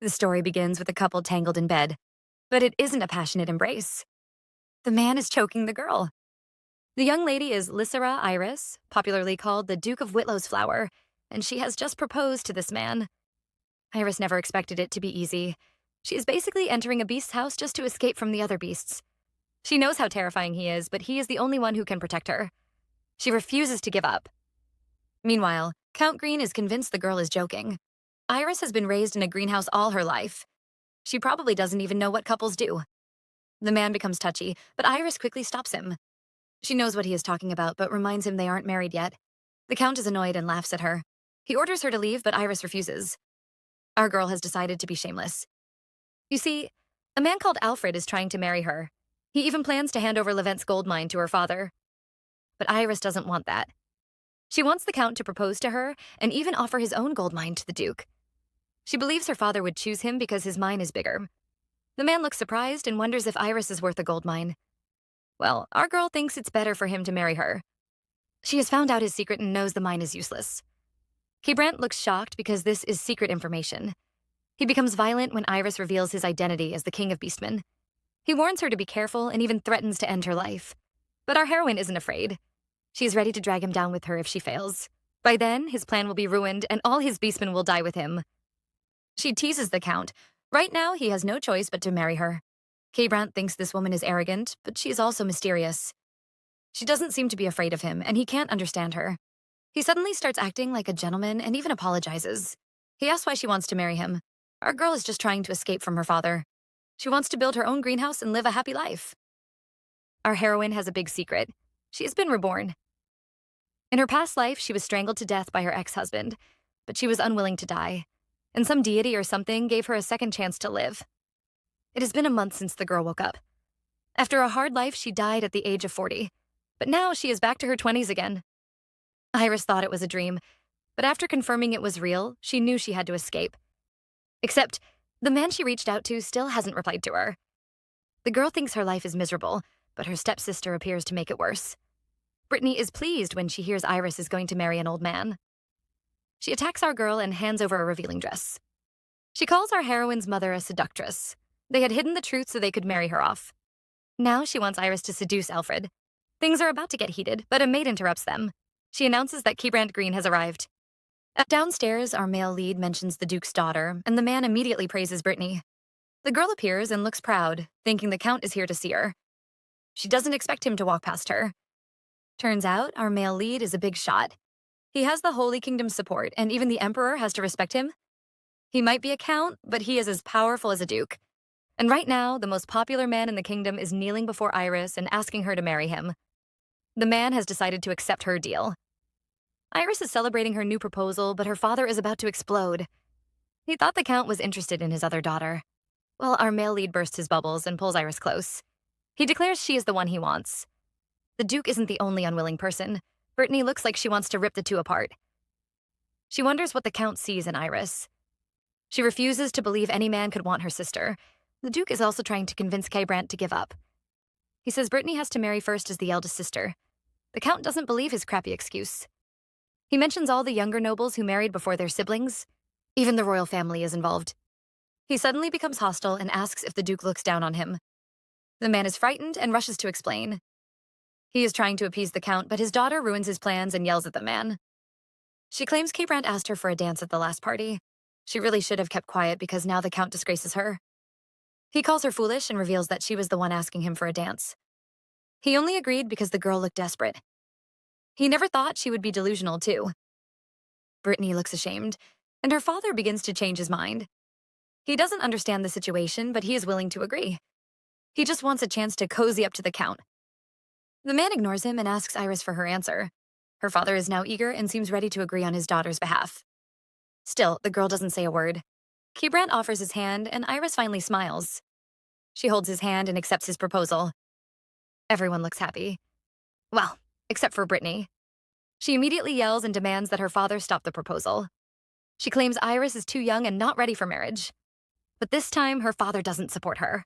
The story begins with a couple tangled in bed, but it isn't a passionate embrace. The man is choking the girl. The young lady is Lysera Iris, popularly called the Duke of Whitlow's flower, and she has just proposed to this man. Iris never expected it to be easy. She is basically entering a beast's house just to escape from the other beasts. She knows how terrifying he is, but he is the only one who can protect her. She refuses to give up. Meanwhile, Count Green is convinced the girl is joking. Iris has been raised in a greenhouse all her life. She probably doesn't even know what couples do. The man becomes touchy, but Iris quickly stops him. She knows what he is talking about, but reminds him they aren't married yet. The Count is annoyed and laughs at her. He orders her to leave, but Iris refuses. Our girl has decided to be shameless. You see, a man called Alfred is trying to marry her. He even plans to hand over Levent's gold mine to her father. But Iris doesn't want that. She wants the Count to propose to her and even offer his own gold mine to the Duke. She believes her father would choose him because his mine is bigger. The man looks surprised and wonders if Iris is worth a gold mine. Well, our girl thinks it's better for him to marry her. She has found out his secret and knows the mine is useless. Brant looks shocked because this is secret information. He becomes violent when Iris reveals his identity as the King of Beastmen. He warns her to be careful and even threatens to end her life. But our heroine isn't afraid. She is ready to drag him down with her if she fails. By then, his plan will be ruined and all his beastmen will die with him. She teases the Count. Right now, he has no choice but to marry her. Brant thinks this woman is arrogant, but she is also mysterious. She doesn't seem to be afraid of him, and he can't understand her. He suddenly starts acting like a gentleman and even apologizes. He asks why she wants to marry him. Our girl is just trying to escape from her father. She wants to build her own greenhouse and live a happy life. Our heroine has a big secret. She has been reborn. In her past life, she was strangled to death by her ex-husband, but she was unwilling to die, and some deity or something gave her a second chance to live. It has been a month since the girl woke up. After a hard life, she died at the age of 40, but now she is back to her 20s again. Iris thought it was a dream, but after confirming it was real, she knew she had to escape. Except, the man she reached out to still hasn't replied to her. The girl thinks her life is miserable, but her stepsister appears to make it worse. Britney is pleased when she hears Iris is going to marry an old man. She attacks our girl and hands over a revealing dress. She calls our heroine's mother a seductress. They had hidden the truth so they could marry her off. Now she wants Iris to seduce Alfred. Things are about to get heated, but a maid interrupts them. She announces that Brant Green has arrived. Downstairs, our male lead mentions the Duke's daughter, and the man immediately praises Britney. The girl appears and looks proud, thinking the Count is here to see her. She doesn't expect him to walk past her. Turns out, our male lead is a big shot. He has the Holy Kingdom's support, and even the Emperor has to respect him. He might be a Count, but he is as powerful as a Duke. And right now, the most popular man in the kingdom is kneeling before Iris and asking her to marry him. The man has decided to accept her deal. Iris is celebrating her new proposal, but her father is about to explode. He thought the Count was interested in his other daughter. Well, our male lead bursts his bubbles and pulls Iris close. He declares she is the one he wants. The Duke isn't the only unwilling person. Britney looks like she wants to rip the two apart. She wonders what the Count sees in Iris. She refuses to believe any man could want her sister. The Duke is also trying to convince Brant to give up. He says Britney has to marry first as the eldest sister. The Count doesn't believe his crappy excuse. He mentions all the younger nobles who married before their siblings. Even the royal family is involved. He suddenly becomes hostile and asks if the Duke looks down on him. The man is frightened and rushes to explain. He is trying to appease the Count, but his daughter ruins his plans and yells at the man. She claims Brant asked her for a dance at the last party. She really should have kept quiet because now the Count disgraces her. He calls her foolish and reveals that she was the one asking him for a dance. He only agreed because the girl looked desperate. He never thought she would be delusional, too. Britney looks ashamed, and her father begins to change his mind. He doesn't understand the situation, but he is willing to agree. He just wants a chance to cozy up to the Count. The man ignores him and asks Iris for her answer. Her father is now eager and seems ready to agree on his daughter's behalf. Still, the girl doesn't say a word. Brant offers his hand, and Iris finally smiles. She holds his hand and accepts his proposal. Everyone looks happy. Well, except for Britney. She immediately yells and demands that her father stop the proposal. She claims Iris is too young and not ready for marriage. But this time, her father doesn't support her.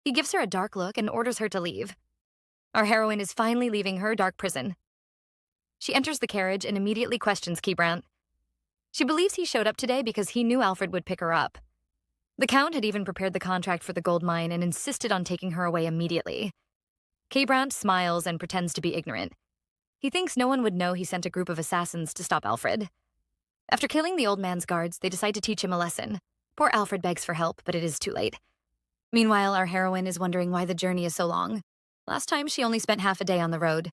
He gives her a dark look and orders her to leave. Our heroine is finally leaving her dark prison. She enters the carriage and immediately questions Brant. She believes he showed up today because he knew Alfred would pick her up. The Count had even prepared the contract for the gold mine and insisted on taking her away immediately. Brandt smiles and pretends to be ignorant. He thinks no one would know he sent a group of assassins to stop Alfred. After killing the old man's guards, they decide to teach him a lesson. Poor Alfred begs for help, but it is too late. Meanwhile, our heroine is wondering why the journey is so long. Last time, she only spent half a day on the road.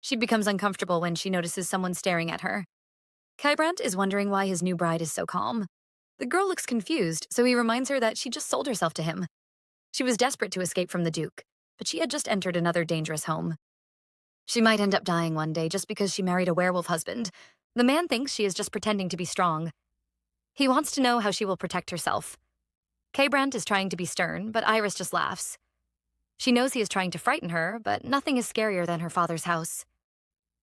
She becomes uncomfortable when she notices someone staring at her. Brandt is wondering why his new bride is so calm. The girl looks confused, so he reminds her that she just sold herself to him. She was desperate to escape from the Duke, but she had just entered another dangerous home. She might end up dying one day just because she married a werewolf husband. The man thinks she is just pretending to be strong. He wants to know how she will protect herself. Brandt is trying to be stern, but Iris just laughs. She knows he is trying to frighten her, but nothing is scarier than her father's house.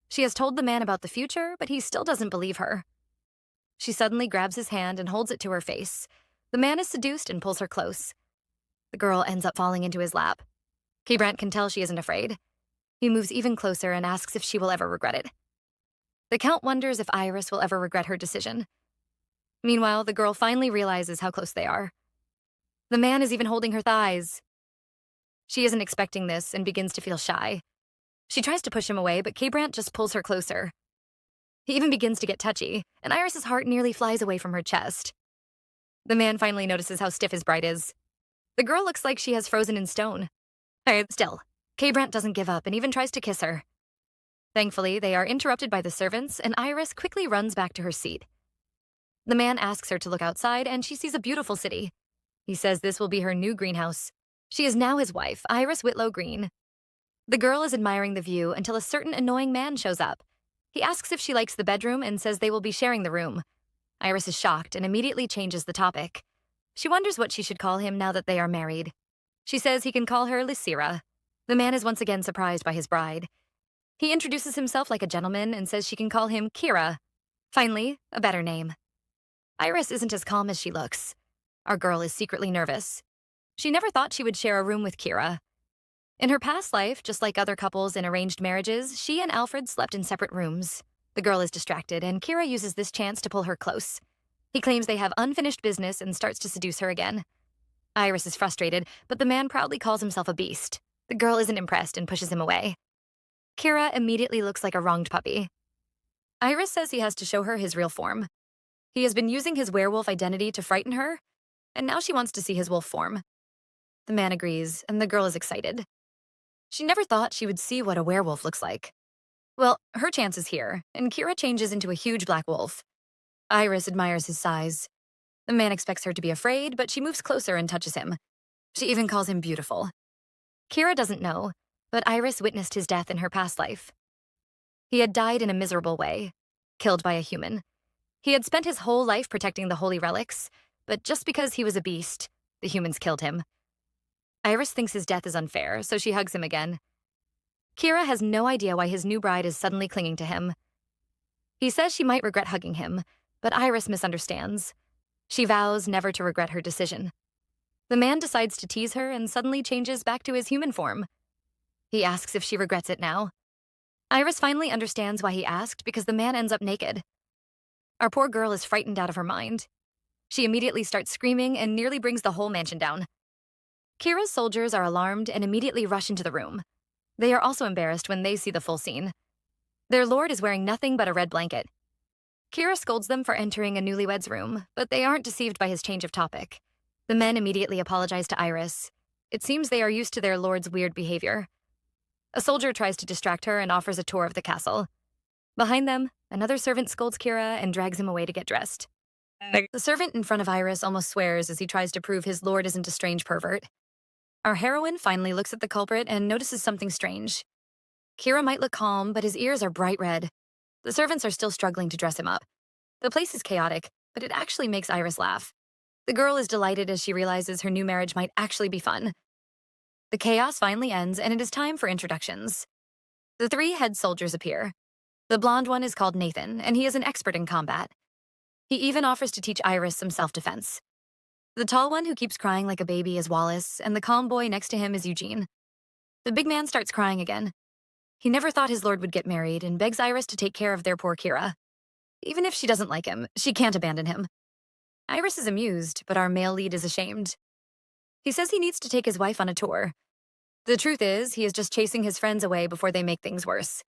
She has told the man about the future, but he still doesn't believe her. She suddenly grabs his hand and holds it to her face. The man is seduced and pulls her close. The girl ends up falling into his lap. Brandt can tell she isn't afraid. He moves even closer and asks if she will ever regret it. The Count wonders if Iris will ever regret her decision. Meanwhile, the girl finally realizes how close they are. The man is even holding her thighs. She isn't expecting this and begins to feel shy. She tries to push him away, but Brandt just pulls her closer. He even begins to get touchy, and Iris's heart nearly flies away from her chest. The man finally notices how stiff his bride is. The girl looks like she has frozen in stone. Still, Brandt doesn't give up and even tries to kiss her. Thankfully, they are interrupted by the servants, and Iris quickly runs back to her seat. The man asks her to look outside, and she sees a beautiful city. He says this will be her new greenhouse. She is now his wife, Iris Whitlow Green. The girl is admiring the view until a certain annoying man shows up. He asks if she likes the bedroom and says they will be sharing the room. Iris is shocked and immediately changes the topic. She wonders what she should call him now that they are married. She says he can call her Lysira. The man is once again surprised by his bride. He introduces himself like a gentleman and says she can call him Kira. Finally, a better name. Iris isn't as calm as she looks. Our girl is secretly nervous. She never thought she would share a room with Kira. In her past life, just like other couples in arranged marriages, she and Alfred slept in separate rooms. The girl is distracted, and Kira uses this chance to pull her close. He claims they have unfinished business and starts to seduce her again. Iris is frustrated, but the man proudly calls himself a beast. The girl isn't impressed and pushes him away. Kira immediately looks like a wronged puppy. Iris says he has to show her his real form. He has been using his werewolf identity to frighten her, and now she wants to see his wolf form. The man agrees, and the girl is excited. She never thought she would see what a werewolf looks like. Well, her chance is here, and Kira changes into a huge black wolf. Iris admires his size. The man expects her to be afraid, but she moves closer and touches him. She even calls him beautiful. Kira doesn't know, but Iris witnessed his death in her past life. He had died in a miserable way, killed by a human. He had spent his whole life protecting the holy relics, but just because he was a beast, the humans killed him. Iris thinks his death is unfair, so she hugs him again. Kira has no idea why his new bride is suddenly clinging to him. He says she might regret hugging him, but Iris misunderstands. She vows never to regret her decision. The man decides to tease her and suddenly changes back to his human form. He asks if she regrets it now. Iris finally understands why he asked because the man ends up naked. Our poor girl is frightened out of her mind. She immediately starts screaming and nearly brings the whole mansion down. Kira's soldiers are alarmed and immediately rush into the room. They are also embarrassed when they see the full scene. Their lord is wearing nothing but a red blanket. Kira scolds them for entering a newlywed's room, but they aren't deceived by his change of topic. The men immediately apologize to Iris. It seems they are used to their lord's weird behavior. A soldier tries to distract her and offers a tour of the castle. Behind them, another servant scolds Kira and drags him away to get dressed. The servant in front of Iris almost swears as he tries to prove his lord isn't a strange pervert. Our heroine finally looks at the culprit and notices something strange. Kira might look calm, but his ears are bright red. The servants are still struggling to dress him up. The place is chaotic, but it actually makes Iris laugh. The girl is delighted as she realizes her new marriage might actually be fun. The chaos finally ends, and it is time for introductions. The three head soldiers appear. The blonde one is called Nathan, and he is an expert in combat. He even offers to teach Iris some self-defense. The tall one who keeps crying like a baby is Wallace, and the calm boy next to him is Eugene. The big man starts crying again. He never thought his lord would get married and begs Iris to take care of their poor Kira. Even if she doesn't like him, she can't abandon him. Iris is amused, but our male lead is ashamed. He says he needs to take his wife on a tour. The truth is, he is just chasing his friends away before they make things worse.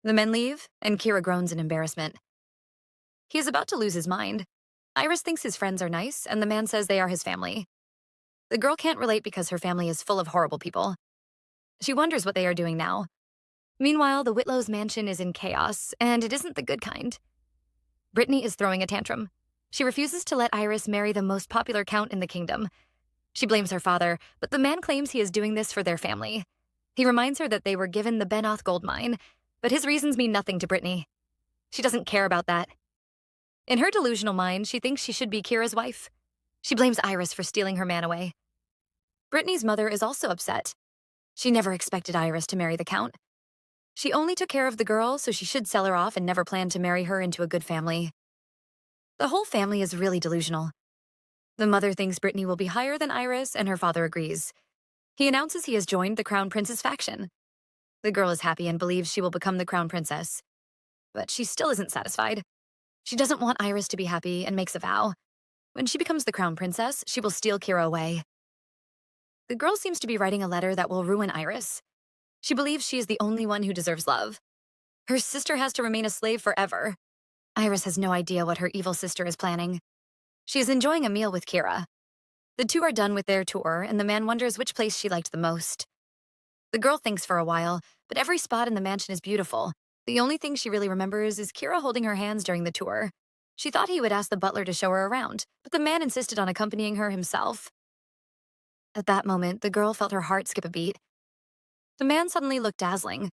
The men leave, and Kira groans in embarrassment. He is about to lose his mind. Iris thinks his friends are nice, and the man says they are his family. The girl can't relate because her family is full of horrible people. She wonders what they are doing now. Meanwhile, the Whitlow's mansion is in chaos, and it isn't the good kind. Britney is throwing a tantrum. She refuses to let Iris marry the most popular count in the kingdom. She blames her father, but the man claims he is doing this for their family. He reminds her that they were given the Benoth gold mine, but his reasons mean nothing to Britney. She doesn't care about that. In her delusional mind, she thinks she should be Kira's wife. She blames Iris for stealing her man away. Britney's mother is also upset. She never expected Iris to marry the count. She only took care of the girl, so she should sell her off and never planned to marry her into a good family. The whole family is really delusional. The mother thinks Britney will be higher than Iris, and her father agrees. He announces he has joined the Crown Prince's faction. The girl is happy and believes she will become the Crown Princess. But she still isn't satisfied. She doesn't want Iris to be happy and makes a vow. When she becomes the Crown Princess, she will steal Kira away. The girl seems to be writing a letter that will ruin Iris. She believes she is the only one who deserves love. Her sister has to remain a slave forever. Iris has no idea what her evil sister is planning. She is enjoying a meal with Kira. The two are done with their tour, and the man wonders which place she liked the most. The girl thinks for a while, but every spot in the mansion is beautiful. The only thing she really remembers is Kira holding her hands during the tour. She thought he would ask the butler to show her around, but the man insisted on accompanying her himself. At that moment, the girl felt her heart skip a beat. The man suddenly looked dazzling.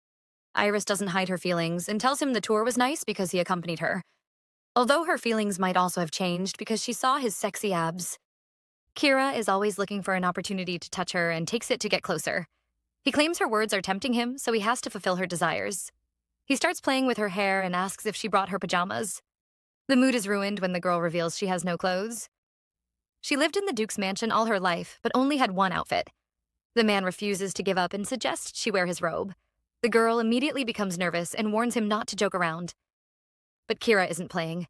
Iris doesn't hide her feelings and tells him the tour was nice because he accompanied her. Although her feelings might also have changed because she saw his sexy abs. Kira is always looking for an opportunity to touch her and takes it to get closer. He claims her words are tempting him, so he has to fulfill her desires. He starts playing with her hair and asks if she brought her pajamas. The mood is ruined when the girl reveals she has no clothes. She lived in the Duke's mansion all her life, but only had one outfit. The man refuses to give up and suggests she wear his robe. The girl immediately becomes nervous and warns him not to joke around. But Kira isn't playing.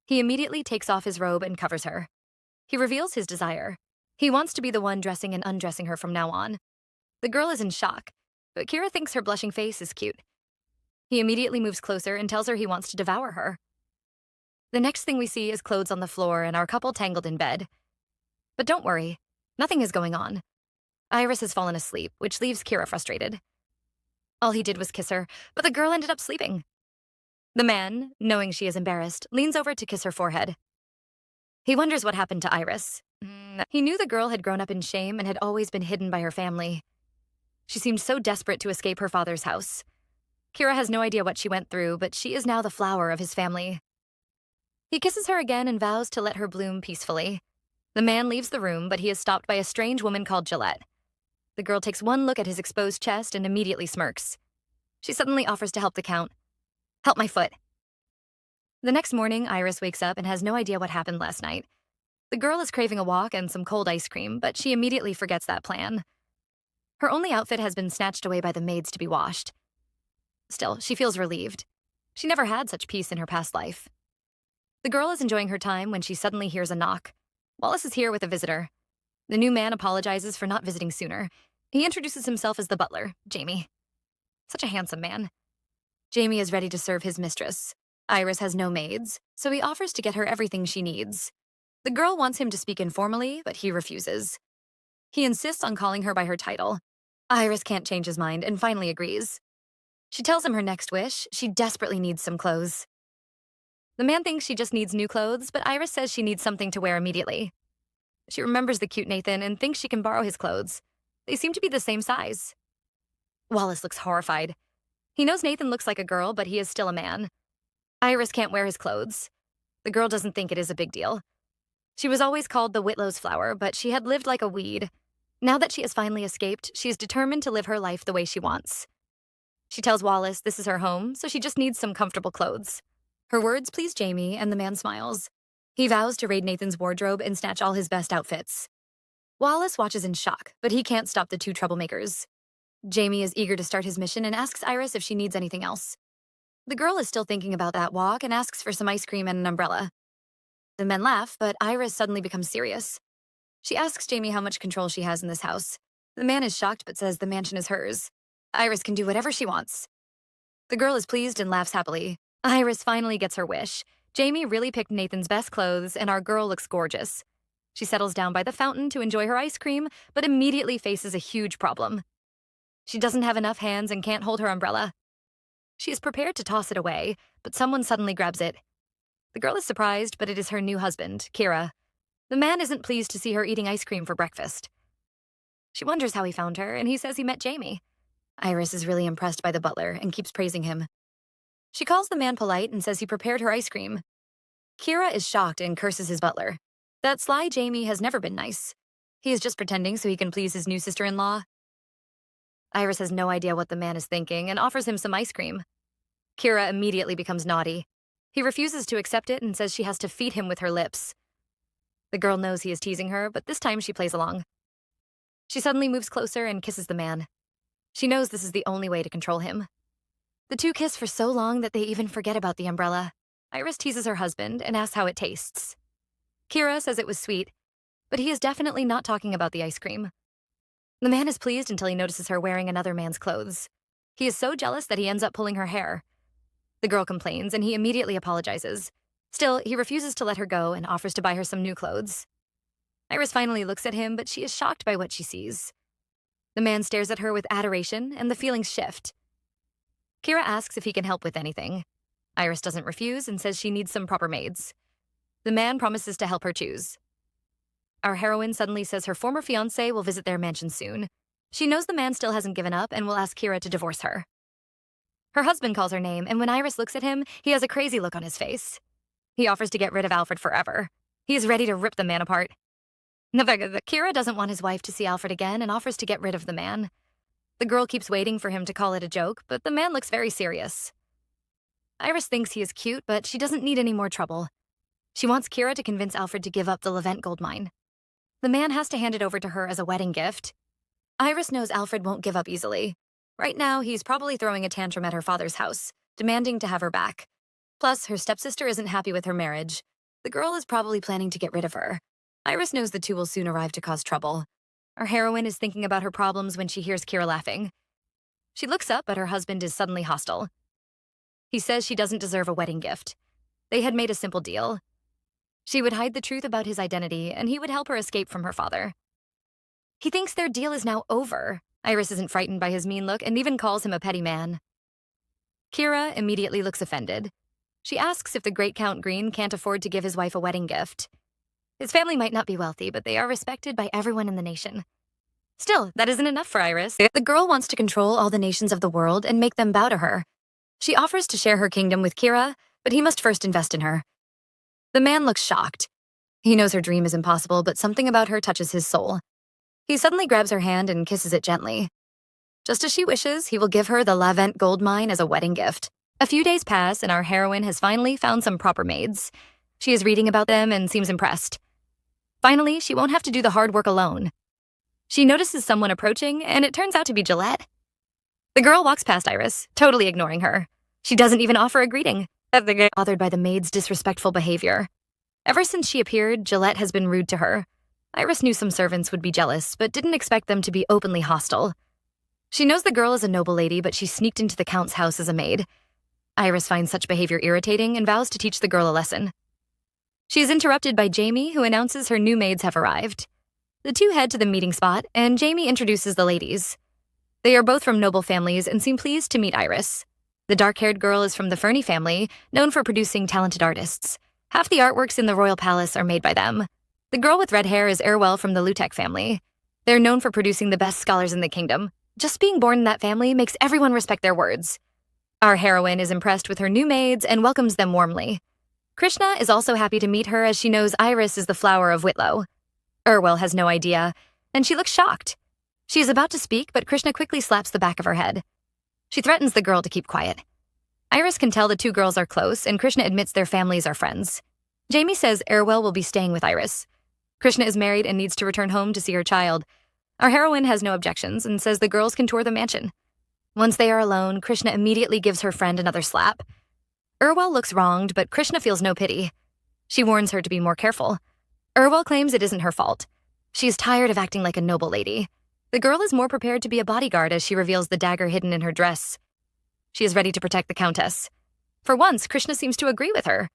He immediately takes off his robe and covers her. He reveals his desire. He wants to be the one dressing and undressing her from now on. The girl is in shock, but Kira thinks her blushing face is cute. He immediately moves closer and tells her he wants to devour her. The next thing we see is clothes on the floor and our couple tangled in bed. But don't worry, nothing is going on. Iris has fallen asleep, which leaves Kira frustrated. All he did was kiss her, but the girl ended up sleeping. The man, knowing she is embarrassed, leans over to kiss her forehead. He wonders what happened to Iris. He knew the girl had grown up in shame and had always been hidden by her family. She seemed so desperate to escape her father's house. Kira has no idea what she went through, but she is now the flower of his family. He kisses her again and vows to let her bloom peacefully. The man leaves the room, but he is stopped by a strange woman called Gillette. The girl takes one look at his exposed chest and immediately smirks. She suddenly offers to help the count. Help my foot. The next morning, Iris wakes up and has no idea what happened last night. The girl is craving a walk and some cold ice cream, but she immediately forgets that plan. Her only outfit has been snatched away by the maids to be washed. Still, she feels relieved. She never had such peace in her past life. The girl is enjoying her time when she suddenly hears a knock. Wallace is here with a visitor. The new man apologizes for not visiting sooner. He introduces himself as the butler, Jamie. Such a handsome man. Jamie is ready to serve his mistress. Iris has no maids, so he offers to get her everything she needs. The girl wants him to speak informally, but he refuses. He insists on calling her by her title. Iris can't change his mind and finally agrees. She tells him her next wish, she desperately needs some clothes. The man thinks she just needs new clothes, but Iris says she needs something to wear immediately. She remembers the cute Nathan and thinks she can borrow his clothes. They seem to be the same size. Wallace looks horrified. He knows Nathan looks like a girl, but he is still a man. Iris can't wear his clothes. The girl doesn't think it is a big deal. She was always called the Whitlow's flower, but she had lived like a weed. Now that she has finally escaped, she is determined to live her life the way she wants. She tells Wallace this is her home, so she just needs some comfortable clothes. Her words please Jamie, and the man smiles. He vows to raid Nathan's wardrobe and snatch all his best outfits. Wallace watches in shock, but he can't stop the two troublemakers. Jamie is eager to start his mission and asks Iris if she needs anything else. The girl is still thinking about that walk and asks for some ice cream and an umbrella. The men laugh, but Iris suddenly becomes serious. She asks Jamie how much control she has in this house. The man is shocked but says the mansion is hers. Iris can do whatever she wants. The girl is pleased and laughs happily. Iris finally gets her wish. Jamie really picked Nathan's best clothes, and our girl looks gorgeous. She settles down by the fountain to enjoy her ice cream, but immediately faces a huge problem. She doesn't have enough hands and can't hold her umbrella. She is prepared to toss it away, but someone suddenly grabs it. The girl is surprised, but it is her new husband, Kira. The man isn't pleased to see her eating ice cream for breakfast. She wonders how he found her, and he says he met Jamie. Iris is really impressed by the butler and keeps praising him. She calls the man polite and says he prepared her ice cream. Kira is shocked and curses his butler. That sly Jamie has never been nice. He is just pretending so he can please his new sister-in-law. Iris has no idea what the man is thinking and offers him some ice cream. Kira immediately becomes naughty. He refuses to accept it and says she has to feed him with her lips. The girl knows he is teasing her, but this time she plays along. She suddenly moves closer and kisses the man. She knows this is the only way to control him. The two kiss for so long that they even forget about the umbrella. Iris teases her husband and asks how it tastes. Kira says it was sweet, but he is definitely not talking about the ice cream. The man is pleased until he notices her wearing another man's clothes. He is so jealous that he ends up pulling her hair. The girl complains, and he immediately apologizes. Still, he refuses to let her go and offers to buy her some new clothes. Iris finally looks at him, but she is shocked by what she sees. The man stares at her with adoration, and the feelings shift. Kira asks if he can help with anything. Iris doesn't refuse and says she needs some proper maids. The man promises to help her choose. Our heroine suddenly says her former fiancé will visit their mansion soon. She knows the man still hasn't given up and will ask Kira to divorce her. Her husband calls her name, and when Iris looks at him, he has a crazy look on his face. He offers to get rid of Alfred forever. He is ready to rip the man apart. Kira doesn't want his wife to see Alfred again and offers to get rid of the man. The girl keeps waiting for him to call it a joke, but the man looks very serious. Iris thinks he is cute, but she doesn't need any more trouble. She wants Kira to convince Alfred to give up the Levant gold mine. The man has to hand it over to her as a wedding gift. Iris knows Alfred won't give up easily. Right now, he's probably throwing a tantrum at her father's house, demanding to have her back. Plus, her stepsister isn't happy with her marriage. The girl is probably planning to get rid of her. Iris knows the two will soon arrive to cause trouble. Our heroine is thinking about her problems when she hears Kira laughing. She looks up, but her husband is suddenly hostile. He says she doesn't deserve a wedding gift. They had made a simple deal. She would hide the truth about his identity, and he would help her escape from her father. He thinks their deal is now over. Iris isn't frightened by his mean look and even calls him a petty man. Kira immediately looks offended. She asks if the great Count Green can't afford to give his wife a wedding gift. His family might not be wealthy, but they are respected by everyone in the nation. Still, that isn't enough for Iris. The girl wants to control all the nations of the world and make them bow to her. She offers to share her kingdom with Kira, but he must first invest in her. The man looks shocked. He knows her dream is impossible, but something about her touches his soul. He suddenly grabs her hand and kisses it gently. Just as she wishes, he will give her the Levant gold mine as a wedding gift. A few days pass, and our heroine has finally found some proper maids. She is reading about them and seems impressed. Finally, she won't have to do the hard work alone. She notices someone approaching, and it turns out to be Gillette. The girl walks past Iris, totally ignoring her. She doesn't even offer a greeting, bothered by the maid's disrespectful behavior. Ever since she appeared, Gillette has been rude to her. Iris knew some servants would be jealous, but didn't expect them to be openly hostile. She knows the girl is a noble lady, but she sneaked into the Count's house as a maid. Iris finds such behavior irritating and vows to teach the girl a lesson. She is interrupted by Jamie, who announces her new maids have arrived. The two head to the meeting spot, and Jamie introduces the ladies. They are both from noble families and seem pleased to meet Iris. The dark-haired girl is from the Fernie family, known for producing talented artists. Half the artworks in the royal palace are made by them. The girl with red hair is Erwell from the Lutek family. They're known for producing the best scholars in the kingdom. Just being born in that family makes everyone respect their words. Our heroine is impressed with her new maids and welcomes them warmly. Krishna is also happy to meet her as she knows Iris is the flower of Whittle. Erwell has no idea, and she looks shocked. She is about to speak, but Krishna quickly slaps the back of her head. She threatens the girl to keep quiet. Iris can tell the two girls are close, and Krishna admits their families are friends. Jamie says Erwell will be staying with Iris. Krishna is married and needs to return home to see her child. Our heroine has no objections and says the girls can tour the mansion. Once they are alone, Krishna immediately gives her friend another slap. Erwell looks wronged, but Krishna feels no pity. She warns her to be more careful. Urwell claims it isn't her fault. She is tired of acting like a noble lady. The girl is more prepared to be a bodyguard as she reveals the dagger hidden in her dress. She is ready to protect the countess. For once, Krishna seems to agree with her.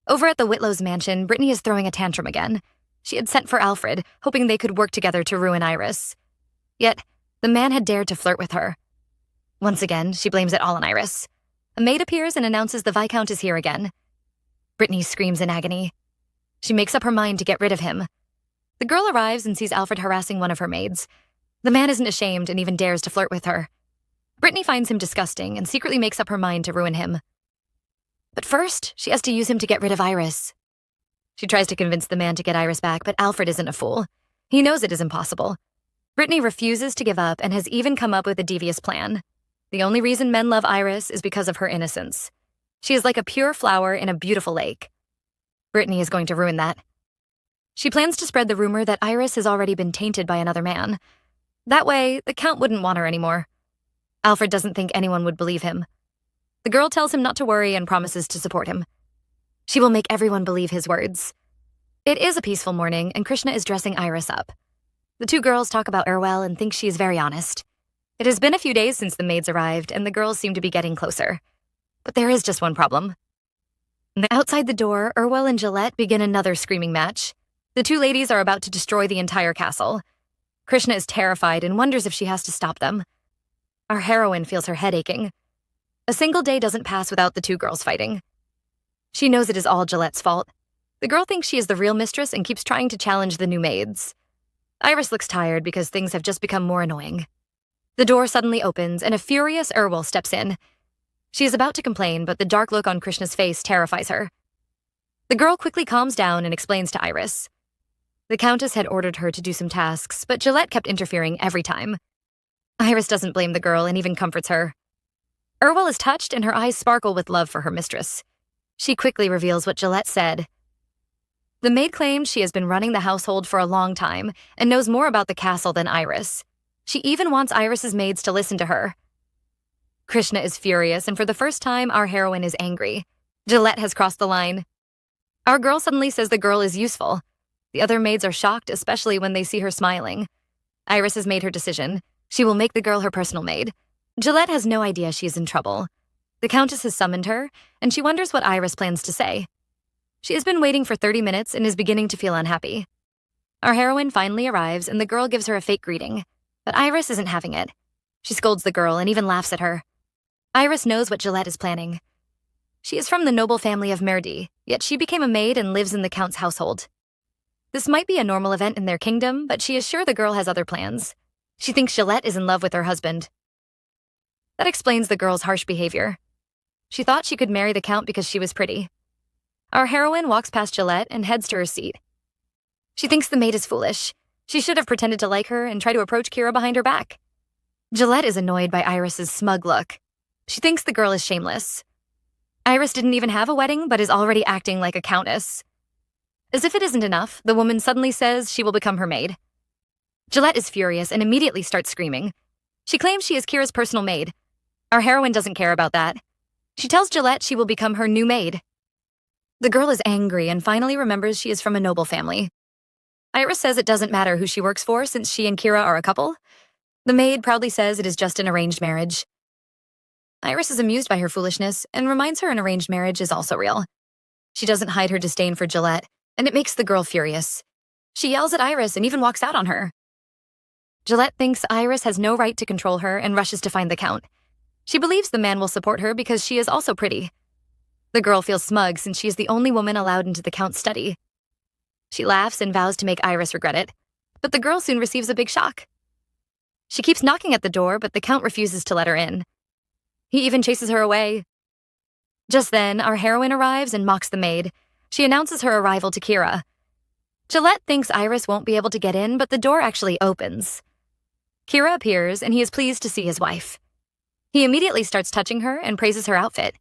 Over at the Whitlow's mansion, Britney is throwing a tantrum again. She had sent for Alfred, hoping they could work together to ruin Iris. Yet, the man had dared to flirt with her. Once again, she blames it all on Iris. A maid appears and announces the Viscount is here again. Britney screams in agony. She makes up her mind to get rid of him. The girl arrives and sees Alfred harassing one of her maids. The man isn't ashamed and even dares to flirt with her. Britney finds him disgusting and secretly makes up her mind to ruin him. But first, she has to use him to get rid of Iris. She tries to convince the man to get Iris back, but Alfred isn't a fool. He knows it is impossible. Britney refuses to give up and has even come up with a devious plan. The only reason men love Iris is because of her innocence. She is like a pure flower in a beautiful lake. Britney is going to ruin that. She plans to spread the rumor that Iris has already been tainted by another man. That way, the Count wouldn't want her anymore. Alfred doesn't think anyone would believe him. The girl tells him not to worry and promises to support him. She will make everyone believe his words. It is a peaceful morning, and Krishna is dressing Iris up. The two girls talk about Urwell and think she is very honest. It has been a few days since the maids arrived, and the girls seem to be getting closer. But there is just one problem. Outside the door, Urwell and Gillette begin another screaming match. The two ladies are about to destroy the entire castle. Krishna is terrified and wonders if she has to stop them. Our heroine feels her head aching. A single day doesn't pass without the two girls fighting. She knows it is all Gillette's fault. The girl thinks she is the real mistress and keeps trying to challenge the new maids. Iris looks tired because things have just become more annoying. The door suddenly opens and a furious Urwell steps in. She is about to complain, but the dark look on Krishna's face terrifies her. The girl quickly calms down and explains to Iris. The Countess had ordered her to do some tasks, but Gillette kept interfering every time. Iris doesn't blame the girl and even comforts her. Urwell is touched and her eyes sparkle with love for her mistress. She quickly reveals what Gillette said. The maid claims she has been running the household for a long time and knows more about the castle than Iris. She even wants Iris's maids to listen to her. Krishna is furious, and for the first time, our heroine is angry. Gillette has crossed the line. Our girl suddenly says the girl is useful. The other maids are shocked, especially when they see her smiling. Iris has made her decision. She will make the girl her personal maid. Gillette has no idea she is in trouble. The Countess has summoned her, and she wonders what Iris plans to say. She has been waiting for 30 minutes and is beginning to feel unhappy. Our heroine finally arrives, and the girl gives her a fake greeting. But Iris isn't having it. She scolds the girl and even laughs at her. Iris knows what Gillette is planning. She is from the noble family of Merdi, yet she became a maid and lives in the Count's household. This might be a normal event in their kingdom, but she is sure the girl has other plans. She thinks Gillette is in love with her husband. That explains the girl's harsh behavior. She thought she could marry the Count because she was pretty. Our heroine walks past Gillette and heads to her seat. She thinks the maid is foolish. She should have pretended to like her and try to approach Kira behind her back. Gillette is annoyed by Iris's smug look. She thinks the girl is shameless. Iris didn't even have a wedding, but is already acting like a countess. As if it isn't enough, the woman suddenly says she will become her maid. Gillette is furious and immediately starts screaming. She claims she is Kira's personal maid. Our heroine doesn't care about that. She tells Gillette she will become her new maid. The girl is angry and finally remembers she is from a noble family. Iris says it doesn't matter who she works for since she and Kira are a couple. The maid proudly says it is just an arranged marriage. Iris is amused by her foolishness and reminds her an arranged marriage is also real. She doesn't hide her disdain for Gillette, and it makes the girl furious. She yells at Iris and even walks out on her. Gillette thinks Iris has no right to control her and rushes to find the Count. She believes the man will support her because she is also pretty. The girl feels smug since she is the only woman allowed into the Count's study. She laughs and vows to make Iris regret it, but the girl soon receives a big shock. She keeps knocking at the door, but the Count refuses to let her in. He even chases her away. Just then, our heroine arrives and mocks the maid. She announces her arrival to Kira. Gillette thinks Iris won't be able to get in, but the door actually opens. Kira appears, and he is pleased to see his wife. He immediately starts touching her and praises her outfit.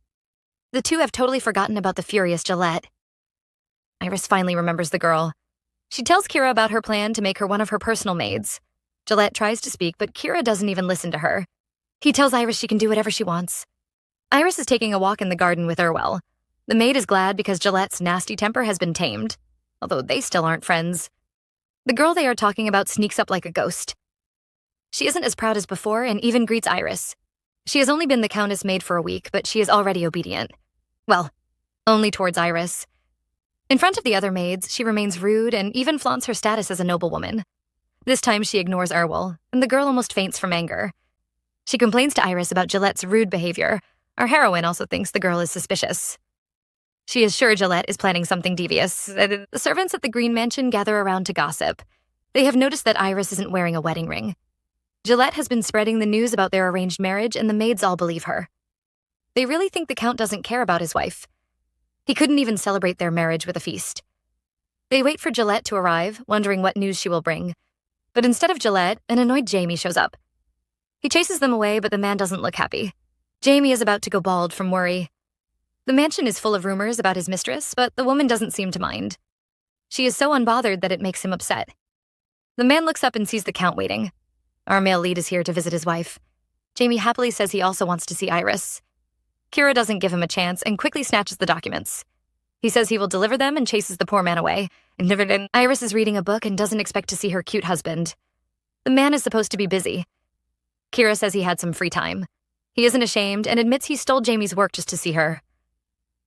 The two have totally forgotten about the furious Gillette. Iris finally remembers the girl. She tells Kira about her plan to make her one of her personal maids. Gillette tries to speak, but Kira doesn't even listen to her. He tells Iris she can do whatever she wants. Iris is taking a walk in the garden with Urwell. The maid is glad because Gillette's nasty temper has been tamed, although they still aren't friends. The girl they are talking about sneaks up like a ghost. She isn't as proud as before and even greets Iris. She has only been the countess maid for a week, but she is already obedient. Well, only towards Iris. In front of the other maids, she remains rude and even flaunts her status as a noblewoman. This time she ignores Erwal, and the girl almost faints from anger. She complains to Iris about Gillette's rude behavior. Our heroine also thinks the girl is suspicious. She is sure Gillette is planning something devious. The servants at the Green Mansion gather around to gossip. They have noticed that Iris isn't wearing a wedding ring. Gillette has been spreading the news about their arranged marriage, and the maids all believe her. They really think the Count doesn't care about his wife. He couldn't even celebrate their marriage with a feast. They wait for Gillette to arrive, wondering what news she will bring. But instead of Gillette, an annoyed Jamie shows up. He chases them away, but the man doesn't look happy. Jamie is about to go bald from worry. The mansion is full of rumors about his mistress, but the woman doesn't seem to mind. She is so unbothered that it makes him upset. The man looks up and sees the Count waiting. Our male lead is here to visit his wife. Jamie happily says he also wants to see Iris. Kira doesn't give him a chance and quickly snatches the documents. He says he will deliver them and chases the poor man away. Iris is reading a book and doesn't expect to see her cute husband. The man is supposed to be busy. Kira says he had some free time. He isn't ashamed and admits he stole Jamie's work just to see her.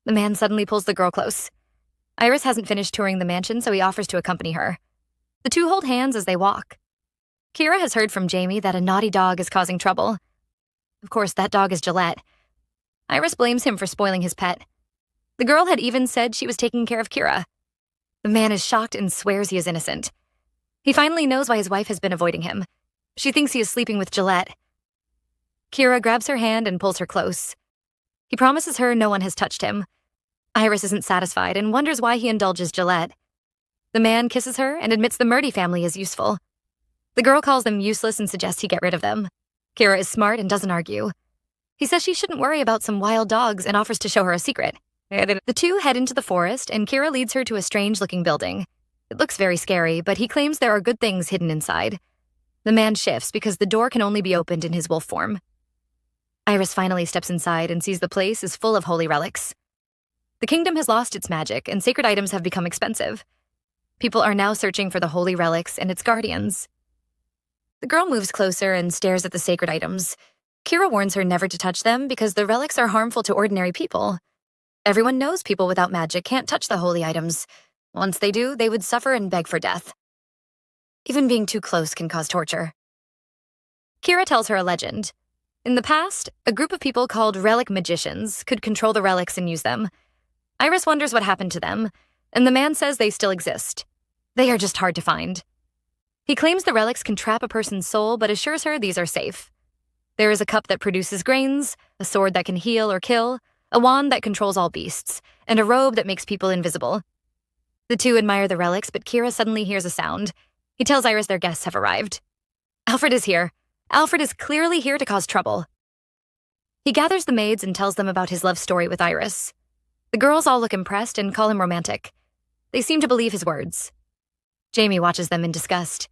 The man suddenly pulls the girl close. Iris hasn't finished touring the mansion, so he offers to accompany her. The two hold hands as they walk. Kira has heard from Jamie that a naughty dog is causing trouble. Of course, that dog is Gillette. Iris blames him for spoiling his pet. The girl had even said she was taking care of Kira. The man is shocked and swears he is innocent. He finally knows why his wife has been avoiding him. She thinks he is sleeping with Gillette. Kira grabs her hand and pulls her close. He promises her no one has touched him. Iris isn't satisfied and wonders why he indulges Gillette. The man kisses her and admits the Murdy family is useful. The girl calls them useless and suggests he get rid of them. Kira is smart and doesn't argue. He says she shouldn't worry about some wild dogs and offers to show her a secret. The two head into the forest, and Kira leads her to a strange-looking building. It looks very scary, but he claims there are good things hidden inside. The man shifts because the door can only be opened in his wolf form. Iris finally steps inside and sees the place is full of holy relics. The kingdom has lost its magic, and sacred items have become expensive. People are now searching for the holy relics and its guardians. The girl moves closer and stares at the sacred items. Kira warns her never to touch them because the relics are harmful to ordinary people. Everyone knows people without magic can't touch the holy items. Once they do, they would suffer and beg for death. Even being too close can cause torture. Kira tells her a legend. In the past, a group of people called relic magicians could control the relics and use them. Iris wonders what happened to them, and the man says they still exist. They are just hard to find. He claims the relics can trap a person's soul, but assures her these are safe. There is a cup that produces grains, a sword that can heal or kill, a wand that controls all beasts, and a robe that makes people invisible. The two admire the relics, but Kira suddenly hears a sound. He tells Iris their guests have arrived. Alfred is here. Alfred is clearly here to cause trouble. He gathers the maids and tells them about his love story with Iris. The girls all look impressed and call him romantic. They seem to believe his words. Jamie watches them in disgust.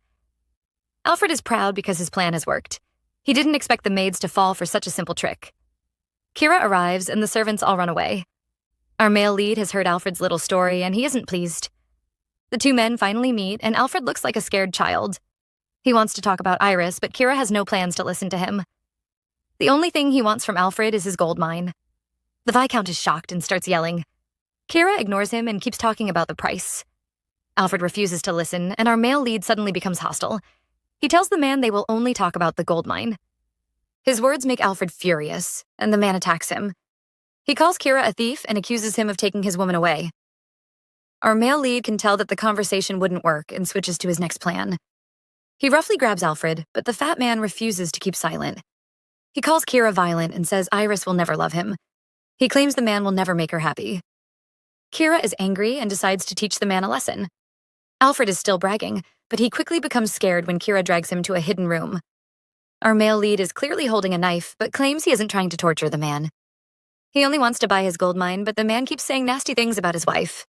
Alfred is proud because his plan has worked. He didn't expect the maids to fall for such a simple trick. Kira arrives and the servants all run away. Our male lead has heard Alfred's little story and he isn't pleased. The two men finally meet and Alfred looks like a scared child. He wants to talk about Iris, but Kira has no plans to listen to him. The only thing he wants from Alfred is his gold mine. The Viscount is shocked and starts yelling. Kira ignores him and keeps talking about the price. Alfred refuses to listen, and our male lead suddenly becomes hostile. He tells the man they will only talk about the gold mine. His words make Alfred furious, and the man attacks him. He calls Kira a thief and accuses him of taking his woman away. Our male lead can tell that the conversation wouldn't work and switches to his next plan. He roughly grabs Alfred, but the fat man refuses to keep silent. He calls Kira violent and says Iris will never love him. He claims the man will never make her happy. Kira is angry and decides to teach the man a lesson. Alfred is still bragging, but he quickly becomes scared when Kira drags him to a hidden room. Our male lead is clearly holding a knife, but claims he isn't trying to torture the man. He only wants to buy his gold mine, but the man keeps saying nasty things about his wife.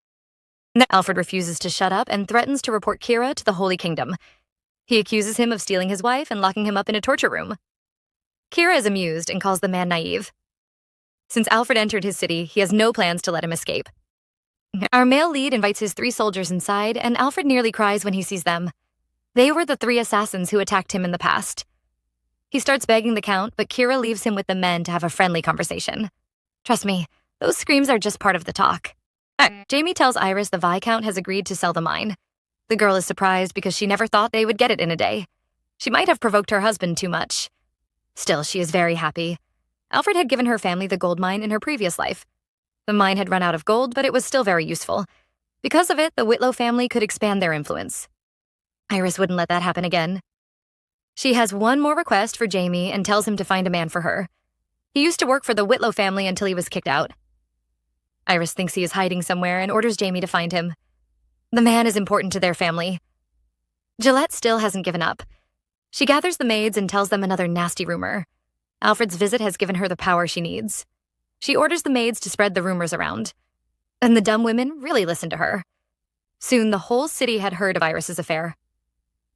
Alfred refuses to shut up and threatens to report Kira to the Holy Kingdom. He accuses him of stealing his wife and locking him up in a torture room. Kira is amused and calls the man naive. Since Alfred entered his city, he has no plans to let him escape. Our male lead invites his 3 soldiers inside, and Alfred nearly cries when he sees them. They were the 3 assassins who attacked him in the past. He starts begging the Count, but Kira leaves him with the men to have a friendly conversation. Trust me, those screams are just part of the talk. Jamie tells Iris the Viscount has agreed to sell the mine. The girl is surprised because she never thought they would get it in a day. She might have provoked her husband too much. Still, she is very happy. Alfred had given her family the gold mine in her previous life. The mine had run out of gold, but it was still very useful. Because of it, the Whittle family could expand their influence. Iris wouldn't let that happen again. She has one more request for Jamie and tells him to find a man for her. He used to work for the Whittle family until he was kicked out. Iris thinks he is hiding somewhere and orders Jamie to find him. The man is important to their family. Gillette still hasn't given up. She gathers the maids and tells them another nasty rumor. Alfred's visit has given her the power she needs. She orders the maids to spread the rumors around. And the dumb women really listen to her. Soon the whole city had heard of Iris's affair.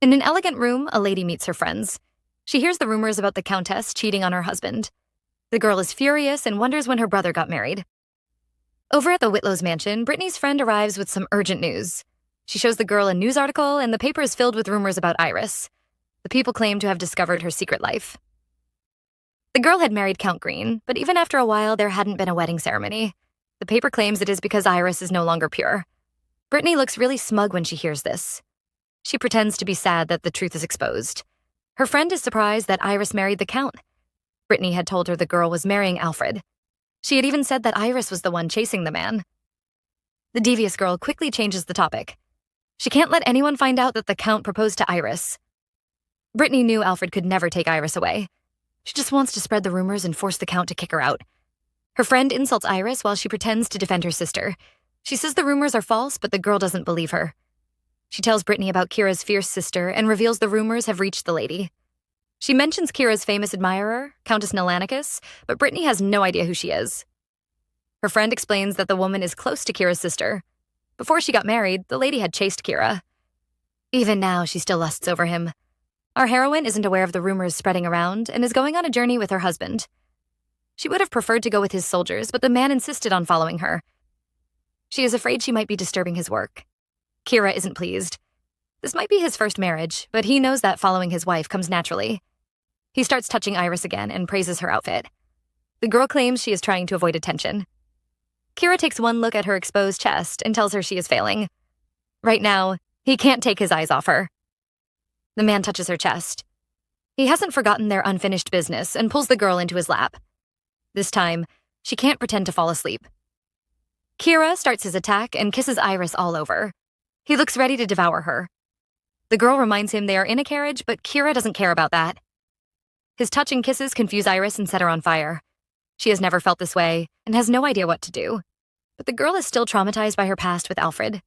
In an elegant room, a lady meets her friends. She hears the rumors about the countess cheating on her husband. The girl is furious and wonders when her brother got married. Over at the Whitlow's mansion, Britney's friend arrives with some urgent news. She shows the girl a news article, and the paper is filled with rumors about Iris. The people claim to have discovered her secret life. The girl had married Count Green, but even after a while, there hadn't been a wedding ceremony. The paper claims it is because Iris is no longer pure. Britney looks really smug when she hears this. She pretends to be sad that the truth is exposed. Her friend is surprised that Iris married the Count. Britney had told her the girl was marrying Alfred. She had even said that Iris was the one chasing the man. The devious girl quickly changes the topic. She can't let anyone find out that the Count proposed to Iris. Britney knew Alfred could never take Iris away. She just wants to spread the rumors and force the Count to kick her out. Her friend insults Iris while she pretends to defend her sister. She says the rumors are false, but the girl doesn't believe her. She tells Britney about Kira's fierce sister and reveals the rumors have reached the lady. She mentions Kira's famous admirer, Countess Nelanicus, but Britney has no idea who she is. Her friend explains that the woman is close to Kira's sister. Before she got married, the lady had chased Kira. Even now, she still lusts over him. Our heroine isn't aware of the rumors spreading around and is going on a journey with her husband. She would have preferred to go with his soldiers, but the man insisted on following her. She is afraid she might be disturbing his work. Kira isn't pleased. This might be his first marriage, but he knows that following his wife comes naturally. He starts touching Iris again and praises her outfit. The girl claims she is trying to avoid attention. Kira takes one look at her exposed chest and tells her she is failing. Right now, he can't take his eyes off her. The man touches her chest. He hasn't forgotten their unfinished business and pulls the girl into his lap. This time, she can't pretend to fall asleep. Kira starts his attack and kisses Iris all over. He looks ready to devour her. The girl reminds him they are in a carriage, but Kira doesn't care about that. His touch and kisses confuse Iris and set her on fire. She has never felt this way and has no idea what to do. But the girl is still traumatized by her past with Alfred.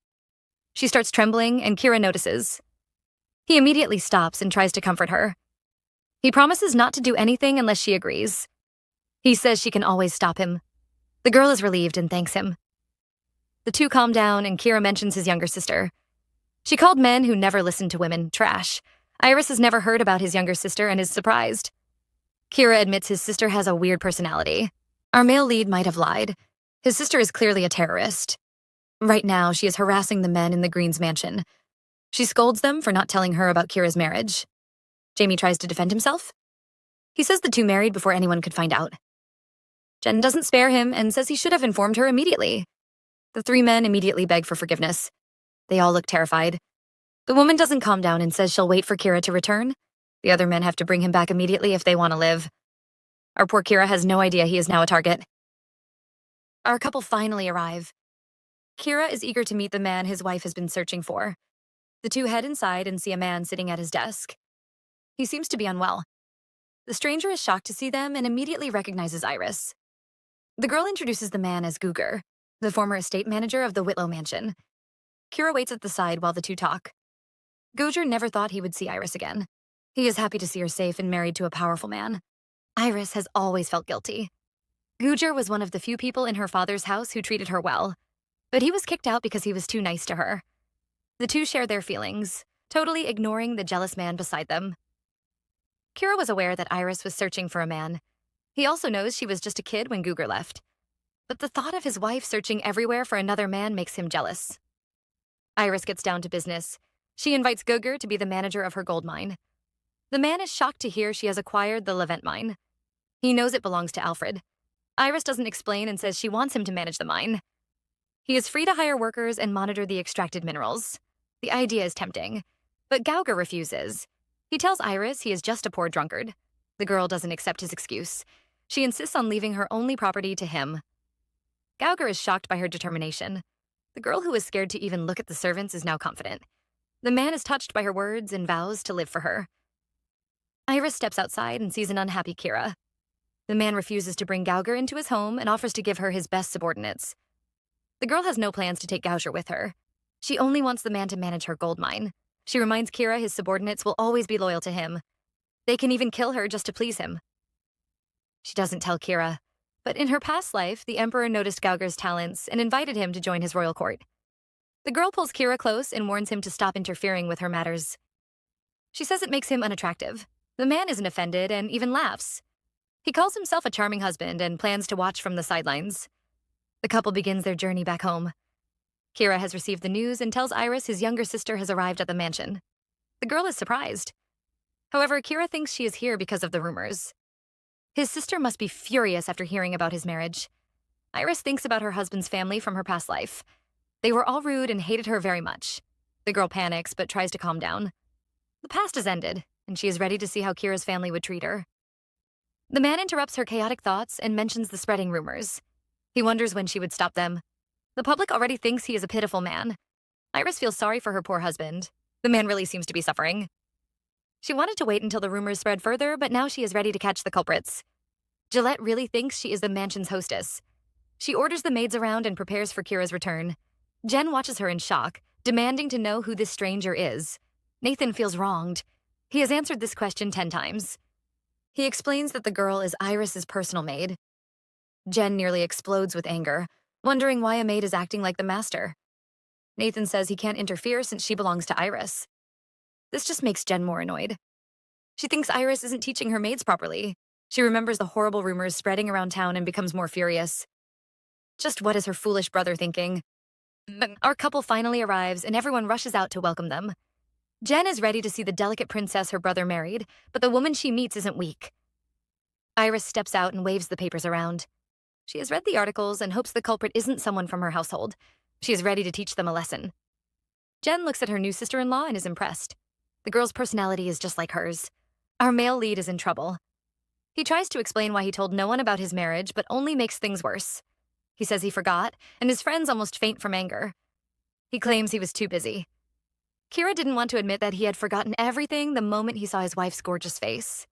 She starts trembling, and Kira notices. He immediately stops and tries to comfort her. He promises not to do anything unless she agrees. He says she can always stop him. The girl is relieved and thanks him. The two calm down, and Kira mentions his younger sister. She called men who never listened to women trash. Iris has never heard about his younger sister and is surprised. Kira admits his sister has a weird personality. Our male lead might have lied. His sister is clearly a terrorist. Right now, she is harassing the men in the Greens' mansion. She scolds them for not telling her about Kira's marriage. Jamie tries to defend himself. He says the two married before anyone could find out. Jen doesn't spare him and says he should have informed her immediately. The 3 men immediately beg for forgiveness. They all look terrified. The woman doesn't calm down and says she'll wait for Kira to return. The other men have to bring him back immediately if they want to live. Our poor Kira has no idea he is now a target. Our couple finally arrive. Kira is eager to meet the man his wife has been searching for. The two head inside and see a man sitting at his desk. He seems to be unwell. The stranger is shocked to see them and immediately recognizes Iris. The girl introduces the man as Guger, the former estate manager of the Whitlow mansion. Kira waits at the side while the two talk. Guger never thought he would see Iris again. He is happy to see her safe and married to a powerful man. Iris has always felt guilty. Guger was one of the few people in her father's house who treated her well, but he was kicked out because he was too nice to her. The two share their feelings, totally ignoring the jealous man beside them. Kira was aware that Iris was searching for a man. He also knows she was just a kid when Guger left. But the thought of his wife searching everywhere for another man makes him jealous. Iris gets down to business. She invites Guger to be the manager of her gold mine. The man is shocked to hear she has acquired the Levant mine. He knows it belongs to Alfred. Iris doesn't explain and says she wants him to manage the mine. He is free to hire workers and monitor the extracted minerals. The idea is tempting, but Gauger refuses. He tells Iris he is just a poor drunkard. The girl doesn't accept his excuse. She insists on leaving her only property to him. Gauger is shocked by her determination. The girl who was scared to even look at the servants is now confident. The man is touched by her words and vows to live for her. Iris steps outside and sees an unhappy Kira. The man refuses to bring Gauger into his home and offers to give her his best subordinates. The girl has no plans to take Gauger with her. She only wants the man to manage her gold mine. She reminds Kira his subordinates will always be loyal to him. They can even kill her just to please him. She doesn't tell Kira, but in her past life, the Emperor noticed Gauger's talents and invited him to join his royal court. The girl pulls Kira close and warns him to stop interfering with her matters. She says it makes him unattractive. The man isn't offended and even laughs. He calls himself a charming husband and plans to watch from the sidelines. The couple begins their journey back home. Kira has received the news and tells Iris his younger sister has arrived at the mansion. The girl is surprised. However, Kira thinks she is here because of the rumors. His sister must be furious after hearing about his marriage. Iris thinks about her husband's family from her past life. They were all rude and hated her very much. The girl panics but tries to calm down. The past has ended, and she is ready to see how Kira's family would treat her. The man interrupts her chaotic thoughts and mentions the spreading rumors. He wonders when she would stop them. The public already thinks he is a pitiful man. Iris feels sorry for her poor husband. The man really seems to be suffering. She wanted to wait until the rumors spread further, but now she is ready to catch the culprits. Gillette really thinks she is the mansion's hostess. She orders the maids around and prepares for Kira's return. Jen watches her in shock, demanding to know who this stranger is. Nathan feels wronged. He has answered this question 10 times. He explains that the girl is Iris's personal maid. Jen nearly explodes with anger, wondering why a maid is acting like the master. Nathan says he can't interfere since she belongs to Iris. This just makes Jen more annoyed. She thinks Iris isn't teaching her maids properly. She remembers the horrible rumors spreading around town and becomes more furious. Just what is her foolish brother thinking? Our couple finally arrives and everyone rushes out to welcome them. Jen is ready to see the delicate princess her brother married, but the woman she meets isn't weak. Iris steps out and waves the papers around. She has read the articles and hopes the culprit isn't someone from her household. She is ready to teach them a lesson. Jen looks at her new sister-in-law and is impressed. The girl's personality is just like hers. Our male lead is in trouble. He tries to explain why he told no one about his marriage, but only makes things worse. He says he forgot, and his friends almost faint from anger. He claims he was too busy. Kira didn't want to admit that he had forgotten everything the moment he saw his wife's gorgeous face.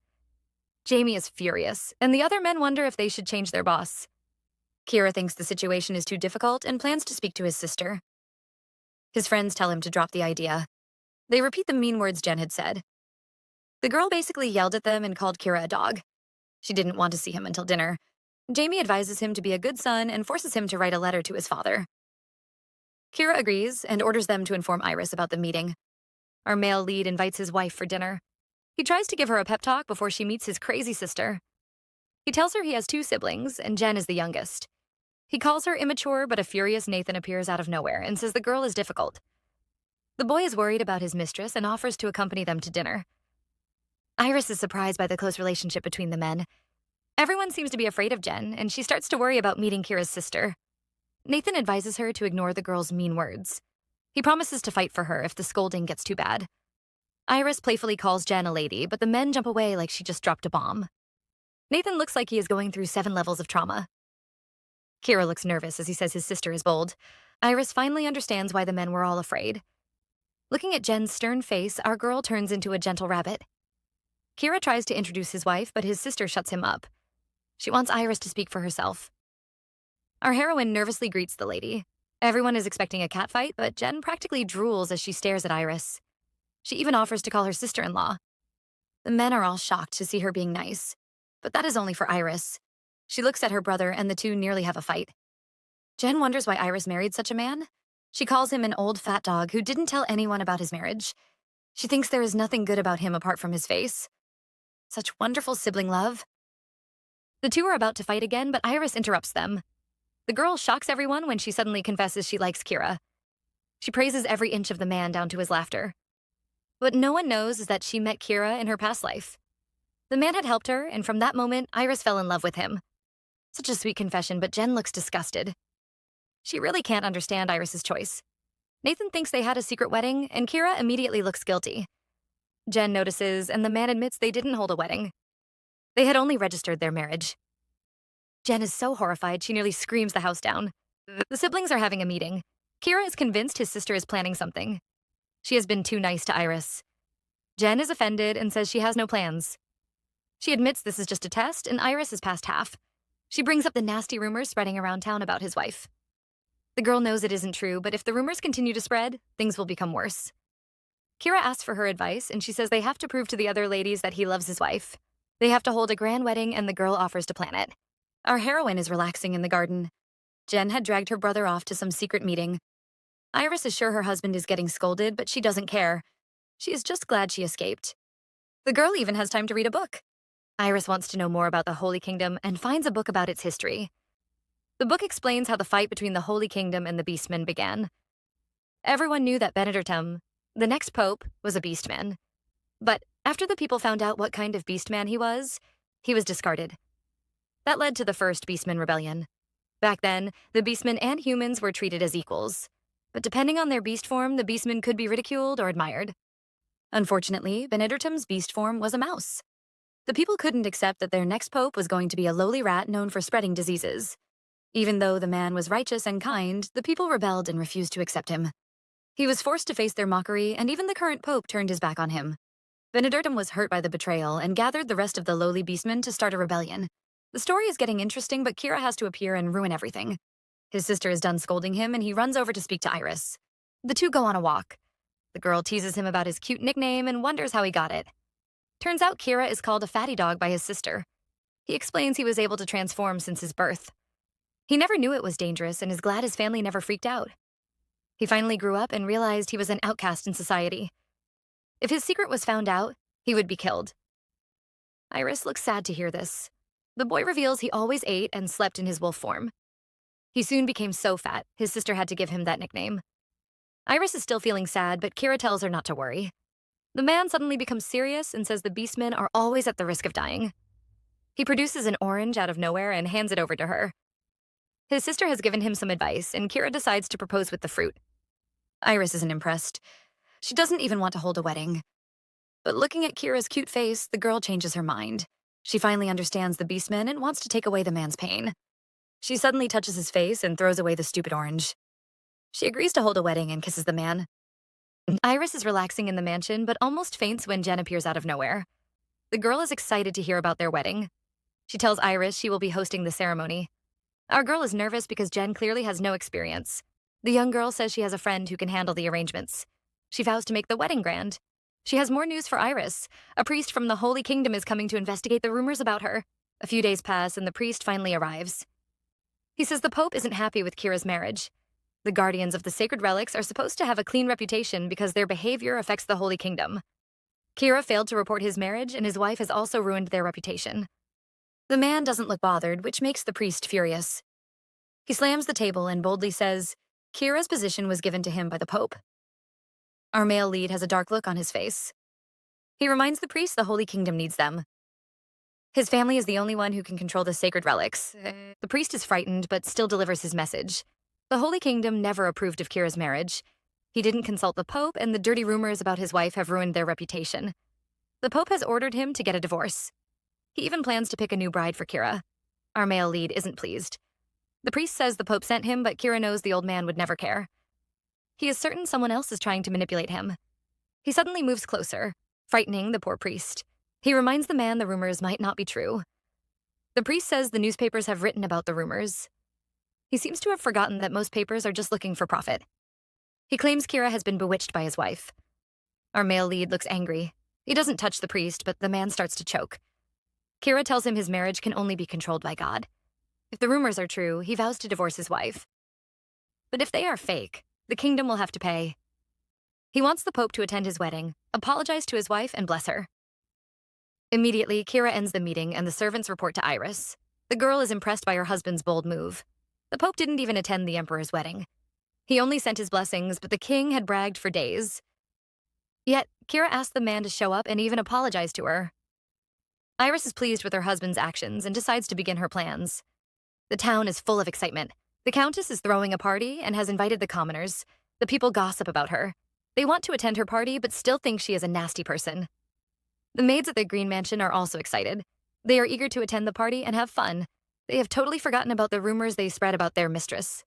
Jamie is furious, and the other men wonder if they should change their boss. Kira thinks the situation is too difficult and plans to speak to his sister. His friends tell him to drop the idea. They repeat the mean words Jen had said. The girl basically yelled at them and called Kira a dog. She didn't want to see him until dinner. Jamie advises him to be a good son and forces him to write a letter to his father. Kira agrees and orders them to inform Iris about the meeting. Our male lead invites his wife for dinner. He tries to give her a pep talk before she meets his crazy sister. He tells her he has 2 siblings, and Jen is the youngest. He calls her immature, but a furious Nathan appears out of nowhere and says the girl is difficult. The boy is worried about his mistress and offers to accompany them to dinner. Iris is surprised by the close relationship between the men. Everyone seems to be afraid of Jen, and she starts to worry about meeting Kira's sister. Nathan advises her to ignore the girl's mean words. He promises to fight for her if the scolding gets too bad. Iris playfully calls Jen a lady, but the men jump away like she just dropped a bomb. Nathan looks like he is going through 7 levels of trauma. Kira looks nervous as he says his sister is bold. Iris finally understands why the men were all afraid. Looking at Jen's stern face, our girl turns into a gentle rabbit. Kira tries to introduce his wife, but his sister shuts him up. She wants Iris to speak for herself. Our heroine nervously greets the lady. Everyone is expecting a catfight, but Jen practically drools as she stares at Iris. She even offers to call her sister-in-law. The men are all shocked to see her being nice, but that is only for Iris. She looks at her brother, and the two nearly have a fight. Jen wonders why Iris married such a man. She calls him an old fat dog who didn't tell anyone about his marriage. She thinks there is nothing good about him apart from his face. Such wonderful sibling love. The two are about to fight again, but Iris interrupts them. The girl shocks everyone when she suddenly confesses she likes Kira. She praises every inch of the man down to his laughter. What no one knows is that she met Kira in her past life. The man had helped her, and from that moment, Iris fell in love with him. Such a sweet confession, but Jen looks disgusted. She really can't understand Iris's choice. Nathan thinks they had a secret wedding, and Kira immediately looks guilty. Jen notices, and the man admits they didn't hold a wedding. They had only registered their marriage. Jen is so horrified she nearly screams the house down. The siblings are having a meeting. Kira is convinced his sister is planning something. She has been too nice to Iris. Jen is offended and says she has no plans. She admits this is just a test, and Iris is past half. She brings up the nasty rumors spreading around town about his wife. The girl knows it isn't true, but if the rumors continue to spread, things will become worse. Kira asks for her advice, and she says they have to prove to the other ladies that he loves his wife. They have to hold a grand wedding, and the girl offers to plan it. Our heroine is relaxing in the garden. Jen had dragged her brother off to some secret meeting. Iris is sure her husband is getting scolded, but she doesn't care. She is just glad she escaped. The girl even has time to read a book. Iris wants to know more about the Holy Kingdom and finds a book about its history. The book explains how the fight between the Holy Kingdom and the Beastmen began. Everyone knew that Benedictum, the next pope, was a beastman. But after the people found out what kind of beastman he was discarded. That led to the first Beastman Rebellion. Back then, the beastmen and humans were treated as equals. But depending on their beast form, the beastmen could be ridiculed or admired. Unfortunately, Benedictum's beast form was a mouse. The people couldn't accept that their next pope was going to be a lowly rat known for spreading diseases. Even though the man was righteous and kind, the people rebelled and refused to accept him. He was forced to face their mockery, and even the current pope turned his back on him. Benedictum was hurt by the betrayal and gathered the rest of the lowly beastmen to start a rebellion. The story is getting interesting, but Kira has to appear and ruin everything. His sister is done scolding him, and he runs over to speak to Iris. The two go on a walk. The girl teases him about his cute nickname and wonders how he got it. Turns out Kira is called a fatty dog by his sister. He explains he was able to transform since his birth. He never knew it was dangerous and is glad his family never freaked out. He finally grew up and realized he was an outcast in society. If his secret was found out, he would be killed. Iris looks sad to hear this. The boy reveals he always ate and slept in his wolf form. He soon became so fat, his sister had to give him that nickname. Iris is still feeling sad, but Kira tells her not to worry. The man suddenly becomes serious and says the beastmen are always at the risk of dying. He produces an orange out of nowhere and hands it over to her. His sister has given him some advice, and Kira decides to propose with the fruit. Iris isn't impressed. She doesn't even want to hold a wedding. But looking at Kira's cute face, the girl changes her mind. She finally understands the beastmen and wants to take away the man's pain. She suddenly touches his face and throws away the stupid orange. She agrees to hold a wedding and kisses the man. Iris is relaxing in the mansion, but almost faints when Jen appears out of nowhere. The girl is excited to hear about their wedding. She tells Iris she will be hosting the ceremony. Our girl is nervous because Jen clearly has no experience. The young girl says she has a friend who can handle the arrangements. She vows to make the wedding grand. She has more news for Iris. A priest from the Holy Kingdom is coming to investigate the rumors about her. A few days pass and the priest finally arrives. He says the Pope isn't happy with Kira's marriage. The guardians of the sacred relics are supposed to have a clean reputation because their behavior affects the Holy Kingdom. Kira failed to report his marriage, and his wife has also ruined their reputation. The man doesn't look bothered, which makes the priest furious. He slams the table and boldly says, Kira's position was given to him by the Pope. Our male lead has a dark look on his face. He reminds the priest the Holy Kingdom needs them. His family is the only one who can control the sacred relics. The priest is frightened, but still delivers his message. The Holy Kingdom never approved of Kira's marriage. He didn't consult the Pope, and the dirty rumors about his wife have ruined their reputation. The Pope has ordered him to get a divorce. He even plans to pick a new bride for Kira. Our male lead isn't pleased. The priest says the Pope sent him, but Kira knows the old man would never care. He is certain someone else is trying to manipulate him. He suddenly moves closer, frightening the poor priest. He reminds the man the rumors might not be true. The priest says the newspapers have written about the rumors. He seems to have forgotten that most papers are just looking for profit. He claims Kira has been bewitched by his wife. Our male lead looks angry. He doesn't touch the priest, but the man starts to choke. Kira tells him his marriage can only be controlled by God. If the rumors are true, he vows to divorce his wife. But if they are fake, the kingdom will have to pay. He wants the Pope to attend his wedding, apologize to his wife, and bless her. Immediately, Kira ends the meeting and the servants report to Iris. The girl is impressed by her husband's bold move. The Pope didn't even attend the Emperor's wedding. He only sent his blessings, but the king had bragged for days. Yet, Kira asked the man to show up and even apologize to her. Iris is pleased with her husband's actions and decides to begin her plans. The town is full of excitement. The countess is throwing a party and has invited the commoners. The people gossip about her. They want to attend her party but still think she is a nasty person. The maids at the Green Mansion are also excited. They are eager to attend the party and have fun. They have totally forgotten about the rumors they spread about their mistress.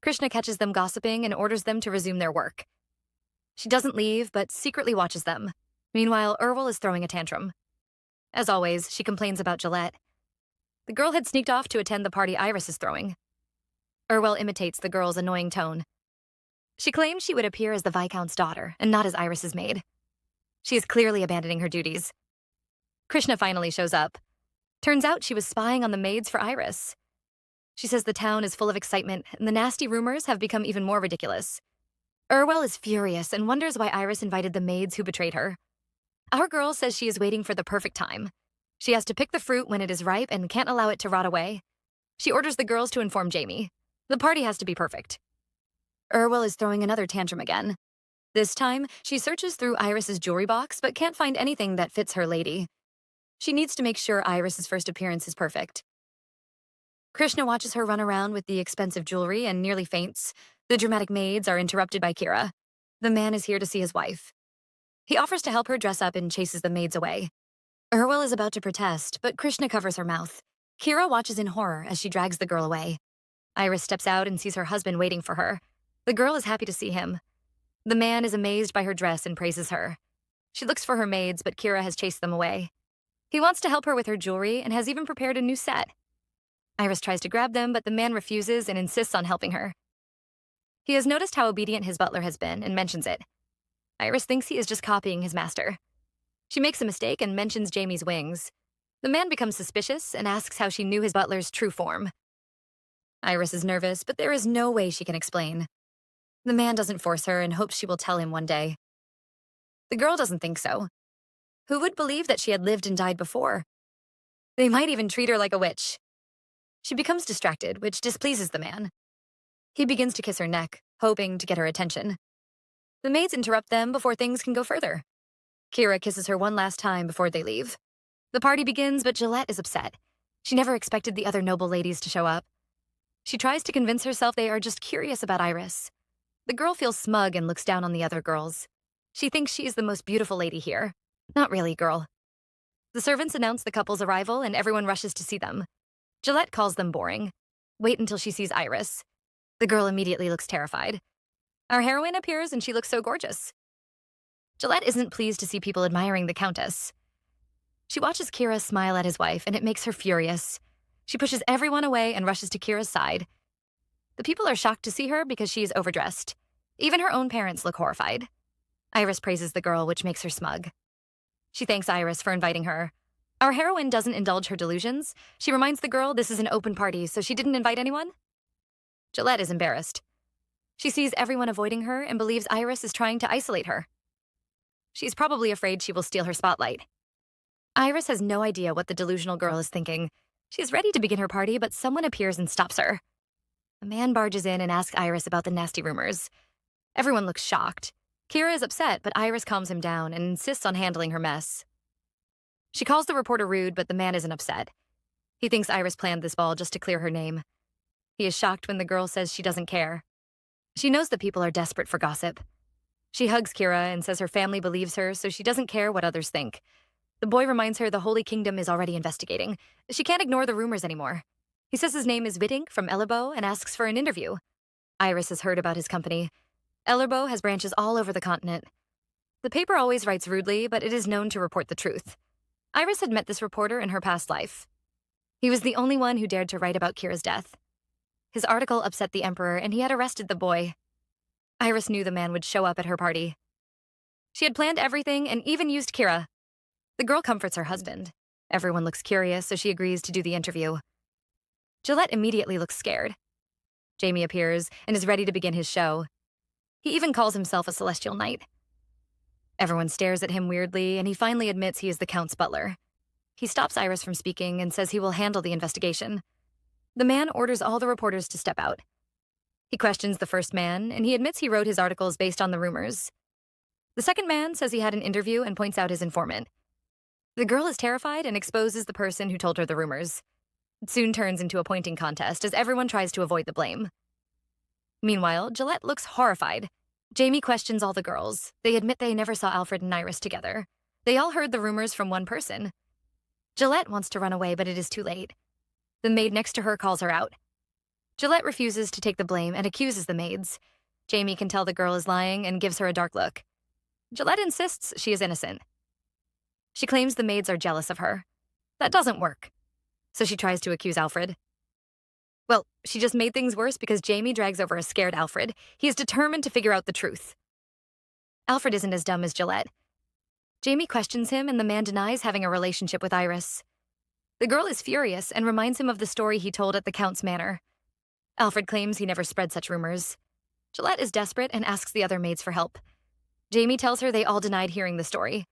Krishna catches them gossiping and orders them to resume their work. She doesn't leave, but secretly watches them. Meanwhile, Urwal is throwing a tantrum. As always, she complains about Gillette. The girl had sneaked off to attend the party Iris is throwing. Urwal imitates the girl's annoying tone. She claims she would appear as the Viscount's daughter and not as Iris's maid. She is clearly abandoning her duties. Krishna finally shows up. Turns out she was spying on the maids for Iris. She says the town is full of excitement and the nasty rumors have become even more ridiculous. Urwal is furious and wonders why Iris invited the maids who betrayed her. Our girl says she is waiting for the perfect time. She has to pick the fruit when it is ripe and can't allow it to rot away. She orders the girls to inform Jamie. The party has to be perfect. Urwal is throwing another tantrum again. This time, she searches through Iris's jewelry box but can't find anything that fits her lady. She needs to make sure Iris's first appearance is perfect. Krishna watches her run around with the expensive jewelry and nearly faints. The dramatic maids are interrupted by Kira. The man is here to see his wife. He offers to help her dress up and chases the maids away. Urwal is about to protest, but Krishna covers her mouth. Kira watches in horror as she drags the girl away. Iris steps out and sees her husband waiting for her. The girl is happy to see him. The man is amazed by her dress and praises her. She looks for her maids, but Kira has chased them away. He wants to help her with her jewelry and has even prepared a new set. Iris tries to grab them, but the man refuses and insists on helping her. He has noticed how obedient his butler has been and mentions it. Iris thinks he is just copying his master. She makes a mistake and mentions Jamie's wings. The man becomes suspicious and asks how she knew his butler's true form. Iris is nervous, but there is no way she can explain. The man doesn't force her and hopes she will tell him one day. The girl doesn't think so. Who would believe that she had lived and died before? They might even treat her like a witch. She becomes distracted, which displeases the man. He begins to kiss her neck, hoping to get her attention. The maids interrupt them before things can go further. Kira kisses her one last time before they leave. The party begins, but Gillette is upset. She never expected the other noble ladies to show up. She tries to convince herself they are just curious about Iris. The girl feels smug and looks down on the other girls. She thinks she is the most beautiful lady here. Not really, girl. The servants announce the couple's arrival and everyone rushes to see them. Gillette calls them boring. Wait until she sees Iris. The girl immediately looks terrified. Our heroine appears and she looks so gorgeous. Gillette isn't pleased to see people admiring the countess. She watches Kira smile at his wife and it makes her furious. She pushes everyone away and rushes to Kira's side. The people are shocked to see her because she is overdressed. Even her own parents look horrified. Iris praises the girl, which makes her smug. She thanks Iris for inviting her. Our heroine doesn't indulge her delusions. She reminds the girl this is an open party, so she didn't invite anyone. Gillette is embarrassed. She sees everyone avoiding her and believes Iris is trying to isolate her. She's probably afraid she will steal her spotlight. Iris has no idea what the delusional girl is thinking. She is ready to begin her party, but someone appears and stops her. A man barges in and asks Iris about the nasty rumors. Everyone looks shocked. Kira is upset, but Iris calms him down and insists on handling her mess. She calls the reporter rude, but the man isn't upset. He thinks Iris planned this ball just to clear her name. He is shocked when the girl says she doesn't care. She knows that people are desperate for gossip. She hugs Kira and says her family believes her, so she doesn't care what others think. The boy reminds her the Holy Kingdom is already investigating. She can't ignore the rumors anymore. He says his name is Whittle from Elahad and asks for an interview. Iris has heard about his company. Elahad has branches all over the continent. The paper always writes rudely, but it is known to report the truth. Iris had met this reporter in her past life. He was the only one who dared to write about Kira's death. His article upset the emperor, and he had arrested the boy. Iris knew the man would show up at her party. She had planned everything and even used Kira. The girl comforts her husband. Everyone looks curious, so she agrees to do the interview. Gillette immediately looks scared. Jamie appears and is ready to begin his show. He even calls himself a celestial knight. Everyone stares at him weirdly, and he finally admits he is the Count's butler. he stops Iris from speaking and says he will handle the investigation. The man orders all the reporters to step out. He questions the first man, and he admits he wrote his articles based on the rumors. The second man says he had an interview and points out his informant. The girl is terrified and exposes the person who told her the rumors. It soon turns into a pointing contest as everyone tries to avoid the blame. Meanwhile, Gillette looks horrified. Jamie questions all the girls. They admit they never saw Alfred and Iris together. They all heard the rumors from one person. Gillette wants to run away, but it is too late. The maid next to her calls her out. Gillette refuses to take the blame and accuses the maids. Jamie can tell the girl is lying and gives her a dark look. Gillette insists she is innocent. She claims the maids are jealous of her. That doesn't work. So she tries to accuse Alfred. Well, she just made things worse because Jamie drags over a scared Alfred. He is determined to figure out the truth. Alfred isn't as dumb as Gillette. Jamie questions him, and the man denies having a relationship with Iris. The girl is furious and reminds him of the story he told at the Count's manor. Alfred claims he never spread such rumors. Gillette is desperate and asks the other maids for help. Jamie tells her they all denied hearing the story.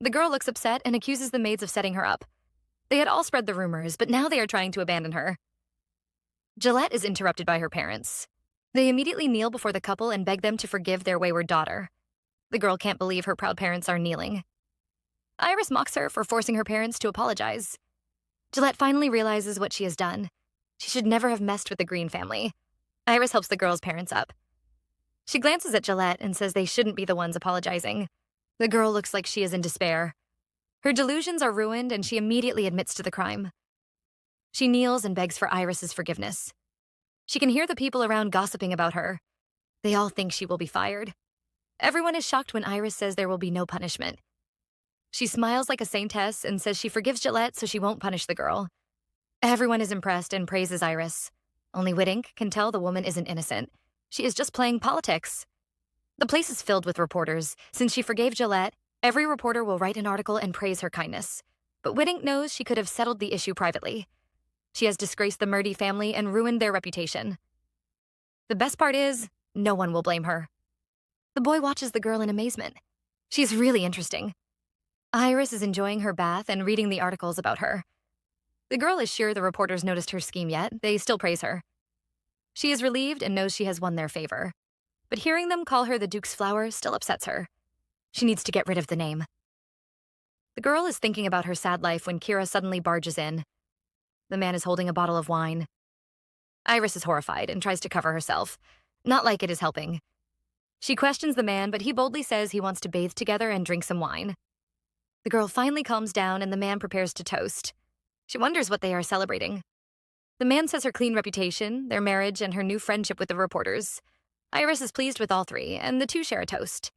The girl looks upset and accuses the maids of setting her up. They had all spread the rumors, but now they are trying to abandon her. Gillette is interrupted by her parents. They immediately kneel before the couple and beg them to forgive their wayward daughter. The girl can't believe her proud parents are kneeling. Iris mocks her for forcing her parents to apologize. Gillette finally realizes what she has done. She should never have messed with the Green family. Iris helps the girl's parents up. She glances at Gillette and says they shouldn't be the ones apologizing. The girl looks like she is in despair. Her delusions are ruined, and she immediately admits to the crime. She kneels and begs for Iris's forgiveness. She can hear the people around gossiping about her. They all think she will be fired. Everyone is shocked when Iris says there will be no punishment. She smiles like a saintess and says she forgives Gillette so she won't punish the girl. Everyone is impressed and praises Iris. Only Whittle can tell the woman isn't innocent. She is just playing politics. The place is filled with reporters. Since she forgave Gillette, every reporter will write an article and praise her kindness. But Whittle knows she could have settled the issue privately. She has disgraced the Murdy family and ruined their reputation. The best part is, no one will blame her. The boy watches the girl in amazement. She's really interesting. Iris is enjoying her bath and reading the articles about her. The girl is sure the reporters noticed her scheme yet. They still praise her. She is relieved and knows she has won their favor. But hearing them call her the Duke's flower still upsets her. She needs to get rid of the name. The girl is thinking about her sad life when Kira suddenly barges in. The man is holding a bottle of wine. Iris is horrified and tries to cover herself. Not like it is helping. She questions the man, but he boldly says he wants to bathe together and drink some wine. The girl finally calms down and the man prepares to toast. She wonders what they are celebrating. The man says her clean reputation, their marriage, and her new friendship with the reporters. Iris is pleased with all three, and the two share a toast.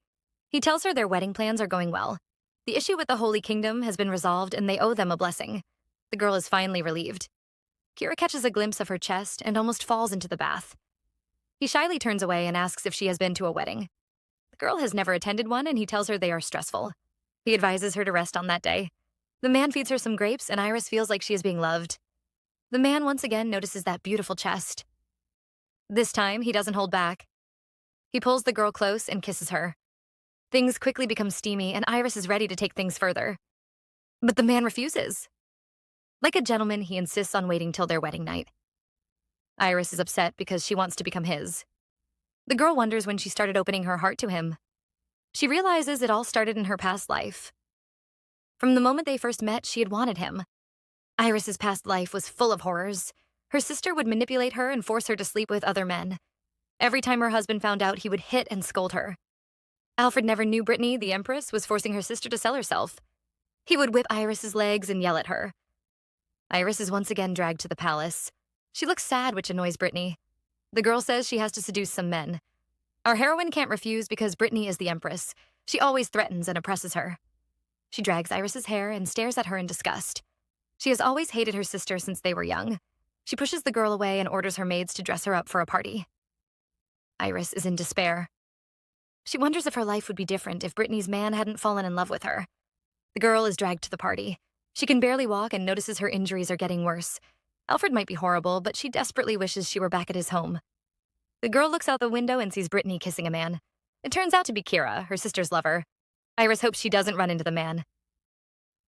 He tells her their wedding plans are going well. The issue with the Holy Kingdom has been resolved and they owe them a blessing. The girl is finally relieved. Kira catches a glimpse of her chest and almost falls into the bath. He shyly turns away and asks if she has been to a wedding. The girl has never attended one and he tells her they are stressful. He advises her to rest on that day. The man feeds her some grapes and Iris feels like she is being loved. The man once again notices that beautiful chest. This time, he doesn't hold back. He pulls the girl close and kisses her. Things quickly become steamy and Iris is ready to take things further. But the man refuses. Like a gentleman, he insists on waiting till their wedding night. Iris is upset because she wants to become his. The girl wonders when she started opening her heart to him. She realizes it all started in her past life. From the moment they first met, she had wanted him. Iris's past life was full of horrors. Her sister would manipulate her and force her to sleep with other men. Every time her husband found out, he would hit and scold her. Alfred never knew Britney, the Empress, was forcing her sister to sell herself. He would whip Iris's legs and yell at her. Iris is once again dragged to the palace. She looks sad, which annoys Britney. The girl says she has to seduce some men. Our heroine can't refuse because Britney is the Empress. She always threatens and oppresses her. She drags Iris's hair and stares at her in disgust. She has always hated her sister since they were young. She pushes the girl away and orders her maids to dress her up for a party. Iris is in despair. She wonders if her life would be different if Britney's man hadn't fallen in love with her. The girl is dragged to the party. She can barely walk and notices her injuries are getting worse. Alfred might be horrible, but she desperately wishes she were back at his home. The girl looks out the window and sees Britney kissing a man. It turns out to be Kira, her sister's lover. Iris hopes she doesn't run into the man.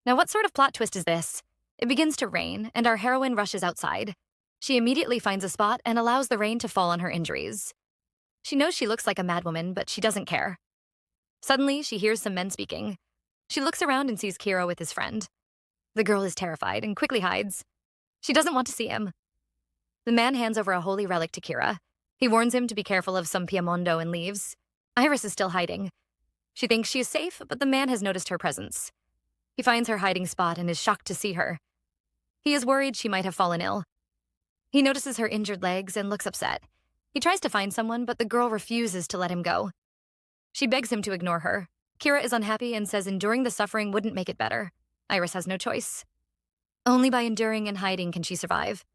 Now what sort of plot twist is this? It begins to rain, and our heroine rushes outside. She immediately finds a spot and allows the rain to fall on her injuries. She knows she looks like a madwoman, but she doesn't care. Suddenly, she hears some men speaking. She looks around and sees Kira with his friend. The girl is terrified and quickly hides. She doesn't want to see him. The man hands over a holy relic to Kira. He warns him to be careful of some Piemondo and leaves. Iris is still hiding. She thinks she is safe, but the man has noticed her presence. He finds her hiding spot and is shocked to see her. He is worried she might have fallen ill. He notices her injured legs and looks upset. He tries to find someone, but the girl refuses to let him go. She begs him to ignore her. Kira is unhappy and says enduring the suffering wouldn't make it better. Iris has no choice. Only by enduring and hiding can she survive.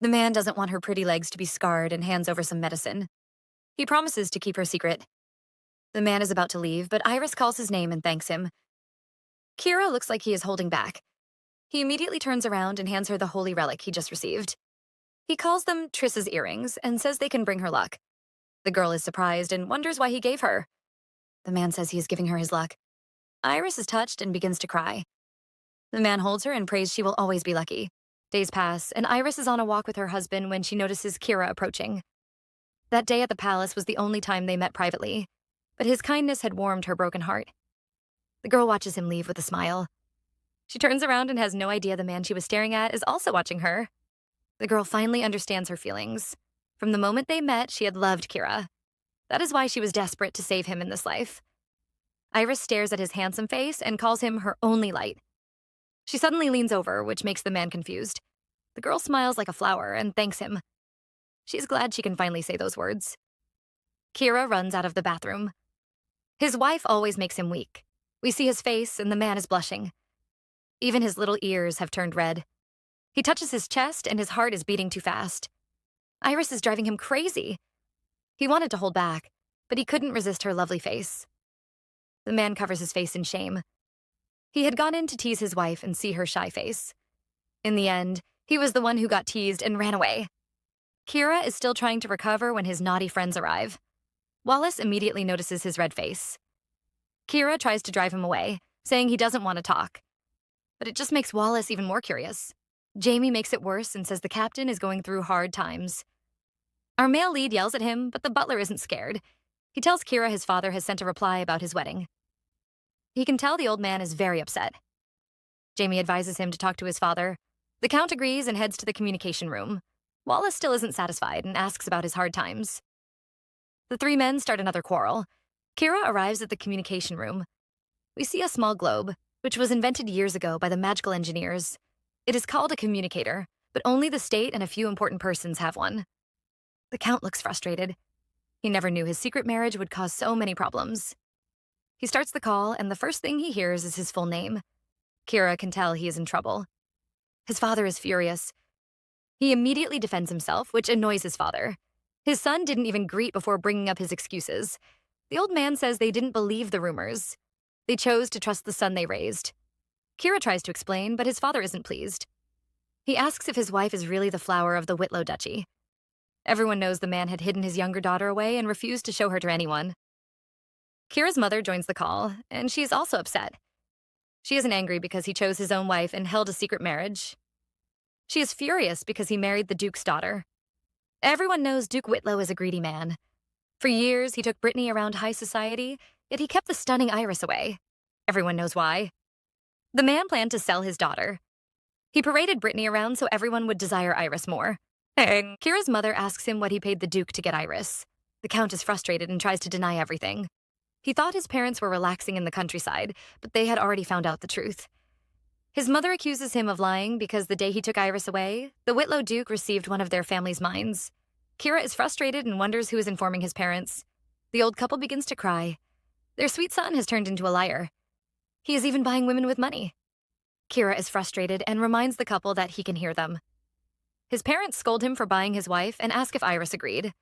The man doesn't want her pretty legs to be scarred and hands over some medicine. He promises to keep her secret. The man is about to leave, but Iris calls his name and thanks him. Kira looks like he is holding back. He immediately turns around and hands her the holy relic he just received. He calls them Triss's earrings and says they can bring her luck. The girl is surprised and wonders why he gave her. The man says he is giving her his luck. Iris is touched and begins to cry. The man holds her and prays she will always be lucky. Days pass, and Iris is on a walk with her husband when she notices Kira approaching. That day at the palace was the only time they met privately, but his kindness had warmed her broken heart. The girl watches him leave with a smile. She turns around and has no idea the man she was staring at is also watching her. The girl finally understands her feelings. From the moment they met, she had loved Kira. That is why she was desperate to save him in this life. Iris stares at his handsome face and calls him her only light. She suddenly leans over, which makes the man confused. The girl smiles like a flower and thanks him. She's glad she can finally say those words. Kira runs out of the bathroom. His wife always makes him weak. We see his face and the man is blushing. Even his little ears have turned red. He touches his chest and his heart is beating too fast. Iris is driving him crazy. He wanted to hold back, but he couldn't resist her lovely face. The man covers his face in shame. He had gone in to tease his wife and see her shy face. In the end, he was the one who got teased and ran away. Kira is still trying to recover when his naughty friends arrive. Wallace immediately notices his red face. Kira tries to drive him away, saying he doesn't want to talk. But it just makes Wallace even more curious. Jamie makes it worse and says the captain is going through hard times. Our male lead yells at him, but the butler isn't scared. He tells Kira his father has sent a reply about his wedding. He can tell the old man is very upset. Jamie advises him to talk to his father. The Count agrees and heads to the communication room. Wallace still isn't satisfied and asks about his hard times. The three men start another quarrel. Kira arrives at the communication room. We see a small globe, which was invented years ago by the magical engineers. It is called a communicator, but only the state and a few important persons have one. The Count looks frustrated. He never knew his secret marriage would cause so many problems. He starts the call, and the first thing he hears is his full name. Kira can tell he is in trouble. His father is furious. He immediately defends himself, which annoys his father. His son didn't even greet before bringing up his excuses. The old man says they didn't believe the rumors. They chose to trust the son they raised. Kira tries to explain, but his father isn't pleased. He asks if his wife is really the flower of the Whittle duchy. Everyone knows the man had hidden his younger daughter away and refused to show her to anyone. Kira's mother joins the call, and she is also upset. She isn't angry because he chose his own wife and held a secret marriage. She is furious because he married the Duke's daughter. Everyone knows Duke Whitlow is a greedy man. For years, he took Britney around high society, yet he kept the stunning Iris away. Everyone knows why. The man planned to sell his daughter. He paraded Britney around so everyone would desire Iris more. And Kira's mother asks him what he paid the Duke to get Iris. The Count is frustrated and tries to deny everything. He thought his parents were relaxing in the countryside, but they had already found out the truth. His mother accuses him of lying because the day he took Iris away, the Whitlow Duke received one of their family's mines. Kira is frustrated and wonders who is informing his parents. The old couple begins to cry. Their sweet son has turned into a liar. He is even buying women with money. Kira is frustrated and reminds the couple that he can hear them. His parents scold him for buying his wife and ask if Iris agreed.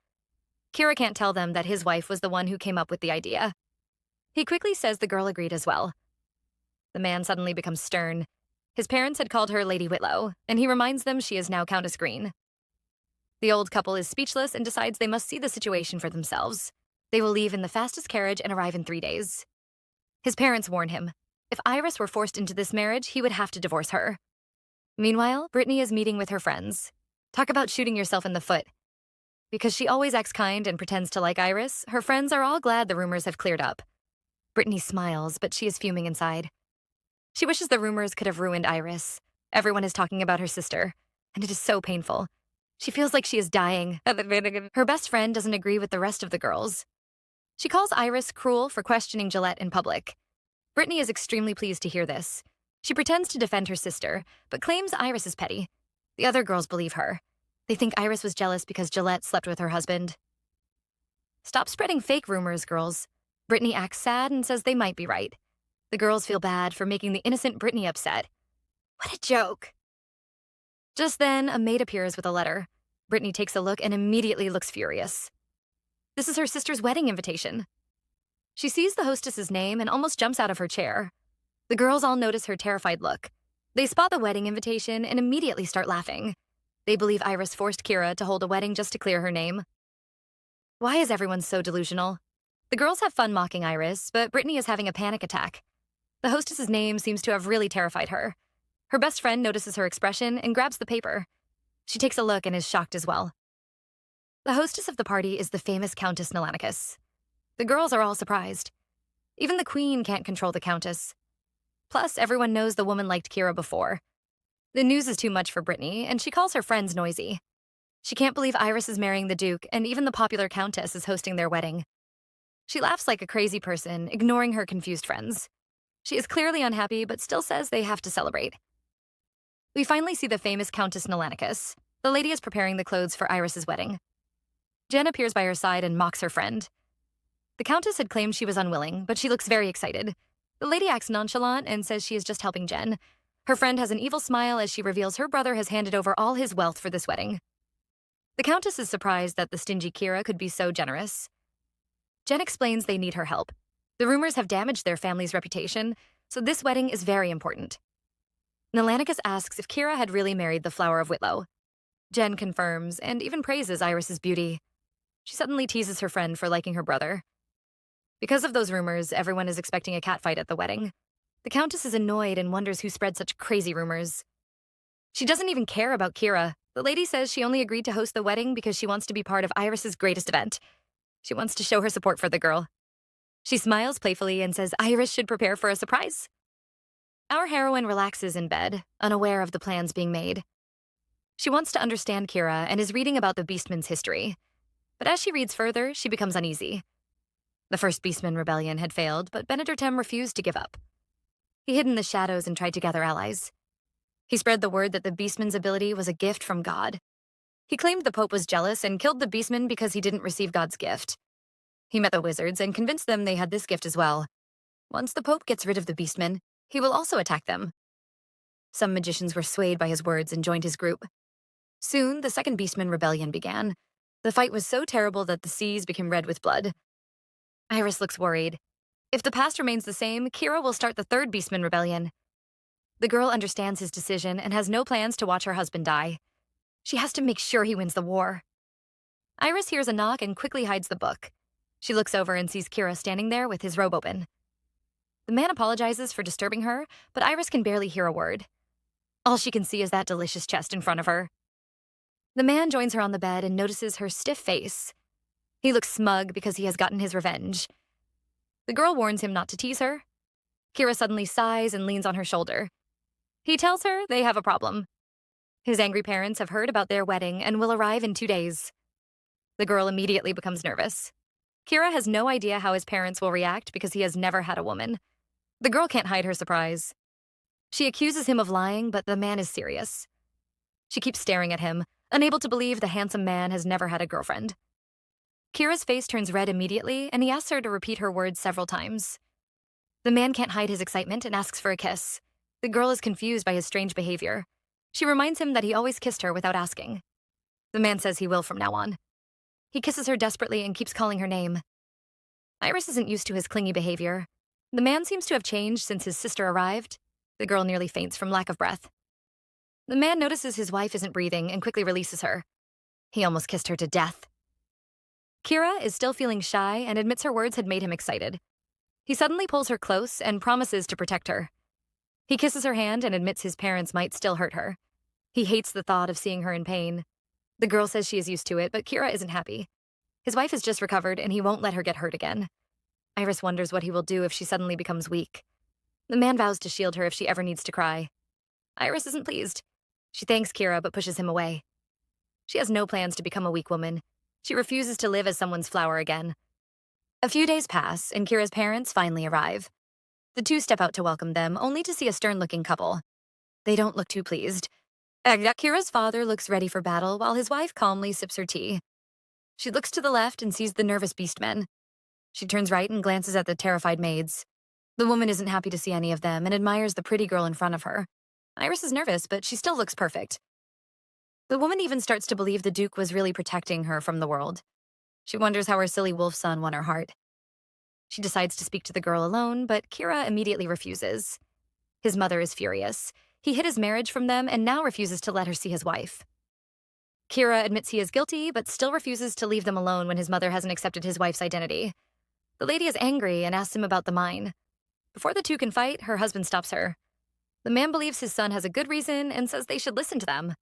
Kira can't tell them that his wife was the one who came up with the idea. He quickly says the girl agreed as well. The man suddenly becomes stern. His parents had called her Lady Whitlow, and he reminds them she is now Countess Green. The old couple is speechless and decides they must see the situation for themselves. They will leave in the fastest carriage and arrive in 3 days. His parents warn him. If Iris were forced into this marriage, he would have to divorce her. Meanwhile, Britney is meeting with her friends. Talk about shooting yourself in the foot. Because she always acts kind and pretends to like Iris, her friends are all glad the rumors have cleared up. Britney smiles, but she is fuming inside. She wishes the rumors could have ruined Iris. Everyone is talking about her sister, and it is so painful. She feels like she is dying. Her best friend doesn't agree with the rest of the girls. She calls Iris cruel for questioning Gillette in public. Britney is extremely pleased to hear this. She pretends to defend her sister, but claims Iris is petty. The other girls believe her. They think Iris was jealous because Gillette slept with her husband. Stop spreading fake rumors, girls. Britney acts sad and says they might be right. The girls feel bad for making the innocent Britney upset. What a joke. Just then, a maid appears with a letter. Britney takes a look and immediately looks furious. This is her sister's wedding invitation. She sees the hostess's name and almost jumps out of her chair. The girls all notice her terrified look. They spot the wedding invitation and immediately start laughing. They believe Iris forced Kira to hold a wedding just to clear her name. Why is everyone so delusional? The girls have fun mocking Iris, but Britney is having a panic attack. The hostess's name seems to have really terrified her. Her best friend notices her expression and grabs the paper. She takes a look and is shocked as well. The hostess of the party is the famous Countess Nelanicus. The girls are all surprised. Even the queen can't control the countess. Plus, everyone knows the woman liked Kira before. The news is too much for Britney, and she calls her friends noisy. She can't believe Iris is marrying the Duke, and even the popular countess is hosting their wedding. She laughs like a crazy person, ignoring her confused friends. She is clearly unhappy, but still says they have to celebrate. We finally see the famous Countess Nelanicus. The lady is preparing the clothes for Iris's wedding. Jen appears by her side and mocks her friend. The countess had claimed she was unwilling, but she looks very excited. The lady acts nonchalant and says she is just helping Jen. Her friend has an evil smile as she reveals her brother has handed over all his wealth for this wedding. The countess is surprised that the stingy Kira could be so generous. Jen explains they need her help. The rumors have damaged their family's reputation, so this wedding is very important. Nelanicus asks if Kira had really married the Flower of Whittle. Jen confirms and even praises Iris's beauty. She suddenly teases her friend for liking her brother. Because of those rumors, everyone is expecting a catfight at the wedding. The countess is annoyed and wonders who spread such crazy rumors. She doesn't even care about Kira. The lady says she only agreed to host the wedding because she wants to be part of Iris's greatest event. She wants to show her support for the girl. She smiles playfully and says Iris should prepare for a surprise. Our heroine relaxes in bed, unaware of the plans being made. She wants to understand Kira and is reading about the Beastman's history. But as she reads further, she becomes uneasy. The first Beastman rebellion had failed, but Benedictum refused to give up. He hid in the shadows and tried to gather allies. He spread the word that the Beastman's ability was a gift from God. He claimed the Pope was jealous and killed the Beastman because he didn't receive God's gift. He met the wizards and convinced them they had this gift as well. Once the Pope gets rid of the Beastman, he will also attack them. Some magicians were swayed by his words and joined his group. Soon, the second Beastman rebellion began. The fight was so terrible that the seas became red with blood. Iris looks worried. If the past remains the same, Kira will start the third Beastman rebellion. The girl understands his decision and has no plans to watch her husband die. She has to make sure he wins the war. Iris hears a knock and quickly hides the book. She looks over and sees Kira standing there with his robe open. The man apologizes for disturbing her, but Iris can barely hear a word. All she can see is that delicious chest in front of her. The man joins her on the bed and notices her stiff face. He looks smug because he has gotten his revenge. The girl warns him not to tease her. Kira suddenly sighs and leans on her shoulder. He tells her they have a problem. His angry parents have heard about their wedding and will arrive in 2 days. The girl immediately becomes nervous. Kira has no idea how his parents will react because he has never had a woman. The girl can't hide her surprise. She accuses him of lying, but the man is serious. She keeps staring at him, unable to believe the handsome man has never had a girlfriend. Kira's face turns red immediately, and he asks her to repeat her words several times. The man can't hide his excitement and asks for a kiss. The girl is confused by his strange behavior. She reminds him that he always kissed her without asking. The man says he will from now on. He kisses her desperately and keeps calling her name. Iris isn't used to his clingy behavior. The man seems to have changed since his sister arrived. The girl nearly faints from lack of breath. The man notices his wife isn't breathing and quickly releases her. He almost kissed her to death. Kira is still feeling shy and admits her words had made him excited. He suddenly pulls her close and promises to protect her. He kisses her hand and admits his parents might still hurt her. He hates the thought of seeing her in pain. The girl says she is used to it, but Kira isn't happy. His wife has just recovered, and he won't let her get hurt again. Iris wonders what he will do if she suddenly becomes weak. The man vows to shield her if she ever needs to cry. Iris isn't pleased. She thanks Kira, but pushes him away. She has no plans to become a weak woman. She refuses to live as someone's flower again. A few days pass, and Kira's parents finally arrive. The two step out to welcome them, only to see a stern-looking couple. They don't look too pleased. Kira's father looks ready for battle, while his wife calmly sips her tea. She looks to the left and sees the nervous beastmen. She turns right and glances at the terrified maids. The woman isn't happy to see any of them and admires the pretty girl in front of her. Iris is nervous, but she still looks perfect. The woman even starts to believe the Duke was really protecting her from the world. She wonders how her silly wolf son won her heart. She decides to speak to the girl alone, but Kira immediately refuses. His mother is furious. He hid his marriage from them and now refuses to let her see his wife. Kira admits he is guilty, but still refuses to leave them alone when his mother hasn't accepted his wife's identity. The lady is angry and asks him about the mine. Before the two can fight, her husband stops her. The man believes his son has a good reason and says they should listen to them.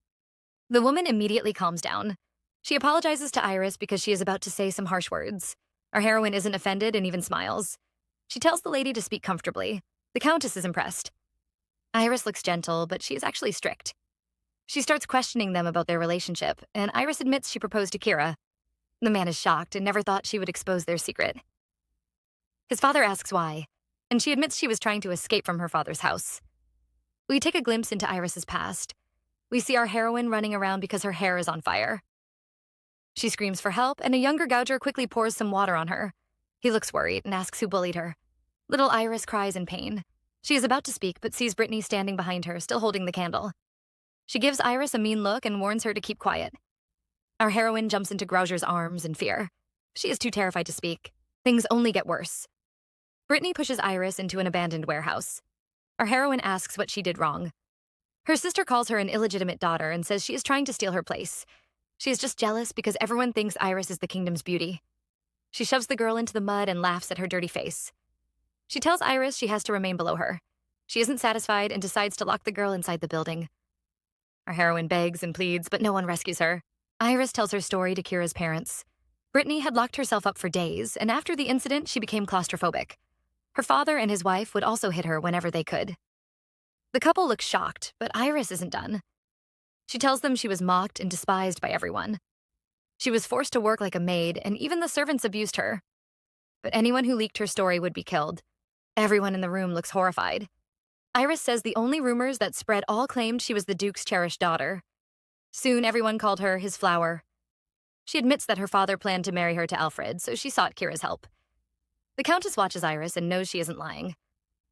The woman immediately calms down. She apologizes to Iris because she is about to say some harsh words. Our heroine isn't offended and even smiles. She tells the lady to speak comfortably. The countess is impressed. Iris looks gentle, but she is actually strict. She starts questioning them about their relationship, and Iris admits she proposed to Kira. The man is shocked and never thought she would expose their secret. His father asks why, and she admits she was trying to escape from her father's house. We take a glimpse into Iris's past. We see our heroine running around because her hair is on fire. She screams for help, and a younger gouger quickly pours some water on her. He looks worried and asks who bullied her. Little Iris cries in pain. She is about to speak, but sees Britney standing behind her, still holding the candle. She gives Iris a mean look and warns her to keep quiet. Our heroine jumps into Grouger's arms in fear. She is too terrified to speak. Things only get worse. Britney pushes Iris into an abandoned warehouse. Our heroine asks what she did wrong. Her sister calls her an illegitimate daughter and says she is trying to steal her place. She is just jealous because everyone thinks Iris is the kingdom's beauty. She shoves the girl into the mud and laughs at her dirty face. She tells Iris she has to remain below her. She isn't satisfied and decides to lock the girl inside the building. Our heroine begs and pleads, but no one rescues her. Iris tells her story to Kira's parents. Britney had locked herself up for days, and after the incident, she became claustrophobic. Her father and his wife would also hit her whenever they could. The couple looks shocked, but Iris isn't done. She tells them she was mocked and despised by everyone. She was forced to work like a maid, and even the servants abused her. But anyone who leaked her story would be killed. Everyone in the room looks horrified. Iris says the only rumors that spread all claimed she was the Duke's cherished daughter. Soon everyone called her his flower. She admits that her father planned to marry her to Alfred, so she sought Kira's help. The Countess watches Iris and knows she isn't lying.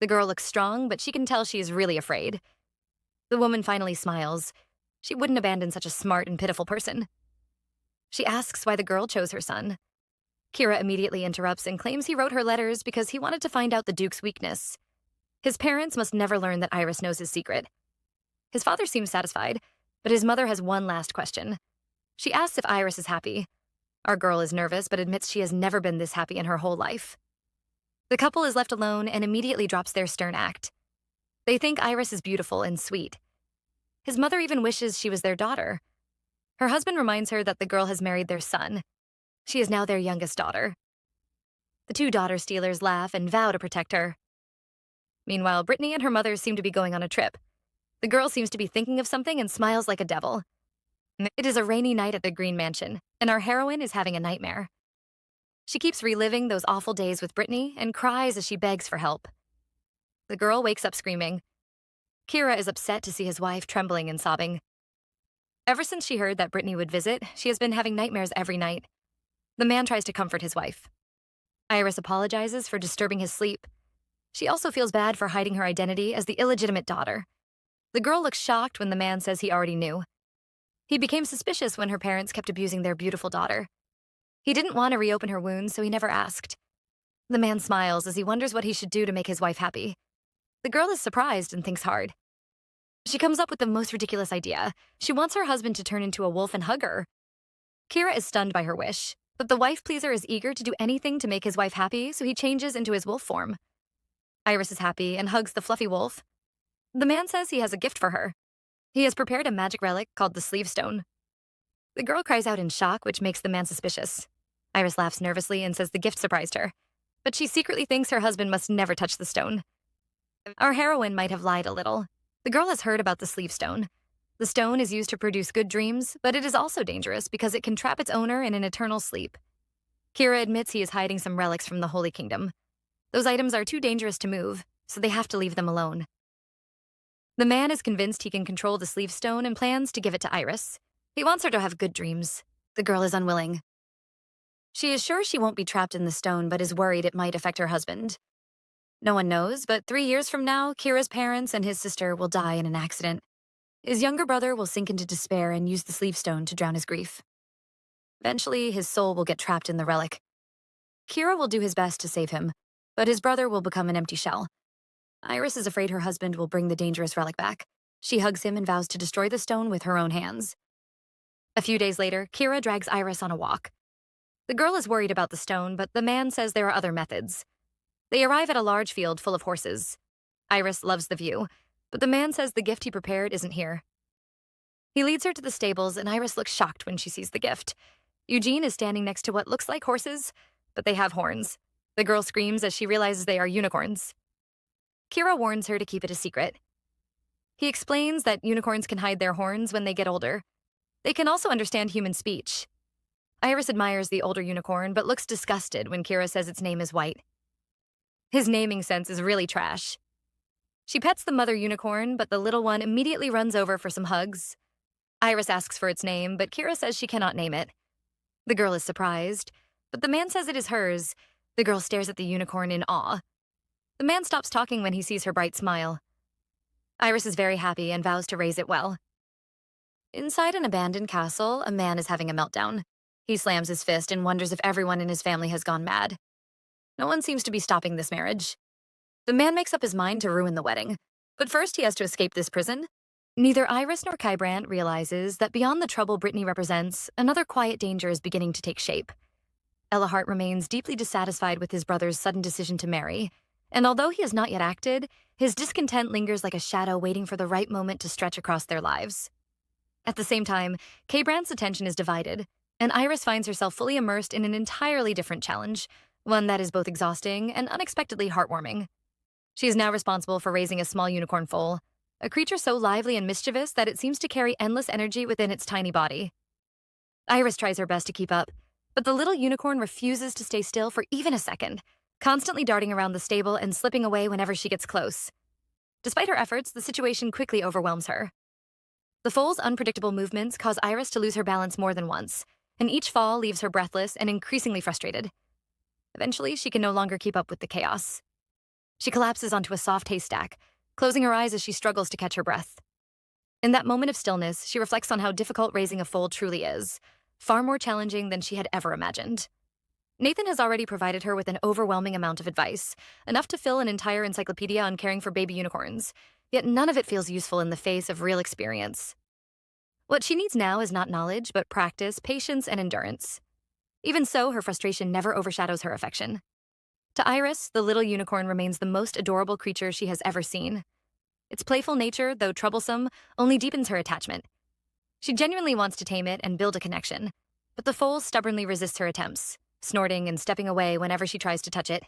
The girl looks strong, but she can tell she is really afraid. The woman finally smiles. She wouldn't abandon such a smart and pitiful person. She asks why the girl chose her son. Kira immediately interrupts and claims he wrote her letters because he wanted to find out the Duke's weakness. His parents must never learn that Iris knows his secret. His father seems satisfied, but his mother has one last question. She asks if Iris is happy. Our girl is nervous, but admits she has never been this happy in her whole life. The couple is left alone and immediately drops their stern act. They think Iris is beautiful and sweet. His mother even wishes she was their daughter. Her husband reminds her that the girl has married their son. She is now their youngest daughter. The two daughter stealers laugh and vow to protect her. Meanwhile, Britney and her mother seem to be going on a trip. The girl seems to be thinking of something and smiles like a devil. It is a rainy night at the Green Mansion, and our heroine is having a nightmare. She keeps reliving those awful days with Britney and cries as she begs for help. The girl wakes up screaming. Kira is upset to see his wife trembling and sobbing. Ever since she heard that Britney would visit, she has been having nightmares every night. The man tries to comfort his wife. Iris apologizes for disturbing his sleep. She also feels bad for hiding her identity as the illegitimate daughter. The girl looks shocked when the man says he already knew. He became suspicious when her parents kept abusing their beautiful daughter. He didn't want to reopen her wounds, so he never asked. The man smiles as he wonders what he should do to make his wife happy. The girl is surprised and thinks hard. She comes up with the most ridiculous idea. She wants her husband to turn into a wolf and hug her. Kira is stunned by her wish, but the wife-pleaser is eager to do anything to make his wife happy, so he changes into his wolf form. Iris is happy and hugs the fluffy wolf. The man says he has a gift for her. He has prepared a magic relic called the sleeve stone. The girl cries out in shock, which makes the man suspicious. Iris laughs nervously and says the gift surprised her, but she secretly thinks her husband must never touch the stone. Our heroine might have lied a little. The girl has heard about the sleeve stone. The stone is used to produce good dreams, but it is also dangerous because it can trap its owner in an eternal sleep. Kira admits he is hiding some relics from the Holy Kingdom. Those items are too dangerous to move, so they have to leave them alone. The man is convinced he can control the sleeve stone and plans to give it to Iris. He wants her to have good dreams. The girl is unwilling. She is sure she won't be trapped in the stone, but is worried it might affect her husband. No one knows, but 3 years from now, Kira's parents and his sister will die in an accident. His younger brother will sink into despair and use the sleeve stone to drown his grief. Eventually, his soul will get trapped in the relic. Kira will do his best to save him, but his brother will become an empty shell. Iris is afraid her husband will bring the dangerous relic back. She hugs him and vows to destroy the stone with her own hands. A few days later, Kira drags Iris on a walk. The girl is worried about the stone, but the man says there are other methods. They arrive at a large field full of horses. Iris loves the view, but the man says the gift he prepared isn't here. He leads her to the stables, and Iris looks shocked when she sees the gift. Eugene is standing next to what looks like horses, but they have horns. The girl screams as she realizes they are unicorns. Kira warns her to keep it a secret. He explains that unicorns can hide their horns when they get older. They can also understand human speech. Iris admires the older unicorn, but looks disgusted when Kira says its name is White. His naming sense is really trash. She pets the mother unicorn, but the little one immediately runs over for some hugs. Iris asks for its name, but Kira says she cannot name it. The girl is surprised, but the man says it is hers. The girl stares at the unicorn in awe. The man stops talking when he sees her bright smile. Iris is very happy and vows to raise it well. Inside an abandoned castle, a man is having a meltdown. He slams his fist and wonders if everyone in his family has gone mad. No one seems to be stopping this marriage. The man makes up his mind to ruin the wedding, but first he has to escape this prison. Neither Iris nor Kybrant realizes that beyond the trouble Britney represents, another quiet danger is beginning to take shape. Elahad remains deeply dissatisfied with his brother's sudden decision to marry, and although he has not yet acted, his discontent lingers like a shadow waiting for the right moment to stretch across their lives. At the same time, Kybrant's attention is divided, and Iris finds herself fully immersed in an entirely different challenge, one that is both exhausting and unexpectedly heartwarming. She is now responsible for raising a small unicorn foal, a creature so lively and mischievous that it seems to carry endless energy within its tiny body. Iris tries her best to keep up, but the little unicorn refuses to stay still for even a second, constantly darting around the stable and slipping away whenever she gets close. Despite her efforts, the situation quickly overwhelms her. The foal's unpredictable movements cause Iris to lose her balance more than once, and each fall leaves her breathless and increasingly frustrated. Eventually, she can no longer keep up with the chaos. She collapses onto a soft haystack, closing her eyes as she struggles to catch her breath. In that moment of stillness, she reflects on how difficult raising a foal truly is, far more challenging than she had ever imagined. Nathan has already provided her with an overwhelming amount of advice, enough to fill an entire encyclopedia on caring for baby unicorns, yet none of it feels useful in the face of real experience. What she needs now is not knowledge, but practice, patience, and endurance. Even so, her frustration never overshadows her affection. To Iris, the little unicorn remains the most adorable creature she has ever seen. Its playful nature, though troublesome, only deepens her attachment. She genuinely wants to tame it and build a connection, but the foal stubbornly resists her attempts, snorting and stepping away whenever she tries to touch it.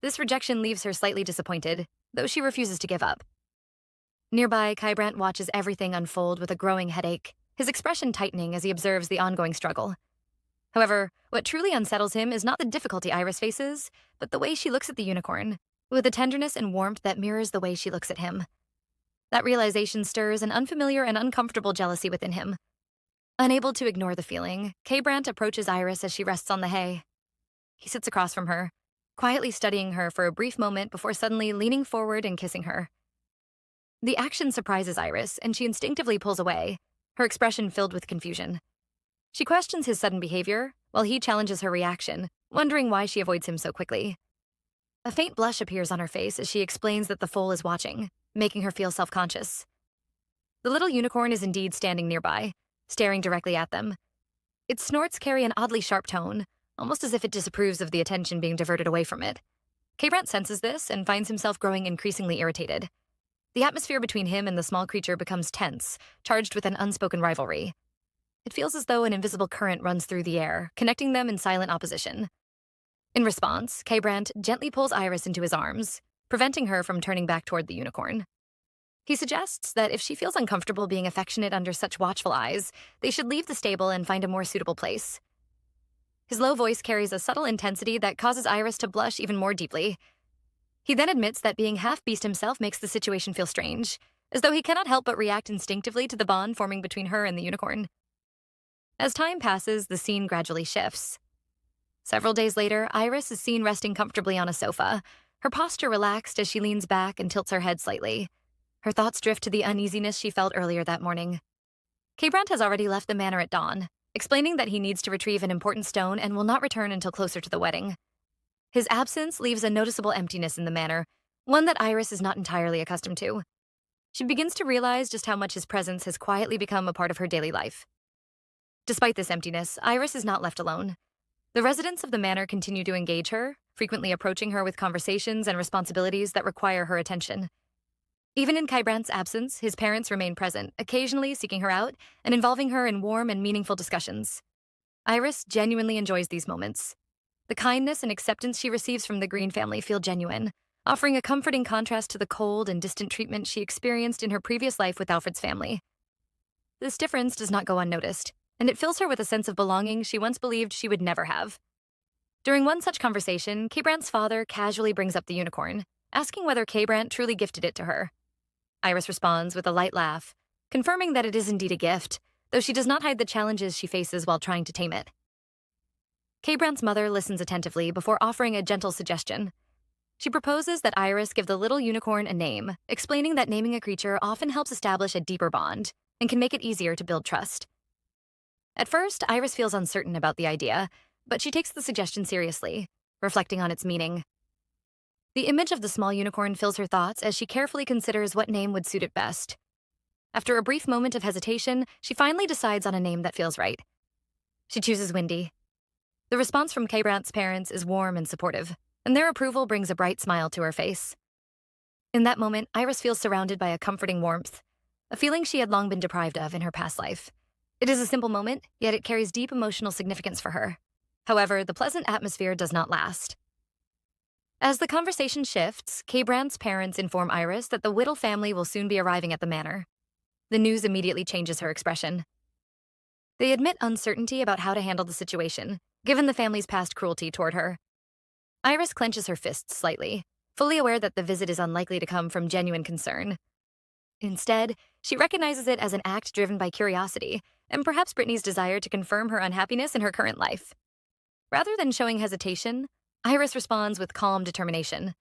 This rejection leaves her slightly disappointed, though she refuses to give up. Nearby, Kybrant watches everything unfold with a growing headache, his expression tightening as he observes the ongoing struggle. However, what truly unsettles him is not the difficulty Iris faces, but the way she looks at the unicorn, with a tenderness and warmth that mirrors the way she looks at him. That realization stirs an unfamiliar and uncomfortable jealousy within him. Unable to ignore the feeling, Kybrant approaches Iris as she rests on the hay. He sits across from her, quietly studying her for a brief moment before suddenly leaning forward and kissing her. The action surprises Iris, and she instinctively pulls away, her expression filled with confusion. She questions his sudden behavior, while he challenges her reaction, wondering why she avoids him so quickly. A faint blush appears on her face as she explains that the foal is watching, making her feel self-conscious. The little unicorn is indeed standing nearby, staring directly at them. Its snorts carry an oddly sharp tone, almost as if it disapproves of the attention being diverted away from it. Kybrant senses this and finds himself growing increasingly irritated. the atmosphere between him and the small creature becomes tense, charged with an unspoken rivalry. It feels as though an invisible current runs through the air, connecting them in silent opposition. In response, K-Brandt gently pulls Iris into his arms, preventing her from turning back toward the unicorn. He suggests that if she feels uncomfortable being affectionate under such watchful eyes, they should leave the stable and find a more suitable place. His low voice carries a subtle intensity that causes Iris to blush even more deeply. He then admits that being half-beast himself makes the situation feel strange, as though he cannot help but react instinctively to the bond forming between her and the unicorn. As time passes, the scene gradually shifts. Several days later, Iris is seen resting comfortably on a sofa, her posture relaxed as she leans back and tilts her head slightly. Her thoughts drift to the uneasiness she felt earlier that morning. K-Brandt has already left the manor at dawn, explaining that he needs to retrieve an important stone and will not return until closer to the wedding. His absence leaves a noticeable emptiness in the manor, one that Iris is not entirely accustomed to. She begins to realize just how much his presence has quietly become a part of her daily life. Despite this emptiness, Iris is not left alone. The residents of the manor continue to engage her, frequently approaching her with conversations and responsibilities that require her attention. Even in K-Brandt's absence, his parents remain present, occasionally seeking her out and involving her in warm and meaningful discussions. Iris genuinely enjoys these moments. The kindness and acceptance she receives from the Green family feel genuine, offering a comforting contrast to the cold and distant treatment she experienced in her previous life with Alfred's family. This difference does not go unnoticed, and it fills her with a sense of belonging she once believed she would never have. During one such conversation, K-Brandt's father casually brings up the unicorn, asking whether K-Brandt truly gifted it to her. Iris responds with a light laugh, confirming that it is indeed a gift, though she does not hide the challenges she faces while trying to tame it. K-Brandt's mother listens attentively before offering a gentle suggestion. She proposes that Iris give the little unicorn a name, explaining that naming a creature often helps establish a deeper bond and can make it easier to build trust. At first, Iris feels uncertain about the idea, but she takes the suggestion seriously, reflecting on its meaning. The image of the small unicorn fills her thoughts as she carefully considers what name would suit it best. After a brief moment of hesitation, she finally decides on a name that feels right. She chooses Windy. The response from K-Brandt's parents is warm and supportive, and their approval brings a bright smile to her face. In that moment, Iris feels surrounded by a comforting warmth, a feeling she had long been deprived of in her past life. It is a simple moment, yet it carries deep emotional significance for her. However, the pleasant atmosphere does not last. As the conversation shifts, K-Brandt's parents inform Iris that the Whittle family will soon be arriving at the manor. The news immediately changes her expression. They admit uncertainty about how to handle the situation, given the family's past cruelty toward her. Iris clenches her fists slightly, fully aware that the visit is unlikely to come from genuine concern. Instead, she recognizes it as an act driven by curiosity, and perhaps Britney's desire to confirm her unhappiness in her current life. Rather than showing hesitation, Iris responds with calm determination.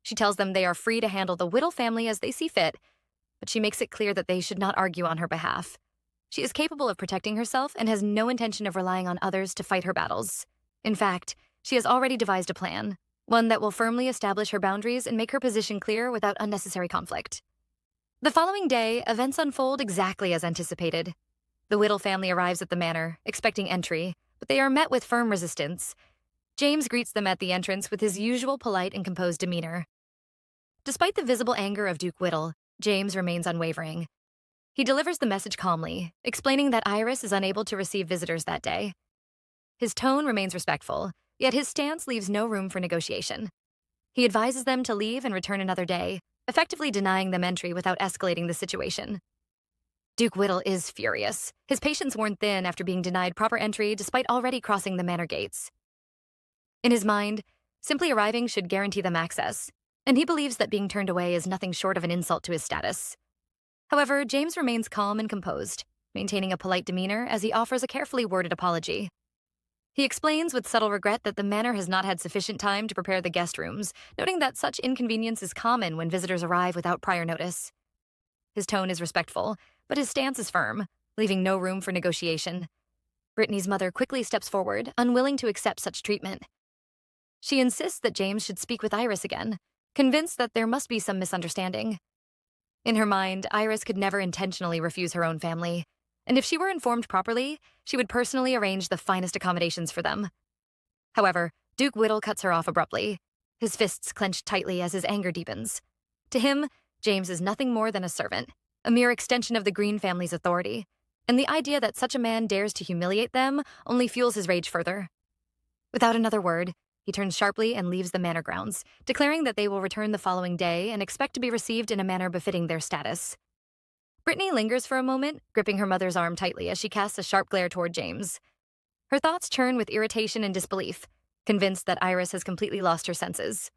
She tells them they are free to handle the Whittle family as they see fit, but she makes it clear that they should not argue on her behalf. She is capable of protecting herself and has no intention of relying on others to fight her battles. In fact, she has already devised a plan, one that will firmly establish her boundaries and make her position clear without unnecessary conflict. The following day, events unfold exactly as anticipated. The Whittle family arrives at the manor, expecting entry, but they are met with firm resistance. James greets them at the entrance with his usual polite and composed demeanor. Despite the visible anger of Duke Whittle, James remains unwavering. He delivers the message calmly, explaining that Iris is unable to receive visitors that day. His tone remains respectful, yet his stance leaves no room for negotiation. He advises them to leave and return another day, effectively denying them entry without escalating the situation. Duke Whittle is furious, his patience worn thin after being denied proper entry despite already crossing the manor gates. In his mind, simply arriving should guarantee them access, and he believes that being turned away is nothing short of an insult to his status. However, James remains calm and composed, maintaining a polite demeanor as he offers a carefully worded apology. He explains with subtle regret that the manor has not had sufficient time to prepare the guest rooms, noting that such inconvenience is common when visitors arrive without prior notice. His tone is respectful, but his stance is firm, leaving no room for negotiation. Britney's mother quickly steps forward, unwilling to accept such treatment. She insists that James should speak with Iris again, convinced that there must be some misunderstanding. In her mind, Iris could never intentionally refuse her own family, and if she were informed properly, she would personally arrange the finest accommodations for them. However, Duke Whittle cuts her off abruptly, his fists clenched tightly as his anger deepens. To him, James is nothing more than a servant, a mere extension of the Green family's authority, and the idea that such a man dares to humiliate them only fuels his rage further. Without another word, he turns sharply and leaves the manor grounds, declaring that they will return the following day and expect to be received in a manner befitting their status. Britney lingers for a moment, gripping her mother's arm tightly as she casts a sharp glare toward James. Her thoughts churn with irritation and disbelief, convinced that Iris has completely lost her senses.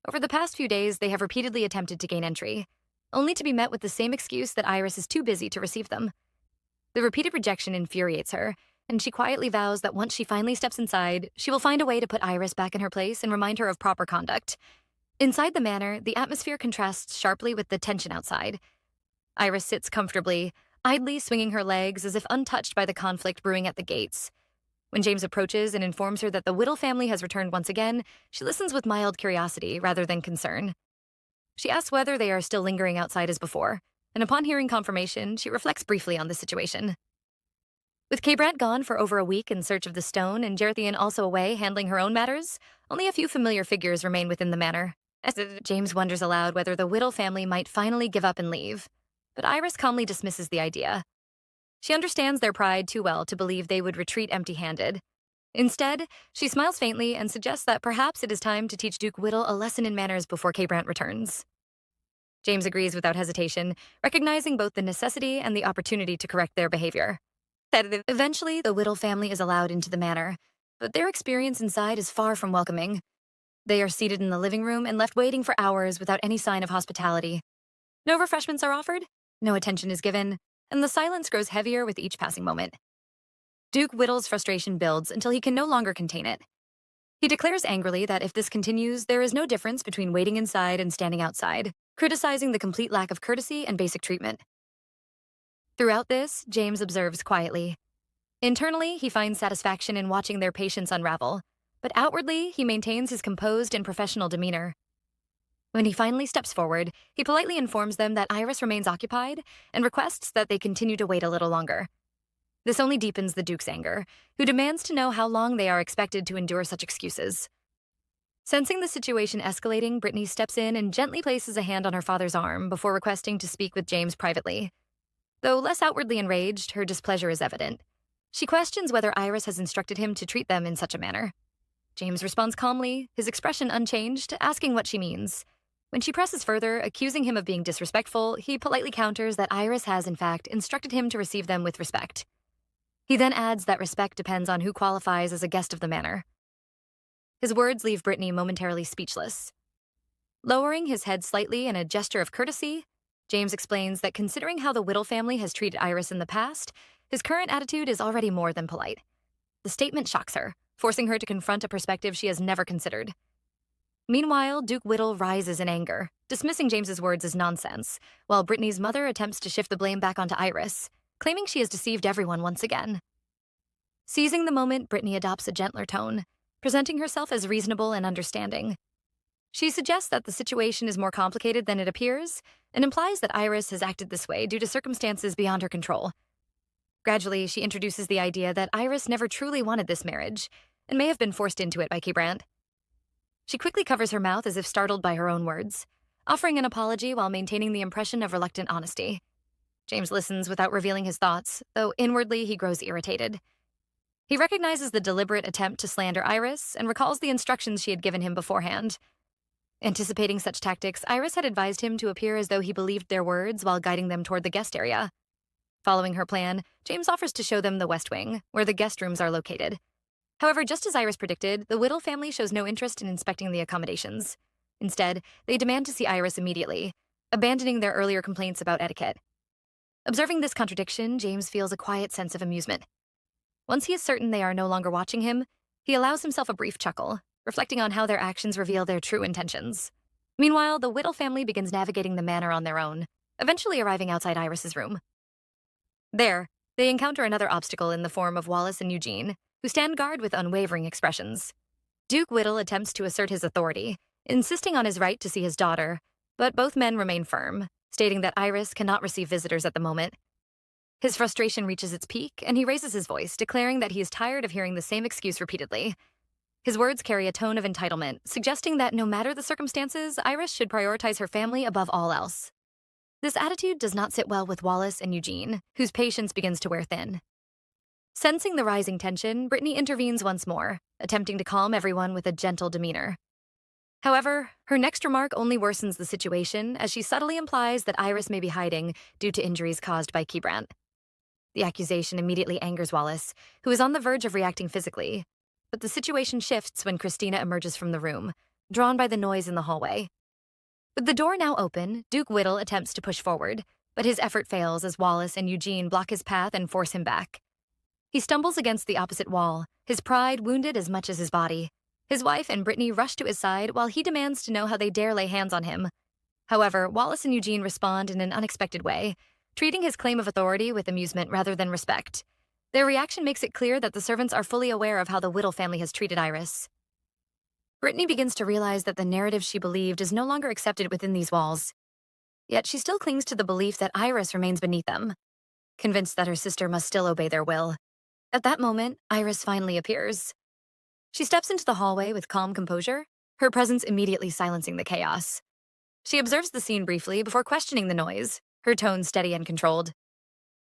Over the past few days, they have repeatedly attempted to gain entry, only to be met with the same excuse that Iris is too busy to receive them. The repeated rejection infuriates her, and she quietly vows that once she finally steps inside, she will find a way to put Iris back in her place and remind her of proper conduct. Inside the manor, the atmosphere contrasts sharply with the tension outside. Iris sits comfortably, idly swinging her legs as if untouched by the conflict brewing at the gates. When James approaches and informs her that the Whittle family has returned once again, she listens with mild curiosity rather than concern. She asks whether they are still lingering outside as before, and upon hearing confirmation, she reflects briefly on the situation. With Brant gone for over a week in search of the stone and Jerithian also away handling her own matters, only a few familiar figures remain within the manor. James wonders aloud whether the Whittle family might finally give up and leave, but Iris calmly dismisses the idea. She understands their pride too well to believe they would retreat empty-handed. Instead, she smiles faintly and suggests that perhaps it is time to teach Duke Whittle a lesson in manners before Brant returns. James agrees without hesitation, recognizing both the necessity and the opportunity to correct their behavior. Eventually, the Whittle family is allowed into the manor, but their experience inside is far from welcoming. They are seated in the living room and left waiting for hours without any sign of hospitality. No refreshments are offered, no attention is given, and the silence grows heavier with each passing moment. Duke Whittle's frustration builds until he can no longer contain it. He declares angrily that if this continues, there is no difference between waiting inside and standing outside, criticizing the complete lack of courtesy and basic treatment. Throughout this, James observes quietly. Internally, he finds satisfaction in watching their patience unravel, but outwardly, he maintains his composed and professional demeanor. When he finally steps forward, he politely informs them that Iris remains occupied and requests that they continue to wait a little longer. This only deepens the Duke's anger, who demands to know how long they are expected to endure such excuses. Sensing the situation escalating, Britney steps in and gently places a hand on her father's arm before requesting to speak with James privately. Though less outwardly enraged, her displeasure is evident. She questions whether Iris has instructed him to treat them in such a manner. James responds calmly, his expression unchanged, asking what she means. When she presses further, accusing him of being disrespectful, he politely counters that Iris has, in fact, instructed him to receive them with respect. He then adds that respect depends on who qualifies as a guest of the manor. His words leave Britney momentarily speechless. Lowering his head slightly in a gesture of courtesy, James explains that considering how the Whittle family has treated Iris in the past, his current attitude is already more than polite. The statement shocks her, forcing her to confront a perspective she has never considered. Meanwhile, Duke Whittle rises in anger, dismissing James's words as nonsense, while Britney's mother attempts to shift the blame back onto Iris, claiming she has deceived everyone once again. Seizing the moment, Britney adopts a gentler tone, presenting herself as reasonable and understanding. She suggests that the situation is more complicated than it appears, and implies that Iris has acted this way due to circumstances beyond her control. Gradually, she introduces the idea that Iris never truly wanted this marriage, and may have been forced into it by Brant. She quickly covers her mouth as if startled by her own words, offering an apology while maintaining the impression of reluctant honesty. James listens without revealing his thoughts, though inwardly he grows irritated. He recognizes the deliberate attempt to slander Iris and recalls the instructions she had given him beforehand. Anticipating such tactics, Iris had advised him to appear as though he believed their words while guiding them toward the guest area. Following her plan, James offers to show them the West Wing, where the guest rooms are located. However, just as Iris predicted, the Whittle family shows no interest in inspecting the accommodations. Instead, they demand to see Iris immediately, abandoning their earlier complaints about etiquette. Observing this contradiction, James feels a quiet sense of amusement. Once he is certain they are no longer watching him, he allows himself a brief chuckle, reflecting on how their actions reveal their true intentions. Meanwhile, the Whittle family begins navigating the manor on their own, eventually arriving outside Iris's room. There, they encounter another obstacle in the form of Wallace and Eugene, who stand guard with unwavering expressions. Duke Whittle attempts to assert his authority, insisting on his right to see his daughter, but both men remain firm, stating that Iris cannot receive visitors at the moment. His frustration reaches its peak, and he raises his voice, declaring that he is tired of hearing the same excuse repeatedly. His words carry a tone of entitlement, suggesting that no matter the circumstances, Iris should prioritize her family above all else. This attitude does not sit well with Wallace and Eugene, whose patience begins to wear thin. Sensing the rising tension, Britney intervenes once more, attempting to calm everyone with a gentle demeanor. However, her next remark only worsens the situation as she subtly implies that Iris may be hiding due to injuries caused by Keybrant. The accusation immediately angers Wallace, who is on the verge of reacting physically, but the situation shifts when Christina emerges from the room, drawn by the noise in the hallway. With the door now open, Duke Whittle attempts to push forward, but his effort fails as Wallace and Eugene block his path and force him back. He stumbles against the opposite wall, his pride wounded as much as his body. His wife and Britney rush to his side while he demands to know how they dare lay hands on him. However, Wallace and Eugene respond in an unexpected way, treating his claim of authority with amusement rather than respect. Their reaction makes it clear that the servants are fully aware of how the Whittle family has treated Iris. Britney begins to realize that the narrative she believed is no longer accepted within these walls. Yet she still clings to the belief that Iris remains beneath them, convinced that her sister must still obey their will. At that moment, Iris finally appears. She steps into the hallway with calm composure, her presence immediately silencing the chaos. She observes the scene briefly before questioning the noise, her tone steady and controlled.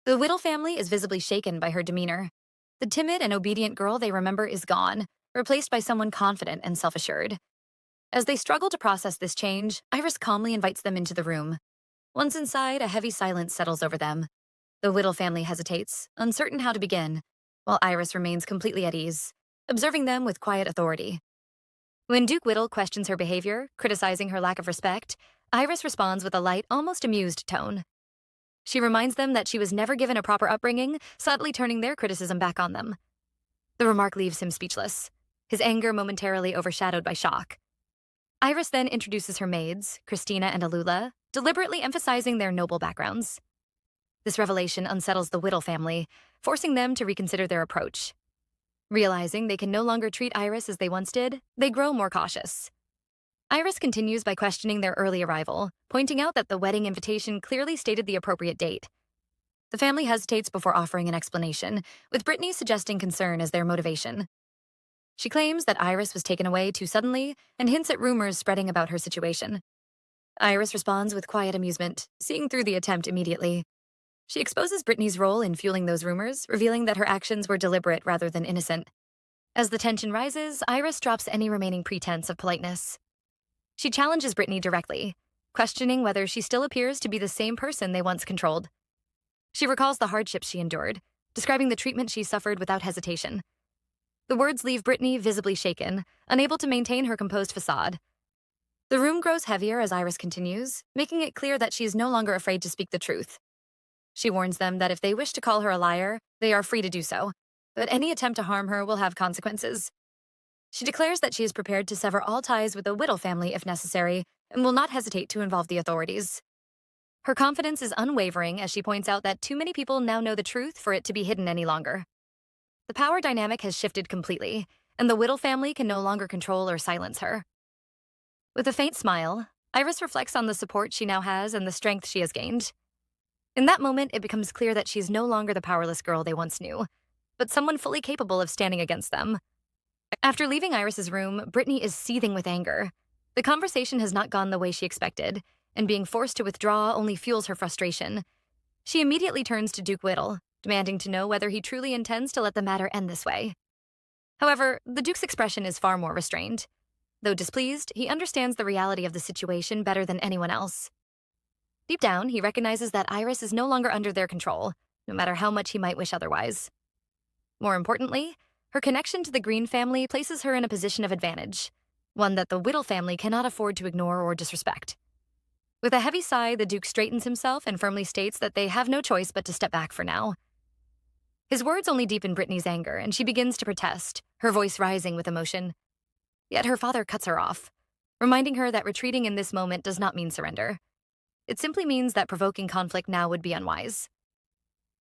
The Whittle family is visibly shaken by her demeanor. The timid and obedient girl they remember is gone, replaced by someone confident and self-assured. As they struggle to process this change, Iris calmly invites them into the room. Once inside, a heavy silence settles over them. The Whittle family hesitates, uncertain how to begin, while Iris remains completely at ease, observing them with quiet authority. When Duke Whittle questions her behavior, criticizing her lack of respect, Iris responds with a light, almost amused tone. She reminds them that she was never given a proper upbringing, subtly turning their criticism back on them. The remark leaves him speechless, his anger momentarily overshadowed by shock. Iris then introduces her maids, Christina and Alula, deliberately emphasizing their noble backgrounds. This revelation unsettles the Whittle family, forcing them to reconsider their approach. Realizing they can no longer treat Iris as they once did, they grow more cautious. Iris continues by questioning their early arrival, pointing out that the wedding invitation clearly stated the appropriate date. The family hesitates before offering an explanation, with Britney suggesting concern as their motivation. She claims that Iris was taken away too suddenly and hints at rumors spreading about her situation. Iris responds with quiet amusement, seeing through the attempt immediately. She exposes Britney's role in fueling those rumors, revealing that her actions were deliberate rather than innocent. As the tension rises, Iris drops any remaining pretense of politeness. She challenges Britney directly, questioning whether she still appears to be the same person they once controlled. She recalls the hardships she endured, describing the treatment she suffered without hesitation. The words leave Britney visibly shaken, unable to maintain her composed facade. The room grows heavier as Iris continues, making it clear that she is no longer afraid to speak the truth. She warns them that if they wish to call her a liar, they are free to do so, but any attempt to harm her will have consequences. She declares that she is prepared to sever all ties with the Whittle family if necessary, and will not hesitate to involve the authorities. Her confidence is unwavering as she points out that too many people now know the truth for it to be hidden any longer. The power dynamic has shifted completely, and the Whittle family can no longer control or silence her. With a faint smile, Iris reflects on the support she now has and the strength she has gained. In that moment, it becomes clear that she's no longer the powerless girl they once knew, but someone fully capable of standing against them. After leaving Iris's room, Britney is seething with anger. The conversation has not gone the way she expected, and being forced to withdraw only fuels her frustration. She immediately turns to Duke Whittle, demanding to know whether he truly intends to let the matter end this way. However, the Duke's expression is far more restrained. Though displeased, he understands the reality of the situation better than anyone else. Deep down, he recognizes that Iris is no longer under their control, no matter how much he might wish otherwise. More importantly, her connection to the Green family places her in a position of advantage, one that the Whittle family cannot afford to ignore or disrespect. With a heavy sigh, the Duke straightens himself and firmly states that they have no choice but to step back for now. His words only deepen Britney's anger, and she begins to protest, her voice rising with emotion. Yet her father cuts her off, reminding her that retreating in this moment does not mean surrender. It simply means that provoking conflict now would be unwise.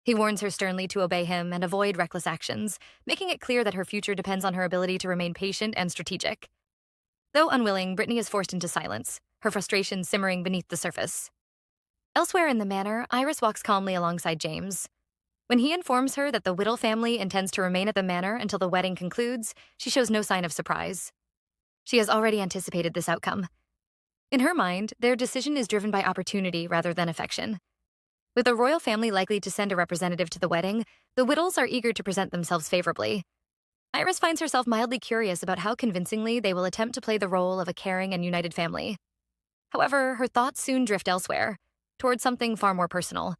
He warns her sternly to obey him and avoid reckless actions, making it clear that her future depends on her ability to remain patient and strategic. Though unwilling, Britney is forced into silence, her frustration simmering beneath the surface. Elsewhere in the manor, Iris walks calmly alongside James. When he informs her that the Whittle family intends to remain at the manor until the wedding concludes, she shows no sign of surprise. She has already anticipated this outcome. In her mind, their decision is driven by opportunity rather than affection. With the royal family likely to send a representative to the wedding, the Whittles are eager to present themselves favorably. Iris finds herself mildly curious about how convincingly they will attempt to play the role of a caring and united family. However, her thoughts soon drift elsewhere, towards something far more personal.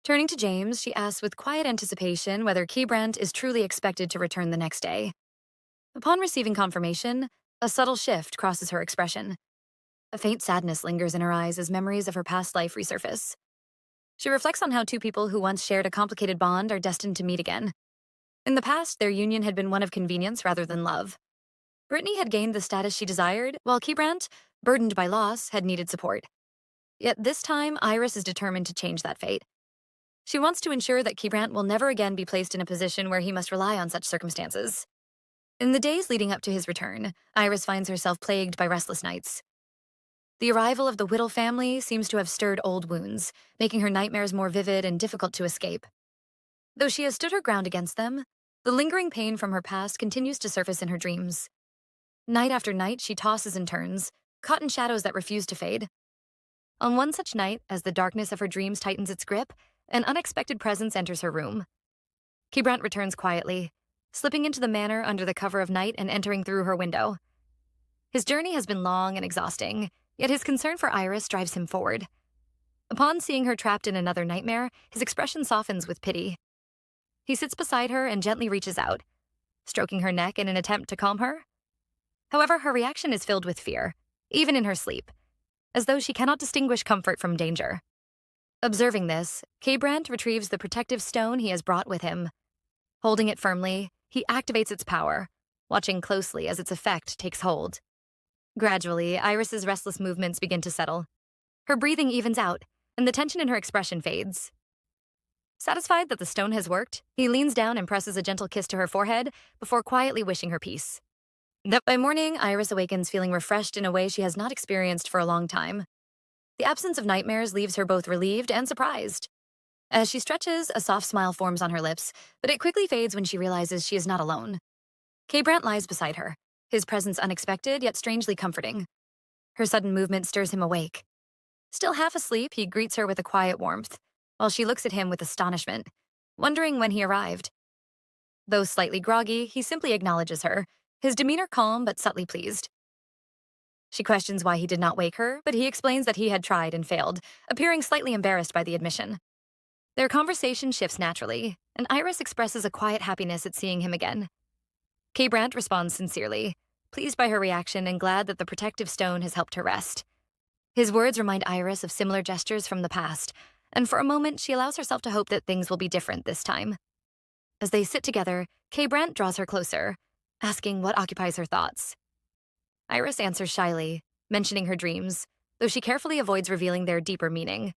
Turning to James, she asks with quiet anticipation whether Keybrandt is truly expected to return the next day. Upon receiving confirmation, a subtle shift crosses her expression. A faint sadness lingers in her eyes as memories of her past life resurface. She reflects on how two people who once shared a complicated bond are destined to meet again. In the past, their union had been one of convenience rather than love. Britney had gained the status she desired, while Keybrandt, burdened by loss, had needed support. Yet this time, Iris is determined to change that fate. She wants to ensure that Keybrandt will never again be placed in a position where he must rely on such circumstances. In the days leading up to his return, Iris finds herself plagued by restless nights. The arrival of the Whittle family seems to have stirred old wounds, making her nightmares more vivid and difficult to escape. Though she has stood her ground against them, the lingering pain from her past continues to surface in her dreams. Night after night, she tosses and turns, caught in shadows that refuse to fade. On one such night, as the darkness of her dreams tightens its grip, an unexpected presence enters her room. Keybrandt returns quietly, slipping into the manor under the cover of night and entering through her window. His journey has been long and exhausting, yet his concern for Iris drives him forward. Upon seeing her trapped in another nightmare, his expression softens with pity. He sits beside her and gently reaches out, stroking her neck in an attempt to calm her. However, her reaction is filled with fear, even in her sleep, as though she cannot distinguish comfort from danger. Observing this, Keybrandt retrieves the protective stone he has brought with him. Holding it firmly, he activates its power, watching closely as its effect takes hold. Gradually, Iris's restless movements begin to settle. Her breathing evens out, and the tension in her expression fades. Satisfied that the stone has worked, he leans down and presses a gentle kiss to her forehead before quietly wishing her peace. By morning, Iris awakens feeling refreshed in a way she has not experienced for a long time. The absence of nightmares leaves her both relieved and surprised. As she stretches, a soft smile forms on her lips, but it quickly fades when she realizes she is not alone. Keybrandt lies beside her, his presence unexpected yet strangely comforting. Her sudden movement stirs him awake. Still half asleep, he greets her with a quiet warmth, while she looks at him with astonishment, wondering when he arrived. Though slightly groggy, he simply acknowledges her, his demeanor calm but subtly pleased. She questions why he did not wake her, but he explains that he had tried and failed, appearing slightly embarrassed by the admission. Their conversation shifts naturally, and Iris expresses a quiet happiness at seeing him again. Keybrandt responds sincerely, pleased by her reaction and glad that the protective stone has helped her rest. His words remind Iris of similar gestures from the past, and for a moment she allows herself to hope that things will be different this time. As they sit together, Keybrandt draws her closer, asking what occupies her thoughts. Iris answers shyly, mentioning her dreams, though she carefully avoids revealing their deeper meaning.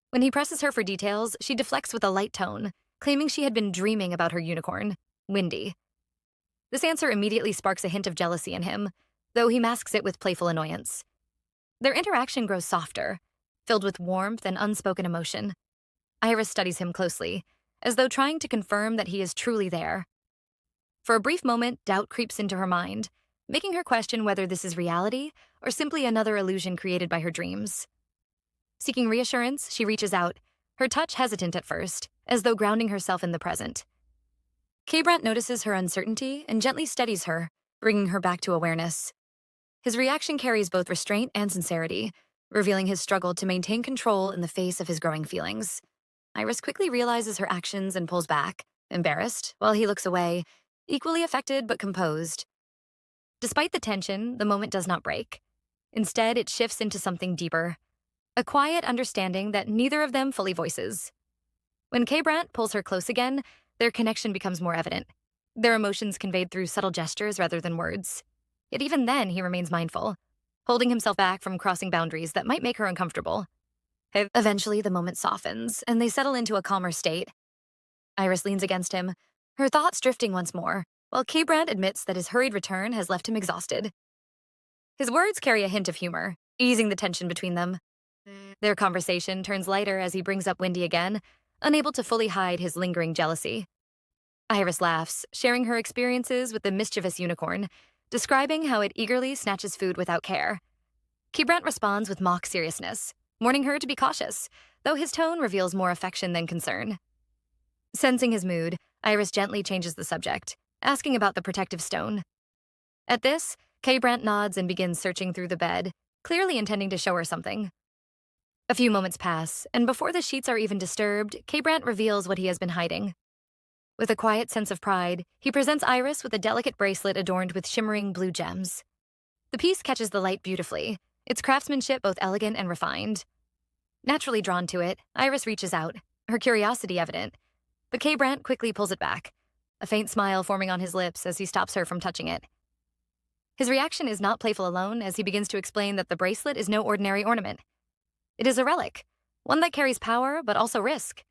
When he presses her for details, she deflects with a light tone, claiming she had been dreaming about her unicorn, Windy. This answer immediately sparks a hint of jealousy in him, though he masks it with playful annoyance. Their interaction grows softer, filled with warmth and unspoken emotion. Iris studies him closely, as though trying to confirm that he is truly there. For a brief moment, doubt creeps into her mind, making her question whether this is reality or simply another illusion created by her dreams. Seeking reassurance, she reaches out, her touch hesitant at first, as though grounding herself in the present. Keybrandt notices her uncertainty and gently steadies her, bringing her back to awareness. His reaction carries both restraint and sincerity, revealing his struggle to maintain control in the face of his growing feelings. Iris quickly realizes her actions and pulls back, embarrassed, while he looks away, equally affected but composed. Despite the tension, the moment does not break. Instead, it shifts into something deeper, a quiet understanding that neither of them fully voices. When Keybrandt pulls her close again, their connection becomes more evident, their emotions conveyed through subtle gestures rather than words. Yet even then, he remains mindful, holding himself back from crossing boundaries that might make her uncomfortable. Eventually, the moment softens, and they settle into a calmer state. Iris leans against him, her thoughts drifting once more, while Keybrandt admits that his hurried return has left him exhausted. His words carry a hint of humor, easing the tension between them. Their conversation turns lighter as he brings up Windy again, unable to fully hide his lingering jealousy. Iris laughs, sharing her experiences with the mischievous unicorn, describing how it eagerly snatches food without care. Keybrant responds with mock seriousness, warning her to be cautious, though his tone reveals more affection than concern. Sensing his mood, Iris gently changes the subject, asking about the protective stone. At this, Keybrant nods and begins searching through the bed, clearly intending to show her something. A few moments pass, and before the sheets are even disturbed, Keybrant reveals what he has been hiding. With a quiet sense of pride, he presents Iris with a delicate bracelet adorned with shimmering blue gems. The piece catches the light beautifully, its craftsmanship both elegant and refined. Naturally drawn to it, Iris reaches out, her curiosity evident, but Keybrant quickly pulls it back, a faint smile forming on his lips as he stops her from touching it. His reaction is not playful alone as he begins to explain that the bracelet is no ordinary ornament. It is a relic, one that carries power but also risk.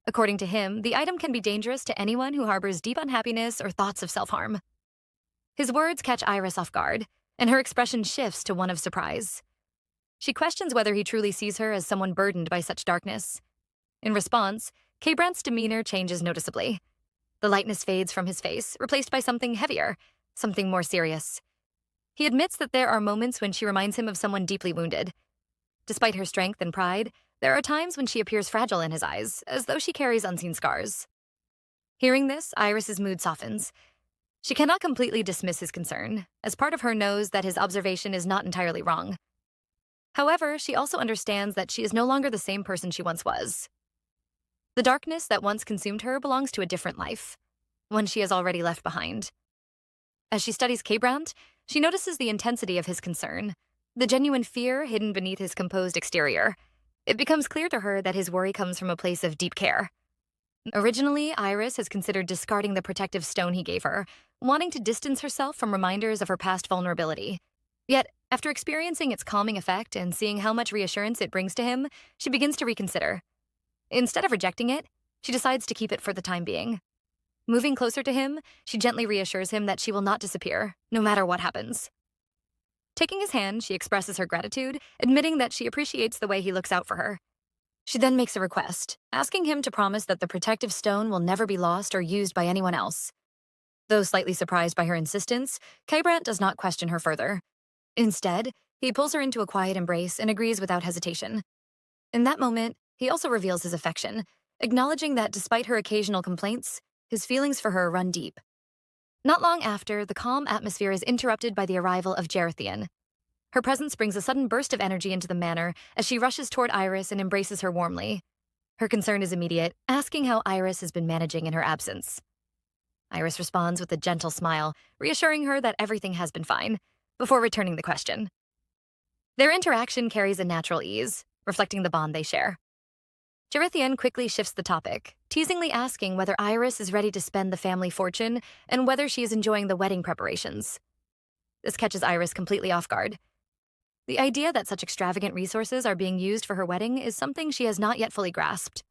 According to him, the item can be dangerous to anyone who harbors deep unhappiness or thoughts of self-harm. His words catch Iris off guard, and her expression shifts to one of surprise. She questions whether he truly sees her as someone burdened by such darkness. In response, Keybrant's demeanor changes noticeably. The lightness fades from his face, replaced by something heavier, something more serious. He admits that there are moments when she reminds him of someone deeply wounded. Despite her strength and pride, there are times when she appears fragile in his eyes, as though she carries unseen scars. Hearing this, Iris's mood softens. She cannot completely dismiss his concern, as part of her knows that his observation is not entirely wrong. However, she also understands that she is no longer the same person she once was. The darkness that once consumed her belongs to a different life, one she has already left behind. As she studies Keybrant, she notices the intensity of his concern, the genuine fear hidden beneath his composed exterior. It becomes clear to her that his worry comes from a place of deep care. Originally, Iris has considered discarding the protective stone he gave her, wanting to distance herself from reminders of her past vulnerability. Yet, after experiencing its calming effect and seeing how much reassurance it brings to him, she begins to reconsider. Instead of rejecting it, she decides to keep it for the time being. Moving closer to him, she gently reassures him that she will not disappear, no matter what happens. Taking his hand, she expresses her gratitude, admitting that she appreciates the way he looks out for her. She then makes a request, asking him to promise that the protective stone will never be lost or used by anyone else. Though slightly surprised by her insistence, Keybrant does not question her further. Instead, he pulls her into a quiet embrace and agrees without hesitation. In that moment, he also reveals his affection, acknowledging that despite her occasional complaints, his feelings for her run deep. Not long after, the calm atmosphere is interrupted by the arrival of Gerithian. Her presence brings a sudden burst of energy into the manor as she rushes toward Iris and embraces her warmly. Her concern is immediate, asking how Iris has been managing in her absence. Iris responds with a gentle smile, reassuring her that everything has been fine, before returning the question. Their interaction carries a natural ease, reflecting the bond they share. Gerithian quickly shifts the topic, teasingly asking whether Iris is ready to spend the family fortune and whether she is enjoying the wedding preparations. This catches Iris completely off guard. The idea that such extravagant resources are being used for her wedding is something she has not yet fully grasped.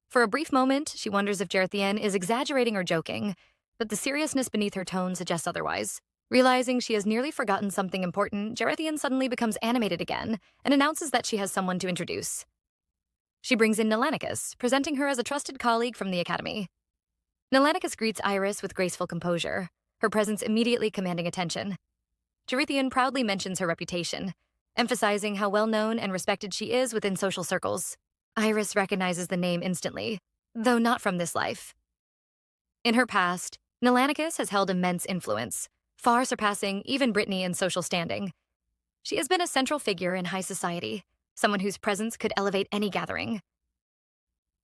For a brief moment, she wonders if Gerithian is exaggerating or joking, but the seriousness beneath her tone suggests otherwise. Realizing she has nearly forgotten something important, Gerithian suddenly becomes animated again and announces that she has someone to introduce. She brings in Nelanicus, presenting her as a trusted colleague from the academy. Nelanicus greets Iris with graceful composure, her presence immediately commanding attention. Gerithian proudly mentions her reputation, emphasizing how well-known and respected she is within social circles. Iris recognizes the name instantly, though not from this life. In her past, Nelanicus has held immense influence, far surpassing even Britney in social standing. She has been a central figure in high society, someone whose presence could elevate any gathering.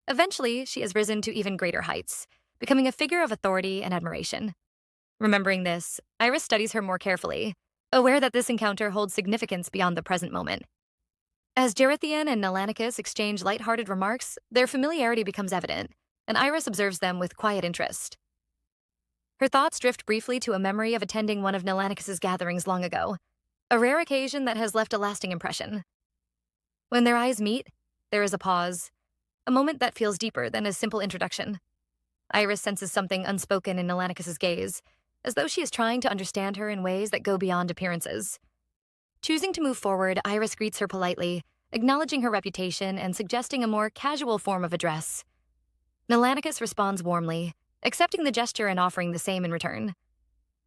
Eventually, she has risen to even greater heights, becoming a figure of authority and admiration. Remembering this, Iris studies her more carefully, aware that this encounter holds significance beyond the present moment. As Gerithian and Nelanicus exchange lighthearted remarks, their familiarity becomes evident, and Iris observes them with quiet interest. Her thoughts drift briefly to a memory of attending one of Nelanicus's gatherings long ago, a rare occasion that has left a lasting impression. When their eyes meet, there is a pause, a moment that feels deeper than a simple introduction. Iris senses something unspoken in Nelanicus's gaze, as though she is trying to understand her in ways that go beyond appearances. Choosing to move forward, Iris greets her politely, acknowledging her reputation and suggesting a more casual form of address. Nelanicus responds warmly, accepting the gesture and offering the same in return.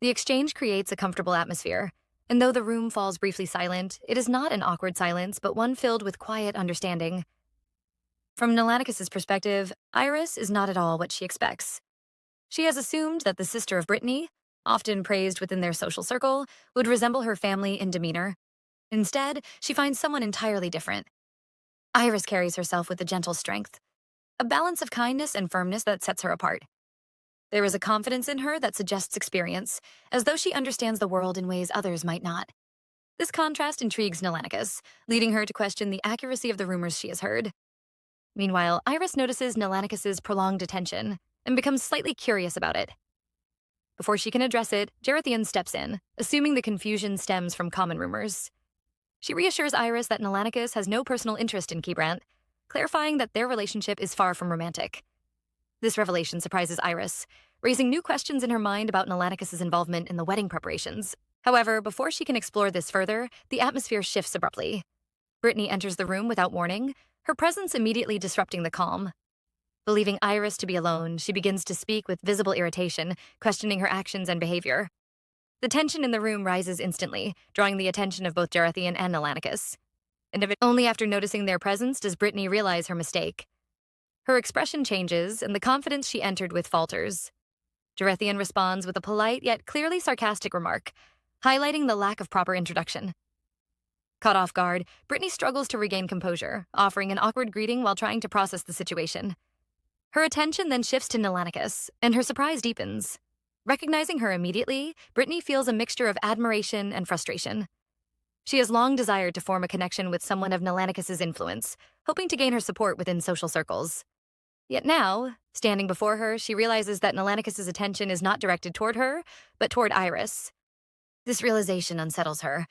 The exchange creates a comfortable atmosphere, and though the room falls briefly silent, it is not an awkward silence, but one filled with quiet understanding. From Nelanicus's perspective, Iris is not at all what she expects. She has assumed that the sister of Britney, often praised within their social circle, would resemble her family in demeanor. Instead, she finds someone entirely different. Iris carries herself with a gentle strength, a balance of kindness and firmness that sets her apart. There is a confidence in her that suggests experience, as though she understands the world in ways others might not. This contrast intrigues Nelanicus, leading her to question the accuracy of the rumors she has heard. Meanwhile, Iris notices Nelanicus's prolonged attention and becomes slightly curious about it. Before she can address it, Gerithian steps in, assuming the confusion stems from common rumors. She reassures Iris that Nelanicus has no personal interest in Keybrandt, clarifying that their relationship is far from romantic. This revelation surprises Iris, raising new questions in her mind about Nelanicus's involvement in the wedding preparations. However, before she can explore this further, the atmosphere shifts abruptly. Britney enters the room without warning, her presence immediately disrupting the calm. Believing Iris to be alone, she begins to speak with visible irritation, questioning her actions and behavior. The tension in the room rises instantly, drawing the attention of both Gerithian and Nelanicus. And only after noticing their presence does Britney realize her mistake. Her expression changes, and the confidence she entered with falters. Gerithian responds with a polite yet clearly sarcastic remark, highlighting the lack of proper introduction. Caught off guard, Britney struggles to regain composure, offering an awkward greeting while trying to process the situation. Her attention then shifts to Nelanicus, and her surprise deepens. Recognizing her immediately, Britney feels a mixture of admiration and frustration. She has long desired to form a connection with someone of Nelanicus's influence, hoping to gain her support within social circles. Yet now, standing before her, she realizes that Nelanicus's attention is not directed toward her, but toward Iris. This realization unsettles her.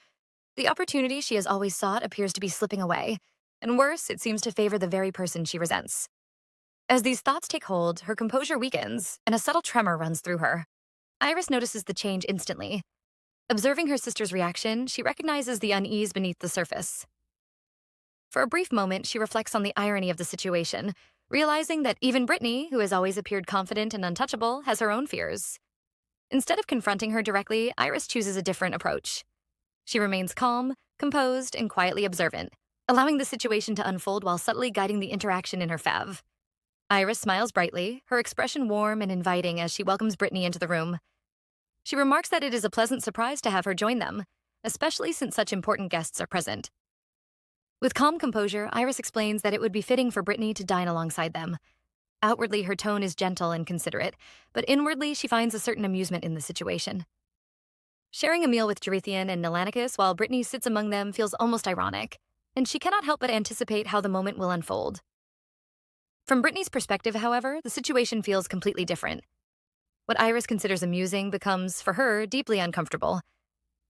The opportunity she has always sought appears to be slipping away, and worse, it seems to favor the very person she resents. As these thoughts take hold, her composure weakens, and a subtle tremor runs through her. Iris notices the change instantly. Observing her sister's reaction, she recognizes the unease beneath the surface. For a brief moment, she reflects on the irony of the situation, realizing that even Britney, who has always appeared confident and untouchable, has her own fears. Instead of confronting her directly, Iris chooses a different approach. She remains calm, composed, and quietly observant, allowing the situation to unfold while subtly guiding the interaction in her fav. Iris smiles brightly, her expression warm and inviting as she welcomes Britney into the room. She remarks that it is a pleasant surprise to have her join them, especially since such important guests are present. With calm composure, Iris explains that it would be fitting for Britney to dine alongside them. Outwardly, her tone is gentle and considerate, but inwardly, she finds a certain amusement in the situation. Sharing a meal with Gerithian and Nelanicus while Britney sits among them feels almost ironic, and she cannot help but anticipate how the moment will unfold. From Britney's perspective, however, the situation feels completely different. What Iris considers amusing becomes, for her, deeply uncomfortable.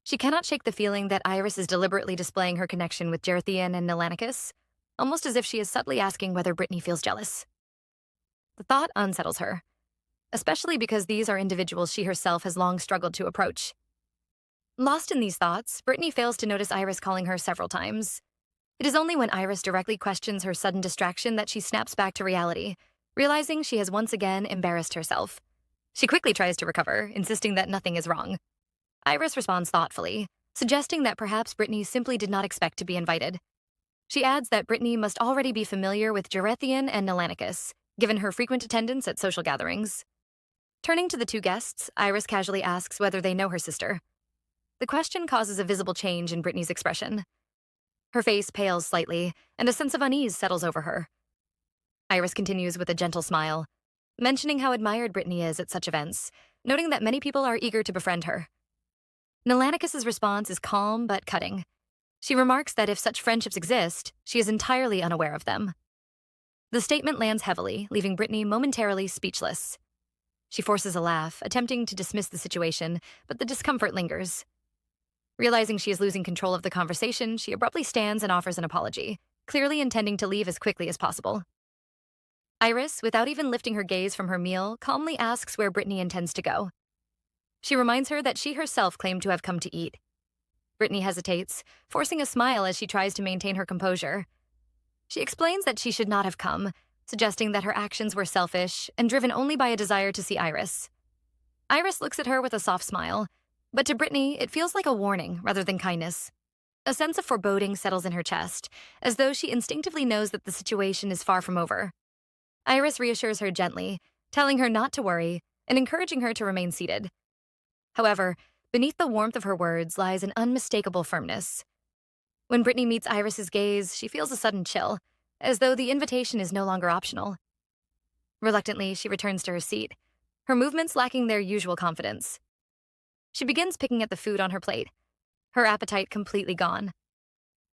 She cannot shake the feeling that Iris is deliberately displaying her connection with Gerithian and Nelanicus, almost as if she is subtly asking whether Britney feels jealous. The thought unsettles her, especially because these are individuals she herself has long struggled to approach. Lost in these thoughts, Britney fails to notice Iris calling her several times. It is only when Iris directly questions her sudden distraction that she snaps back to reality, realizing she has once again embarrassed herself. She quickly tries to recover, insisting that nothing is wrong. Iris responds thoughtfully, suggesting that perhaps Britney simply did not expect to be invited. She adds that Britney must already be familiar with Gerithian and Nelanicus, given her frequent attendance at social gatherings. Turning to the two guests, Iris casually asks whether they know her sister. The question causes a visible change in Britney's expression. Her face pales slightly, and a sense of unease settles over her. Iris continues with a gentle smile, mentioning how admired Britney is at such events, noting that many people are eager to befriend her. Nelanicus's response is calm but cutting. She remarks that if such friendships exist, she is entirely unaware of them. The statement lands heavily, leaving Britney momentarily speechless. She forces a laugh, attempting to dismiss the situation, but the discomfort lingers. Realizing she is losing control of the conversation, she abruptly stands and offers an apology, clearly intending to leave as quickly as possible. Iris, without even lifting her gaze from her meal, calmly asks where Britney intends to go. She reminds her that she herself claimed to have come to eat. Britney hesitates, forcing a smile as she tries to maintain her composure. She explains that she should not have come, suggesting that her actions were selfish and driven only by a desire to see Iris. Iris looks at her with a soft smile, but to Britney, it feels like a warning rather than kindness. A sense of foreboding settles in her chest, as though she instinctively knows that the situation is far from over. Iris reassures her gently, telling her not to worry and encouraging her to remain seated. However, beneath the warmth of her words lies an unmistakable firmness. When Britney meets Iris's gaze, she feels a sudden chill, as though the invitation is no longer optional. Reluctantly, she returns to her seat, her movements lacking their usual confidence. She begins picking at the food on her plate, her appetite completely gone.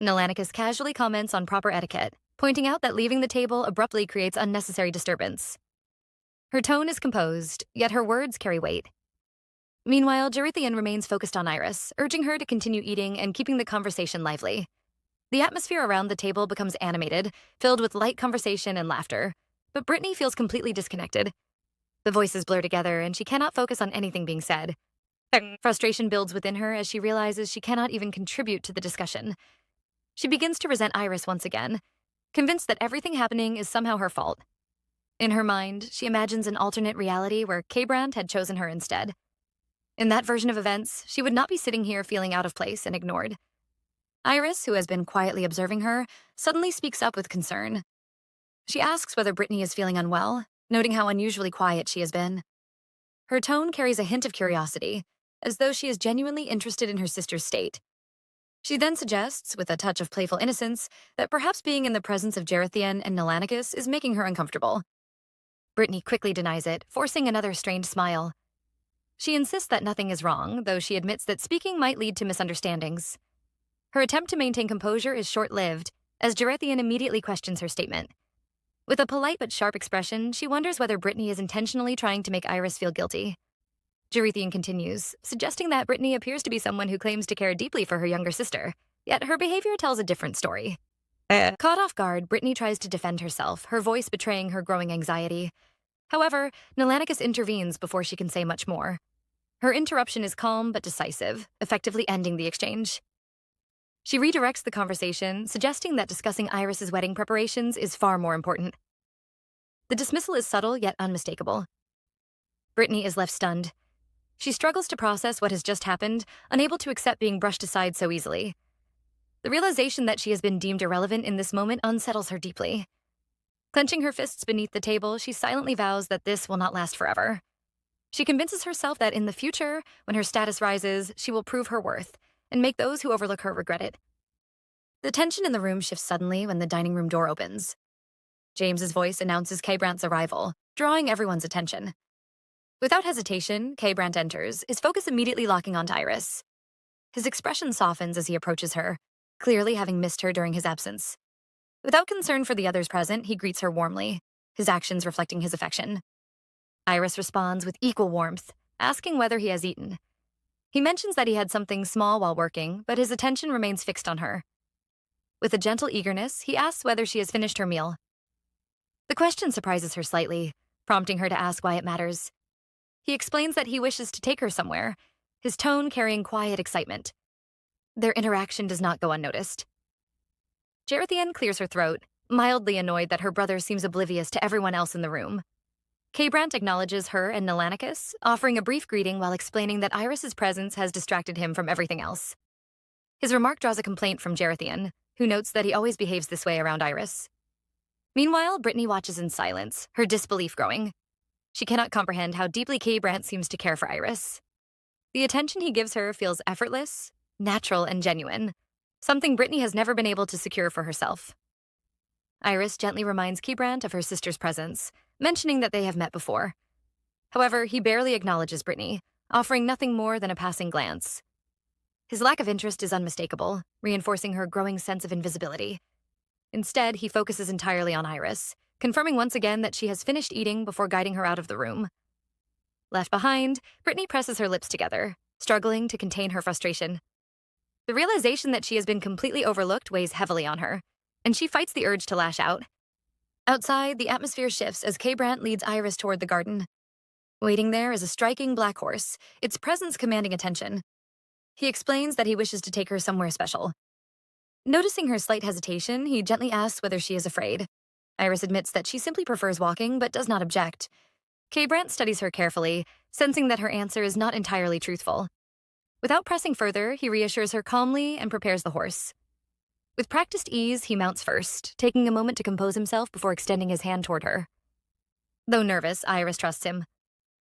Nelanicus casually comments on proper etiquette, pointing out that leaving the table abruptly creates unnecessary disturbance. Her tone is composed, yet her words carry weight. Meanwhile, Gerithian remains focused on Iris, urging her to continue eating and keeping the conversation lively. The atmosphere around the table becomes animated, filled with light conversation and laughter, but Britney feels completely disconnected. The voices blur together, and she cannot focus on anything being said. Frustration builds within her as she realizes she cannot even contribute to the discussion. She begins to resent Iris once again, convinced that everything happening is somehow her fault. In her mind, she imagines an alternate reality where K-Brand had chosen her instead. In that version of events, she would not be sitting here feeling out of place and ignored. Iris, who has been quietly observing her, suddenly speaks up with concern. She asks whether Britney is feeling unwell, noting how unusually quiet she has been. Her tone carries a hint of curiosity, as though she is genuinely interested in her sister's state. She then suggests, with a touch of playful innocence, that perhaps being in the presence of Gerithian and Nelanicus is making her uncomfortable. Britney quickly denies it, forcing another strained smile. She insists that nothing is wrong, though she admits that speaking might lead to misunderstandings. Her attempt to maintain composure is short-lived, as Gerithian immediately questions her statement. With a polite but sharp expression, she wonders whether Britney is intentionally trying to make Iris feel guilty. Gerithian continues, suggesting that Britney appears to be someone who claims to care deeply for her younger sister, yet her behavior tells a different story. Caught off guard, Britney tries to defend herself, her voice betraying her growing anxiety. However, Nelanicus intervenes before she can say much more. Her interruption is calm but decisive, effectively ending the exchange. She redirects the conversation, suggesting that discussing Iris's wedding preparations is far more important. The dismissal is subtle yet unmistakable. Britney is left stunned. She struggles to process what has just happened, unable to accept being brushed aside so easily. The realization that she has been deemed irrelevant in this moment unsettles her deeply. Clenching her fists beneath the table, she silently vows that this will not last forever. She convinces herself that in the future, when her status rises, she will prove her worth and make those who overlook her regret it. The tension in the room shifts suddenly when the dining room door opens. James's voice announces K-Brant's arrival, drawing everyone's attention. Without hesitation, K-Brant enters, his focus immediately locking onto Iris. His expression softens as he approaches her, clearly having missed her during his absence. Without concern for the others present, he greets her warmly, his actions reflecting his affection. Iris responds with equal warmth, asking whether he has eaten. He mentions that he had something small while working, but his attention remains fixed on her. With a gentle eagerness, he asks whether she has finished her meal. The question surprises her slightly, prompting her to ask why it matters. He explains that he wishes to take her somewhere, his tone carrying quiet excitement. Their interaction does not go unnoticed. Gerithian clears her throat, mildly annoyed that her brother seems oblivious to everyone else in the room. K-Brant acknowledges her and Nelanicus, offering a brief greeting while explaining that Iris's presence has distracted him from everything else. His remark draws a complaint from Gerithian, who notes that he always behaves this way around Iris. Meanwhile, Britney watches in silence, her disbelief growing. She cannot comprehend how deeply K-Brant seems to care for Iris. The attention he gives her feels effortless, natural, and genuine, something Britney has never been able to secure for herself. Iris gently reminds K-Brant of her sister's presence, mentioning that they have met before. However, he barely acknowledges Britney, offering nothing more than a passing glance. His lack of interest is unmistakable, reinforcing her growing sense of invisibility. Instead, he focuses entirely on Iris, confirming once again that she has finished eating before guiding her out of the room. Left behind, Britney presses her lips together, struggling to contain her frustration. The realization that she has been completely overlooked weighs heavily on her, and she fights the urge to lash out. Outside, the atmosphere shifts as K-Brant leads Iris toward the garden. Waiting there is a striking black horse, its presence commanding attention. He explains that he wishes to take her somewhere special. Noticing her slight hesitation, he gently asks whether she is afraid. Iris admits that she simply prefers walking but does not object. K. Brandt studies her carefully, sensing that her answer is not entirely truthful. Without pressing further, he reassures her calmly and prepares the horse. With practiced ease, he mounts first, taking a moment to compose himself before extending his hand toward her. Though nervous, Iris trusts him.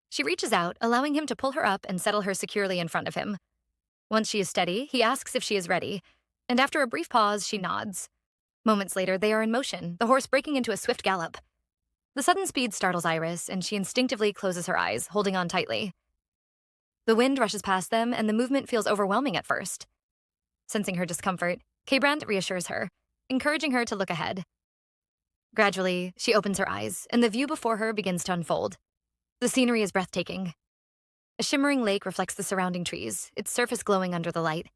She reaches out, allowing him to pull her up and settle her securely in front of him. Once she is steady, he asks if she is ready, and after a brief pause, she nods. Moments later, they are in motion, the horse breaking into a swift gallop. The sudden speed startles Iris, and she instinctively closes her eyes, holding on tightly. The wind rushes past them, and the movement feels overwhelming at first. Sensing her discomfort, K. Brandt reassures her, encouraging her to look ahead. Gradually, she opens her eyes, and the view before her begins to unfold. The scenery is breathtaking. A shimmering lake reflects the surrounding trees, its surface glowing under the light.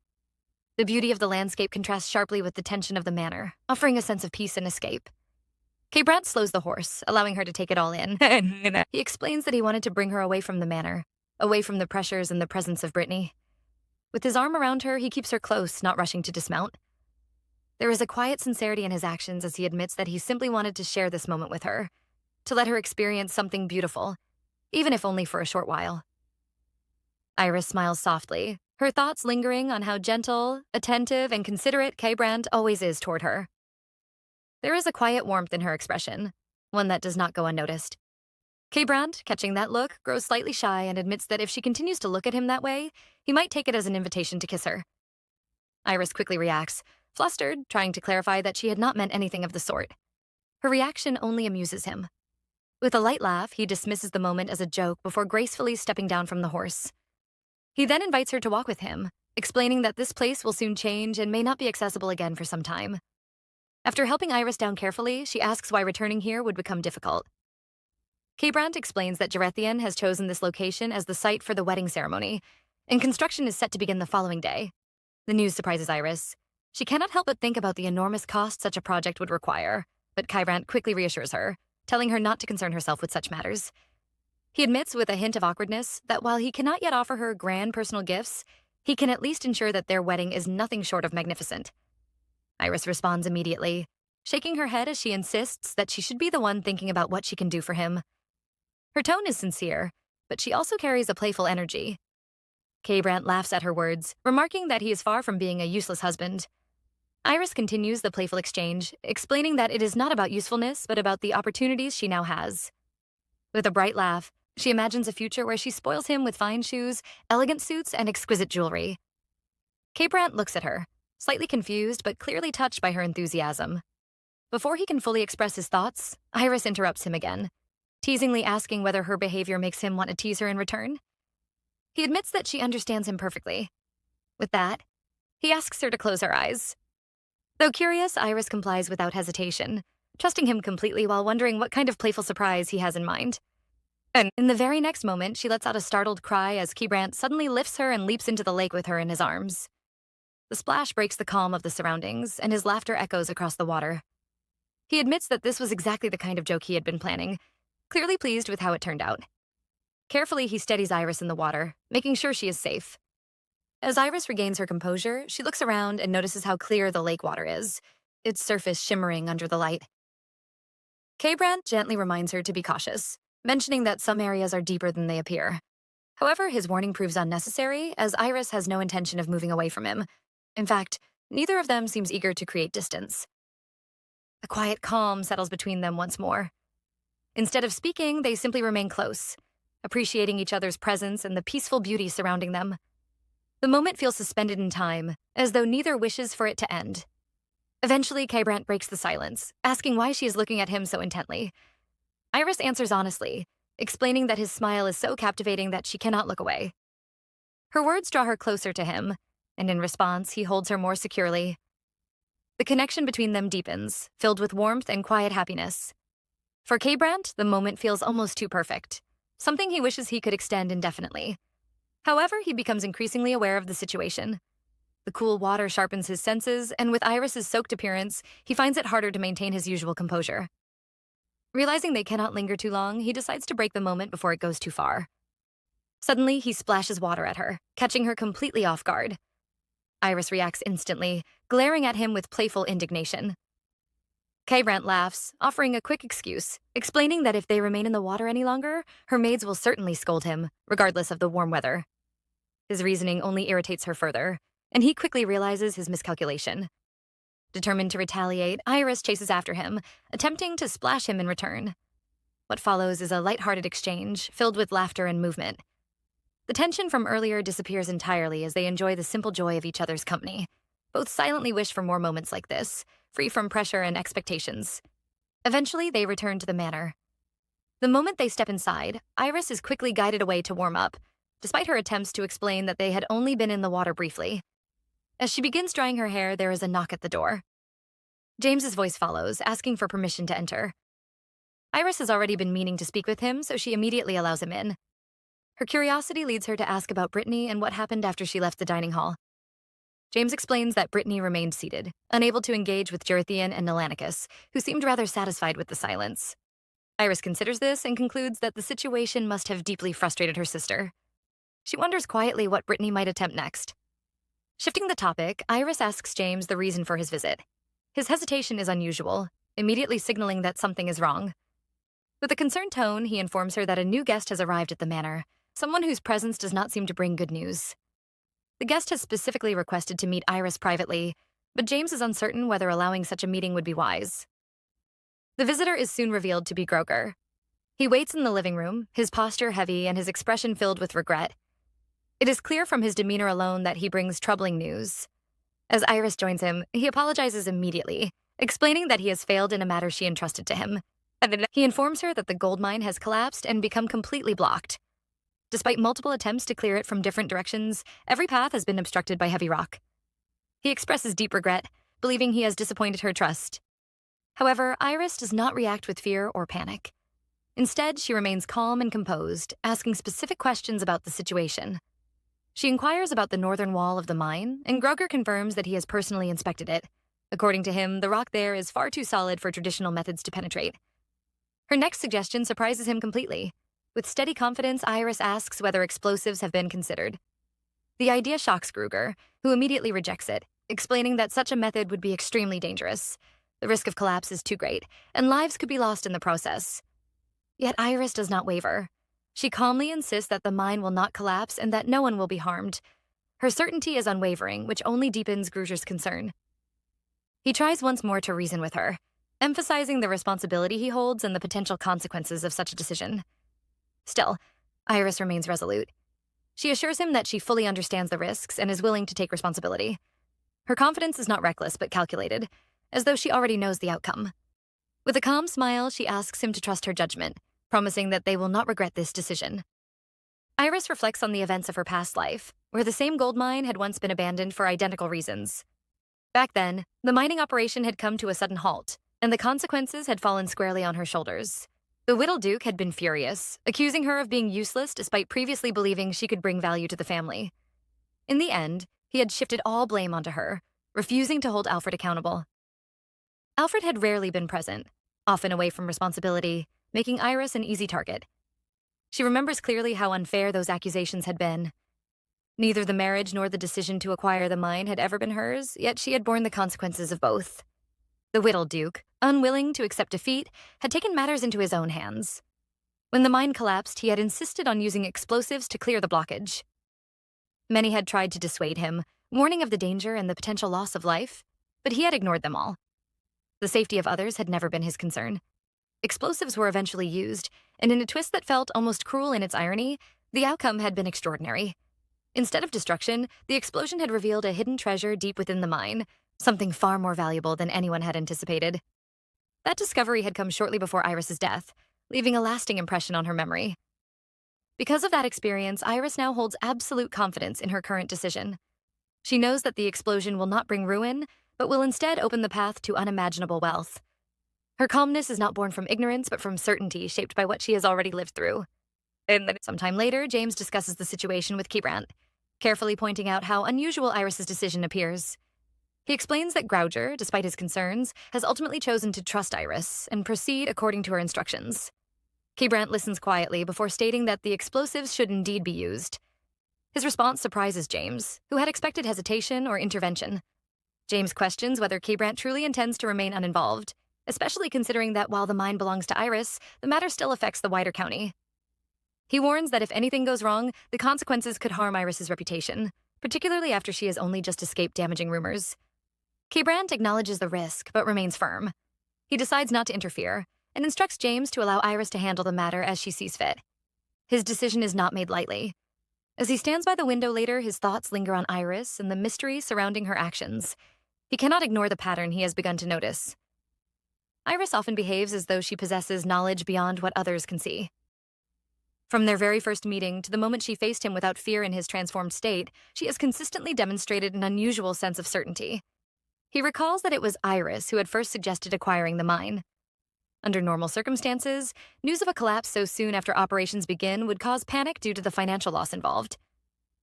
The beauty of the landscape contrasts sharply with the tension of the manor, offering a sense of peace and escape. K. Brandt slows the horse, allowing her to take it all in. He explains that he wanted to bring her away from the manor, away from the pressures and the presence of Britney. With his arm around her, he keeps her close, not rushing to dismount. There is a quiet sincerity in his actions as he admits that he simply wanted to share this moment with her, to let her experience something beautiful, even if only for a short while. Iris smiles softly, her thoughts lingering on how gentle, attentive, and considerate K. Brandt always is toward her. There is a quiet warmth in her expression, one that does not go unnoticed. K. Brandt, catching that look, grows slightly shy and admits that if she continues to look at him that way, he might take it as an invitation to kiss her. Iris quickly reacts, flustered, trying to clarify that she had not meant anything of the sort. Her reaction only amuses him. With a light laugh, he dismisses the moment as a joke before gracefully stepping down from the horse. He then invites her to walk with him, explaining that this place will soon change and may not be accessible again for some time. After helping Iris down carefully, she asks why returning here would become difficult. K. Brandt explains that Gerethian has chosen this location as the site for the wedding ceremony, and construction is set to begin the following day. The news surprises Iris. She cannot help but think about the enormous cost such a project would require, but K. Brandt quickly reassures her, telling her not to concern herself with such matters. He admits with a hint of awkwardness that while he cannot yet offer her grand personal gifts, he can at least ensure that their wedding is nothing short of magnificent. Iris responds immediately, shaking her head as she insists that she should be the one thinking about what she can do for him. Her tone is sincere, but she also carries a playful energy. K. Brandt laughs at her words, remarking that he is far from being a useless husband. Iris continues the playful exchange, explaining that it is not about usefulness, but about the opportunities she now has. With a bright laugh, she imagines a future where she spoils him with fine shoes, elegant suits, and exquisite jewelry. K. Brandt looks at her, slightly confused but clearly touched by her enthusiasm. Before he can fully express his thoughts, Iris interrupts him again, teasingly asking whether her behavior makes him want to tease her in return. He admits that she understands him perfectly. With that, he asks her to close her eyes. Though curious, Iris complies without hesitation, trusting him completely while wondering what kind of playful surprise he has in mind. And in the very next moment, she lets out a startled cry as K. Brandt suddenly lifts her and leaps into the lake with her in his arms. The splash breaks the calm of the surroundings, and his laughter echoes across the water. He admits that this was exactly the kind of joke he had been planning, clearly pleased with how it turned out. Carefully, he steadies Iris in the water, making sure she is safe. As Iris regains her composure, she looks around and notices how clear the lake water is, its surface shimmering under the light. K. Brandt gently reminds her to be cautious, mentioning that some areas are deeper than they appear. However, his warning proves unnecessary, as Iris has no intention of moving away from him. In fact, neither of them seems eager to create distance. A quiet calm settles between them once more. Instead of speaking, they simply remain close, appreciating each other's presence and the peaceful beauty surrounding them. The moment feels suspended in time, as though neither wishes for it to end. Eventually, K. Brandt breaks the silence, asking why she is looking at him so intently. Iris answers honestly, explaining that his smile is so captivating that she cannot look away. Her words draw her closer to him, and in response, he holds her more securely. The connection between them deepens, filled with warmth and quiet happiness. For K. Brandt, the moment feels almost too perfect, something he wishes he could extend indefinitely. However, he becomes increasingly aware of the situation. The cool water sharpens his senses, and with Iris's soaked appearance, he finds it harder to maintain his usual composure. Realizing they cannot linger too long, he decides to break the moment before it goes too far. Suddenly, he splashes water at her, catching her completely off guard. Iris reacts instantly, glaring at him with playful indignation. Brant laughs, offering a quick excuse, explaining that if they remain in the water any longer, her maids will certainly scold him, regardless of the warm weather. His reasoning only irritates her further, and he quickly realizes his miscalculation. Determined to retaliate, Iris chases after him, attempting to splash him in return. What follows is a lighthearted exchange, filled with laughter and movement. The tension from earlier disappears entirely as they enjoy the simple joy of each other's company. Both silently wish for more moments like this, free from pressure and expectations. Eventually, they return to the manor. The moment they step inside, Iris is quickly guided away to warm up, despite her attempts to explain that they had only been in the water briefly. As she begins drying her hair, there is a knock at the door. James's voice follows, asking for permission to enter. Iris has already been meaning to speak with him, so she immediately allows him in. Her curiosity leads her to ask about Britney and what happened after she left the dining hall. James explains that Britney remained seated, unable to engage with Gerithian and Nilanicus, who seemed rather satisfied with the silence. Iris considers this and concludes that the situation must have deeply frustrated her sister. She wonders quietly what Britney might attempt next. Shifting the topic, Iris asks James the reason for his visit. His hesitation is unusual, immediately signaling that something is wrong. With a concerned tone, he informs her that a new guest has arrived at the manor, someone whose presence does not seem to bring good news. The guest has specifically requested to meet Iris privately, but James is uncertain whether allowing such a meeting would be wise. The visitor is soon revealed to be Groger. He waits in the living room, his posture heavy and his expression filled with regret. It is clear from his demeanor alone that he brings troubling news. As Iris joins him, he apologizes immediately, explaining that he has failed in a matter she entrusted to him. He informs her that the gold mine has collapsed and become completely blocked. Despite multiple attempts to clear it from different directions, every path has been obstructed by heavy rock. He expresses deep regret, believing he has disappointed her trust. However, Iris does not react with fear or panic. Instead, she remains calm and composed, asking specific questions about the situation. She inquires about the northern wall of the mine, and Groger confirms that he has personally inspected it. According to him, the rock there is far too solid for traditional methods to penetrate. Her next suggestion surprises him completely. With steady confidence, Iris asks whether explosives have been considered. The idea shocks Groger, who immediately rejects it, explaining that such a method would be extremely dangerous. The risk of collapse is too great, and lives could be lost in the process. Yet Iris does not waver. She calmly insists that the mine will not collapse and that no one will be harmed. Her certainty is unwavering, which only deepens Groger's concern. He tries once more to reason with her, emphasizing the responsibility he holds and the potential consequences of such a decision. Still, Iris remains resolute. She assures him that she fully understands the risks and is willing to take responsibility. Her confidence is not reckless but calculated, as though she already knows the outcome. With a calm smile, she asks him to trust her judgment, promising that they will not regret this decision. Iris reflects on the events of her past life, where the same gold mine had once been abandoned for identical reasons. Back then, the mining operation had come to a sudden halt, and the consequences had fallen squarely on her shoulders. The Whittle Duke had been furious, accusing her of being useless despite previously believing she could bring value to the family. In the end, he had shifted all blame onto her, refusing to hold Alfred accountable. Alfred had rarely been present, often away from responsibility, making Iris an easy target. She remembers clearly how unfair those accusations had been. Neither the marriage nor the decision to acquire the mine had ever been hers, yet she had borne the consequences of both. The Whittle Duke, unwilling to accept defeat, had taken matters into his own hands. When the mine collapsed, he had insisted on using explosives to clear the blockage. Many had tried to dissuade him, warning of the danger and the potential loss of life, but he had ignored them all. The safety of others had never been his concern. Explosives were eventually used, and in a twist that felt almost cruel in its irony, the outcome had been extraordinary. Instead of destruction, the explosion had revealed a hidden treasure deep within the mine, something far more valuable than anyone had anticipated. That discovery had come shortly before Iris's death, leaving a lasting impression on her memory. Because of that experience, Iris now holds absolute confidence in her current decision. She knows that the explosion will not bring ruin, but will instead open the path to unimaginable wealth. Her calmness is not born from ignorance, but from certainty shaped by what she has already lived through. And then sometime later, James discusses the situation with Brant, carefully pointing out how unusual Iris's decision appears. He explains that Groger, despite his concerns, has ultimately chosen to trust Iris and proceed according to her instructions. Brant listens quietly before stating that the explosives should indeed be used. His response surprises James, who had expected hesitation or intervention. James questions whether Brant truly intends to remain uninvolved, especially considering that while the mine belongs to Iris, the matter still affects the wider county. He warns that if anything goes wrong, the consequences could harm Iris's reputation, particularly after she has only just escaped damaging rumors. Brandt acknowledges the risk, but remains firm. He decides not to interfere, and instructs James to allow Iris to handle the matter as she sees fit. His decision is not made lightly. As he stands by the window later, his thoughts linger on Iris and the mystery surrounding her actions. He cannot ignore the pattern he has begun to notice. Iris often behaves as though she possesses knowledge beyond what others can see. From their very first meeting to the moment she faced him without fear in his transformed state, she has consistently demonstrated an unusual sense of certainty. He recalls that it was Iris who had first suggested acquiring the mine. Under normal circumstances, news of a collapse so soon after operations begin would cause panic due to the financial loss involved.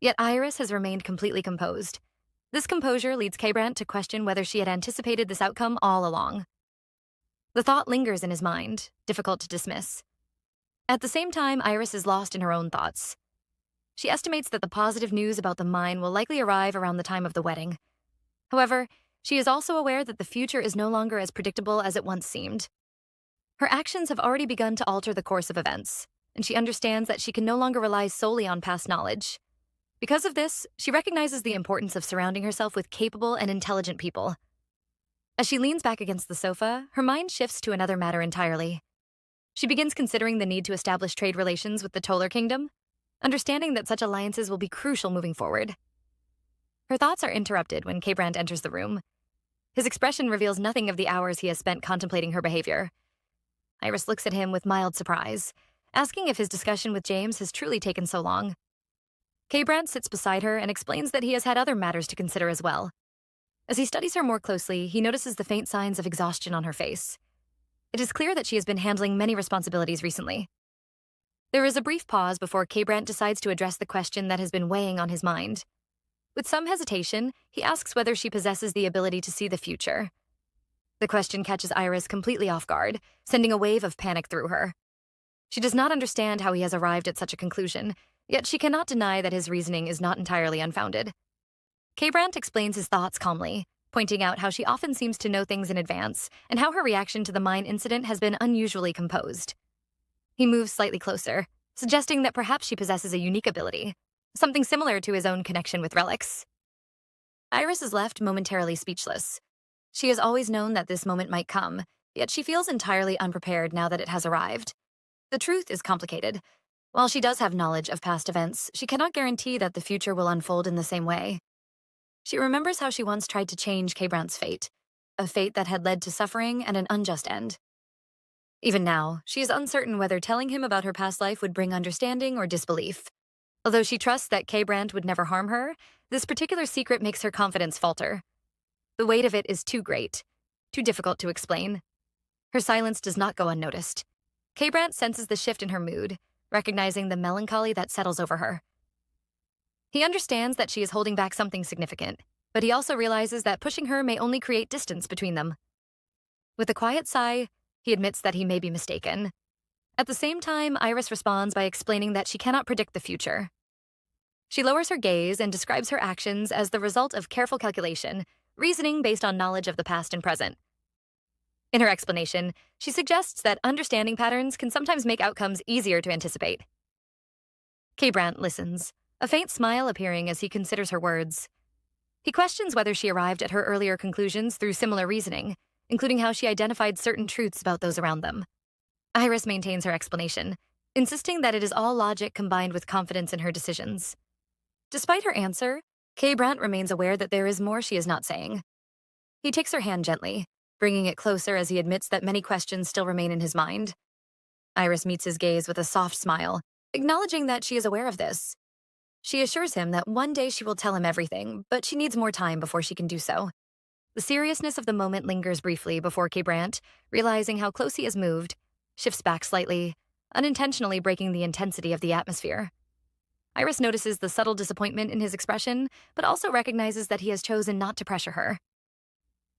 Yet Iris has remained completely composed. This composure leads Brandt to question whether she had anticipated this outcome all along. The thought lingers in his mind, difficult to dismiss. At the same time, Iris is lost in her own thoughts. She estimates that the positive news about the mine will likely arrive around the time of the wedding. However, she is also aware that the future is no longer as predictable as it once seemed. Her actions have already begun to alter the course of events, and she understands that she can no longer rely solely on past knowledge. Because of this, she recognizes the importance of surrounding herself with capable and intelligent people. As she leans back against the sofa, her mind shifts to another matter entirely. She begins considering the need to establish trade relations with the Toller Kingdom, understanding that such alliances will be crucial moving forward. Her thoughts are interrupted when Brandt enters the room. His expression reveals nothing of the hours he has spent contemplating her behavior. Iris looks at him with mild surprise, asking if his discussion with James has truly taken so long. Brandt sits beside her and explains that he has had other matters to consider as well. As he studies her more closely, he notices the faint signs of exhaustion on her face. It is clear that she has been handling many responsibilities recently. There is a brief pause before Brandt decides to address the question that has been weighing on his mind. With some hesitation, he asks whether she possesses the ability to see the future. The question catches Iris completely off guard, sending a wave of panic through her. She does not understand how he has arrived at such a conclusion, yet she cannot deny that his reasoning is not entirely unfounded. Brandt explains his thoughts calmly, pointing out how she often seems to know things in advance and how her reaction to the mine incident has been unusually composed. He moves slightly closer, suggesting that perhaps she possesses a unique ability, something similar to his own connection with relics. Iris is left momentarily speechless. She has always known that this moment might come, yet she feels entirely unprepared now that it has arrived. The truth is complicated. While she does have knowledge of past events, she cannot guarantee that the future will unfold in the same way. She remembers how she once tried to change Brandt's fate, a fate that had led to suffering and an unjust end. Even now, she is uncertain whether telling him about her past life would bring understanding or disbelief. Although she trusts that Brandt would never harm her, this particular secret makes her confidence falter. The weight of it is too great, too difficult to explain. Her silence does not go unnoticed. Brandt senses the shift in her mood, recognizing the melancholy that settles over her. He understands that she is holding back something significant, but he also realizes that pushing her may only create distance between them. With a quiet sigh, he admits that he may be mistaken. At the same time, Iris responds by explaining that she cannot predict the future. She lowers her gaze and describes her actions as the result of careful calculation, reasoning based on knowledge of the past and present. In her explanation, she suggests that understanding patterns can sometimes make outcomes easier to anticipate. Brandt listens, a faint smile appearing as he considers her words. He questions whether she arrived at her earlier conclusions through similar reasoning, including how she identified certain truths about those around them. Iris maintains her explanation, insisting that it is all logic combined with confidence in her decisions. Despite her answer, Brandt remains aware that there is more she is not saying. He takes her hand gently, bringing it closer as he admits that many questions still remain in his mind. Iris meets his gaze with a soft smile, acknowledging that she is aware of this. She assures him that one day she will tell him everything, but she needs more time before she can do so. The seriousness of the moment lingers briefly before Brandt, realizing how close he has moved, shifts back slightly, unintentionally breaking the intensity of the atmosphere. Iris notices the subtle disappointment in his expression, but also recognizes that he has chosen not to pressure her.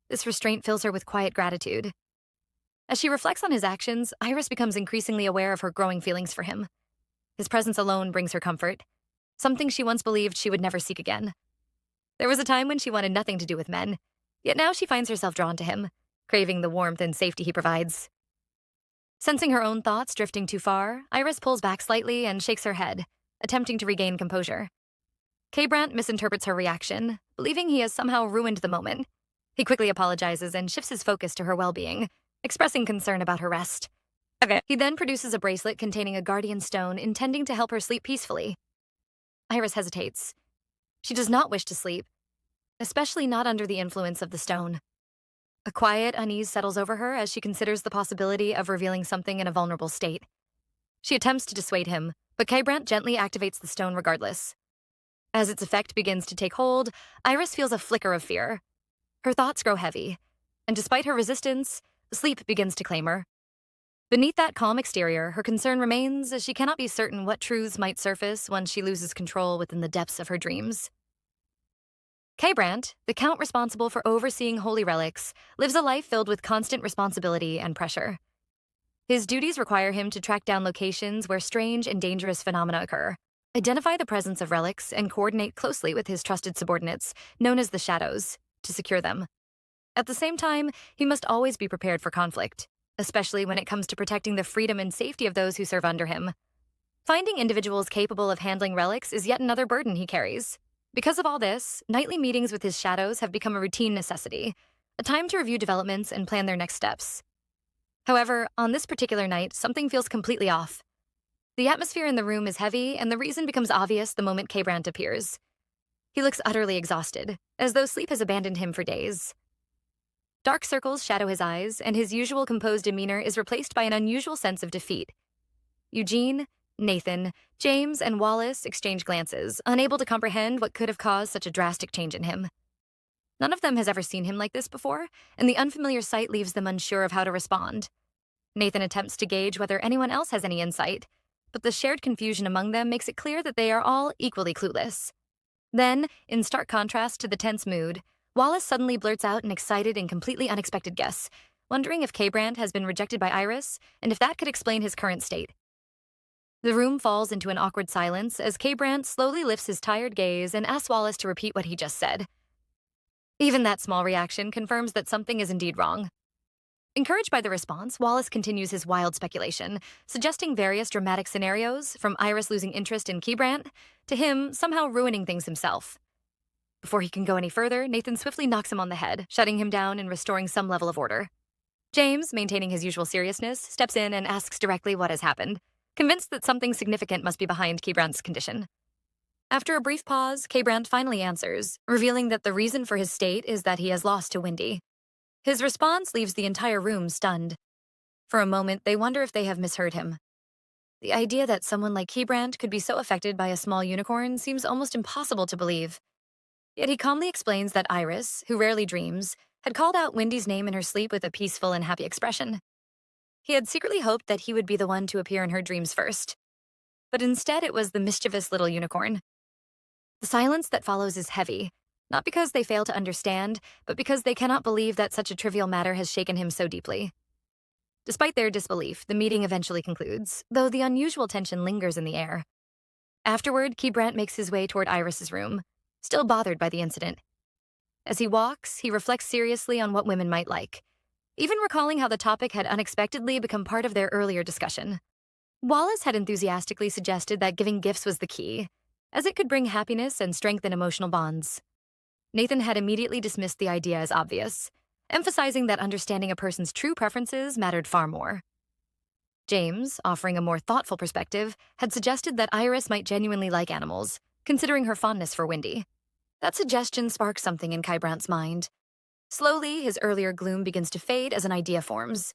This restraint fills her with quiet gratitude. As she reflects on his actions, Iris becomes increasingly aware of her growing feelings for him. His presence alone brings her comfort, something she once believed she would never seek again. There was a time when she wanted nothing to do with men, yet now she finds herself drawn to him, craving the warmth and safety he provides. Sensing her own thoughts drifting too far, Iris pulls back slightly and shakes her head, attempting to regain composure. K-Brandt misinterprets her reaction, believing he has somehow ruined the moment. He quickly apologizes and shifts his focus to her well-being, expressing concern about her rest. Okay. He then produces a bracelet containing a guardian stone intending to help her sleep peacefully. Iris hesitates. She does not wish to sleep, especially not under the influence of the stone. A quiet unease settles over her as she considers the possibility of revealing something in a vulnerable state. She attempts to dissuade him, but K-Brandt gently activates the stone regardless. As its effect begins to take hold, Iris feels a flicker of fear. Her thoughts grow heavy, and despite her resistance, sleep begins to claim her. Beneath that calm exterior, her concern remains as she cannot be certain what truths might surface once she loses control within the depths of her dreams. K-Brandt, the count responsible for overseeing holy relics, lives a life filled with constant responsibility and pressure. His duties require him to track down locations where strange and dangerous phenomena occur, identify the presence of relics, and coordinate closely with his trusted subordinates, known as the Shadows, to secure them. At the same time, he must always be prepared for conflict, especially when it comes to protecting the freedom and safety of those who serve under him. Finding individuals capable of handling relics is yet another burden he carries. Because of all this, nightly meetings with his Shadows have become a routine necessity, a time to review developments and plan their next steps. However, on this particular night, something feels completely off. The atmosphere in the room is heavy, and the reason becomes obvious the moment K-Brandt appears. He looks utterly exhausted, as though sleep has abandoned him for days. Dark circles shadow his eyes, and his usual composed demeanor is replaced by an unusual sense of defeat. Eugene, Nathan, James, and Wallace exchange glances, unable to comprehend what could have caused such a drastic change in him. None of them has ever seen him like this before, and the unfamiliar sight leaves them unsure of how to respond. Nathan attempts to gauge whether anyone else has any insight, but the shared confusion among them makes it clear that they are all equally clueless. Then, in stark contrast to the tense mood, Wallace suddenly blurts out an excited and completely unexpected guess, wondering if K-Brandt has been rejected by Iris, and if that could explain his current state. The room falls into an awkward silence as K-Brandt slowly lifts his tired gaze and asks Wallace to repeat what he just said. Even that small reaction confirms that something is indeed wrong. Encouraged by the response, Wallace continues his wild speculation, suggesting various dramatic scenarios, from Iris losing interest in K-Brandt to him somehow ruining things himself. Before he can go any further, Nathan swiftly knocks him on the head, shutting him down and restoring some level of order. James, maintaining his usual seriousness, steps in and asks directly what has happened, convinced that something significant must be behind K-Brandt's condition. After a brief pause, K-Brandt finally answers, revealing that the reason for his state is that he has lost to Windy. His response leaves the entire room stunned. For a moment, they wonder if they have misheard him. The idea that someone like K-Brandt could be so affected by a small unicorn seems almost impossible to believe. Yet he calmly explains that Iris, who rarely dreams, had called out Windy's name in her sleep with a peaceful and happy expression. He had secretly hoped that he would be the one to appear in her dreams first. But instead, it was the mischievous little unicorn. The silence that follows is heavy, not because they fail to understand, but because they cannot believe that such a trivial matter has shaken him so deeply. Despite their disbelief, the meeting eventually concludes, though the unusual tension lingers in the air. Afterward, K-Brandt makes his way toward Iris's room, still bothered by the incident. As he walks, he reflects seriously on what women might like, even recalling how the topic had unexpectedly become part of their earlier discussion. Wallace had enthusiastically suggested that giving gifts was the key, as it could bring happiness and strengthen emotional bonds. Nathan had immediately dismissed the idea as obvious, emphasizing that understanding a person's true preferences mattered far more. James, offering a more thoughtful perspective, had suggested that Iris might genuinely like animals, considering her fondness for Windy. That suggestion sparked something in K-Brandt's mind. Slowly, his earlier gloom begins to fade as an idea forms.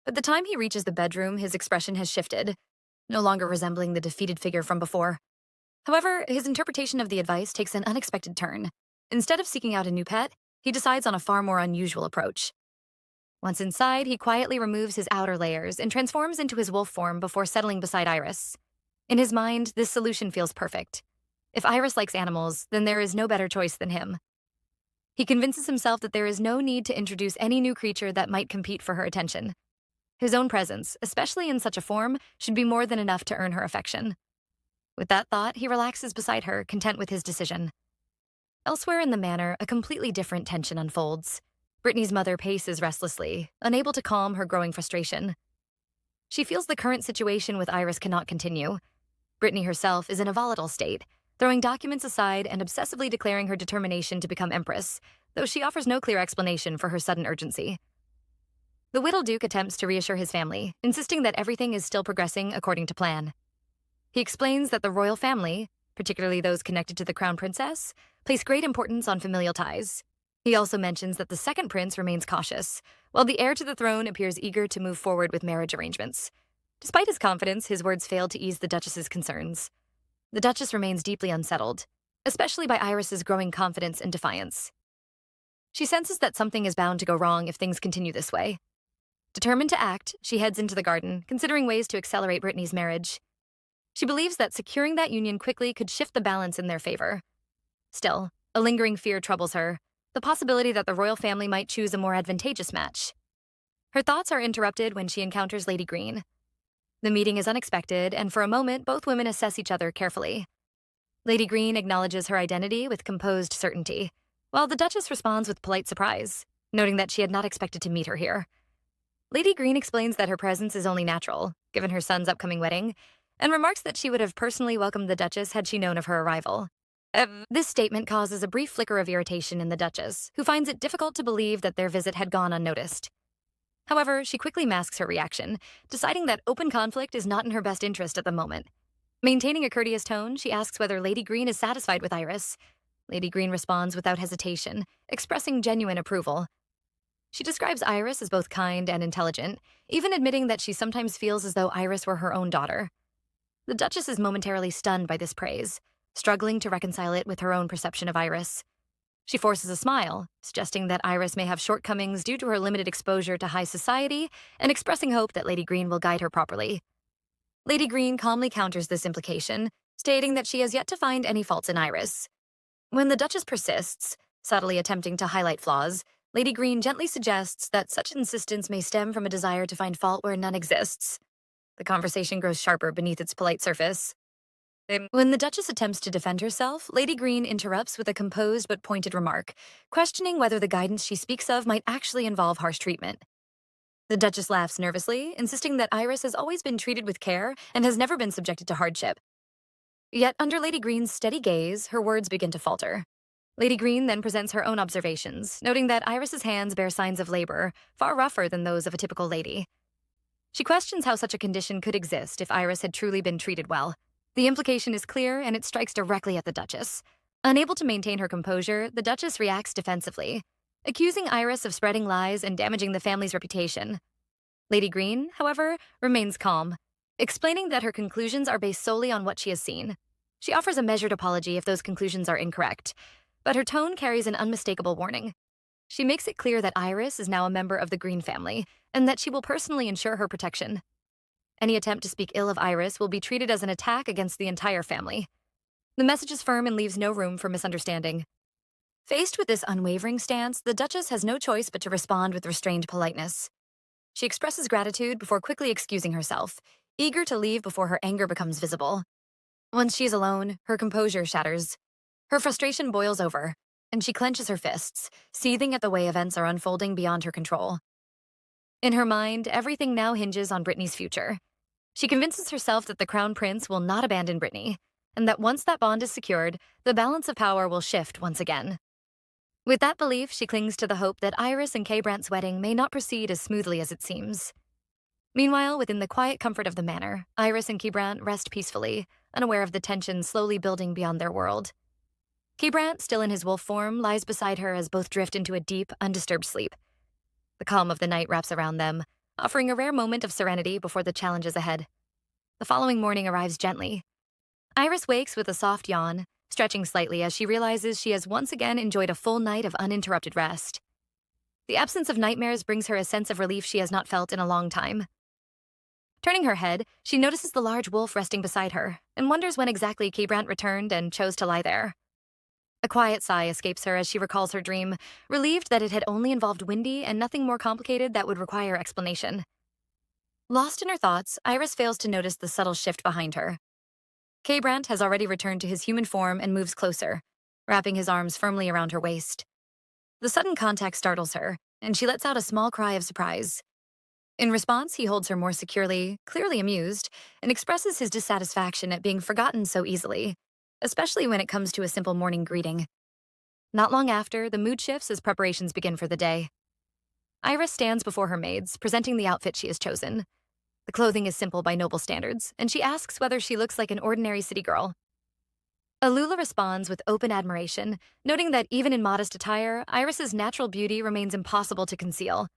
By the time he reaches the bedroom, his expression has shifted, no longer resembling the defeated figure from before. However, his interpretation of the advice takes an unexpected turn. Instead of seeking out a new pet, he decides on a far more unusual approach. Once inside, he quietly removes his outer layers and transforms into his wolf form before settling beside Iris. In his mind, this solution feels perfect. If Iris likes animals, then there is no better choice than him. He convinces himself that there is no need to introduce any new creature that might compete for her attention. His own presence, especially in such a form, should be more than enough to earn her affection. With that thought, he relaxes beside her, content with his decision. Elsewhere in the manor, a completely different tension unfolds. Britney's mother paces restlessly, unable to calm her growing frustration. She feels the current situation with Iris cannot continue. Britney herself is in a volatile state, throwing documents aside and obsessively declaring her determination to become empress, though she offers no clear explanation for her sudden urgency. The Whittle Duke attempts to reassure his family, insisting that everything is still progressing according to plan. He explains that the royal family, particularly those connected to the crown princess, place great importance on familial ties. He also mentions that the second prince remains cautious, while the heir to the throne appears eager to move forward with marriage arrangements. Despite his confidence, his words fail to ease the Duchess's concerns. The Duchess remains deeply unsettled, especially by Iris's growing confidence and defiance. She senses that something is bound to go wrong if things continue this way. Determined to act, she heads into the garden, considering ways to accelerate Britney's marriage. She believes that securing that union quickly could shift the balance in their favor. Still, a lingering fear troubles her, the possibility that the royal family might choose a more advantageous match. Her thoughts are interrupted when she encounters Lady Green. The meeting is unexpected, and for a moment, both women assess each other carefully. Lady Green acknowledges her identity with composed certainty, while the Duchess responds with polite surprise, noting that she had not expected to meet her here. Lady Green explains that her presence is only natural, given her son's upcoming wedding, and remarks that she would have personally welcomed the Duchess had she known of her arrival. This statement causes a brief flicker of irritation in the Duchess, who finds it difficult to believe that their visit had gone unnoticed. However, she quickly masks her reaction, deciding that open conflict is not in her best interest at the moment. Maintaining a courteous tone, she asks whether Lady Green is satisfied with Iris. Lady Green responds without hesitation, expressing genuine approval. She describes Iris as both kind and intelligent, even admitting that she sometimes feels as though Iris were her own daughter. The Duchess is momentarily stunned by this praise, struggling to reconcile it with her own perception of Iris. She forces a smile, suggesting that Iris may have shortcomings due to her limited exposure to high society, and expressing hope that Lady Green will guide her properly. Lady Green calmly counters this implication, stating that she has yet to find any faults in Iris. When the Duchess persists, subtly attempting to highlight flaws, Lady Green gently suggests that such insistence may stem from a desire to find fault where none exists. The conversation grows sharper beneath its polite surface. When the Duchess attempts to defend herself, Lady Green interrupts with a composed but pointed remark, questioning whether the guidance she speaks of might actually involve harsh treatment. The Duchess laughs nervously, insisting that Iris has always been treated with care and has never been subjected to hardship. Yet under Lady Green's steady gaze, her words begin to falter. Lady Green then presents her own observations, noting that Iris's hands bear signs of labor, far rougher than those of a typical lady. She questions how such a condition could exist if Iris had truly been treated well. The implication is clear, and it strikes directly at the Duchess. Unable to maintain her composure, the Duchess reacts defensively, accusing Iris of spreading lies and damaging the family's reputation. Lady Green, however, remains calm, explaining that her conclusions are based solely on what she has seen. She offers a measured apology if those conclusions are incorrect, but her tone carries an unmistakable warning. She makes it clear that Iris is now a member of the Green family, and that she will personally ensure her protection. Any attempt to speak ill of Iris will be treated as an attack against the entire family. The message is firm and leaves no room for misunderstanding. Faced with this unwavering stance, the Duchess has no choice but to respond with restrained politeness. She expresses gratitude before quickly excusing herself, eager to leave before her anger becomes visible. Once she is alone, her composure shatters. Her frustration boils over, and she clenches her fists, seething at the way events are unfolding beyond her control. In her mind, everything now hinges on Britney's future. She convinces herself that the Crown Prince will not abandon Britney, and that once that bond is secured, the balance of power will shift once again. With that belief, she clings to the hope that Iris and Brant's wedding may not proceed as smoothly as it seems. Meanwhile, within the quiet comfort of the manor, Iris and Brant rest peacefully, unaware of the tension slowly building beyond their world. Brant, still in his wolf form, lies beside her as both drift into a deep, undisturbed sleep. The calm of the night wraps around them, offering a rare moment of serenity before the challenges ahead. The following morning arrives gently. Iris wakes with a soft yawn, stretching slightly as she realizes she has once again enjoyed a full night of uninterrupted rest. The absence of nightmares brings her a sense of relief she has not felt in a long time. Turning her head, she notices the large wolf resting beside her and wonders when exactly Brant returned and chose to lie there. A quiet sigh escapes her as she recalls her dream, relieved that it had only involved Windy and nothing more complicated that would require explanation. Lost in her thoughts, Iris fails to notice the subtle shift behind her. Brant has already returned to his human form and moves closer, wrapping his arms firmly around her waist. The sudden contact startles her, and she lets out a small cry of surprise. In response, he holds her more securely, clearly amused, and expresses his dissatisfaction at being forgotten so easily, especially when it comes to a simple morning greeting. Not long after, the mood shifts as preparations begin for the day. Iris stands before her maids, presenting the outfit she has chosen. The clothing is simple by noble standards, and she asks whether she looks like an ordinary city girl. Alula responds with open admiration, noting that even in modest attire, Iris's natural beauty remains impossible to conceal.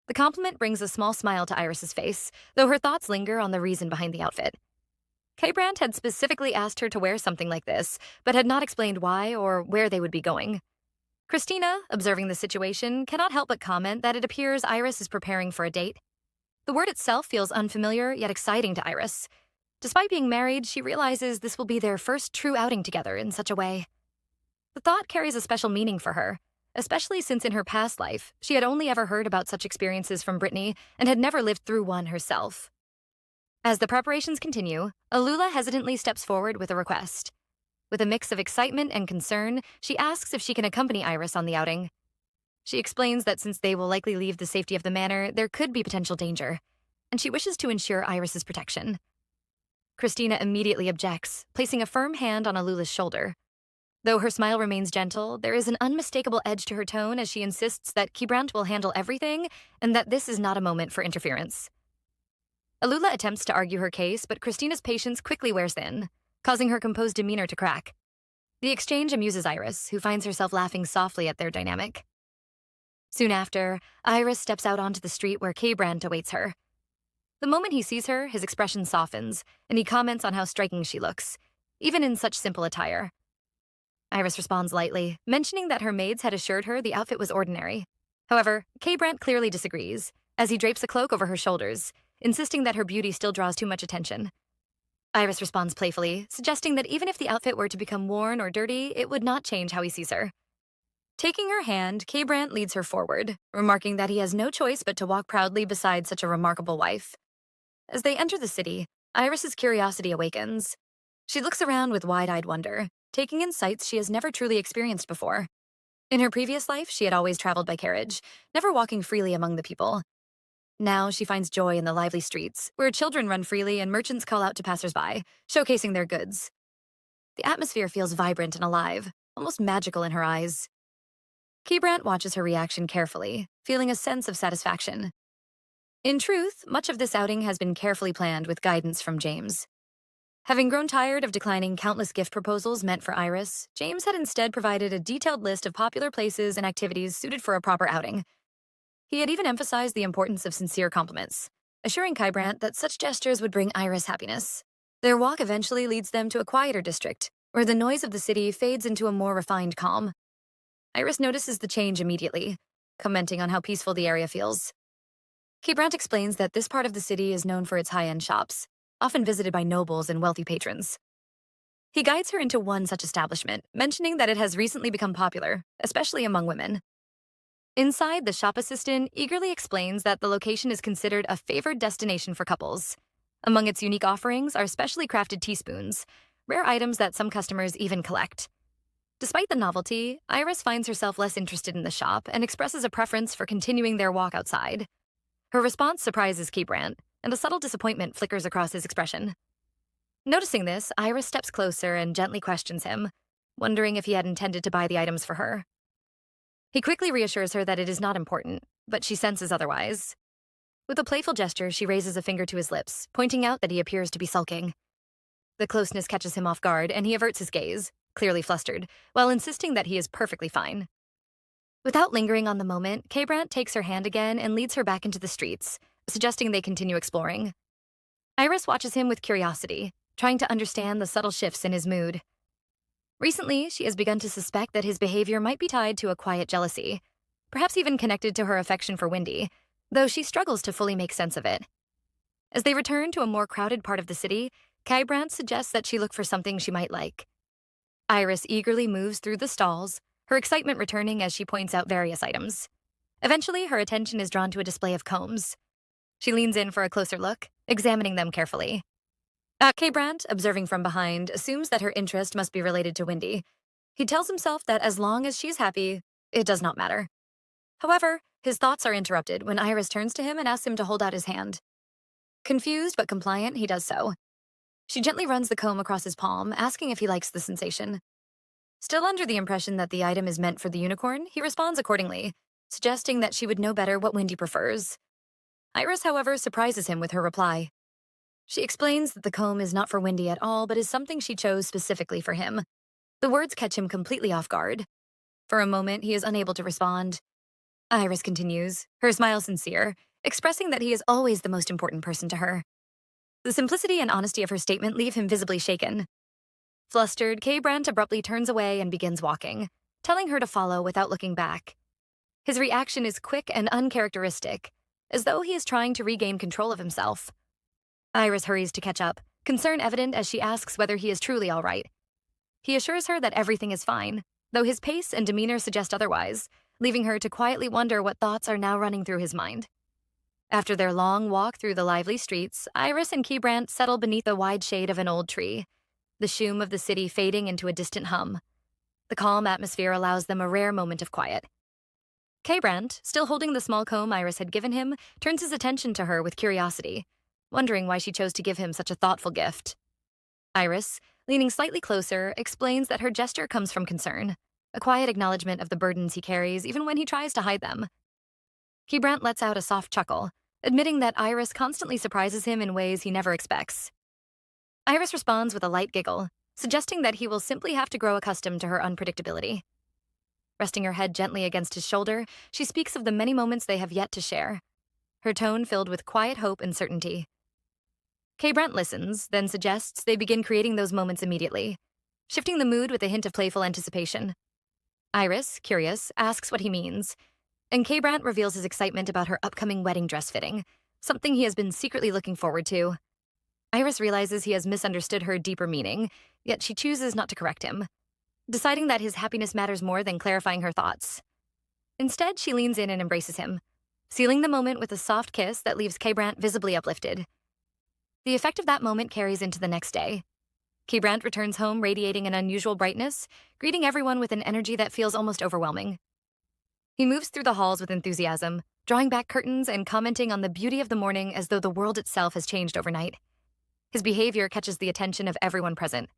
The compliment brings a small smile to Iris's face, though her thoughts linger on the reason behind the outfit. K-Brandt had specifically asked her to wear something like this, but had not explained why or where they would be going. Christina, observing the situation, cannot help but comment that it appears Iris is preparing for a date. The word itself feels unfamiliar yet exciting to Iris. Despite being married, she realizes this will be their first true outing together in such a way. The thought carries a special meaning for her, especially since in her past life, she had only ever heard about such experiences from Britney and had never lived through one herself. As the preparations continue, Alula hesitantly steps forward with a request. With a mix of excitement and concern, she asks if she can accompany Iris on the outing. She explains that since they will likely leave the safety of the manor, there could be potential danger, and she wishes to ensure Iris's protection. Christina immediately objects, placing a firm hand on Alula's shoulder. Though her smile remains gentle, there is an unmistakable edge to her tone as she insists that K-Brandt will handle everything and that this is not a moment for interference. Alula attempts to argue her case, but Christina's patience quickly wears thin, causing her composed demeanor to crack. The exchange amuses Iris, who finds herself laughing softly at their dynamic. Soon after, Iris steps out onto the street where K-Brandt awaits her. The moment he sees her, his expression softens, and he comments on how striking she looks, even in such simple attire. Iris responds lightly, mentioning that her maids had assured her the outfit was ordinary. However, K-Brandt clearly disagrees, as he drapes a cloak over her shoulders, insisting that her beauty still draws too much attention. Iris responds playfully, suggesting that even if the outfit were to become worn or dirty, it would not change how he sees her. Taking her hand, K-Brandt leads her forward, remarking that he has no choice but to walk proudly beside such a remarkable wife. As they enter the city, Iris's curiosity awakens. She looks around with wide-eyed wonder, taking in sights she has never truly experienced before. In her previous life, she had always traveled by carriage, never walking freely among the people. Now she finds joy in the lively streets, where children run freely and merchants call out to passersby, showcasing their goods. The atmosphere feels vibrant and alive, almost magical in her eyes. K-Brandt watches her reaction carefully, feeling a sense of satisfaction. In truth, much of this outing has been carefully planned with guidance from James. Having grown tired of declining countless gift proposals meant for Iris, James had instead provided a detailed list of popular places and activities suited for a proper outing. He had even emphasized the importance of sincere compliments, assuring K-Brandt that such gestures would bring Iris happiness. Their walk eventually leads them to a quieter district, where the noise of the city fades into a more refined calm. Iris notices the change immediately, commenting on how peaceful the area feels. K-Brandt explains that this part of the city is known for its high-end shops, often visited by nobles and wealthy patrons. He guides her into one such establishment, mentioning that it has recently become popular, especially among women. Inside, the shop assistant eagerly explains that the location is considered a favored destination for couples. Among its unique offerings are specially crafted teaspoons, rare items that some customers even collect. Despite the novelty, Iris finds herself less interested in the shop and expresses a preference for continuing their walk outside. Her response surprises K-Brandt, and a subtle disappointment flickers across his expression. Noticing this, Iris steps closer and gently questions him, wondering if he had intended to buy the items for her. He quickly reassures her that it is not important, but she senses otherwise. With a playful gesture, she raises a finger to his lips, pointing out that he appears to be sulking. The closeness catches him off guard, and he averts his gaze, clearly flustered, while insisting that he is perfectly fine. Without lingering on the moment, K-Brandt takes her hand again and leads her back into the streets, suggesting they continue exploring. Iris watches him with curiosity, trying to understand the subtle shifts in his mood. Recently, she has begun to suspect that his behavior might be tied to a quiet jealousy, perhaps even connected to her affection for Windy, though she struggles to fully make sense of it. As they return to a more crowded part of the city, K-Brandt suggests that she look for something she might like. Iris eagerly moves through the stalls, her excitement returning as she points out various items. Eventually, her attention is drawn to a display of combs. She leans in for a closer look, examining them carefully. K-Brandt, observing from behind, assumes that her interest must be related to Windy. He tells himself that as long as she's happy, it does not matter. However, His thoughts are interrupted when Iris turns to him and asks him to hold out his hand. Confused but compliant, he does so. She gently runs the comb across his palm, asking if he likes the sensation. Still under the impression that the item is meant for the unicorn, he responds accordingly, suggesting that she would know better what Windy prefers. Iris, however, surprises him with her reply. She explains that the comb is not for Windy at all, but is something she chose specifically for him. The words catch him completely off guard. For a moment, he is unable to respond. Iris continues, her smile sincere, expressing that he is always the most important person to her. The simplicity and honesty of her statement leave him visibly shaken. Flustered, K. Brandt abruptly turns away and begins walking, telling her to follow without looking back. His reaction is quick and uncharacteristic, as though he is trying to regain control of himself. Iris hurries to catch up, concern evident as she asks whether he is truly all right. He assures her that everything is fine, though his pace and demeanor suggest otherwise, leaving her to quietly wonder what thoughts are now running through his mind. After their long walk through the lively streets, Iris and Keybrandt settle beneath the wide shade of an old tree, the shoom of the city fading into a distant hum. The calm atmosphere allows them a rare moment of quiet. Keybrandt, still holding the small comb Iris had given him, turns his attention to her with curiosity, wondering why she chose to give him such a thoughtful gift. Iris, leaning slightly closer, explains that her gesture comes from concern, a quiet acknowledgement of the burdens he carries even when he tries to hide them. Keybrandt lets out a soft chuckle, admitting that Iris constantly surprises him in ways he never expects. Iris responds with a light giggle, suggesting that he will simply have to grow accustomed to her unpredictability. Resting her head gently against his shoulder, she speaks of the many moments they have yet to share, her tone filled with quiet hope and certainty. Keybrandt listens, then suggests they begin creating those moments immediately, shifting the mood with a hint of playful anticipation. Iris, curious, asks what he means, and Keybrandt reveals his excitement about her upcoming wedding dress fitting, something he has been secretly looking forward to. Iris realizes he has misunderstood her deeper meaning, yet she chooses not to correct him, deciding that his happiness matters more than clarifying her thoughts. Instead, she leans in and embraces him, sealing the moment with a soft kiss that leaves Keybrandt visibly uplifted. The effect of that moment carries into the next day. Keybrandt returns home radiating an unusual brightness, greeting everyone with an energy that feels almost overwhelming. He moves through the halls with enthusiasm, drawing back curtains and commenting on the beauty of the morning as though the world itself has changed overnight. His behavior catches the attention of everyone present.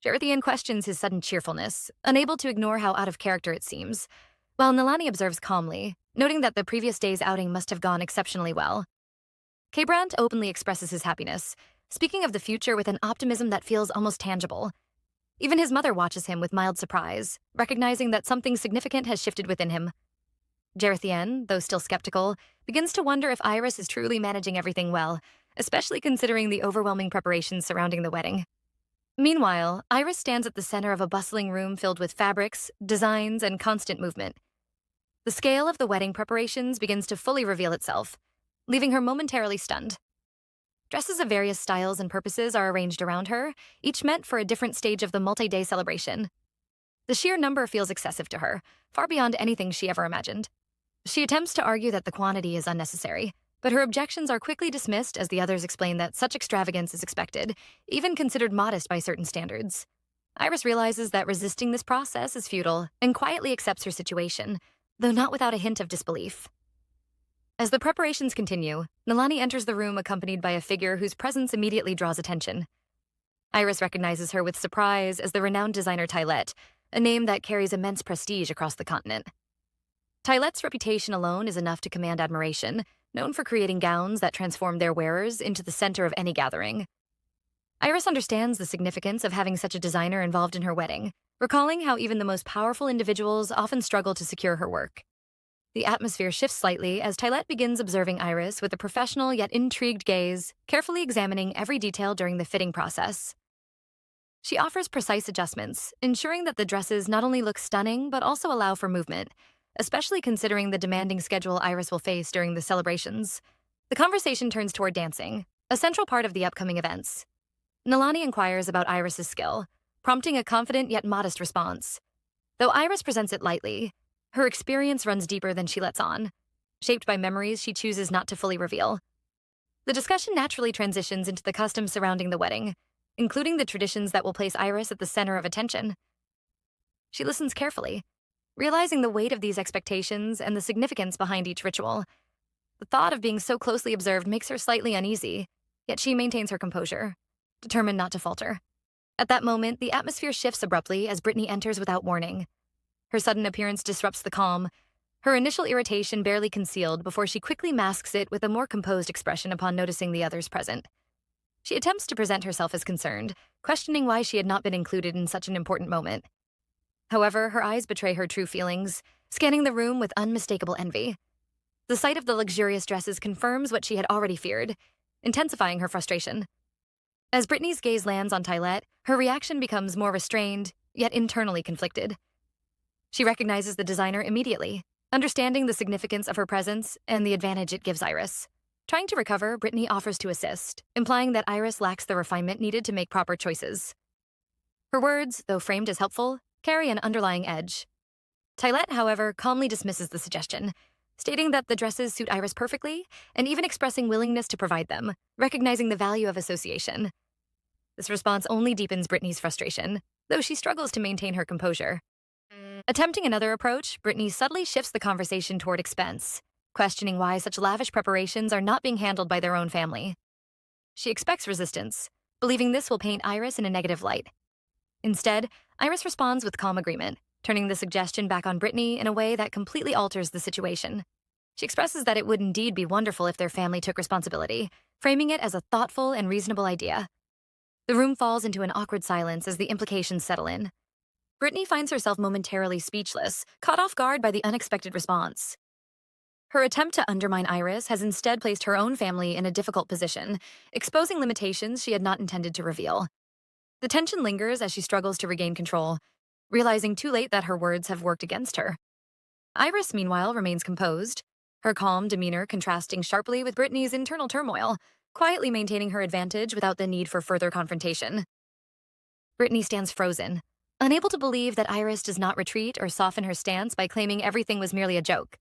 Jarethian questions his sudden cheerfulness, unable to ignore how out of character it seems, while Nilani observes calmly, noting that the previous day's outing must have gone exceptionally well. Keybrandt openly expresses his happiness, speaking of the future with an optimism that feels almost tangible. Even his mother watches him with mild surprise, recognizing that something significant has shifted within him. Jarethian, though still skeptical, begins to wonder if Iris is truly managing everything well, especially considering the overwhelming preparations surrounding the wedding. Meanwhile, Iris stands at the center of a bustling room filled with fabrics, designs, and constant movement. The scale of the wedding preparations begins to fully reveal itself, leaving her momentarily stunned. Dresses of various styles and purposes are arranged around her, each meant for a different stage of the multi-day celebration. The sheer number feels excessive to her, far beyond anything she ever imagined. She attempts to argue that the quantity is unnecessary, but her objections are quickly dismissed as the others explain that such extravagance is expected, even considered modest by certain standards. Iris realizes that resisting this process is futile and quietly accepts her situation, though not without a hint of disbelief. As the preparations continue, Nilani enters the room accompanied by a figure whose presence immediately draws attention. Iris recognizes her with surprise as the renowned designer Gillette, a name that carries immense prestige across the continent. Gillette's reputation alone is enough to command admiration, known for creating gowns that transform their wearers into the center of any gathering. Iris understands the significance of having such a designer involved in her wedding, recalling how even the most powerful individuals often struggle to secure her work. The atmosphere shifts slightly as Gillette begins observing Iris with a professional yet intrigued gaze, carefully examining every detail during the fitting process. She offers precise adjustments, ensuring that the dresses not only look stunning but also allow for movement, especially considering the demanding schedule Iris will face during the celebrations. The conversation turns toward dancing, a central part of the upcoming events. Nilani inquires about Iris's skill, prompting a confident yet modest response. Though Iris presents it lightly, her experience runs deeper than she lets on, shaped by memories she chooses not to fully reveal. The discussion naturally transitions into the customs surrounding the wedding, including the traditions that will place Iris at the center of attention. She listens carefully, Realizing the weight of these expectations and the significance behind each ritual, the thought of being so closely observed makes her slightly uneasy, yet she maintains her composure, determined not to falter. At that moment, the atmosphere shifts abruptly as Britney enters without warning. Her sudden appearance disrupts the calm, her initial irritation barely concealed before she quickly masks it with a more composed expression upon noticing the others present. She attempts to present herself as concerned, questioning why she had not been included in such an important moment. However, her eyes betray her true feelings, scanning the room with unmistakable envy. The sight of the luxurious dresses confirms what she had already feared, intensifying her frustration. As Britney's gaze lands on Tylette, her reaction becomes more restrained, yet internally conflicted. She recognizes the designer immediately, understanding the significance of her presence and the advantage it gives Iris. Trying to recover, Britney offers to assist, implying that Iris lacks the refinement needed to make proper choices. Her words, though framed as helpful, carry an underlying edge. Tylette, however, calmly dismisses the suggestion, stating that the dresses suit Iris perfectly and even expressing willingness to provide them, recognizing the value of association. This response only deepens Britney's frustration, though she struggles to maintain her composure. Attempting another approach, Britney subtly shifts the conversation toward expense, questioning why such lavish preparations are not being handled by their own family. She expects resistance, believing this will paint Iris in a negative light. Instead, Iris responds with calm agreement, turning the suggestion back on Britney in a way that completely alters the situation. She expresses that it would indeed be wonderful if their family took responsibility, framing it as a thoughtful and reasonable idea. The room falls into an awkward silence as the implications settle in. Britney finds herself momentarily speechless, caught off guard by the unexpected response. Her attempt to undermine Iris has instead placed her own family in a difficult position, exposing limitations she had not intended to reveal. The tension lingers as she struggles to regain control, realizing too late that her words have worked against her. Iris, meanwhile, remains composed, her calm demeanor contrasting sharply with Britney's internal turmoil, quietly maintaining her advantage without the need for further confrontation. Britney stands frozen, unable to believe that Iris does not retreat or soften her stance by claiming everything was merely a joke.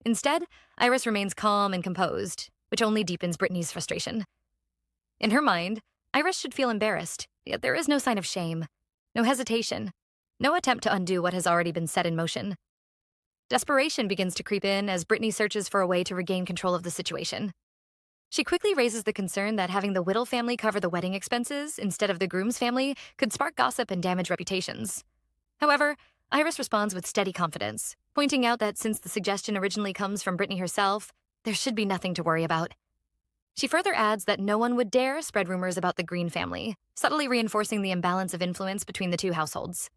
Instead, Iris remains calm and composed, which only deepens Britney's frustration. In her mind, Iris should feel embarrassed, yet there is no sign of shame, no hesitation, no attempt to undo what has already been set in motion. Desperation begins to creep in as Britney searches for a way to regain control of the situation. She quickly raises the concern that having the Whittle family cover the wedding expenses instead of the groom's family could spark gossip and damage reputations. However, Iris responds with steady confidence, pointing out that since the suggestion originally comes from Britney herself, there should be nothing to worry about. She further adds that no one would dare spread rumors about the Green family, subtly reinforcing the imbalance of influence between the two households.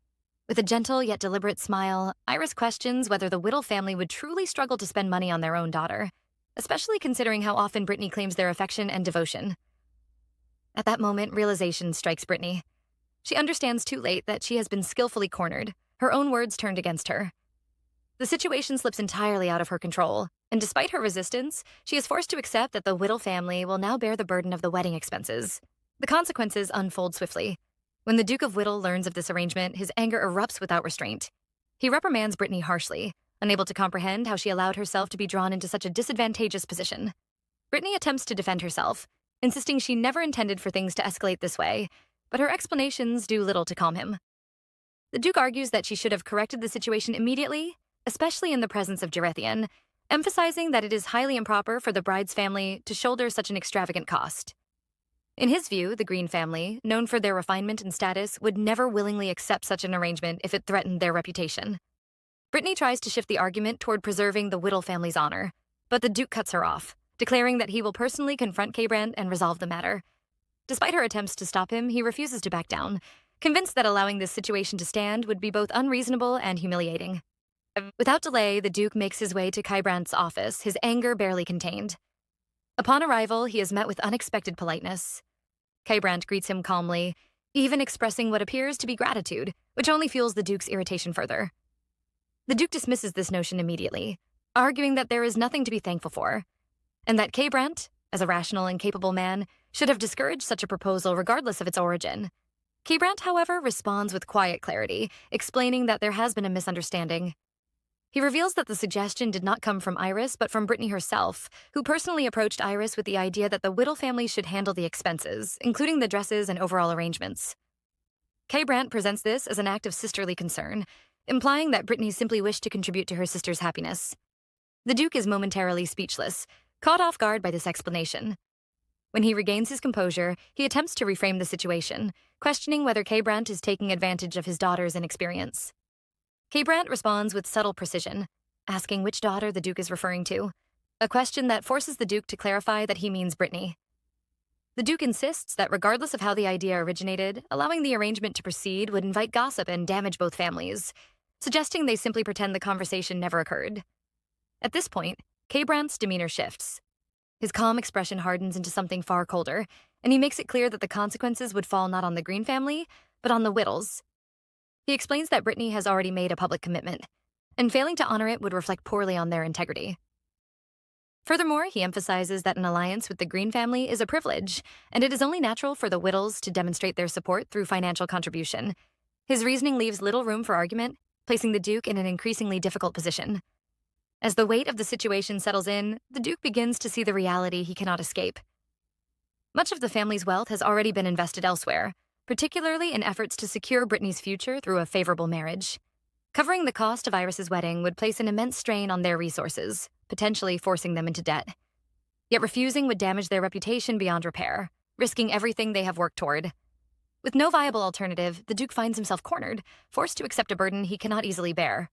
With a gentle yet deliberate smile, Iris questions whether the Whittle family would truly struggle to spend money on their own daughter, especially considering how often Britney claims their affection and devotion. At that moment, realization strikes Britney. She understands too late that she has been skillfully cornered, her own words turned against her. The situation slips entirely out of her control, and despite her resistance, she is forced to accept that the Whittle family will now bear the burden of the wedding expenses. The consequences unfold swiftly. When the Duke of Whittle learns of this arrangement, his anger erupts without restraint. He reprimands Britney harshly, unable to comprehend how she allowed herself to be drawn into such a disadvantageous position. Britney attempts to defend herself, insisting she never intended for things to escalate this way, but her explanations do little to calm him. The Duke argues that she should have corrected the situation immediately, especially in the presence of Gerethian, emphasizing that it is highly improper for the bride's family to shoulder such an extravagant cost. In his view, the Green family, known for their refinement and status, would never willingly accept such an arrangement if it threatened their reputation. Britney tries to shift the argument toward preserving the Whittle family's honor, but the Duke cuts her off, declaring that he will personally confront Kbrand and resolve the matter. Despite her attempts to stop him, he refuses to back down, convinced that allowing this situation to stand would be both unreasonable and humiliating. Without delay, the Duke makes his way to Kybrandt's office, his anger barely contained. Upon arrival, he is met with unexpected politeness. Kybrandt greets him calmly, even expressing what appears to be gratitude, which only fuels the Duke's irritation further. The Duke dismisses this notion immediately, arguing that there is nothing to be thankful for, and that Kybrandt, as a rational and capable man, should have discouraged such a proposal regardless of its origin. Kybrandt, however, responds with quiet clarity, explaining that there has been a misunderstanding. He reveals that the suggestion did not come from Iris, but from Britney herself, who personally approached Iris with the idea that the Whittle family should handle the expenses, including the dresses and overall arrangements. Kybrandt presents this as an act of sisterly concern, implying that Britney simply wished to contribute to her sister's happiness. The Duke is momentarily speechless, caught off guard by this explanation. When he regains his composure, he attempts to reframe the situation, questioning whether Brandt is taking advantage of his daughter's inexperience. Brandt responds with subtle precision, asking which daughter the Duke is referring to, a question that forces the Duke to clarify that he means Britney. The Duke insists that regardless of how the idea originated, allowing the arrangement to proceed would invite gossip and damage both families, suggesting they simply pretend the conversation never occurred. At this point, Brandt's demeanor shifts. His calm expression hardens into something far colder, and he makes it clear that the consequences would fall not on the Green family, but on the Whittles. He explains that Britney has already made a public commitment, and failing to honor it would reflect poorly on their integrity. Furthermore, he emphasizes that an alliance with the Green family is a privilege, and it is only natural for the Whittles to demonstrate their support through financial contribution. His reasoning leaves little room for argument, placing the Duke in an increasingly difficult position. As the weight of the situation settles in, the Duke begins to see the reality he cannot escape. Much of the family's wealth has already been invested elsewhere, particularly in efforts to secure Britney's future through a favorable marriage. Covering the cost of Iris's wedding would place an immense strain on their resources, potentially forcing them into debt. Yet refusing would damage their reputation beyond repair, risking everything they have worked toward. With no viable alternative, the Duke finds himself cornered, forced to accept a burden he cannot easily bear.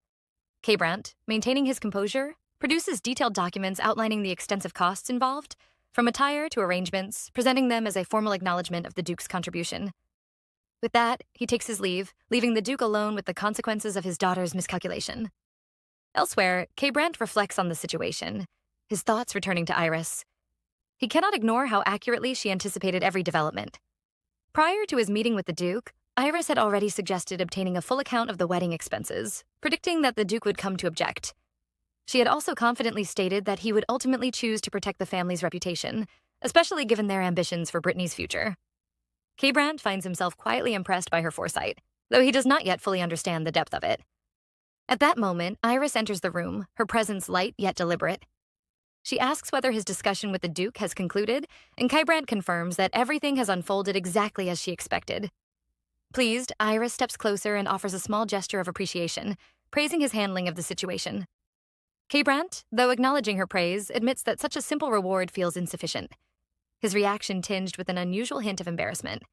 Brandt, maintaining his composure, produces detailed documents outlining the extensive costs involved, from attire to arrangements, presenting them as a formal acknowledgement of the Duke's contribution. With that, he takes his leave, leaving the Duke alone with the consequences of his daughter's miscalculation. Elsewhere, Brandt reflects on the situation, his thoughts returning to Iris. He cannot ignore how accurately she anticipated every development. Prior to his meeting with the Duke, Iris had already suggested obtaining a full account of the wedding expenses, predicting that the Duke would come to object. She had also confidently stated that he would ultimately choose to protect the family's reputation, especially given their ambitions for Britney's future. Brandt finds himself quietly impressed by her foresight, though he does not yet fully understand the depth of it. At that moment, Iris enters the room, her presence light yet deliberate. She asks whether his discussion with the Duke has concluded, and Brandt confirms that everything has unfolded exactly as she expected. Pleased, Iris steps closer and offers a small gesture of appreciation, praising his handling of the situation. Brandt, though acknowledging her praise, admits that such a simple reward feels insufficient, his reaction tinged with an unusual hint of embarrassment.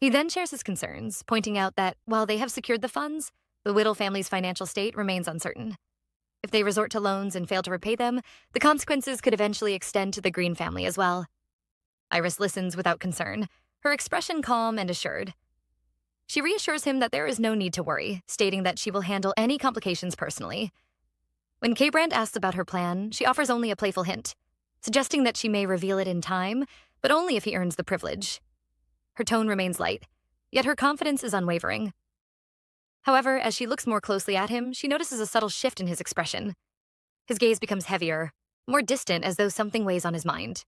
He then shares his concerns, pointing out that while they have secured the funds, the Whittle family's financial state remains uncertain. If they resort to loans and fail to repay them, the consequences could eventually extend to the Green family as well. Iris listens without concern, her expression calm and assured. She reassures him that there is no need to worry, stating that she will handle any complications personally. When Brandt asks about her plan, she offers only a playful hint, suggesting that she may reveal it in time, but only if he earns the privilege. Her tone remains light, yet her confidence is unwavering. However, as she looks more closely at him, she notices a subtle shift in his expression. His gaze becomes heavier, more distant as though something weighs on his mind.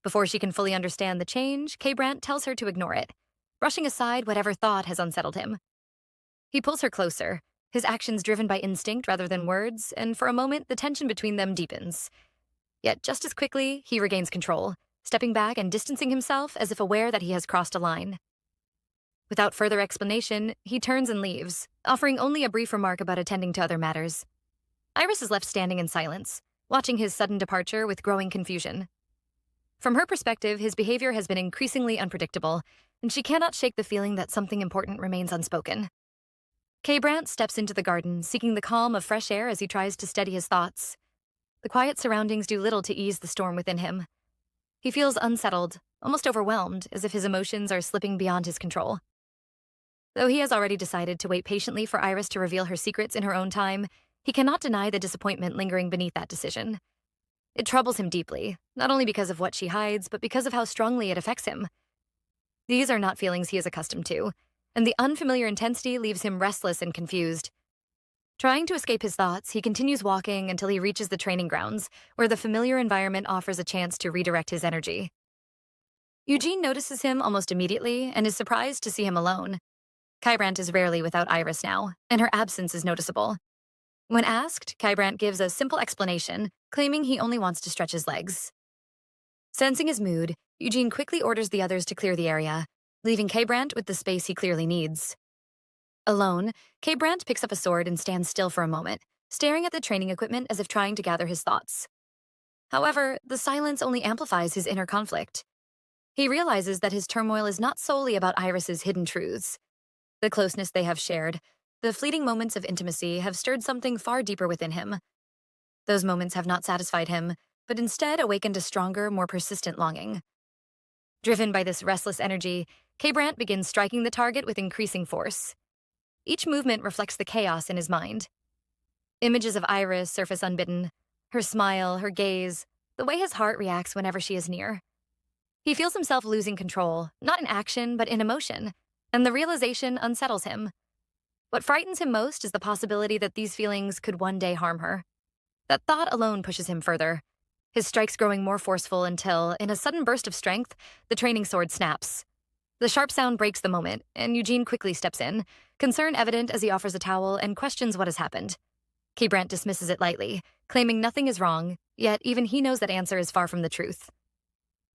Before she can fully understand the change, Brandt tells her to ignore it, brushing aside whatever thought has unsettled him. He pulls her closer, his actions driven by instinct rather than words, and for a moment the tension between them deepens. Yet just as quickly, he regains control, stepping back and distancing himself as if aware that he has crossed a line. Without further explanation, he turns and leaves, offering only a brief remark about attending to other matters. Iris is left standing in silence, watching his sudden departure with growing confusion. From her perspective, his behavior has been increasingly unpredictable, and she cannot shake the feeling that something important remains unspoken. Brandt steps into the garden, seeking the calm of fresh air as he tries to steady his thoughts. The quiet surroundings do little to ease the storm within him. He feels unsettled, almost overwhelmed, as if his emotions are slipping beyond his control. Though he has already decided to wait patiently for Iris to reveal her secrets in her own time, he cannot deny the disappointment lingering beneath that decision. It troubles him deeply, not only because of what she hides, but because of how strongly it affects him. These are not feelings he is accustomed to, and the unfamiliar intensity leaves him restless and confused. Trying to escape his thoughts, he continues walking until he reaches the training grounds, where the familiar environment offers a chance to redirect his energy. Eugene notices him almost immediately and is surprised to see him alone. Brandt is rarely without Iris now, and her absence is noticeable. When asked, Brandt gives a simple explanation, claiming he only wants to stretch his legs. Sensing his mood, Eugene quickly orders the others to clear the area, leaving Brandt with the space he clearly needs. Alone, K. Brandt picks up a sword and stands still for a moment, staring at the training equipment as if trying to gather his thoughts. However, the silence only amplifies his inner conflict. He realizes that his turmoil is not solely about Iris's hidden truths. The closeness they have shared, the fleeting moments of intimacy have stirred something far deeper within him. Those moments have not satisfied him, but instead awakened a stronger, more persistent longing. Driven by this restless energy, K. Brandt begins striking the target with increasing force. Each movement reflects the chaos in his mind. Images of Iris surface unbidden, her smile, her gaze, the way his heart reacts whenever she is near. He feels himself losing control, not in action, but in emotion, and the realization unsettles him. What frightens him most is the possibility that these feelings could one day harm her. That thought alone pushes him further, his strikes growing more forceful until, in a sudden burst of strength, the training sword snaps. The sharp sound breaks the moment, and Eugene quickly steps in, concern evident as he offers a towel and questions what has happened. K. Brandt dismisses it lightly, claiming nothing is wrong, yet even he knows that answer is far from the truth.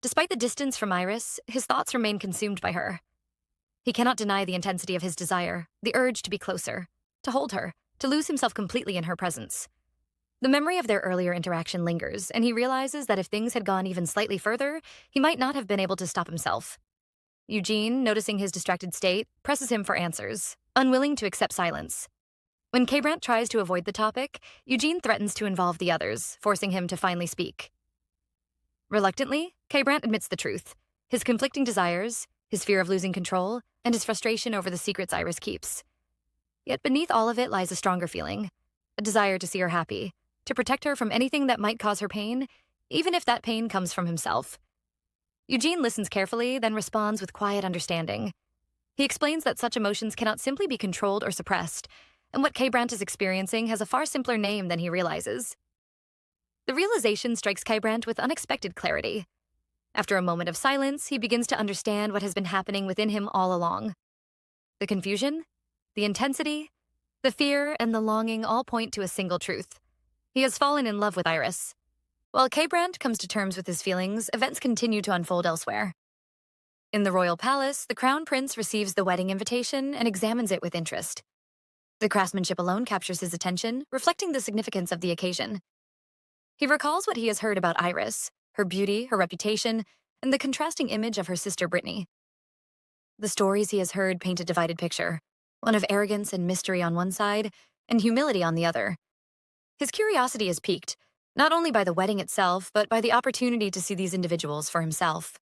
Despite the distance from Iris, his thoughts remain consumed by her. He cannot deny the intensity of his desire, the urge to be closer, to hold her, to lose himself completely in her presence. The memory of their earlier interaction lingers, and he realizes that if things had gone even slightly further, he might not have been able to stop himself. Eugene, noticing his distracted state, presses him for answers, unwilling to accept silence. When K. Brandt tries to avoid the topic, Eugene threatens to involve the others, forcing him to finally speak. Reluctantly, K. Brandt admits the truth, his conflicting desires, his fear of losing control, and his frustration over the secrets Iris keeps. Yet beneath all of it lies a stronger feeling, a desire to see her happy, to protect her from anything that might cause her pain, even if that pain comes from himself. Eugene listens carefully, then responds with quiet understanding. He explains that such emotions cannot simply be controlled or suppressed, and what K. Brandt is experiencing has a far simpler name than he realizes. The realization strikes K. Brandt with unexpected clarity. After a moment of silence, he begins to understand what has been happening within him all along. The confusion, the intensity, the fear, and the longing all point to a single truth. He has fallen in love with Iris. While K. Brandt comes to terms with his feelings, events continue to unfold elsewhere. In the royal palace, the crown prince receives the wedding invitation and examines it with interest. The craftsmanship alone captures his attention, reflecting the significance of the occasion. He recalls what he has heard about Iris, her beauty, her reputation, and the contrasting image of her sister Britney. The stories he has heard paint a divided picture, one of arrogance and mystery on one side, and humility on the other. His curiosity is piqued, not only by the wedding itself, but by the opportunity to see these individuals for himself.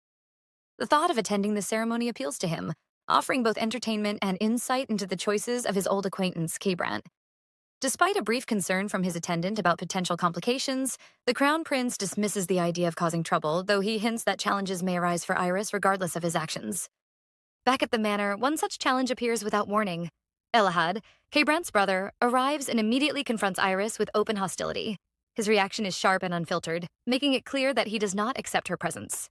The thought of attending the ceremony appeals to him, offering both entertainment and insight into the choices of his old acquaintance, K. Brandt. Despite a brief concern from his attendant about potential complications, the crown prince dismisses the idea of causing trouble, though he hints that challenges may arise for Iris regardless of his actions. Back at the manor, one such challenge appears without warning. Elahad, K. Brandt's brother, arrives and immediately confronts Iris with open hostility. His reaction is sharp and unfiltered, making it clear that he does not accept her presence.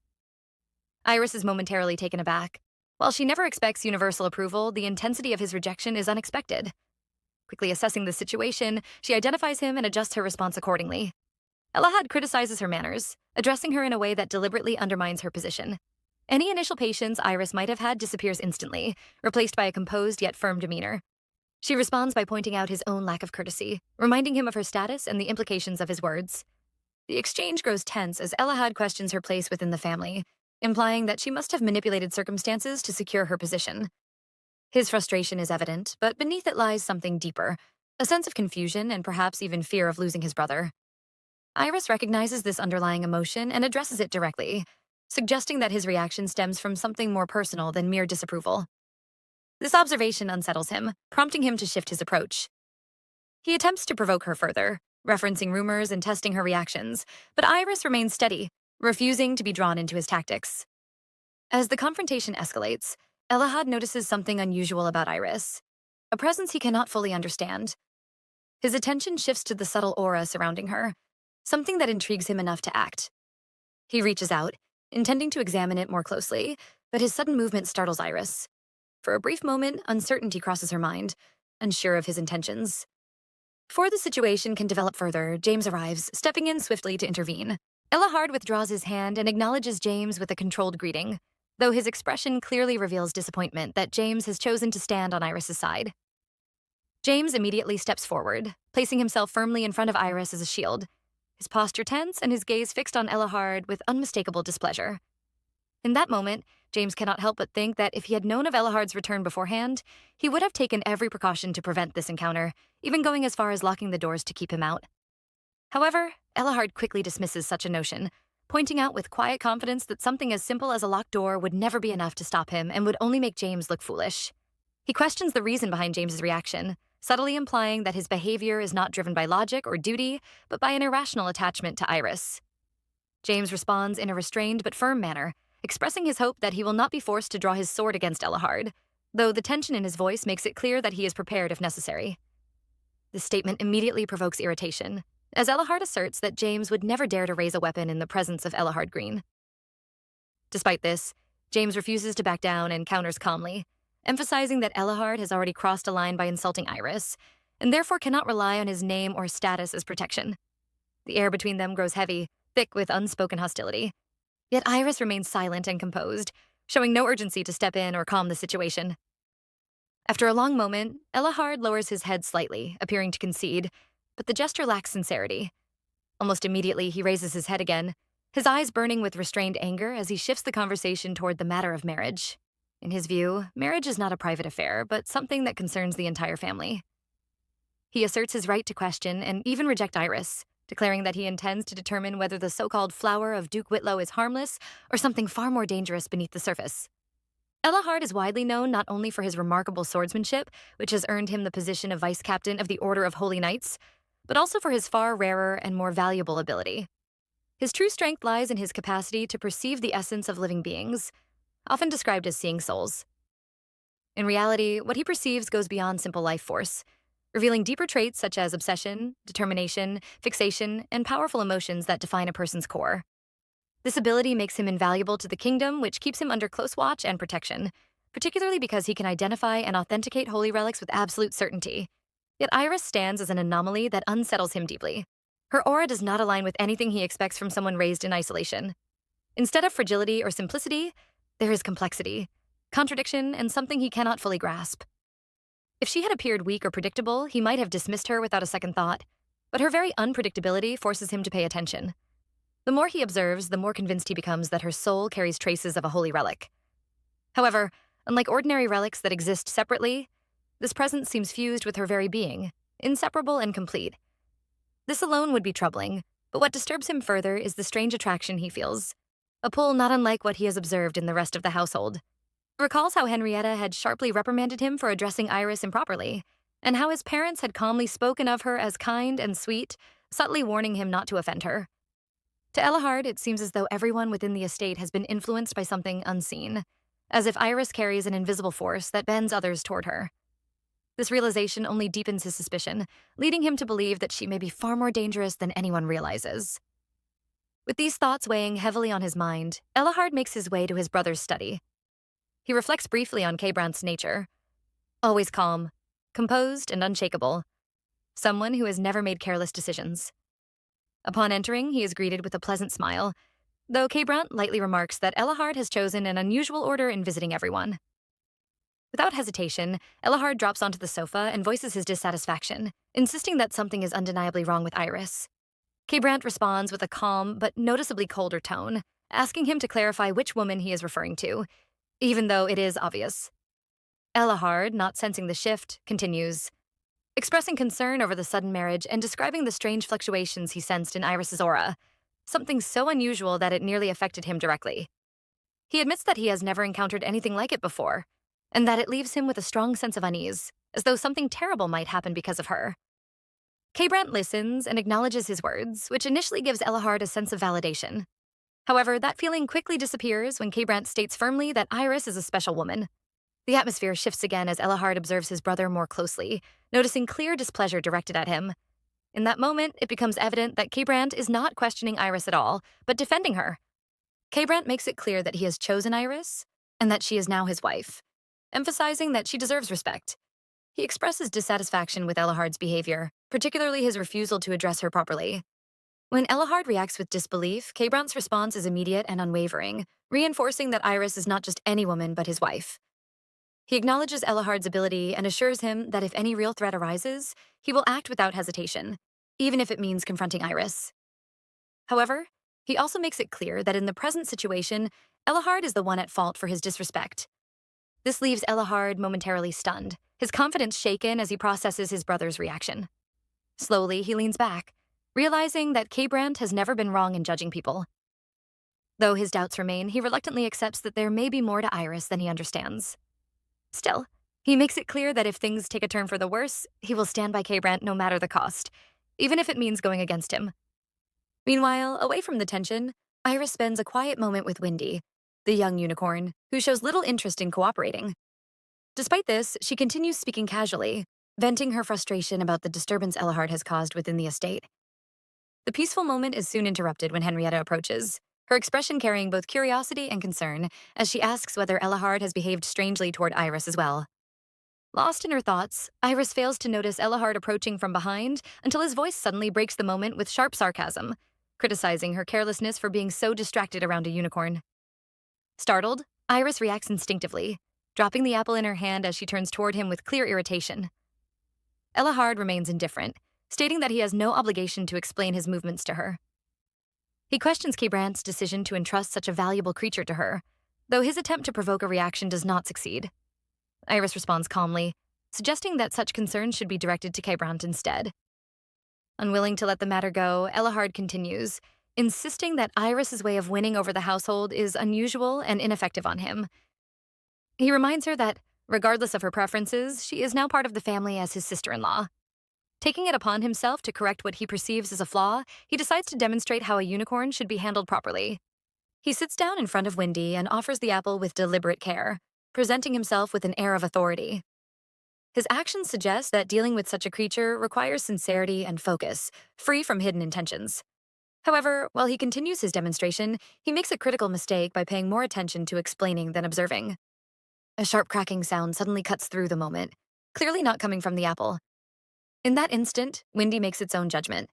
Iris is momentarily taken aback. While she never expects universal approval, the intensity of his rejection is unexpected. Quickly assessing the situation, she identifies him and adjusts her response accordingly. Elahad criticizes her manners, addressing her in a way that deliberately undermines her position. Any initial patience Iris might have had disappears instantly, replaced by a composed yet firm demeanor. She responds by pointing out his own lack of courtesy, reminding him of her status and the implications of his words. The exchange grows tense as Elahad questions her place within the family, implying that she must have manipulated circumstances to secure her position. His frustration is evident, but beneath it lies something deeper, a sense of confusion and perhaps even fear of losing his brother. Iris recognizes this underlying emotion and addresses it directly, suggesting that his reaction stems from something more personal than mere disapproval. This observation unsettles him, prompting him to shift his approach. He attempts to provoke her further, referencing rumors and testing her reactions, but Iris remains steady, refusing to be drawn into his tactics. As the confrontation escalates, Elahad notices something unusual about Iris, a presence he cannot fully understand. His attention shifts to the subtle aura surrounding her, something that intrigues him enough to act. He reaches out, intending to examine it more closely, but his sudden movement startles Iris. For a brief moment, uncertainty crosses her mind, unsure of his intentions. Before the situation can develop further, James arrives, stepping in swiftly to intervene. Elahad withdraws his hand and acknowledges James with a controlled greeting, though his expression clearly reveals disappointment that James has chosen to stand on Iris's side. James immediately steps forward, placing himself firmly in front of Iris as a shield, his posture tense and his gaze fixed on Elahad with unmistakable displeasure. In that moment, James cannot help but think that if he had known of Elahard's return beforehand, he would have taken every precaution to prevent this encounter, even going as far as locking the doors to keep him out. However, Elahad quickly dismisses such a notion, pointing out with quiet confidence that something as simple as a locked door would never be enough to stop him and would only make James look foolish. He questions the reason behind James's reaction, subtly implying that his behavior is not driven by logic or duty, but by an irrational attachment to Iris. James responds in a restrained but firm manner, expressing his hope that he will not be forced to draw his sword against Elahad, though the tension in his voice makes it clear that he is prepared if necessary. This statement immediately provokes irritation, as Elahad asserts that James would never dare to raise a weapon in the presence of Elahad Green. Despite this, James refuses to back down and counters calmly, emphasizing that Elahad has already crossed a line by insulting Iris, and therefore cannot rely on his name or status as protection. The air between them grows heavy, thick with unspoken hostility. Yet Iris remains silent and composed, showing no urgency to step in or calm the situation. After a long moment, Elahad lowers his head slightly, appearing to concede, but the gesture lacks sincerity. Almost immediately, he raises his head again, his eyes burning with restrained anger as he shifts the conversation toward the matter of marriage. In his view, marriage is not a private affair, but something that concerns the entire family. He asserts his right to question and even reject Iris, declaring that he intends to determine whether the so-called flower of Duke Whittle is harmless or something far more dangerous beneath the surface. Elahad is widely known not only for his remarkable swordsmanship, which has earned him the position of vice captain of the Order of Holy Knights, but also for his far rarer and more valuable ability. His true strength lies in his capacity to perceive the essence of living beings, often described as seeing souls. In reality, what he perceives goes beyond simple life force, revealing deeper traits such as obsession, determination, fixation, and powerful emotions that define a person's core. This ability makes him invaluable to the kingdom, which keeps him under close watch and protection, particularly because he can identify and authenticate holy relics with absolute certainty. Yet Iris stands as an anomaly that unsettles him deeply. Her aura does not align with anything he expects from someone raised in isolation. Instead of fragility or simplicity, there is complexity, contradiction, and something he cannot fully grasp. If she had appeared weak or predictable, he might have dismissed her without a second thought, but her very unpredictability forces him to pay attention. The more he observes, the more convinced he becomes that her soul carries traces of a holy relic. However, unlike ordinary relics that exist separately, this presence seems fused with her very being, inseparable and complete. This alone would be troubling, but what disturbs him further is the strange attraction he feels, a pull not unlike what he has observed in the rest of the household. He recalls how Henrietta had sharply reprimanded him for addressing Iris improperly, and how his parents had calmly spoken of her as kind and sweet, subtly warning him not to offend her. To Elahad, it seems as though everyone within the estate has been influenced by something unseen, as if Iris carries an invisible force that bends others toward her. This realization only deepens his suspicion, leading him to believe that she may be far more dangerous than anyone realizes. With these thoughts weighing heavily on his mind, Elahad makes his way to his brother's study. He reflects briefly on Kbrant's nature. Always calm, composed, and unshakable. Someone who has never made careless decisions. Upon entering, he is greeted with a pleasant smile, though Kbrant lightly remarks that Elahad has chosen an unusual order in visiting everyone. Without hesitation, Elahad drops onto the sofa and voices his dissatisfaction, insisting that something is undeniably wrong with Iris. Kbrant responds with a calm but noticeably colder tone, asking him to clarify which woman he is referring to, even though it is obvious. Elahad, not sensing the shift, continues, expressing concern over the sudden marriage and describing the strange fluctuations he sensed in Iris's aura, something so unusual that it nearly affected him directly. He admits that he has never encountered anything like it before, and that it leaves him with a strong sense of unease, as though something terrible might happen because of her. Kbrant listens and acknowledges his words, which initially gives Elahad a sense of validation. However, that feeling quickly disappears when Kbrant states firmly that Iris is a special woman. The atmosphere shifts again as Elahad observes his brother more closely, noticing clear displeasure directed at him. In that moment, it becomes evident that Kbrant is not questioning Iris at all, but defending her. Kbrant makes it clear that he has chosen Iris, and that she is now his wife, emphasizing that she deserves respect. He expresses dissatisfaction with Elahad's behavior, particularly his refusal to address her properly. When Elahad reacts with disbelief, Kbrant's response is immediate and unwavering, reinforcing that Iris is not just any woman but his wife. He acknowledges Elahard's ability and assures him that if any real threat arises, he will act without hesitation, even if it means confronting Iris. However, he also makes it clear that in the present situation, Elahad is the one at fault for his disrespect. This leaves Elahad momentarily stunned, his confidence shaken as he processes his brother's reaction. Slowly, he leans back, realizing that Brandt has never been wrong in judging people. Though his doubts remain, he reluctantly accepts that there may be more to Iris than he understands. Still, he makes it clear that if things take a turn for the worse, he will stand by Brandt no matter the cost, even if it means going against him. Meanwhile, away from the tension, Iris spends a quiet moment with Windy, the young unicorn, who shows little interest in cooperating. Despite this, she continues speaking casually, venting her frustration about the disturbance Elahad has caused within the estate. The peaceful moment is soon interrupted when Henrietta approaches, her expression carrying both curiosity and concern as she asks whether Elahad has behaved strangely toward Iris as well. Lost in her thoughts, Iris fails to notice Elahad approaching from behind until his voice suddenly breaks the moment with sharp sarcasm, criticizing her carelessness for being so distracted around a unicorn. Startled, Iris reacts instinctively, dropping the apple in her hand as she turns toward him with clear irritation. Elahad remains indifferent, stating that he has no obligation to explain his movements to her. He questions Brandt's decision to entrust such a valuable creature to her, though his attempt to provoke a reaction does not succeed. Iris responds calmly, suggesting that such concerns should be directed to Brandt instead. Unwilling to let the matter go, Elahad continues, insisting that Iris's way of winning over the household is unusual and ineffective on him. He reminds her that, regardless of her preferences, she is now part of the family as his sister-in-law. Taking it upon himself to correct what he perceives as a flaw, he decides to demonstrate how a unicorn should be handled properly. He sits down in front of Windy and offers the apple with deliberate care, presenting himself with an air of authority. His actions suggest that dealing with such a creature requires sincerity and focus, free from hidden intentions. However, while he continues his demonstration, he makes a critical mistake by paying more attention to explaining than observing. A sharp cracking sound suddenly cuts through the moment, clearly not coming from the apple. In that instant, Windy makes its own judgment.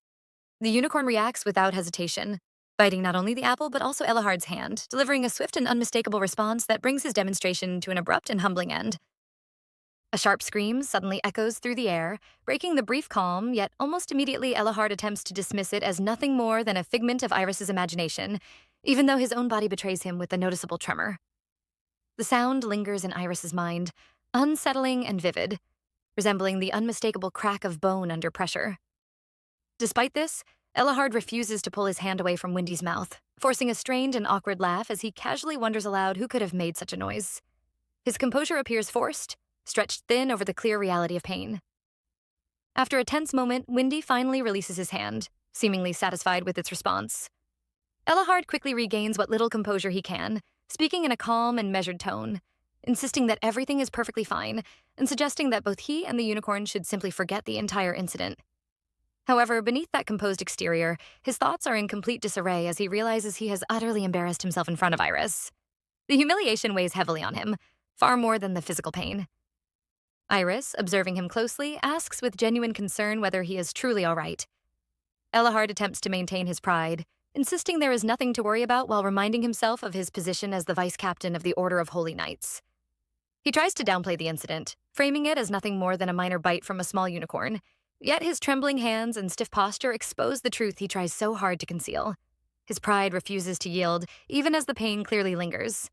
The unicorn reacts without hesitation, biting not only the apple but also Elahad's hand, delivering a swift and unmistakable response that brings his demonstration to an abrupt and humbling end. A sharp scream suddenly echoes through the air, breaking the brief calm, yet almost immediately Elahad attempts to dismiss it as nothing more than a figment of Iris's imagination, even though his own body betrays him with a noticeable tremor. The sound lingers in Iris's mind, unsettling and vivid, resembling the unmistakable crack of bone under pressure. Despite this, Elahad refuses to pull his hand away from Windy's mouth, forcing a strained and awkward laugh as he casually wonders aloud who could have made such a noise. His composure appears forced, stretched thin over the clear reality of pain. After a tense moment, Windy finally releases his hand, seemingly satisfied with its response. Elahad quickly regains what little composure he can, speaking in a calm and measured tone, insisting that everything is perfectly fine, and suggesting that both he and the unicorn should simply forget the entire incident. However, beneath that composed exterior, his thoughts are in complete disarray as he realizes he has utterly embarrassed himself in front of Iris. The humiliation weighs heavily on him, far more than the physical pain. Iris, observing him closely, asks with genuine concern whether he is truly all right. Elahad attempts to maintain his pride, insisting there is nothing to worry about while reminding himself of his position as the vice-captain of the Order of Holy Knights. He tries to downplay the incident, framing it as nothing more than a minor bite from a small unicorn, yet his trembling hands and stiff posture expose the truth he tries so hard to conceal. His pride refuses to yield, even as the pain clearly lingers.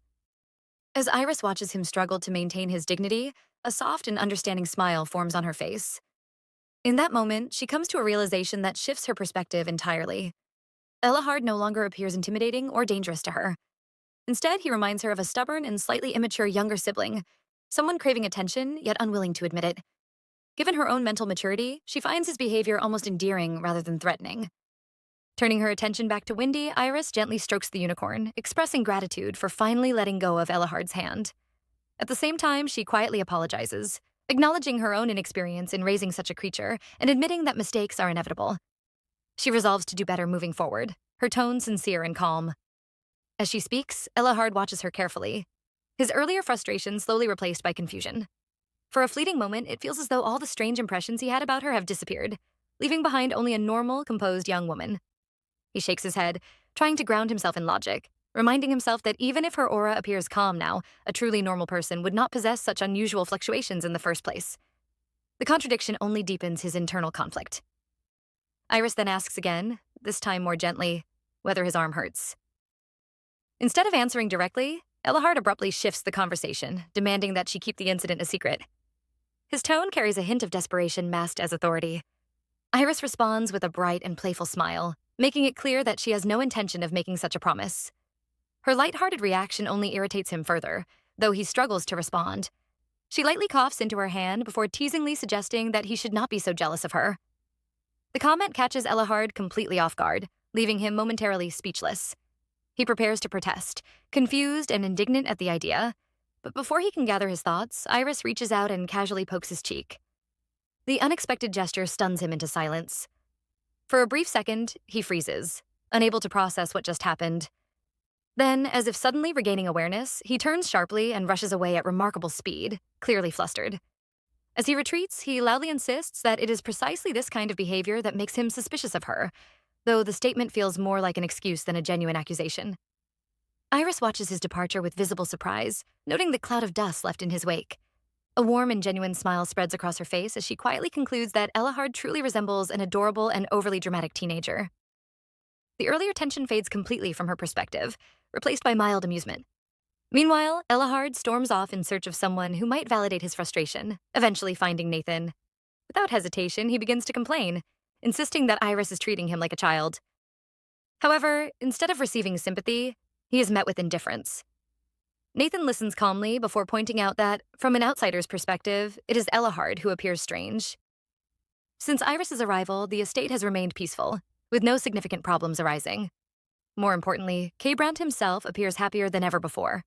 As Iris watches him struggle to maintain his dignity, a soft and understanding smile forms on her face. In that moment, she comes to a realization that shifts her perspective entirely. Elahad no longer appears intimidating or dangerous to her. Instead, he reminds her of a stubborn and slightly immature younger sibling, someone craving attention, yet unwilling to admit it. Given her own mental maturity, she finds his behavior almost endearing rather than threatening. Turning her attention back to Windy, Iris gently strokes the unicorn, expressing gratitude for finally letting go of Elahad's hand. At the same time, she quietly apologizes, acknowledging her own inexperience in raising such a creature and admitting that mistakes are inevitable. She resolves to do better moving forward, her tone sincere and calm. As she speaks, Elahad watches her carefully, his earlier frustration slowly replaced by confusion. For a fleeting moment, it feels as though all the strange impressions he had about her have disappeared, leaving behind only a normal, composed young woman. He shakes his head, trying to ground himself in logic, reminding himself that even if her aura appears calm now, a truly normal person would not possess such unusual fluctuations in the first place. The contradiction only deepens his internal conflict. Iris then asks again, this time more gently, whether his arm hurts. Instead of answering directly, Elahad abruptly shifts the conversation, demanding that she keep the incident a secret. His tone carries a hint of desperation masked as authority. Iris responds with a bright and playful smile, making it clear that she has no intention of making such a promise. Her lighthearted reaction only irritates him further, though he struggles to respond. She lightly coughs into her hand before teasingly suggesting that he should not be so jealous of her. The comment catches Elahad completely off guard, leaving him momentarily speechless. He prepares to protest, confused and indignant at the idea, but before he can gather his thoughts, Iris reaches out and casually pokes his cheek. The unexpected gesture stuns him into silence. For a brief second, he freezes, unable to process what just happened. Then, as if suddenly regaining awareness, he turns sharply and rushes away at remarkable speed, clearly flustered. As he retreats, he loudly insists that it is precisely this kind of behavior that makes him suspicious of her, though the statement feels more like an excuse than a genuine accusation. Iris watches his departure with visible surprise, noting the cloud of dust left in his wake. A warm and genuine smile spreads across her face as she quietly concludes that Elahad truly resembles an adorable and overly dramatic teenager. The earlier tension fades completely from her perspective, replaced by mild amusement. Meanwhile, Elahad storms off in search of someone who might validate his frustration, eventually finding Nathan. Without hesitation, he begins to complain, insisting that Iris is treating him like a child. However, instead of receiving sympathy, he is met with indifference. Nathan listens calmly before pointing out that, from an outsider's perspective, it is Elahad who appears strange. Since Iris's arrival, the estate has remained peaceful, with no significant problems arising. More importantly, Kbrant himself appears happier than ever before.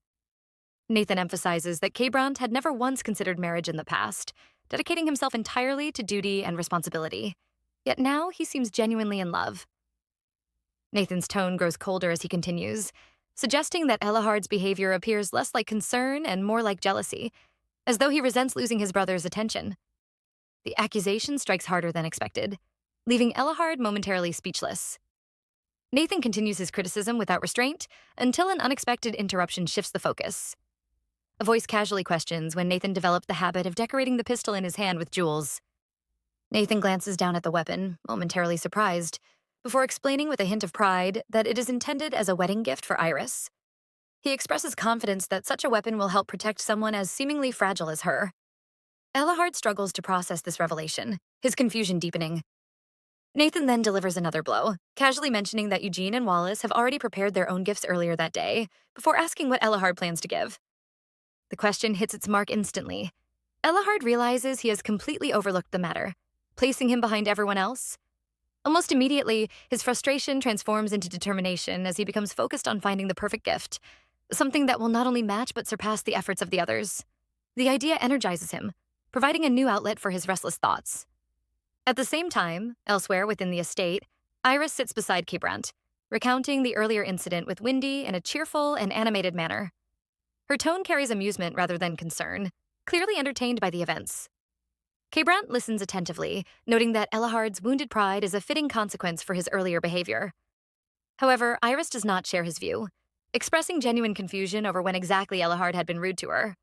Nathan emphasizes that Kbrant had never once considered marriage in the past, dedicating himself entirely to duty and responsibility. Yet now he seems genuinely in love. Nathan's tone grows colder as he continues, suggesting that Elahad's behavior appears less like concern and more like jealousy, as though he resents losing his brother's attention. The accusation strikes harder than expected, leaving Elahad momentarily speechless. Nathan continues his criticism without restraint until an unexpected interruption shifts the focus. A voice casually questions when Nathan developed the habit of decorating the pistol in his hand with jewels. Nathan glances down at the weapon, momentarily surprised, before explaining with a hint of pride that it is intended as a wedding gift for Iris. He expresses confidence that such a weapon will help protect someone as seemingly fragile as her. Elahad struggles to process this revelation, his confusion deepening. Nathan then delivers another blow, casually mentioning that Eugene and Wallace have already prepared their own gifts earlier that day, before asking what Elahad plans to give. The question hits its mark instantly. Elahad realizes he has completely overlooked the matter, placing him behind everyone else. Almost immediately, his frustration transforms into determination as he becomes focused on finding the perfect gift, something that will not only match but surpass the efforts of the others. The idea energizes him, providing a new outlet for his restless thoughts. At the same time, elsewhere within the estate, Iris sits beside Kbrant, recounting the earlier incident with Windy in a cheerful and animated manner. Her tone carries amusement rather than concern, clearly entertained by the events. Kbrant listens attentively, noting that Elahad's wounded pride is a fitting consequence for his earlier behavior. However, Iris does not share his view, expressing genuine confusion over when exactly Elahad had been rude to her.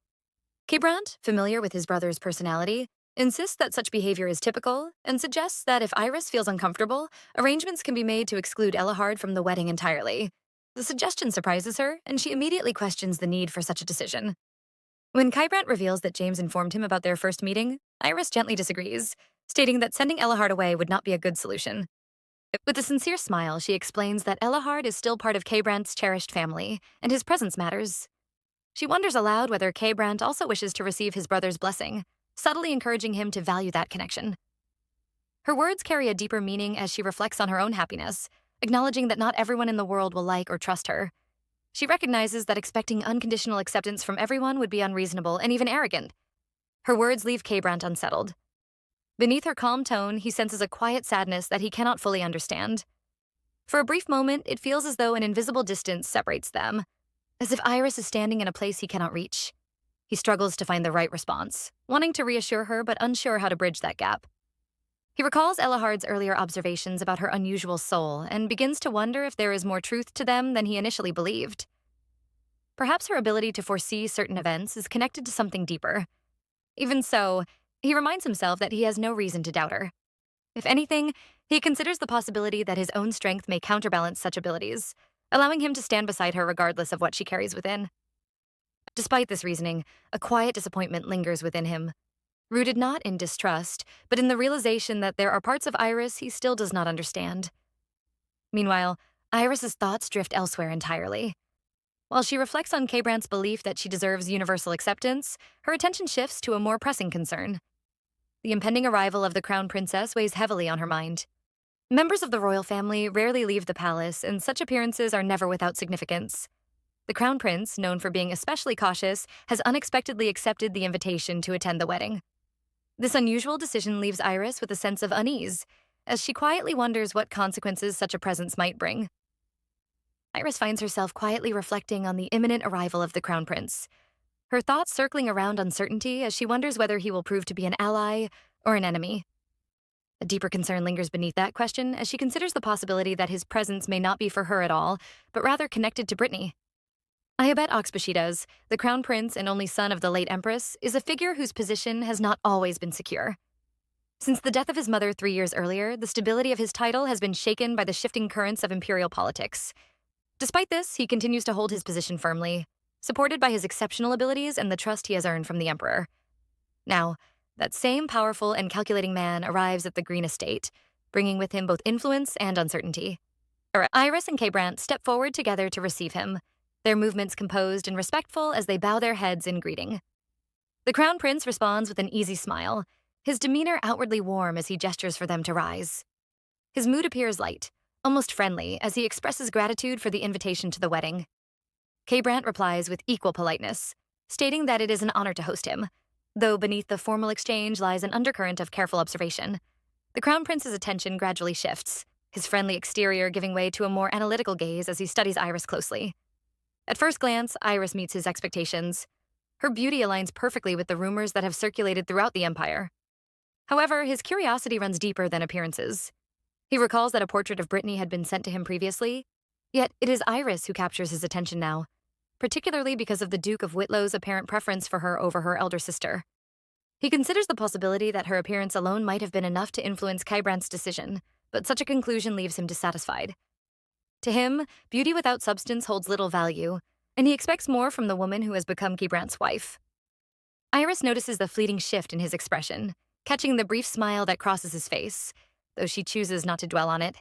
Kbrant, familiar with his brother's personality, insists that such behavior is typical and suggests that if Iris feels uncomfortable, arrangements can be made to exclude Elahad from the wedding entirely. The suggestion surprises her, and she immediately questions the need for such a decision. When Kbrant reveals that James informed him about their first meeting, Iris gently disagrees, stating that sending Elahad away would not be a good solution. With a sincere smile, she explains that Elahad is still part of Kbrant's cherished family, and his presence matters. She wonders aloud whether Kbrant also wishes to receive his brother's blessing, subtly encouraging him to value that connection. Her words carry a deeper meaning as she reflects on her own happiness, acknowledging that not everyone in the world will like or trust her. She recognizes that expecting unconditional acceptance from everyone would be unreasonable and even arrogant. Her words leave Kbrant unsettled. Beneath her calm tone, he senses a quiet sadness that he cannot fully understand. For a brief moment, it feels as though an invisible distance separates them, as if Iris is standing in a place he cannot reach. He struggles to find the right response, wanting to reassure her but unsure how to bridge that gap. He recalls Elahad's earlier observations about her unusual soul and begins to wonder if there is more truth to them than he initially believed. Perhaps her ability to foresee certain events is connected to something deeper. Even so, he reminds himself that he has no reason to doubt her. If anything, he considers the possibility that his own strength may counterbalance such abilities, allowing him to stand beside her regardless of what she carries within. Despite this reasoning, a quiet disappointment lingers within him, rooted not in distrust, but in the realization that there are parts of Iris he still does not understand. Meanwhile, Iris's thoughts drift elsewhere entirely. While she reflects on Kbrant's belief that she deserves universal acceptance, her attention shifts to a more pressing concern. The impending arrival of the crown princess weighs heavily on her mind. Members of the royal family rarely leave the palace, and such appearances are never without significance. The crown prince, known for being especially cautious, has unexpectedly accepted the invitation to attend the wedding. This unusual decision leaves Iris with a sense of unease, as she quietly wonders what consequences such a presence might bring. Iris finds herself quietly reflecting on the imminent arrival of the crown prince, her thoughts circling around uncertainty as she wonders whether he will prove to be an ally or an enemy. A deeper concern lingers beneath that question as she considers the possibility that his presence may not be for her at all, but rather connected to Britney. Ayabet Oxbashidas, the crown prince and only son of the late empress, is a figure whose position has not always been secure. Since the death of his mother 3 years earlier, the stability of his title has been shaken by the shifting currents of imperial politics. Despite this, he continues to hold his position firmly, supported by his exceptional abilities and the trust he has earned from the emperor. Now, that same powerful and calculating man arrives at the Green Estate, bringing with him both influence and uncertainty. Iris and Kbrant step forward together to receive him, their movements composed and respectful as they bow their heads in greeting. The crown prince responds with an easy smile, his demeanor outwardly warm as he gestures for them to rise. His mood appears light, almost friendly, as he expresses gratitude for the invitation to the wedding. Kbrant replies with equal politeness, stating that it is an honor to host him, though beneath the formal exchange lies an undercurrent of careful observation. The crown prince's attention gradually shifts, his friendly exterior giving way to a more analytical gaze as he studies Iris closely. At first glance, Iris meets his expectations. Her beauty aligns perfectly with the rumors that have circulated throughout the empire. However, his curiosity runs deeper than appearances. He recalls that a portrait of Britney had been sent to him previously, yet it is Iris who captures his attention now, particularly because of the Duke of Whitlow's apparent preference for her over her elder sister. He considers the possibility that her appearance alone might have been enough to influence Kbrant's decision, but such a conclusion leaves him dissatisfied. To him, beauty without substance holds little value, and he expects more from the woman who has become Kbrant's wife. Iris notices the fleeting shift in his expression, catching the brief smile that crosses his face, though she chooses not to dwell on it.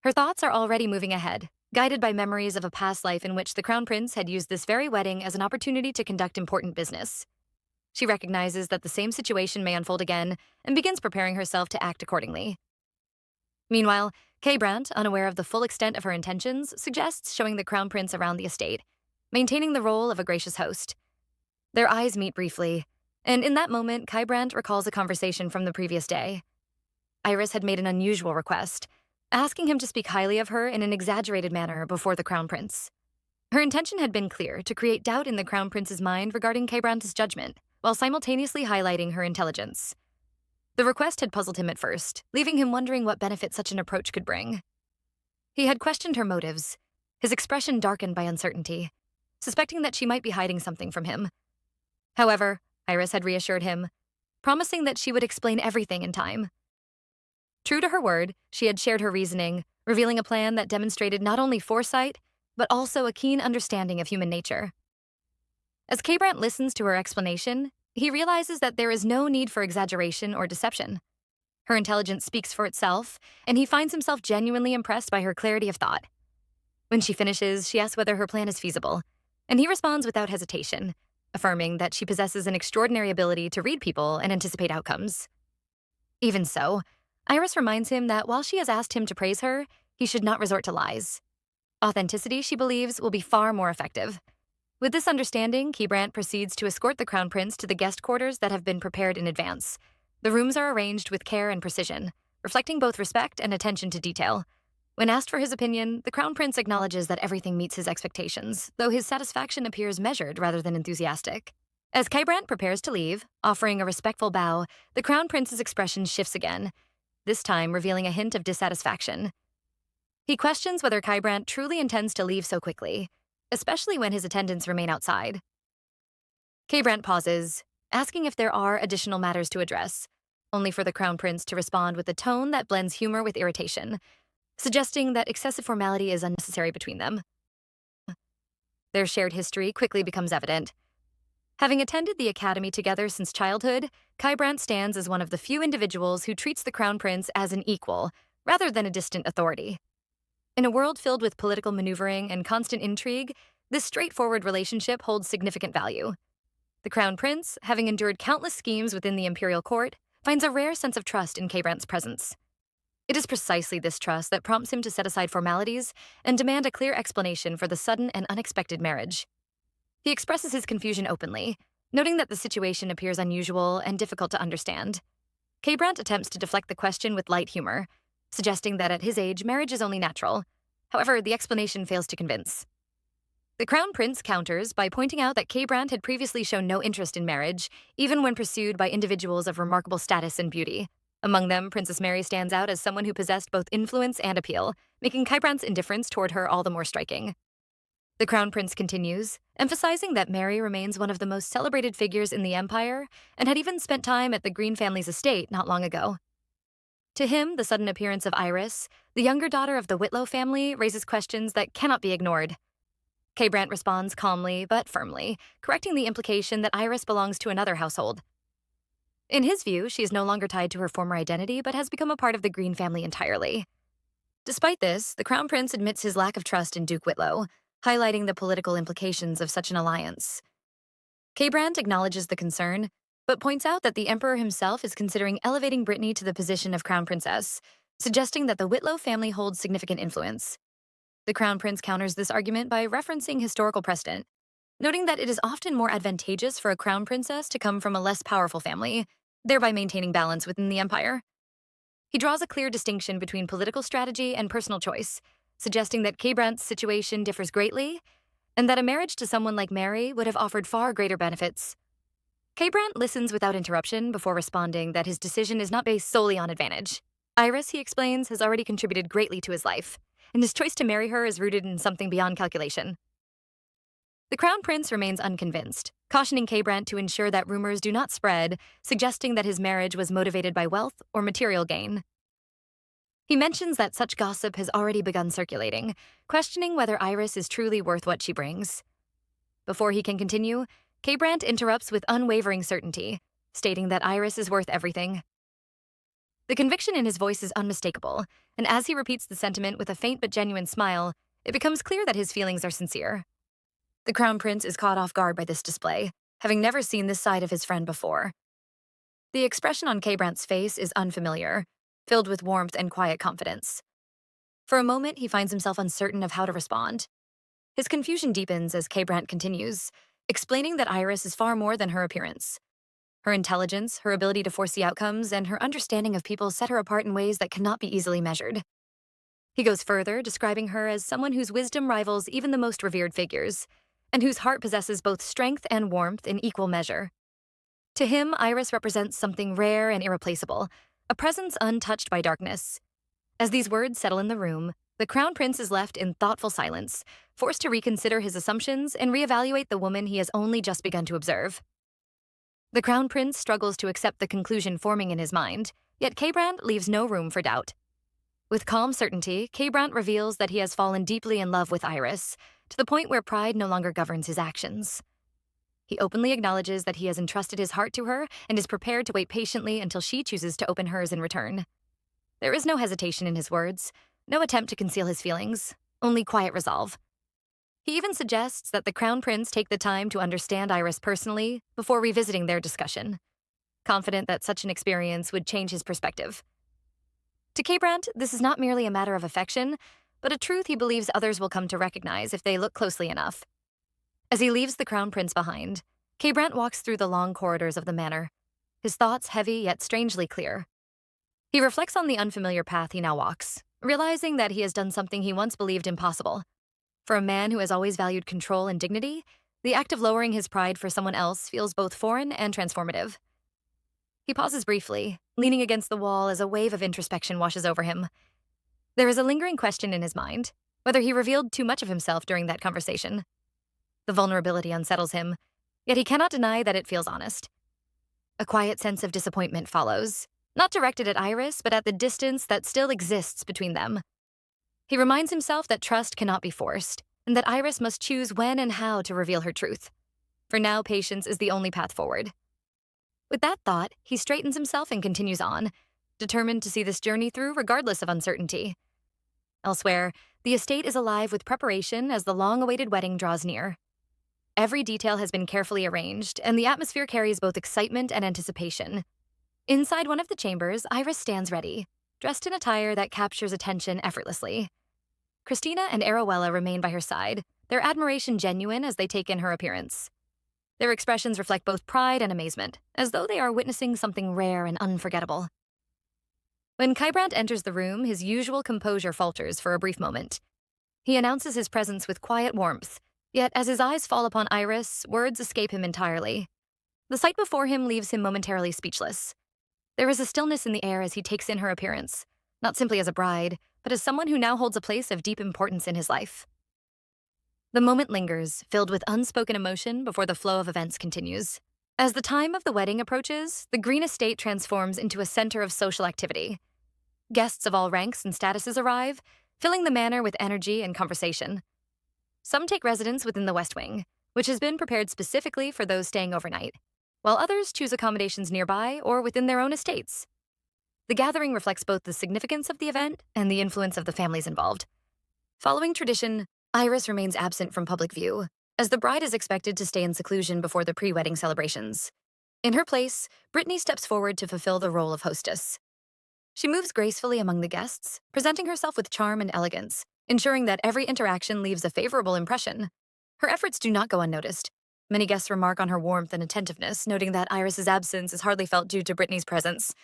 Her thoughts are already moving ahead, guided by memories of a past life in which the crown prince had used this very wedding as an opportunity to conduct important business. She recognizes that the same situation may unfold again and begins preparing herself to act accordingly. Meanwhile, Kbrant, unaware of the full extent of her intentions, suggests showing the crown prince around the estate, maintaining the role of a gracious host. Their eyes meet briefly, and in that moment, Kbrant recalls a conversation from the previous day. Iris had made an unusual request, asking him to speak highly of her in an exaggerated manner before the crown prince. Her intention had been clear, to create doubt in the crown prince's mind regarding Kbrant's judgment, while simultaneously highlighting her intelligence. The request had puzzled him at first, leaving him wondering what benefit such an approach could bring. He had questioned her motives, his expression darkened by uncertainty, suspecting that she might be hiding something from him. However, Iris had reassured him, promising that she would explain everything in time. True to her word, she had shared her reasoning, revealing a plan that demonstrated not only foresight, but also a keen understanding of human nature. As Kbrant listens to her explanation, he realizes that there is no need for exaggeration or deception. Her intelligence speaks for itself, and he finds himself genuinely impressed by her clarity of thought. When she finishes, she asks whether her plan is feasible, and he responds without hesitation, affirming that she possesses an extraordinary ability to read people and anticipate outcomes. Even so, Iris reminds him that while she has asked him to praise her, he should not resort to lies. Authenticity, she believes, will be far more effective. With this understanding, Kbrant proceeds to escort the crown prince to the guest quarters that have been prepared in advance. The rooms are arranged with care and precision, reflecting both respect and attention to detail. When asked for his opinion, the crown prince acknowledges that everything meets his expectations, though his satisfaction appears measured rather than enthusiastic. As Kbrant prepares to leave, offering a respectful bow, the crown prince's expression shifts again, this time revealing a hint of dissatisfaction. He questions whether Kbrant truly intends to leave so quickly, especially when his attendants remain outside. K-Brant pauses, asking if there are additional matters to address, only for the Crown Prince to respond with a tone that blends humor with irritation, suggesting that excessive formality is unnecessary between them. Their shared history quickly becomes evident. Having attended the academy together since childhood, K-Brant stands as one of the few individuals who treats the Crown Prince as an equal, rather than a distant authority. In a world filled with political maneuvering and constant intrigue, this straightforward relationship holds significant value. The Crown Prince, having endured countless schemes within the imperial court, finds a rare sense of trust in K-Brant's presence. It is precisely this trust that prompts him to set aside formalities and demand a clear explanation for the sudden and unexpected marriage. He expresses his confusion openly, noting that the situation appears unusual and difficult to understand. K-Brant attempts to deflect the question with light humor, suggesting that at his age, marriage is only natural. However, the explanation fails to convince. The Crown Prince counters by pointing out that K-Brant had previously shown no interest in marriage, even when pursued by individuals of remarkable status and beauty. Among them, Princess Mary stands out as someone who possessed both influence and appeal, making K-Brant's indifference toward her all the more striking. The Crown Prince continues, emphasizing that Mary remains one of the most celebrated figures in the Empire and had even spent time at the Green family's estate not long ago. To him, the sudden appearance of Iris, the younger daughter of the Whittle family, raises questions that cannot be ignored. K-Brant responds calmly but firmly, correcting the implication that Iris belongs to another household. In his view, she is no longer tied to her former identity but has become a part of the Green family entirely. Despite this, the Crown Prince admits his lack of trust in Duke Whittle, highlighting the political implications of such an alliance. K-Brant acknowledges the concern, but points out that the Emperor himself is considering elevating Britney to the position of Crown Princess, suggesting that the Whittle family holds significant influence. The Crown Prince counters this argument by referencing historical precedent, noting that it is often more advantageous for a Crown Princess to come from a less powerful family, thereby maintaining balance within the empire. He draws a clear distinction between political strategy and personal choice, suggesting that K-Brant's situation differs greatly, and that a marriage to someone like Mary would have offered far greater benefits. K-Brant listens without interruption before responding that his decision is not based solely on advantage. Iris, he explains, has already contributed greatly to his life, and his choice to marry her is rooted in something beyond calculation. The Crown Prince remains unconvinced, cautioning K-Brant to ensure that rumors do not spread, suggesting that his marriage was motivated by wealth or material gain. He mentions that such gossip has already begun circulating, questioning whether Iris is truly worth what she brings. Before he can continue, K-Brant interrupts with unwavering certainty, stating that Iris is worth everything. The conviction in his voice is unmistakable, and as he repeats the sentiment with a faint but genuine smile, it becomes clear that his feelings are sincere. The Crown Prince is caught off guard by this display, having never seen this side of his friend before. The expression on K-Brant's face is unfamiliar, filled with warmth and quiet confidence. For a moment, he finds himself uncertain of how to respond. His confusion deepens as K-Brant continues, explaining that Iris is far more than her appearance. Her intelligence, her ability to foresee outcomes, and her understanding of people set her apart in ways that cannot be easily measured. He goes further, describing her as someone whose wisdom rivals even the most revered figures, and whose heart possesses both strength and warmth in equal measure. To him, Iris represents something rare and irreplaceable, a presence untouched by darkness. As these words settle in the room, the Crown Prince is left in thoughtful silence, forced to reconsider his assumptions and reevaluate the woman he has only just begun to observe. The Crown Prince struggles to accept the conclusion forming in his mind, yet K-Brant leaves no room for doubt. With calm certainty, K-Brant reveals that he has fallen deeply in love with Iris, to the point where pride no longer governs his actions. He openly acknowledges that he has entrusted his heart to her and is prepared to wait patiently until she chooses to open hers in return. There is no hesitation in his words, no attempt to conceal his feelings, only quiet resolve. He even suggests that the Crown Prince take the time to understand Iris personally before revisiting their discussion, confident that such an experience would change his perspective. To K-Brant, this is not merely a matter of affection, but a truth he believes others will come to recognize if they look closely enough. As he leaves the Crown Prince behind, K-Brant walks through the long corridors of the manor, his thoughts heavy yet strangely clear. He reflects on the unfamiliar path he now walks, realizing that he has done something he once believed impossible. For a man who has always valued control and dignity, the act of lowering his pride for someone else feels both foreign and transformative. He pauses briefly, leaning against the wall as a wave of introspection washes over him. There is a lingering question in his mind, whether he revealed too much of himself during that conversation. The vulnerability unsettles him, yet he cannot deny that it feels honest. A quiet sense of disappointment follows, not directed at Iris, but at the distance that still exists between them. He reminds himself that trust cannot be forced, and that Iris must choose when and how to reveal her truth. For now, patience is the only path forward. With that thought, he straightens himself and continues on, determined to see this journey through regardless of uncertainty. Elsewhere, the estate is alive with preparation as the long-awaited wedding draws near. Every detail has been carefully arranged, and the atmosphere carries both excitement and anticipation. Inside one of the chambers, Iris stands ready, dressed in attire that captures attention effortlessly. Christina and Arowella remain by her side, their admiration genuine as they take in her appearance. Their expressions reflect both pride and amazement, as though they are witnessing something rare and unforgettable. When Kybrant enters the room, his usual composure falters for a brief moment. He announces his presence with quiet warmth, yet as his eyes fall upon Iris, words escape him entirely. The sight before him leaves him momentarily speechless. There is a stillness in the air as he takes in her appearance, not simply as a bride, but as someone who now holds a place of deep importance in his life. The moment lingers, filled with unspoken emotion before the flow of events continues. As the time of the wedding approaches, the green estate transforms into a center of social activity. Guests of all ranks and statuses arrive, filling the manor with energy and conversation. Some take residence within the West Wing, which has been prepared specifically for those staying overnight, while others choose accommodations nearby or within their own estates. The gathering reflects both the significance of the event and the influence of the families involved. Following tradition, Iris remains absent from public view, as the bride is expected to stay in seclusion before the pre-wedding celebrations. In her place, Britney steps forward to fulfill the role of hostess. She moves gracefully among the guests, presenting herself with charm and elegance, ensuring that every interaction leaves a favorable impression. Her efforts do not go unnoticed. Many guests remark on her warmth and attentiveness, noting that Iris's absence is hardly felt due to Britney's presence.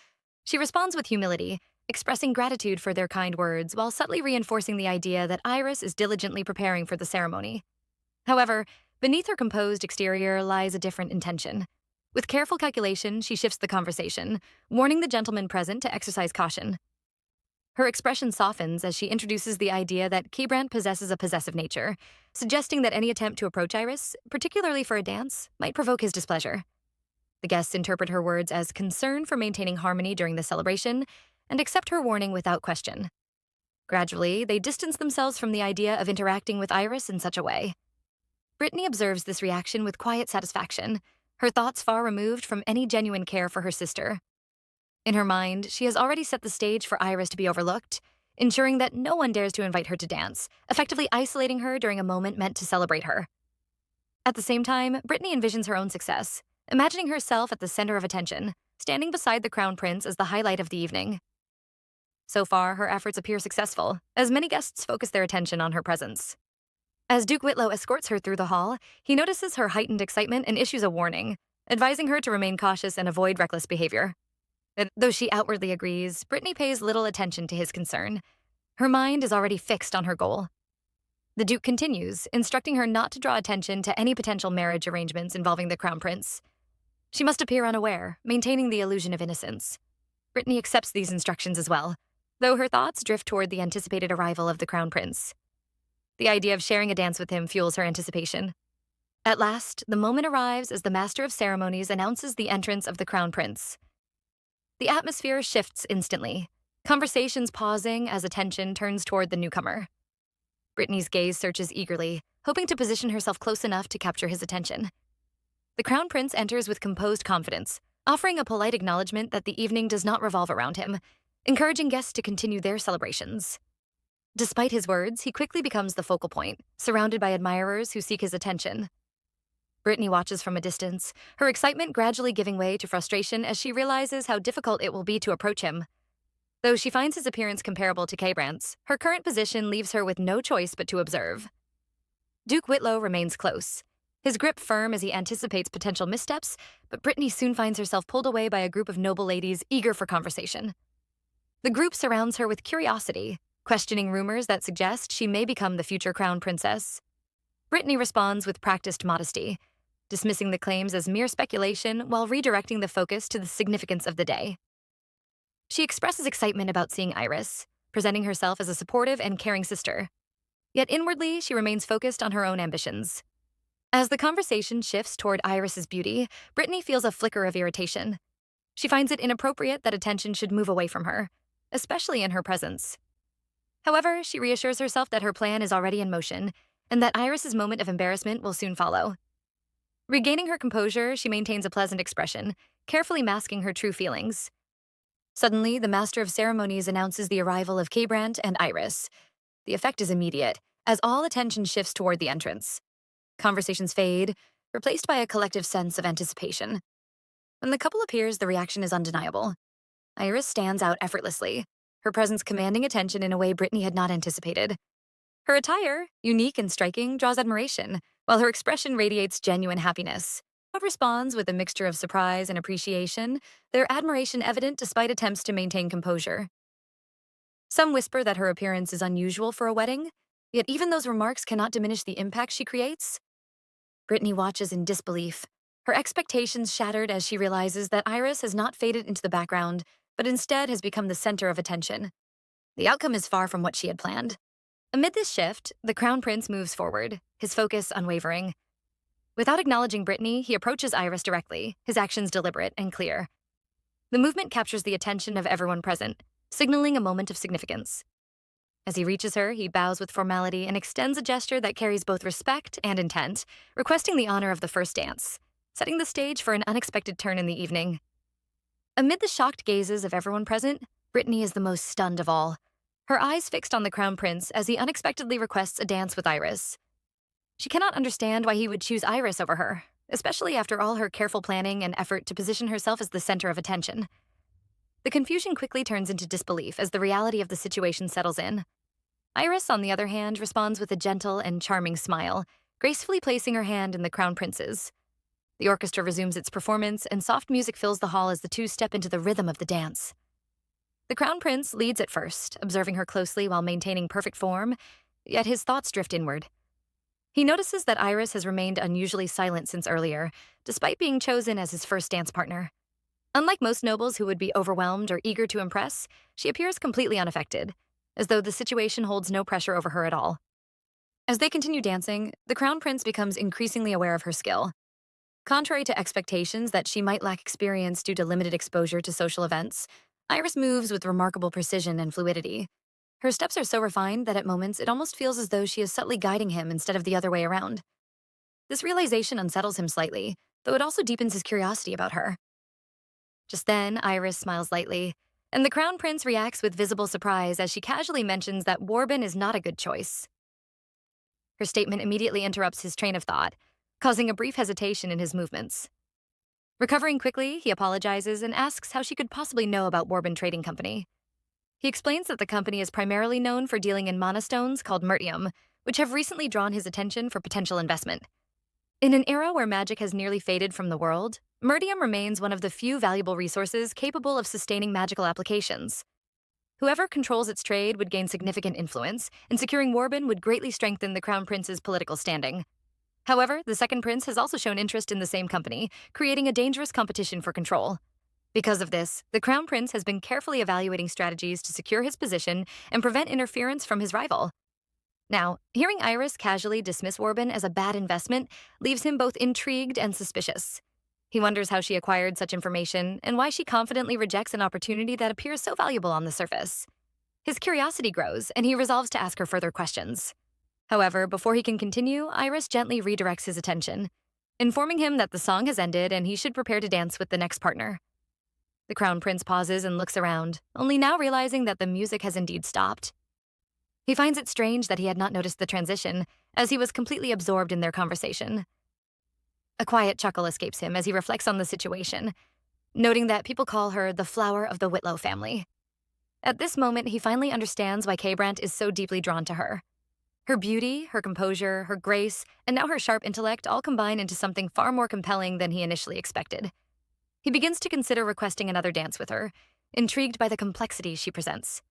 She responds with humility, expressing gratitude for their kind words while subtly reinforcing the idea that Iris is diligently preparing for the ceremony. However, beneath her composed exterior lies a different intention. With careful calculation, she shifts the conversation, warning the gentlemen present to exercise caution. Her expression softens as she introduces the idea that Kybrant possesses a possessive nature, suggesting that any attempt to approach Iris, particularly for a dance, might provoke his displeasure. The guests interpret her words as concern for maintaining harmony during the celebration and accept her warning without question. Gradually, they distance themselves from the idea of interacting with Iris in such a way. Britney observes this reaction with quiet satisfaction, her thoughts far removed from any genuine care for her sister. In her mind, she has already set the stage for Iris to be overlooked, ensuring that no one dares to invite her to dance, effectively isolating her during a moment meant to celebrate her. At the same time, Britney envisions her own success, imagining herself at the center of attention, standing beside the crown prince as the highlight of the evening. So far, her efforts appear successful, as many guests focus their attention on her presence. As Duke Whittle escorts her through the hall, he notices her heightened excitement and issues a warning, advising her to remain cautious and avoid reckless behavior. Though she outwardly agrees, Britney pays little attention to his concern. Her mind is already fixed on her goal. The Duke continues, instructing her not to draw attention to any potential marriage arrangements involving the crown prince. She must appear unaware, maintaining the illusion of innocence. Britney accepts these instructions as well, though her thoughts drift toward the anticipated arrival of the crown prince. The idea of sharing a dance with him fuels her anticipation. At last, the moment arrives as the master of ceremonies announces the entrance of the crown prince. The atmosphere shifts instantly, conversations pausing as attention turns toward the newcomer. Britney's gaze searches eagerly, hoping to position herself close enough to capture his attention. The crown prince enters with composed confidence, offering a polite acknowledgement that the evening does not revolve around him, encouraging guests to continue their celebrations. Despite his words, he quickly becomes the focal point, surrounded by admirers who seek his attention. Britney watches from a distance, her excitement gradually giving way to frustration as she realizes how difficult it will be to approach him. Though she finds his appearance comparable to Kybrant's, her current position leaves her with no choice but to observe. Duke Whittle remains close, his grip firm as he anticipates potential missteps, but Britney soon finds herself pulled away by a group of noble ladies eager for conversation. The group surrounds her with curiosity, questioning rumors that suggest she may become the future crown princess. Britney responds with practiced modesty, dismissing the claims as mere speculation while redirecting the focus to the significance of the day. She expresses excitement about seeing Iris, presenting herself as a supportive and caring sister. Yet inwardly, she remains focused on her own ambitions. As the conversation shifts toward Iris's beauty, Brittany feels a flicker of irritation. She finds it inappropriate that attention should move away from her, especially in her presence. However, she reassures herself that her plan is already in motion and that Iris's moment of embarrassment will soon follow. Regaining her composure, she maintains a pleasant expression, carefully masking her true feelings. Suddenly, the master of ceremonies announces the arrival of Kbrant and Iris. The effect is immediate, as all attention shifts toward the entrance. Conversations fade, replaced by a collective sense of anticipation. When the couple appears, the reaction is undeniable. Iris stands out effortlessly, her presence commanding attention in a way Brittany had not anticipated. Her attire, unique and striking, draws admiration, while her expression radiates genuine happiness. Crowd responds with a mixture of surprise and appreciation, their admiration evident despite attempts to maintain composure. Some whisper that her appearance is unusual for a wedding, yet even those remarks cannot diminish the impact she creates. Brittany watches in disbelief, her expectations shattered as she realizes that Iris has not faded into the background, but instead has become the center of attention. The outcome is far from what she had planned. Amid this shift, the Crown Prince moves forward, his focus unwavering. Without acknowledging Brittany, he approaches Iris directly, his actions deliberate and clear. The movement captures the attention of everyone present, signaling a moment of significance. As he reaches her, he bows with formality and extends a gesture that carries both respect and intent, requesting the honor of the first dance, setting the stage for an unexpected turn in the evening. Amid the shocked gazes of everyone present, Brittany is the most stunned of all, her eyes fixed on the Crown Prince as he unexpectedly requests a dance with Iris. She cannot understand why he would choose Iris over her, especially after all her careful planning and effort to position herself as the center of attention. The confusion quickly turns into disbelief as the reality of the situation settles in. Iris, on the other hand, responds with a gentle and charming smile, gracefully placing her hand in the Crown Prince's. The orchestra resumes its performance, and soft music fills the hall as the two step into the rhythm of the dance. The Crown Prince leads at first, observing her closely while maintaining perfect form, yet his thoughts drift inward. He notices that Iris has remained unusually silent since earlier, despite being chosen as his first dance partner. Unlike most nobles who would be overwhelmed or eager to impress, she appears completely unaffected, as though the situation holds no pressure over her at all. As they continue dancing, the Crown Prince becomes increasingly aware of her skill. Contrary to expectations that she might lack experience due to limited exposure to social events, Iris moves with remarkable precision and fluidity. Her steps are so refined that at moments it almost feels as though she is subtly guiding him instead of the other way around. This realization unsettles him slightly, though it also deepens his curiosity about her. Just then, Iris smiles lightly, and the Crown Prince reacts with visible surprise as she casually mentions that Warbin is not a good choice. Her statement immediately interrupts his train of thought, causing a brief hesitation in his movements. Recovering quickly, he apologizes and asks how she could possibly know about Warbin Trading Company. He explains that the company is primarily known for dealing in monostones called mertium, which have recently drawn his attention for potential investment. In an era where magic has nearly faded from the world, mertium remains one of the few valuable resources capable of sustaining magical applications. Whoever controls its trade would gain significant influence, and securing Warbin would greatly strengthen the Crown Prince's political standing. However, the second prince has also shown interest in the same company, creating a dangerous competition for control. Because of this, the Crown Prince has been carefully evaluating strategies to secure his position and prevent interference from his rival. Now, hearing Iris casually dismiss Warbin as a bad investment leaves him both intrigued and suspicious. He wonders how she acquired such information and why she confidently rejects an opportunity that appears so valuable on the surface. His curiosity grows, and he resolves to ask her further questions. However, before he can continue, Iris gently redirects his attention, informing him that the song has ended and he should prepare to dance with the next partner. The Crown Prince pauses and looks around, only now realizing that the music has indeed stopped. He finds it strange that he had not noticed the transition, as he was completely absorbed in their conversation. A quiet chuckle escapes him as he reflects on the situation, noting that people call her the flower of the Whittle family. At this moment, he finally understands why Kbrant is so deeply drawn to her. Her beauty, her composure, her grace, and now her sharp intellect all combine into something far more compelling than he initially expected. He begins to consider requesting another dance with her, intrigued by the complexity she presents.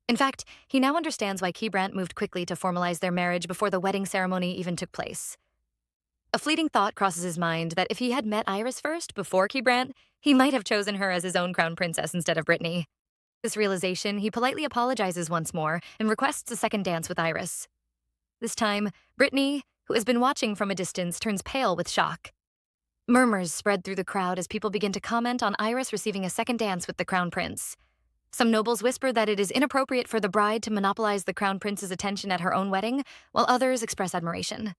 In fact, he now understands why Kbrant moved quickly to formalize their marriage before the wedding ceremony even took place. A fleeting thought crosses his mind that if he had met Iris first before Kbrant, he might have chosen her as his own crown princess instead of Britney. This realization, he politely apologizes once more and requests a second dance with Iris. This time, Britney, who has been watching from a distance, turns pale with shock. Murmurs spread through the crowd as people begin to comment on Iris receiving a second dance with the crown prince. Some nobles whisper that it is inappropriate for the bride to monopolize the crown prince's attention at her own wedding, while others express admiration.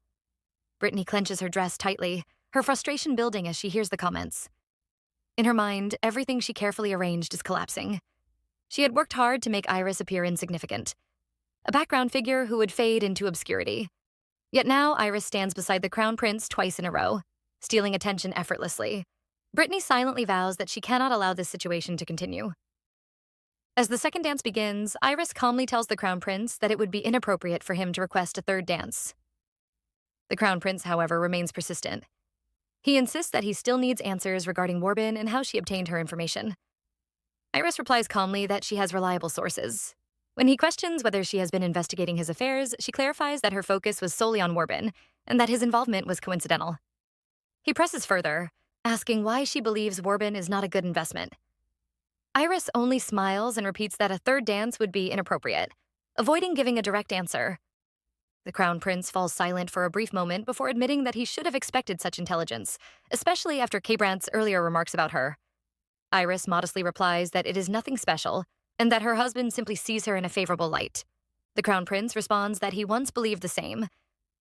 Britney clenches her dress tightly, her frustration building as she hears the comments. In her mind, everything she carefully arranged is collapsing. She had worked hard to make Iris appear insignificant, a background figure who would fade into obscurity. Yet now Iris stands beside the crown prince twice in a row, stealing attention effortlessly. Britney silently vows that she cannot allow this situation to continue. As the second dance begins, Iris calmly tells the crown prince that it would be inappropriate for him to request a third dance. The crown prince, however, remains persistent. He insists that he still needs answers regarding Warbin and how she obtained her information. Iris replies calmly that she has reliable sources. When he questions whether she has been investigating his affairs, she clarifies that her focus was solely on Warbin and that his involvement was coincidental. He presses further, asking why she believes Warbin is not a good investment. Iris only smiles and repeats that a third dance would be inappropriate, avoiding giving a direct answer. The crown prince falls silent for a brief moment before admitting that he should have expected such intelligence, especially after Kbrandt's earlier remarks about her. Iris modestly replies that it is nothing special and that her husband simply sees her in a favorable light. The crown prince responds that he once believed the same,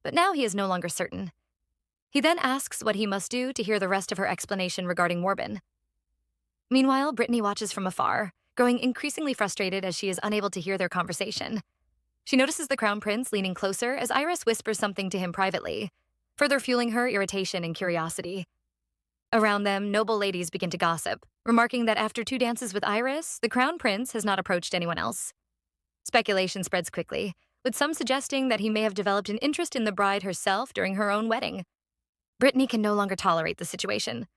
but now he is no longer certain. He then asks what he must do to hear the rest of her explanation regarding Warbin. Meanwhile, Britney watches from afar, growing increasingly frustrated as she is unable to hear their conversation. She notices the crown prince leaning closer as Iris whispers something to him privately, further fueling her irritation and curiosity. Around them, noble ladies begin to gossip, remarking that after 2 dances with Iris, the crown prince has not approached anyone else. Speculation spreads quickly, with some suggesting that he may have developed an interest in the bride herself during her own wedding. Britney can no longer tolerate the situation.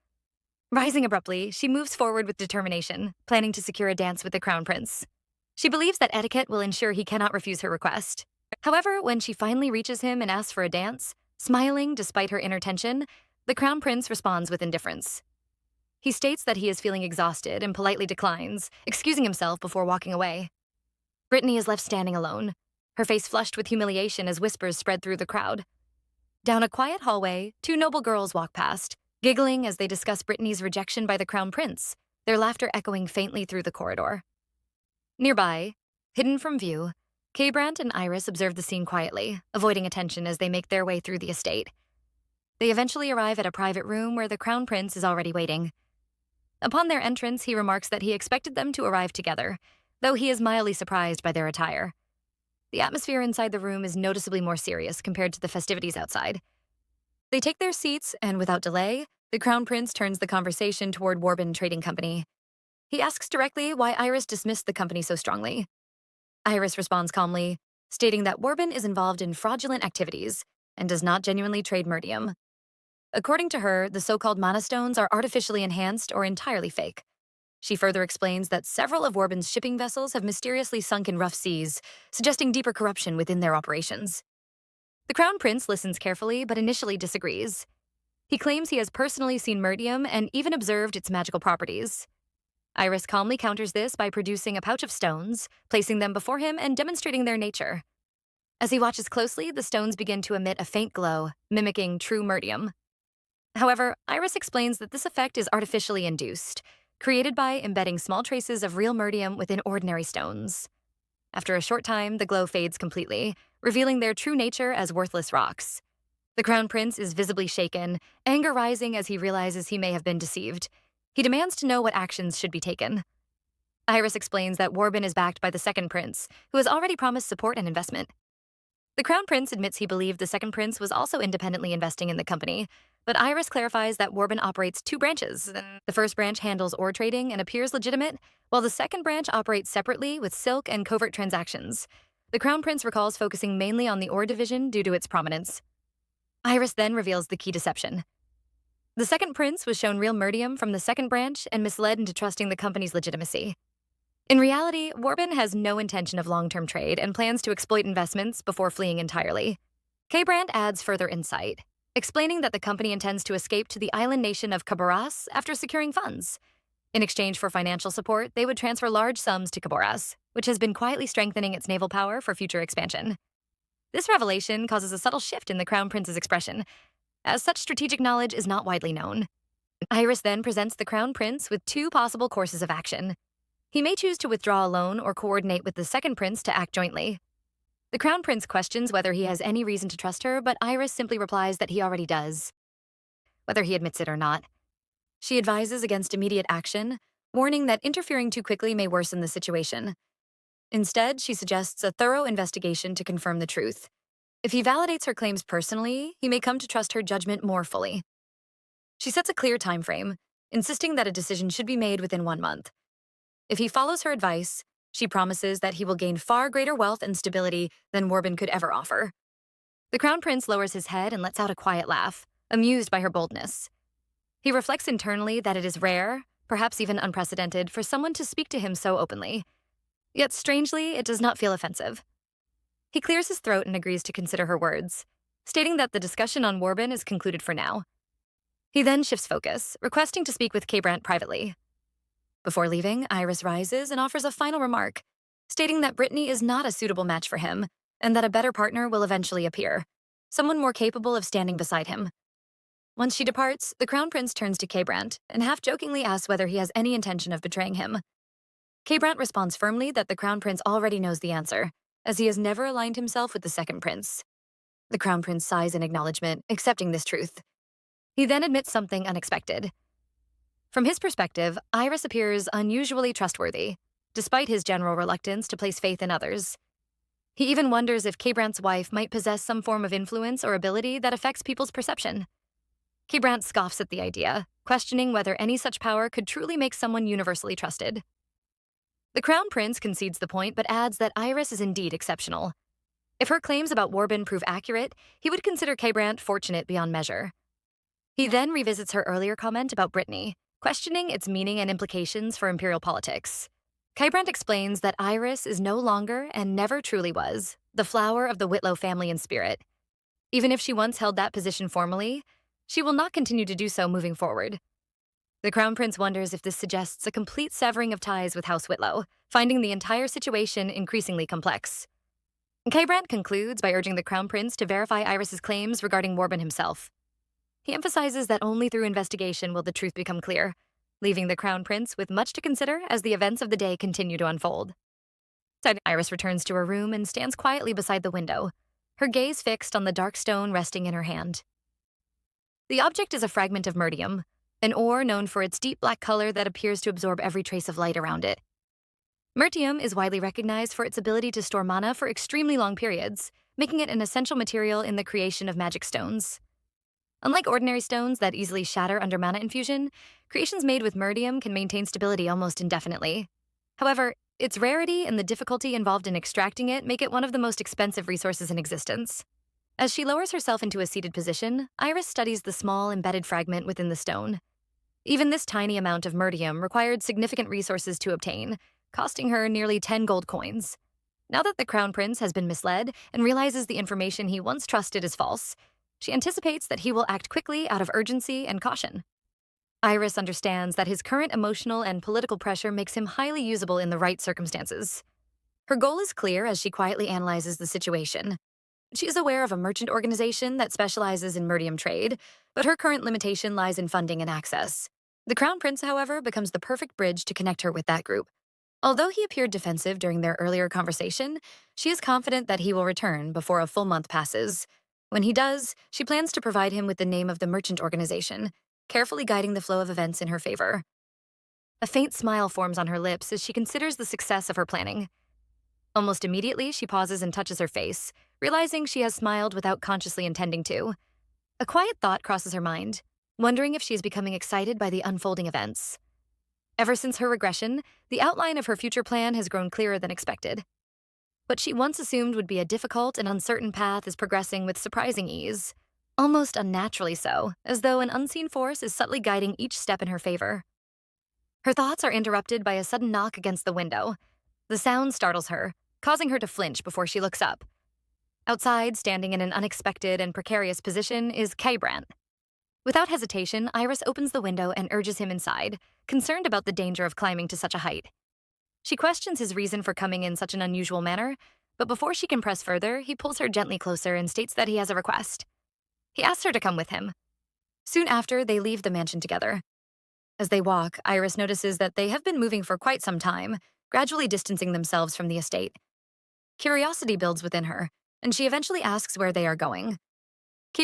Rising abruptly, she moves forward with determination, planning to secure a dance with the crown prince. She believes that etiquette will ensure he cannot refuse her request. However, when she finally reaches him and asks for a dance, smiling despite her inner tension, the crown prince responds with indifference. He states that he is feeling exhausted and politely declines, excusing himself before walking away. Britney is left standing alone, her face flushed with humiliation as whispers spread through the crowd. Down a quiet hallway, 2 noble girls walk past, giggling as they discuss Britney's rejection by the crown prince, their laughter echoing faintly through the corridor. Nearby, hidden from view, Kbrandt and Iris observe the scene quietly, avoiding attention as they make their way through the estate. They eventually arrive at a private room where the crown prince is already waiting. Upon their entrance, he remarks that he expected them to arrive together, though he is mildly surprised by their attire. The atmosphere inside the room is noticeably more serious compared to the festivities outside. They take their seats, and without delay, the crown prince turns the conversation toward Warbin Trading Company. He asks directly why Iris dismissed the company so strongly. Iris responds calmly, stating that Warbin is involved in fraudulent activities and does not genuinely trade merdium. According to her, the so-called mana stones are artificially enhanced or entirely fake. She further explains that several of Warbin's shipping vessels have mysteriously sunk in rough seas, suggesting deeper corruption within their operations. The crown prince listens carefully but initially disagrees. He claims he has personally seen merdium and even observed its magical properties. Iris calmly counters this by producing a pouch of stones, placing them before him and demonstrating their nature. As he watches closely, the stones begin to emit a faint glow, mimicking true merdium. However, Iris explains that this effect is artificially induced, created by embedding small traces of real merdium within ordinary stones. After a short time, the glow fades completely, revealing their true nature as worthless rocks. The crown prince is visibly shaken, anger rising as he realizes he may have been deceived. He demands to know what actions should be taken. Iris explains that Warbin is backed by the second prince, who has already promised support and investment. The crown prince admits he believed the second prince was also independently investing in the company, but Iris clarifies that Warbin operates 2 branches. The first branch handles ore trading and appears legitimate, while the second branch operates separately with silk and covert transactions. The crown prince recalls focusing mainly on the ore division due to its prominence. Iris then reveals the key deception. The second prince was shown real merdium from the second branch and misled into trusting the company's legitimacy. In reality, Warbin has no intention of long-term trade and plans to exploit investments before fleeing entirely. Kbrandt adds further insight, explaining that the company intends to escape to the island nation of Caboras after securing funds. In exchange for financial support, they would transfer large sums to Caboras, which has been quietly strengthening its naval power for future expansion. This revelation causes a subtle shift in the Crown Prince's expression, as such strategic knowledge is not widely known. Iris then presents the Crown Prince with two possible courses of action. He may choose to withdraw alone or coordinate with the second prince to act jointly. The Crown Prince questions whether he has any reason to trust her, but Iris simply replies that he already does, whether he admits it or not. She advises against immediate action, warning that interfering too quickly may worsen the situation. Instead, she suggests a thorough investigation to confirm the truth. If he validates her claims personally, he may come to trust her judgment more fully. She sets a clear time frame, insisting that a decision should be made within 1 month. If he follows her advice, she promises that he will gain far greater wealth and stability than Warbin could ever offer. The Crown Prince lowers his head and lets out a quiet laugh, amused by her boldness. He reflects internally that it is rare, perhaps even unprecedented, for someone to speak to him so openly. Yet strangely, it does not feel offensive. He clears his throat and agrees to consider her words, stating that the discussion on Warbin is concluded for now. He then shifts focus, requesting to speak with Brandt privately. Before leaving, Iris rises and offers a final remark, stating that Britney is not a suitable match for him, and that a better partner will eventually appear, someone more capable of standing beside him. Once she departs, the Crown Prince turns to Brandt and half-jokingly asks whether he has any intention of betraying him. Brandt responds firmly that the Crown Prince already knows the answer, as he has never aligned himself with the second prince. The Crown Prince sighs in acknowledgement, accepting this truth. He then admits something unexpected. From his perspective, Iris appears unusually trustworthy, despite his general reluctance to place faith in others. He even wonders if Brandt's wife might possess some form of influence or ability that affects people's perception. Brandt scoffs at the idea, questioning whether any such power could truly make someone universally trusted. The Crown Prince concedes the point but adds that Iris is indeed exceptional. If her claims about Warbin prove accurate, he would consider Brandt fortunate beyond measure. He then revisits her earlier comment about Britney, questioning its meaning and implications for imperial politics. Brandt explains that Iris is no longer, and never truly was, the flower of the Whittle family in spirit. Even if she once held that position formally, she will not continue to do so moving forward. The Crown Prince wonders if this suggests a complete severing of ties with House Whittle, finding the entire situation increasingly complex. Brandt concludes by urging the Crown Prince to verify Iris's claims regarding Warbin himself. He emphasizes that only through investigation will the truth become clear, leaving the Crown Prince with much to consider as the events of the day continue to unfold. Iris returns to her room and stands quietly beside the window, her gaze fixed on the dark stone resting in her hand. The object is a fragment of murdium, an ore known for its deep black color that appears to absorb every trace of light around it. Murtium is widely recognized for its ability to store mana for extremely long periods, making it an essential material in the creation of magic stones. Unlike ordinary stones that easily shatter under mana infusion, creations made with murdium can maintain stability almost indefinitely. However, its rarity and the difficulty involved in extracting it make it one of the most expensive resources in existence. As she lowers herself into a seated position, Iris studies the small embedded fragment within the stone. Even this tiny amount of murdium required significant resources to obtain, costing her nearly 10 gold coins. Now that the Crown Prince has been misled and realizes the information he once trusted is false, she anticipates that he will act quickly out of urgency and caution. Iris understands that his current emotional and political pressure makes him highly usable in the right circumstances. Her goal is clear as she quietly analyzes the situation. She is aware of a merchant organization that specializes in murdium trade, but her current limitation lies in funding and access. The Crown Prince, however, becomes the perfect bridge to connect her with that group. Although he appeared defensive during their earlier conversation, she is confident that he will return before a full month passes. When he does, she plans to provide him with the name of the merchant organization, carefully guiding the flow of events in her favor. A faint smile forms on her lips as she considers the success of her planning. Almost immediately, she pauses and touches her face, realizing she has smiled without consciously intending to. A quiet thought crosses her mind, wondering if she is becoming excited by the unfolding events. Ever since her regression, the outline of her future plan has grown clearer than expected. What she once assumed would be a difficult and uncertain path is progressing with surprising ease, almost unnaturally so, as though an unseen force is subtly guiding each step in her favor. Her thoughts are interrupted by a sudden knock against the window. The sound startles her, causing her to flinch before she looks up. Outside, standing in an unexpected and precarious position, is Brandt. Without hesitation, Iris opens the window and urges him inside, concerned about the danger of climbing to such a height. She questions his reason for coming in such an unusual manner, But before she can press further, he pulls her gently closer and states that he has a request. He asks her to come with him. Soon after, they leave the mansion together. As they walk, Iris notices that they have been moving for quite some time, gradually distancing themselves from the estate. Curiosity builds within her, and she eventually asks where they are going.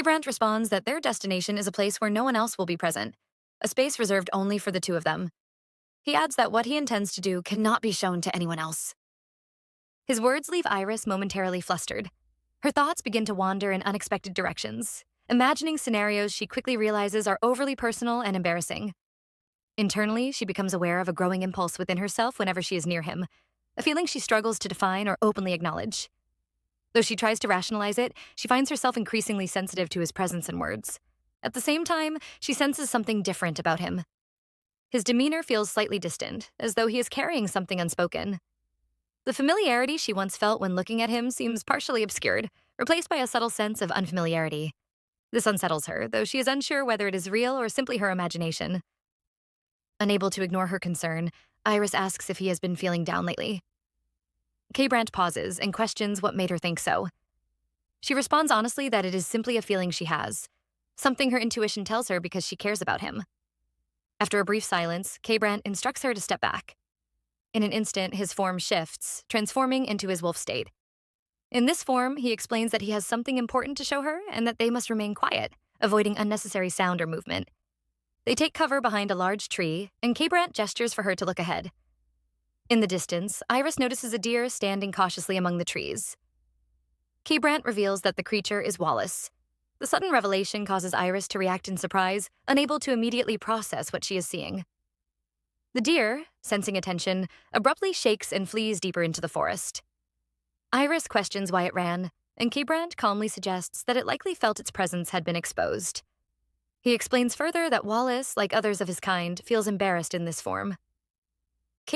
Brandt responds that their destination is a place where no one else will be present, a space reserved only for the two of them. He adds that what he intends to do cannot be shown to anyone else. His words leave Iris momentarily flustered. Her thoughts begin to wander in unexpected directions, imagining scenarios she quickly realizes are overly personal and embarrassing. Internally, she becomes aware of a growing impulse within herself whenever she is near him, a feeling she struggles to define or openly acknowledge. Though she tries to rationalize it, she finds herself increasingly sensitive to his presence and words. At the same time, she senses something different about him. His demeanor feels slightly distant, as though he is carrying something unspoken. The familiarity she once felt when looking at him seems partially obscured, replaced by a subtle sense of unfamiliarity. This unsettles her, though she is unsure whether it is real or simply her imagination. Unable to ignore her concern, Iris asks if he has been feeling down lately. Brandt pauses and questions what made her think so. She responds honestly that it is simply a feeling she has, something her intuition tells her because she cares about him. After a brief silence, Brandt instructs her to step back. In an instant, his form shifts, transforming into his wolf state. In this form, he explains that he has something important to show her and that they must remain quiet, avoiding unnecessary sound or movement. They take cover behind a large tree, and Brandt gestures for her to look ahead. In the distance, Iris notices a deer standing cautiously among the trees. Brandt reveals that the creature is Wallace. The sudden revelation causes Iris to react in surprise, unable to immediately process what she is seeing. The deer, sensing attention, abruptly shakes and flees deeper into the forest. Iris questions why it ran, and Brandt calmly suggests that it likely felt its presence had been exposed. He explains further that Wallace, like others of his kind, feels embarrassed in this form.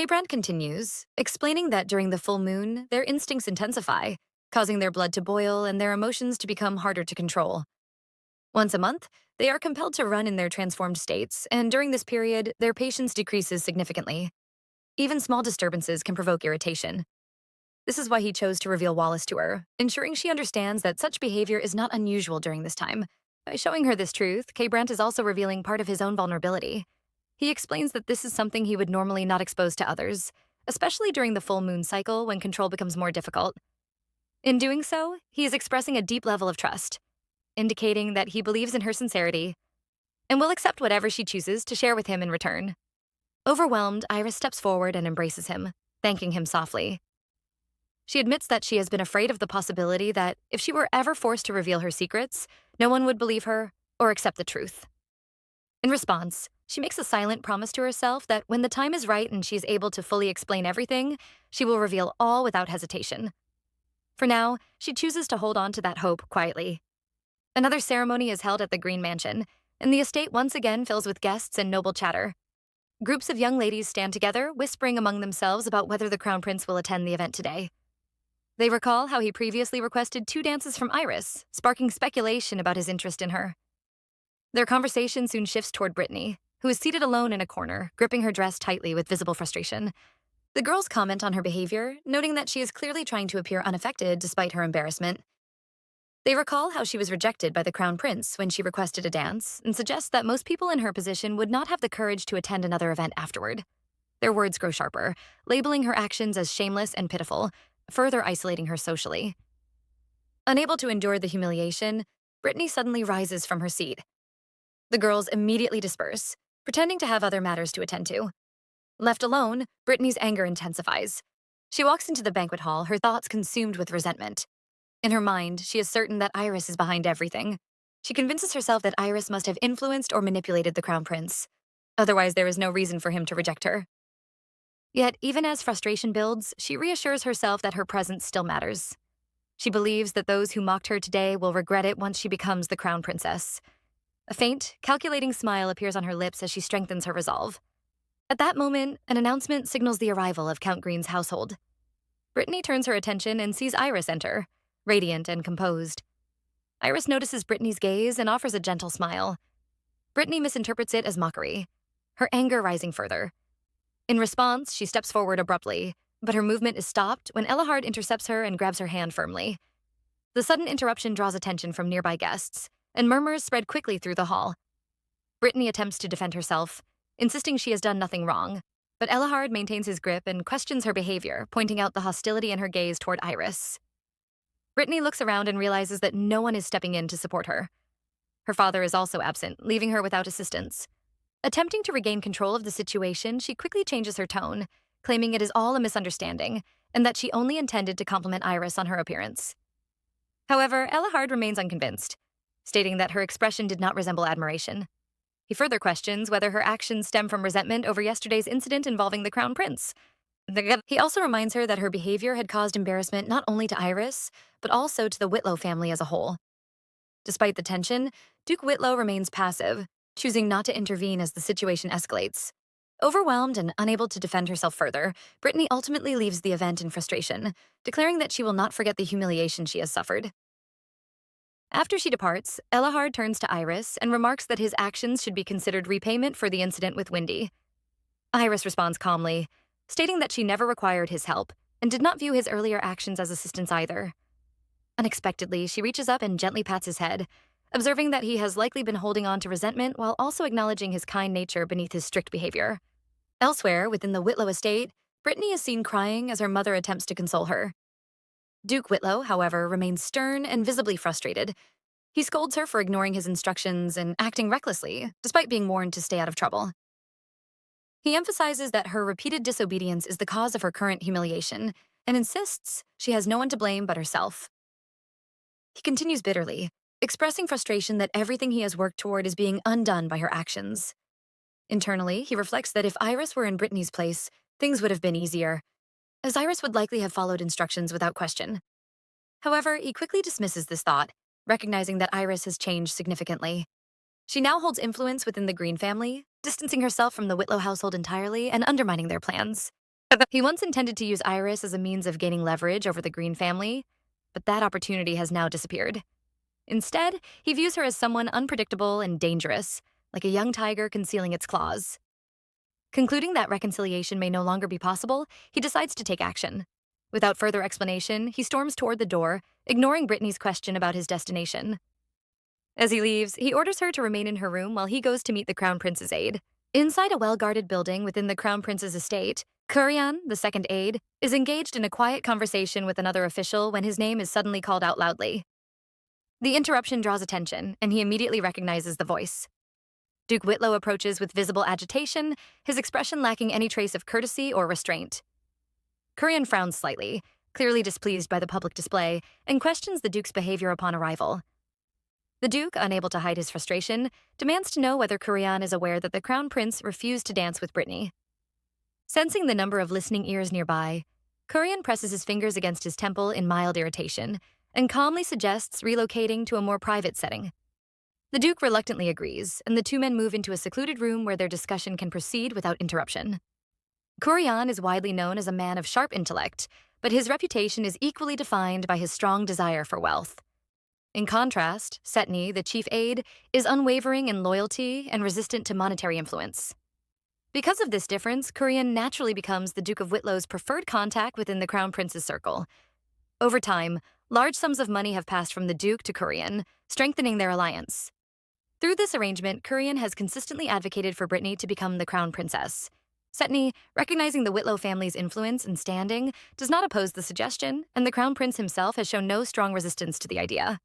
Brandt continues, explaining that during the full moon, their instincts intensify, causing their blood to boil and their emotions to become harder to control. Once a month, they are compelled to run in their transformed states, and during this period, their patience decreases significantly. Even small disturbances can provoke irritation. This is why he chose to reveal Wallace to her, ensuring she understands that such behavior is not unusual during this time. By showing her this truth, Brandt is also revealing part of his own vulnerability. He explains that this is something he would normally not expose to others, especially during the full moon cycle when control becomes more difficult. In doing so, he is expressing a deep level of trust, indicating that he believes in her sincerity and will accept whatever she chooses to share with him in return. Overwhelmed, Iris steps forward and embraces him, thanking him softly. She admits that she has been afraid of the possibility that if she were ever forced to reveal her secrets, no one would believe her or accept the truth. In response, she makes a silent promise to herself that when the time is right and she is able to fully explain everything, she will reveal all without hesitation. For now, she chooses to hold on to that hope quietly. Another ceremony is held at the Green Mansion, and the estate once again fills with guests and noble chatter. Groups of young ladies stand together, whispering among themselves about whether the Crown Prince will attend the event today. They recall how he previously requested 2 dances from Iris, sparking speculation about his interest in her. Their conversation soon shifts toward Britney, who is seated alone in a corner, gripping her dress tightly with visible frustration. The girls comment on her behavior, noting that she is clearly trying to appear unaffected despite her embarrassment. They recall how she was rejected by the Crown Prince when she requested a dance, and suggest that most people in her position would not have the courage to attend another event afterward. Their words grow sharper, labeling her actions as shameless and pitiful, further isolating her socially. Unable to endure the humiliation, Britney suddenly rises from her seat. The girls immediately disperse, pretending to have other matters to attend to. Left alone, Britney's anger intensifies. She walks into the banquet hall, her thoughts consumed with resentment. In her mind, she is certain that Iris is behind everything. She convinces herself that Iris must have influenced or manipulated the Crown Prince. Otherwise, there is no reason for him to reject her. Yet, even as frustration builds, she reassures herself that her presence still matters. She believes that those who mocked her today will regret it once she becomes the Crown Princess. A faint, calculating smile appears on her lips as she strengthens her resolve. At that moment, an announcement signals the arrival of Count Green's household. Britney turns her attention and sees Iris enter, radiant and composed. Iris notices Britney's gaze and offers a gentle smile. Britney misinterprets it as mockery, her anger rising further. In response, she steps forward abruptly, but her movement is stopped when Elahad intercepts her and grabs her hand firmly. The sudden interruption draws attention from nearby guests, and murmurs spread quickly through the hall. Britney attempts to defend herself, insisting she has done nothing wrong, but Elahad maintains his grip and questions her behavior, pointing out the hostility in her gaze toward Iris. Britney looks around and realizes that no one is stepping in to support her. Her father is also absent, leaving her without assistance. Attempting to regain control of the situation, she quickly changes her tone, claiming it is all a misunderstanding and that she only intended to compliment Iris on her appearance. However, Elahad remains unconvinced, stating that her expression did not resemble admiration. He further questions whether her actions stem from resentment over yesterday's incident involving the Crown Prince. He also reminds her that her behavior had caused embarrassment not only to Iris, but also to the Whittle family as a whole. Despite the tension, Duke Whittle remains passive, choosing not to intervene as the situation escalates. Overwhelmed and unable to defend herself further, Britney ultimately leaves the event in frustration, declaring that she will not forget the humiliation she has suffered. After she departs, Elahad turns to Iris and remarks that his actions should be considered repayment for the incident with Windy. Iris responds calmly, stating that she never required his help and did not view his earlier actions as assistance either. Unexpectedly, she reaches up and gently pats his head, observing that he has likely been holding on to resentment while also acknowledging his kind nature beneath his strict behavior. Elsewhere, within the Whittle estate, Britney is seen crying as her mother attempts to console her. Duke Whittle, however, remains stern and visibly frustrated. He scolds her for ignoring his instructions and acting recklessly, despite being warned to stay out of trouble. He emphasizes that her repeated disobedience is the cause of her current humiliation and insists she has no one to blame but herself. He continues bitterly, expressing frustration that everything he has worked toward is being undone by her actions. Internally, he reflects that if Iris were in Britney's place, things would have been easier, as Iris would likely have followed instructions without question. However, he quickly dismisses this thought, recognizing that Iris has changed significantly. She now holds influence within the Green family, distancing herself from the Whittle household entirely and undermining their plans. He once intended to use Iris as a means of gaining leverage over the Green family, but that opportunity has now disappeared. Instead, he views her as someone unpredictable and dangerous, like a young tiger concealing its claws. Concluding that reconciliation may no longer be possible, he decides to take action. Without further explanation, he storms toward the door, ignoring Britney's question about his destination. As he leaves, he orders her to remain in her room while he goes to meet the Crown Prince's aide. Inside a well-guarded building within the Crown Prince's estate, Kurian, the second aide, is engaged in a quiet conversation with another official when his name is suddenly called out loudly. The interruption draws attention, and he immediately recognizes the voice. Duke Whittle approaches with visible agitation, his expression lacking any trace of courtesy or restraint. Kurian frowns slightly, clearly displeased by the public display, and questions the Duke's behavior upon arrival. The Duke, unable to hide his frustration, demands to know whether Kurian is aware that the Crown Prince refused to dance with Britney. Sensing the number of listening ears nearby, Kurian presses his fingers against his temple in mild irritation and calmly suggests relocating to a more private setting. The Duke reluctantly agrees, and the two men move into a secluded room where their discussion can proceed without interruption. Kurian is widely known as a man of sharp intellect, but his reputation is equally defined by his strong desire for wealth. In contrast, Setni, the chief aide, is unwavering in loyalty and resistant to monetary influence. Because of this difference, Kurian naturally becomes the Duke of Whittle's preferred contact within the Crown Prince's circle. Over time, large sums of money have passed from the Duke to Kurian, strengthening their alliance. Through this arrangement, Kurian has consistently advocated for Britney to become the Crown Princess. Setni, recognizing the Whittle family's influence and standing, does not oppose the suggestion, and the Crown Prince himself has shown no strong resistance to the idea.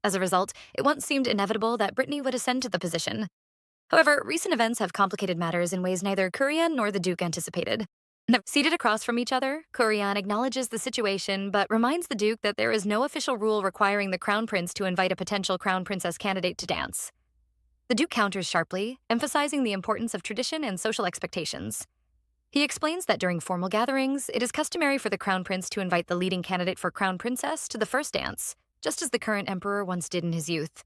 As a result, it once seemed inevitable that Britney would ascend to the position. However, recent events have complicated matters in ways neither Kurian nor the Duke anticipated. Seated across from each other, Kurian acknowledges the situation but reminds the Duke that there is no official rule requiring the Crown Prince to invite a potential Crown Princess candidate to dance. The Duke counters sharply, emphasizing the importance of tradition and social expectations. He explains that during formal gatherings, it is customary for the Crown Prince to invite the leading candidate for Crown Princess to the first dance, just as the current emperor once did in his youth.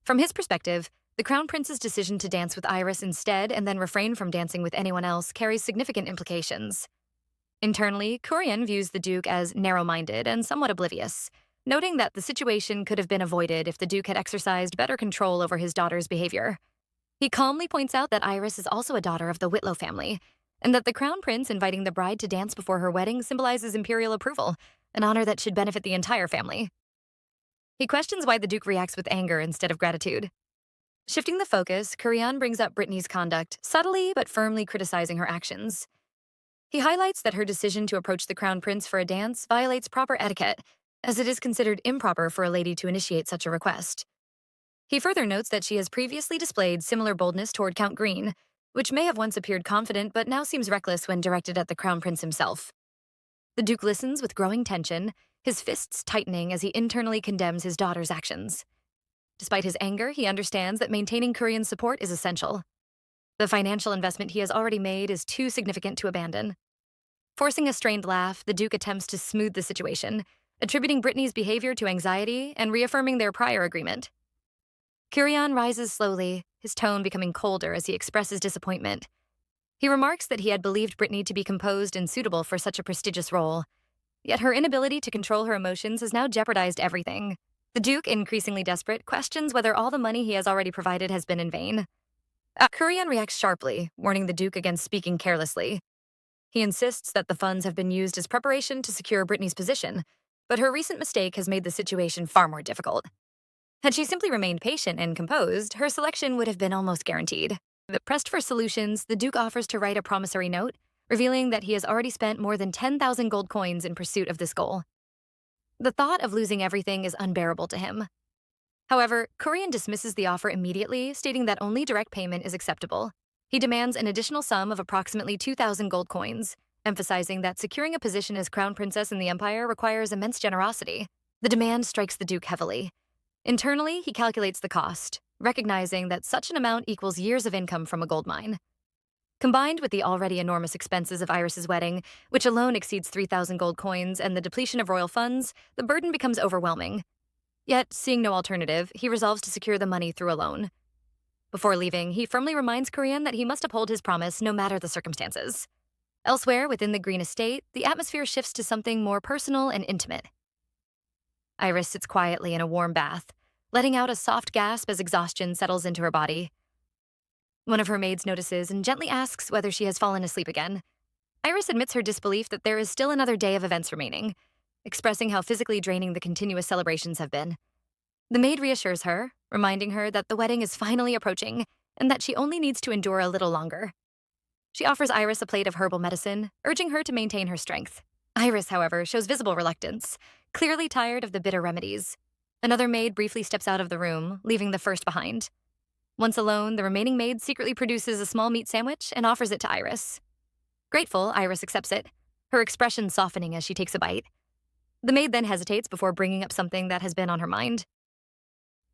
From his perspective, the Crown Prince's decision to dance with Iris instead and then refrain from dancing with anyone else carries significant implications. Internally, Kurian views the Duke as narrow-minded and somewhat oblivious, noting that the situation could have been avoided if the Duke had exercised better control over his daughter's behavior. He calmly points out that Iris is also a daughter of the Whittle family, and that the crown prince inviting the bride to dance before her wedding symbolizes imperial approval, an honor that should benefit the entire family. He questions why the Duke reacts with anger instead of gratitude. Shifting the focus, Kurian brings up Britney's conduct, subtly but firmly criticizing her actions. He highlights that her decision to approach the crown prince for a dance violates proper etiquette, as it is considered improper for a lady to initiate such a request. He further notes that she has previously displayed similar boldness toward Count Green, which may have once appeared confident but now seems reckless when directed at the crown prince himself. The Duke listens with growing tension, his fists tightening as he internally condemns his daughter's actions. Despite his anger, he understands that maintaining Kurian's support is essential. The financial investment he has already made is too significant to abandon. Forcing a strained laugh, the Duke attempts to smooth the situation, attributing Britney's behavior to anxiety and reaffirming their prior agreement. Kurian rises slowly, his tone becoming colder as he expresses disappointment. He remarks that he had believed Britney to be composed and suitable for such a prestigious role, yet her inability to control her emotions has now jeopardized everything. The Duke, increasingly desperate, questions whether all the money he has already provided has been in vain. Kurian reacts sharply, warning the Duke against speaking carelessly. He insists that the funds have been used as preparation to secure Britney's position, but her recent mistake has made the situation far more difficult. Had she simply remained patient and composed, her selection would have been almost guaranteed. Pressed for solutions, the Duke offers to write a promissory note, revealing that he has already spent more than 10,000 gold coins in pursuit of this goal. The thought of losing everything is unbearable to him. However, Kurian dismisses the offer immediately, stating that only direct payment is acceptable. He demands an additional sum of approximately 2,000 gold coins, emphasizing that securing a position as crown princess in the empire requires immense generosity. The demand strikes the Duke heavily. Internally, he calculates the cost, recognizing that such an amount equals years of income from a gold mine. Combined with the already enormous expenses of Iris's wedding, which alone exceeds 3,000 gold coins, and the depletion of royal funds, the burden becomes overwhelming. Yet, seeing no alternative, he resolves to secure the money through a loan. Before leaving, he firmly reminds Kurian that he must uphold his promise no matter the circumstances. Elsewhere, within the Green Estate, the atmosphere shifts to something more personal and intimate. Iris sits quietly in a warm bath, letting out a soft gasp as exhaustion settles into her body. One of her maids notices and gently asks whether she has fallen asleep again. Iris admits her disbelief that there is still another day of events remaining, expressing how physically draining the continuous celebrations have been. The maid reassures her, reminding her that the wedding is finally approaching and that she only needs to endure a little longer. She offers Iris a plate of herbal medicine, urging her to maintain her strength. Iris, however, shows visible reluctance, clearly tired of the bitter remedies. Another maid briefly steps out of the room, leaving the first behind. Once alone, the remaining maid secretly produces a small meat sandwich and offers it to Iris. Grateful, Iris accepts it, her expression softening as she takes a bite. The maid then hesitates before bringing up something that has been on her mind.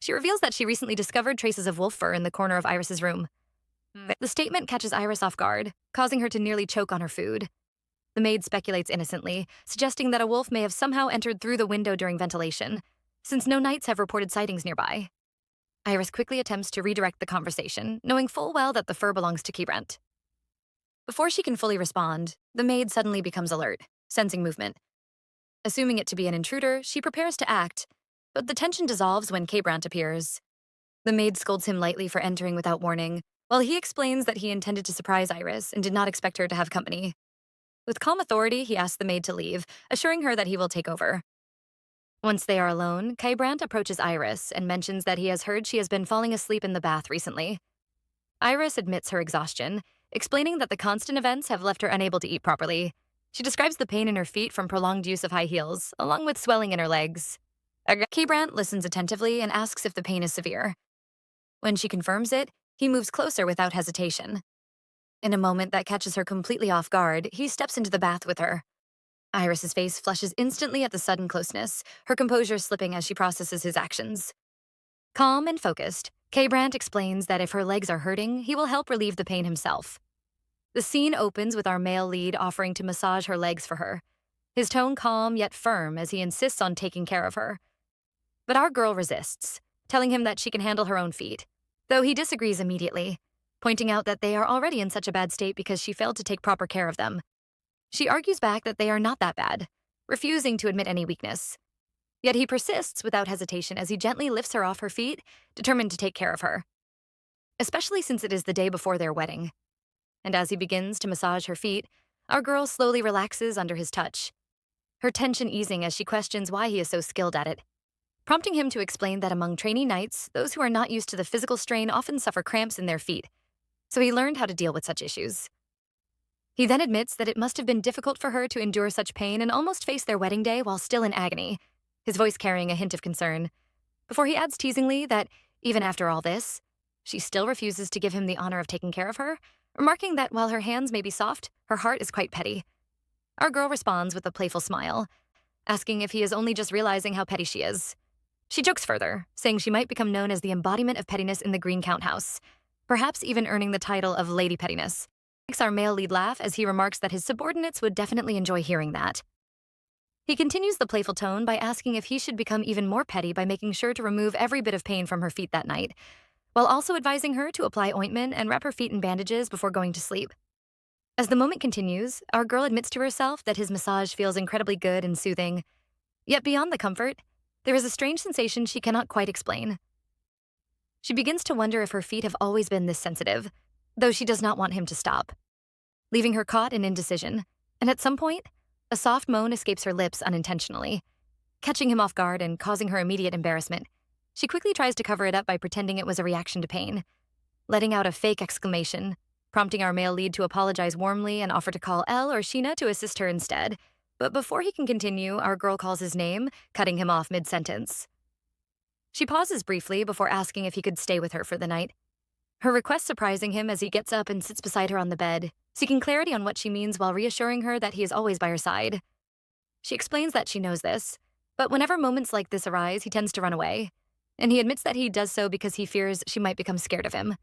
She reveals that she recently discovered traces of wolf fur in the corner of Iris's room. The statement catches Iris off guard, causing her to nearly choke on her food. The maid speculates innocently, suggesting that a wolf may have somehow entered through the window during ventilation, since no knights have reported sightings nearby. Iris quickly attempts to redirect the conversation, knowing full well that the fur belongs to Kebrant. Before she can fully respond, the maid suddenly becomes alert, sensing movement. Assuming it to be an intruder, she prepares to act, but the tension dissolves when Kebrant appears. The maid scolds him lightly for entering without warning, while he explains that he intended to surprise Iris and did not expect her to have company. With calm authority, he asks the maid to leave, assuring her that he will take over. Once they are alone, Kebrant approaches Iris and mentions that he has heard she has been falling asleep in the bath recently. Iris admits her exhaustion, explaining that the constant events have left her unable to eat properly. She describes the pain in her feet from prolonged use of high heels, along with swelling in her legs. Kebrant listens attentively and asks if the pain is severe. When she confirms it, he moves closer without hesitation. In a moment that catches her completely off guard, he steps into the bath with her. Iris's face flushes instantly at the sudden closeness, her composure slipping as she processes his actions. Calm and focused, Kebrant explains that if her legs are hurting, he will help relieve the pain himself. The scene opens with our male lead offering to massage her legs for her, his tone calm yet firm as he insists on taking care of her. But our girl resists, telling him that she can handle her own feet, though he disagrees immediately, pointing out that they are already in such a bad state because she failed to take proper care of them. She argues back that they are not that bad, refusing to admit any weakness. Yet he persists without hesitation as he gently lifts her off her feet, determined to take care of her. Especially since it is the day before their wedding. and as he begins to massage her feet, our girl slowly relaxes under his touch, her tension easing as she questions why he is so skilled at it, prompting him to explain that among trainee knights, those who are not used to the physical strain often suffer cramps in their feet, so he learned how to deal with such issues. He then admits that it must have been difficult for her to endure such pain and almost face their wedding day while still in agony, his voice carrying a hint of concern, before he adds teasingly that, even after all this, she still refuses to give him the honor of taking care of her, remarking that while her hands may be soft, her heart is quite petty. Our girl responds with a playful smile, asking if he is only just realizing how petty she is. She jokes further, saying she might become known as the embodiment of pettiness in the Green Count house, perhaps even earning the title of Lady Pettiness. Makes our male lead laugh as he remarks that his subordinates would definitely enjoy hearing that. He continues the playful tone by asking if he should become even more petty by making sure to remove every bit of pain from her feet that night, while also advising her to apply ointment and wrap her feet in bandages before going to sleep. As the moment continues, our girl admits to herself that his massage feels incredibly good and soothing. Yet beyond the comfort, there is a strange sensation she cannot quite explain. She begins to wonder if her feet have always been this sensitive, though she does not want him to stop, leaving her caught in indecision, and at some point, a soft moan escapes her lips unintentionally, catching him off guard and causing her immediate embarrassment. She quickly tries to cover it up by pretending it was a reaction to pain, letting out a fake exclamation, prompting our male lead to apologize warmly and offer to call Elle or Sheena to assist her instead. But before he can continue, our girl calls his name, cutting him off mid-sentence. She pauses briefly before asking if he could stay with her for the night, her request surprising him as he gets up and sits beside her on the bed, seeking clarity on what she means while reassuring her that he is always by her side. She explains that she knows this, but whenever moments like this arise, he tends to run away, and he admits that he does so because he fears she might become scared of him.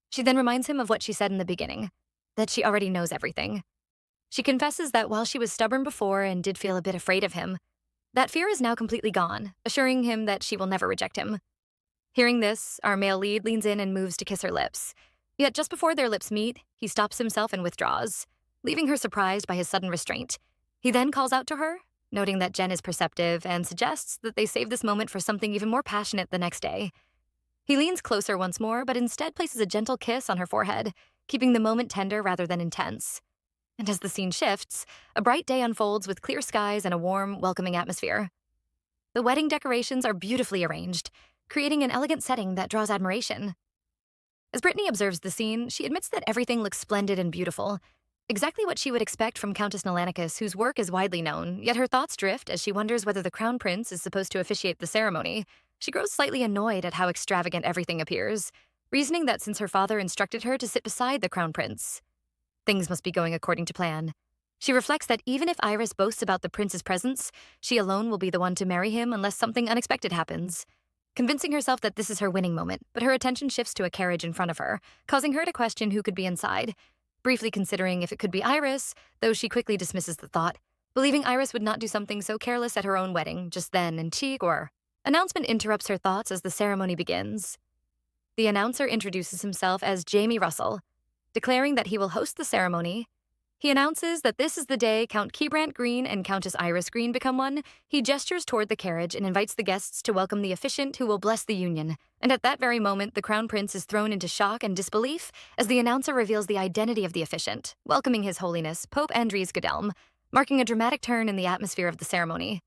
She then reminds him of what she said in the beginning, that she already knows everything. She confesses that while she was stubborn before and did feel a bit afraid of him, that fear is now completely gone, assuring him that she will never reject him. Hearing this, our male lead leans in and moves to kiss her lips. Yet just before their lips meet, he stops himself and withdraws, leaving her surprised by his sudden restraint. He then calls out to her, noting that Jen is perceptive and suggests that they save this moment for something even more passionate the next day. He leans closer once more, but instead places a gentle kiss on her forehead, keeping the moment tender rather than intense. And as the scene shifts, a bright day unfolds with clear skies and a warm, welcoming atmosphere. The wedding decorations are beautifully arranged, creating an elegant setting that draws admiration. As Britney observes the scene, she admits that everything looks splendid and beautiful, exactly what she would expect from Countess Nelanicus, whose work is widely known, yet her thoughts drift as she wonders whether the crown prince is supposed to officiate the ceremony. She grows slightly annoyed at how extravagant everything appears, reasoning that since her father instructed her to sit beside the crown prince, things must be going according to plan. She reflects that even if Iris boasts about the prince's presence, she alone will be the one to marry him unless something unexpected happens. Convincing herself that this is her winning moment, but her attention shifts to a carriage in front of her, causing her to question who could be inside, briefly considering if it could be Iris, though she quickly dismisses the thought, believing Iris would not do something so careless at her own wedding just then, and announcement interrupts her thoughts as the ceremony begins. The announcer introduces himself as Jamie Russell, declaring that he will host the ceremony. He announces that this is the day Count Keybrant Green and Countess Iris Green become one. He gestures toward the carriage and invites the guests to welcome the officiant who will bless the union. And at that very moment, the crown prince is thrown into shock and disbelief as the announcer reveals the identity of the officiant, welcoming His Holiness Pope Andries Gudelm, marking a dramatic turn in the atmosphere of the ceremony.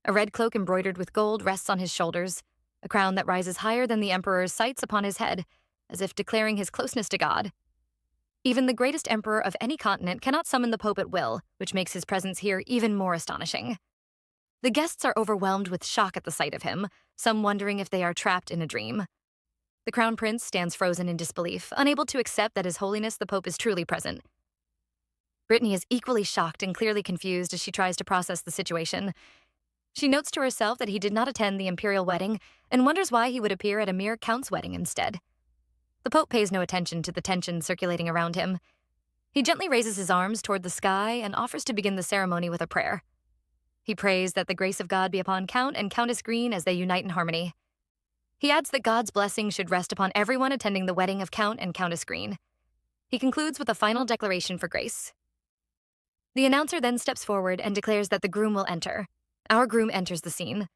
A red cloak embroidered with gold rests on his shoulders, a crown that rises higher than the emperor's sights upon his head, as if declaring his closeness to God. Even the greatest emperor of any continent cannot summon the Pope at will, which makes his presence here even more astonishing. The guests are overwhelmed with shock at the sight of him, some wondering if they are trapped in a dream. The crown prince stands frozen in disbelief, unable to accept that His Holiness the Pope is truly present. Britney is equally shocked and clearly confused as she tries to process the situation. She notes to herself that he did not attend the imperial wedding and wonders why he would appear at a mere count's wedding instead. The Pope pays no attention to the tension circulating around him. He gently raises his arms toward the sky and offers to begin the ceremony with a prayer. He prays that the grace of God be upon Count and Countess Green as they unite in harmony. He adds that God's blessing should rest upon everyone attending the wedding of Count and Countess Green. He concludes with a final declaration for grace. The announcer then steps forward and declares that the groom will enter. Our groom enters the scene.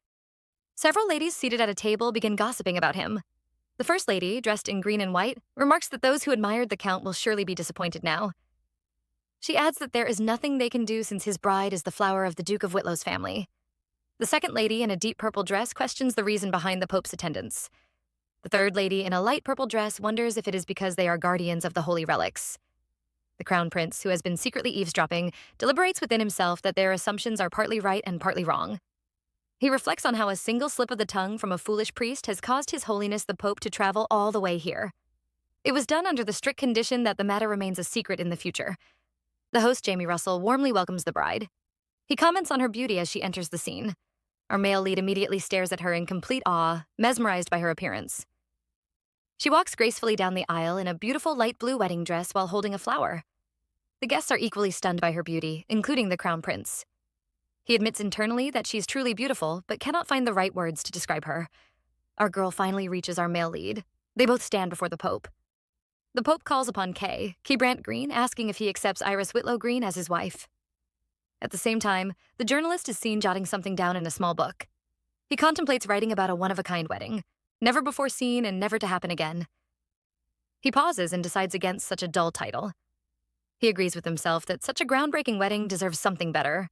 Several ladies seated at a table begin gossiping about him. The First Lady, dressed in green and white, remarks that those who admired the Count will surely be disappointed now. She adds that there is nothing they can do since his bride is the flower of the Duke of Whitlow's family. The Second Lady, in a deep purple dress, questions the reason behind the Pope's attendance. The Third Lady, in a light purple dress, wonders if it is because they are guardians of the holy relics. The Crown Prince, who has been secretly eavesdropping, deliberates within himself that their assumptions are partly right and partly wrong. He reflects on how a single slip of the tongue from a foolish priest has caused His Holiness the Pope to travel all the way here. It was done under the strict condition that the matter remains a secret in the future. The host, Jamie Russell, warmly welcomes the bride. He comments on her beauty as she enters the scene. Our male lead immediately stares at her in complete awe, mesmerized by her appearance. She walks gracefully down the aisle in a beautiful light blue wedding dress while holding a flower. The guests are equally stunned by her beauty, including the Crown Prince. He admits internally that she's truly beautiful, but cannot find the right words to describe her. Our girl finally reaches our male lead. They both stand before the Pope. The Pope calls upon Kay Brandt Green, asking if he accepts Iris Whitlow Green as his wife. At the same time, the journalist is seen jotting something down in a small book. He contemplates writing about a one-of-a-kind wedding, never before seen and never to happen again. He pauses and decides against such a dull title. He agrees with himself that such a groundbreaking wedding deserves something better.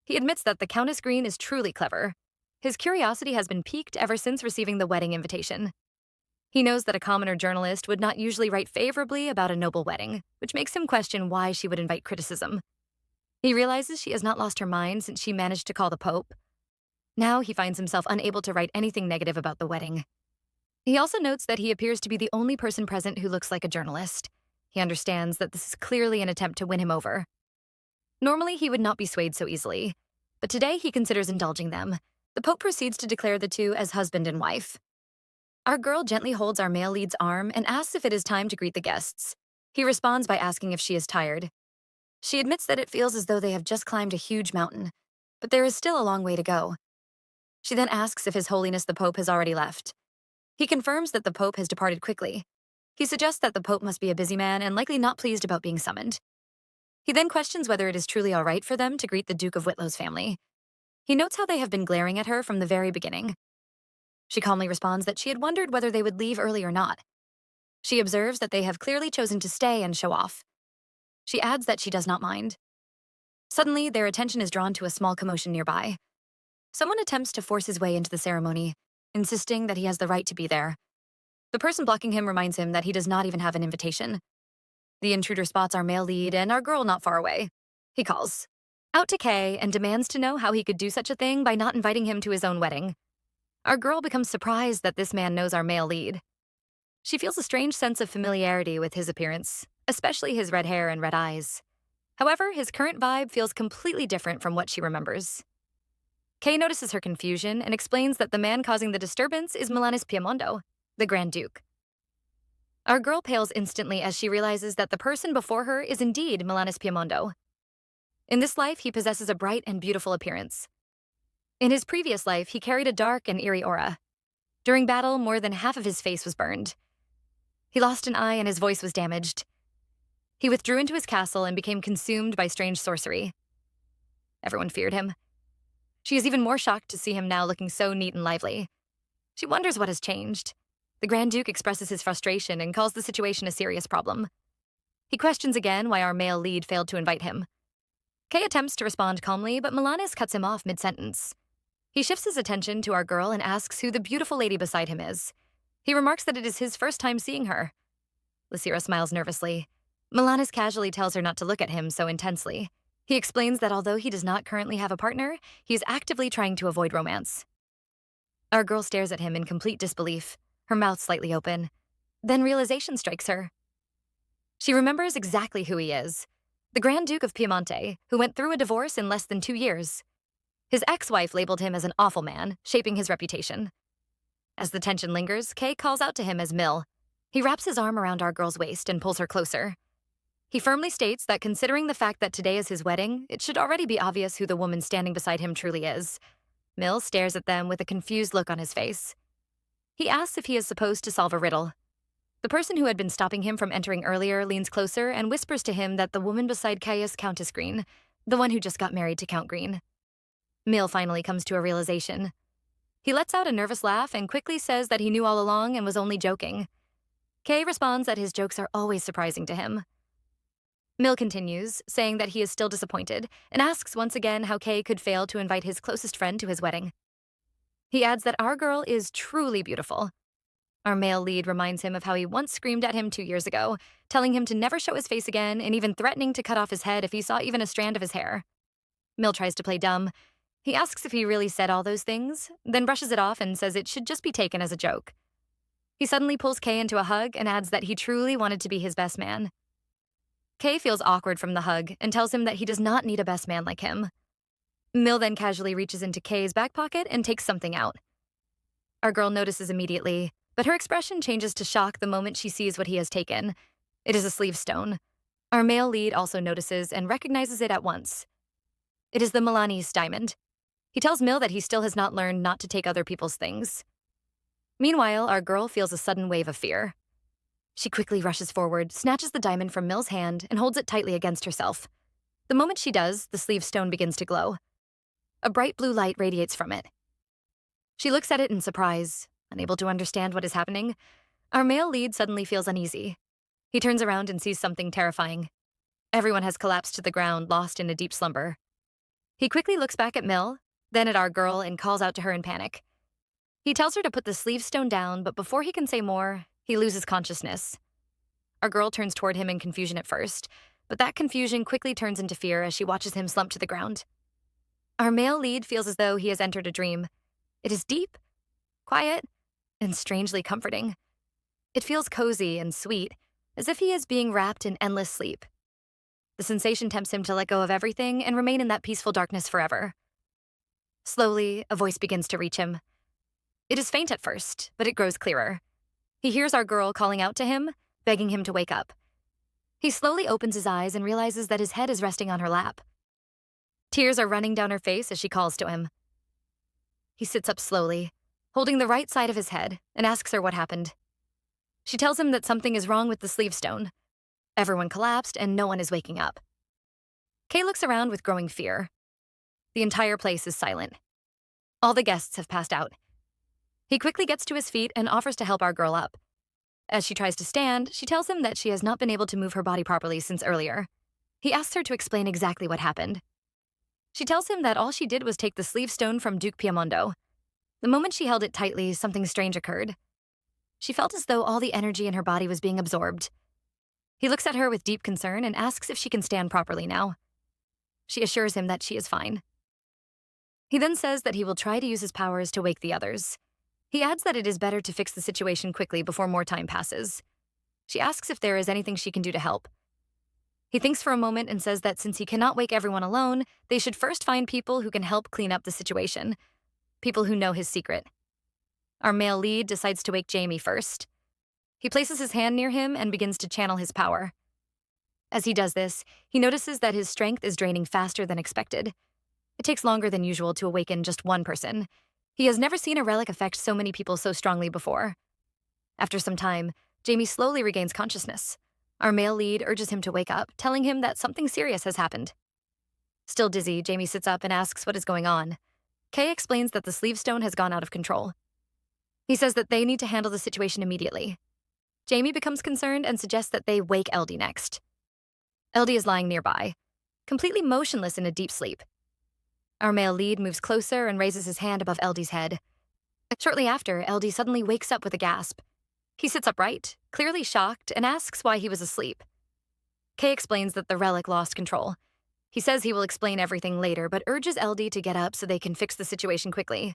He admits that the Countess Green is truly clever. His curiosity has been piqued ever since receiving the wedding invitation. He knows that a commoner journalist would not usually write favorably about a noble wedding, which makes him question why she would invite criticism. He realizes she has not lost her mind since she managed to call the Pope. Now he finds himself unable to write anything negative about the wedding. He also notes that he appears to be the only person present who looks like a journalist. He understands that this is clearly an attempt to win him over. Normally, he would not be swayed so easily, but today he considers indulging them. The Pope proceeds to declare the two as husband and wife. Our girl gently holds our male lead's arm and asks if it is time to greet the guests. He responds by asking if she is tired. She admits that it feels as though they have just climbed a huge mountain, but there is still a long way to go. She then asks if His Holiness the Pope has already left. He confirms that the Pope has departed quickly. He suggests that the Pope must be a busy man and likely not pleased about being summoned. He then questions whether it is truly all right for them to greet the Duke of Whitlow's family. He notes how they have been glaring at her from the very beginning. She calmly responds that she had wondered whether they would leave early or not. She observes that they have clearly chosen to stay and show off. She adds that she does not mind. Suddenly, their attention is drawn to a small commotion nearby. Someone attempts to force his way into the ceremony, insisting that he has the right to be there. The person blocking him reminds him that he does not even have an invitation. The intruder spots our male lead and our girl not far away. He calls out to Kay and demands to know how he could do such a thing by not inviting him to his own wedding. Our girl becomes surprised that this man knows our male lead. She feels a strange sense of familiarity with his appearance, especially his red hair and red eyes. However, his current vibe feels completely different from what she remembers. Kay notices her confusion and explains that the man causing the disturbance is Milanus Piemondo, the Grand Duke. Our girl pales instantly as she realizes that the person before her is indeed Milanus Piemondo. In this life, he possesses a bright and beautiful appearance. In his previous life, he carried a dark and eerie aura. During battle, more than half of his face was burned. He lost an eye and his voice was damaged. He withdrew into his castle and became consumed by strange sorcery. Everyone feared him. She is even more shocked to see him now looking so neat and lively. She wonders what has changed. The Grand Duke expresses his frustration and calls the situation a serious problem. He questions again why our male lead failed to invite him. Kay attempts to respond calmly, but Milanus cuts him off mid-sentence. He shifts his attention to our girl and asks who the beautiful lady beside him is. He remarks that it is his first time seeing her. Lucira smiles nervously. Milanus casually tells her not to look at him so intensely. He explains that although he does not currently have a partner, he is actively trying to avoid romance. Our girl stares at him in complete disbelief, her mouth slightly open. Then realization strikes her. She remembers exactly who he is. The Grand Duke of Piemonte, who went through a divorce in less than 2 years. His ex-wife labeled him as an awful man, shaping his reputation. As the tension lingers, Kay calls out to him as Mill. He wraps his arm around our girl's waist and pulls her closer. He firmly states that considering the fact that today is his wedding, it should already be obvious who the woman standing beside him truly is. Mill stares at them with a confused look on his face. He asks if he is supposed to solve a riddle. The person who had been stopping him from entering earlier leans closer and whispers to him that the woman beside Kay is Countess Green, the one who just got married to Count Green. Mill finally comes to a realization. He lets out a nervous laugh and quickly says that he knew all along and was only joking. Kay responds that his jokes are always surprising to him. Mill continues, saying that he is still disappointed, and asks once again how Kay could fail to invite his closest friend to his wedding. He adds that our girl is truly beautiful. Our male lead reminds him of how he once screamed at him 2 years ago, telling him to never show his face again and even threatening to cut off his head if he saw even a strand of his hair. Mill tries to play dumb. He asks if he really said all those things, then brushes it off and says it should just be taken as a joke. He suddenly pulls Kay into a hug and adds that he truly wanted to be his best man. Kay feels awkward from the hug and tells him that he does not need a best man like him. Mill then casually reaches into Kay's back pocket and takes something out. Our girl notices immediately, but her expression changes to shock the moment she sees what he has taken. It is a sleeve stone. Our male lead also notices and recognizes it at once. It is the Milanese diamond. He tells Mill that he still has not learned not to take other people's things. Meanwhile, our girl feels a sudden wave of fear. She quickly rushes forward, snatches the diamond from Mill's hand, and holds it tightly against herself. The moment she does, the sleeve stone begins to glow. A bright blue light radiates from it. She looks at it in surprise, unable to understand what is happening. Our male lead suddenly feels uneasy. He turns around and sees something terrifying. Everyone has collapsed to the ground, lost in a deep slumber. He quickly looks back at Mill, then at our girl, and calls out to her in panic. He tells her to put the sleeve stone down, but before he can say more, he loses consciousness. Our girl turns toward him in confusion at first, but that confusion quickly turns into fear as she watches him slump to the ground. Our male lead feels as though he has entered a dream. It is deep, quiet, and strangely comforting. It feels cozy and sweet, as if he is being wrapped in endless sleep. The sensation tempts him to let go of everything and remain in that peaceful darkness forever. Slowly, a voice begins to reach him. It is faint at first, but it grows clearer. He hears our girl calling out to him, begging him to wake up. He slowly opens his eyes and realizes that his head is resting on her lap. Tears are running down her face as she calls to him. He sits up slowly, holding the right side of his head, and asks her what happened. She tells him that something is wrong with the sleeve stone. Everyone collapsed and no one is waking up. Kay looks around with growing fear. The entire place is silent. All the guests have passed out. He quickly gets to his feet and offers to help our girl up. As she tries to stand, she tells him that she has not been able to move her body properly since earlier. He asks her to explain exactly what happened. She tells him that all she did was take the sleeve stone from Duke Piemondo. The moment she held it tightly, something strange occurred. She felt as though all the energy in her body was being absorbed. He looks at her with deep concern and asks if she can stand properly now. She assures him that she is fine. He then says that he will try to use his powers to wake the others. He adds that it is better to fix the situation quickly before more time passes. She asks if there is anything she can do to help. He thinks for a moment and says that since he cannot wake everyone alone, they should first find people who can help clean up the situation, people who know his secret. Our male lead decides to wake Jamie first. He places his hand near him and begins to channel his power. As he does this, he notices that his strength is draining faster than expected. It takes longer than usual to awaken just one person. He has never seen a relic affect so many people so strongly before. After some time, Jamie slowly regains consciousness. Our male lead urges him to wake up, telling him that something serious has happened. Still dizzy, Jamie sits up and asks what is going on. Kay explains that the sleeve stone has gone out of control. He says that they need to handle the situation immediately. Jamie becomes concerned and suggests that they wake Eldie next. Eldie is lying nearby, completely motionless in a deep sleep. Our male lead moves closer and raises his hand above Eldie's head. Shortly after, Eldie suddenly wakes up with a gasp. He sits upright, clearly shocked, and asks why he was asleep. Kay explains that the relic lost control. He says he will explain everything later, but urges Eldie to get up so they can fix the situation quickly.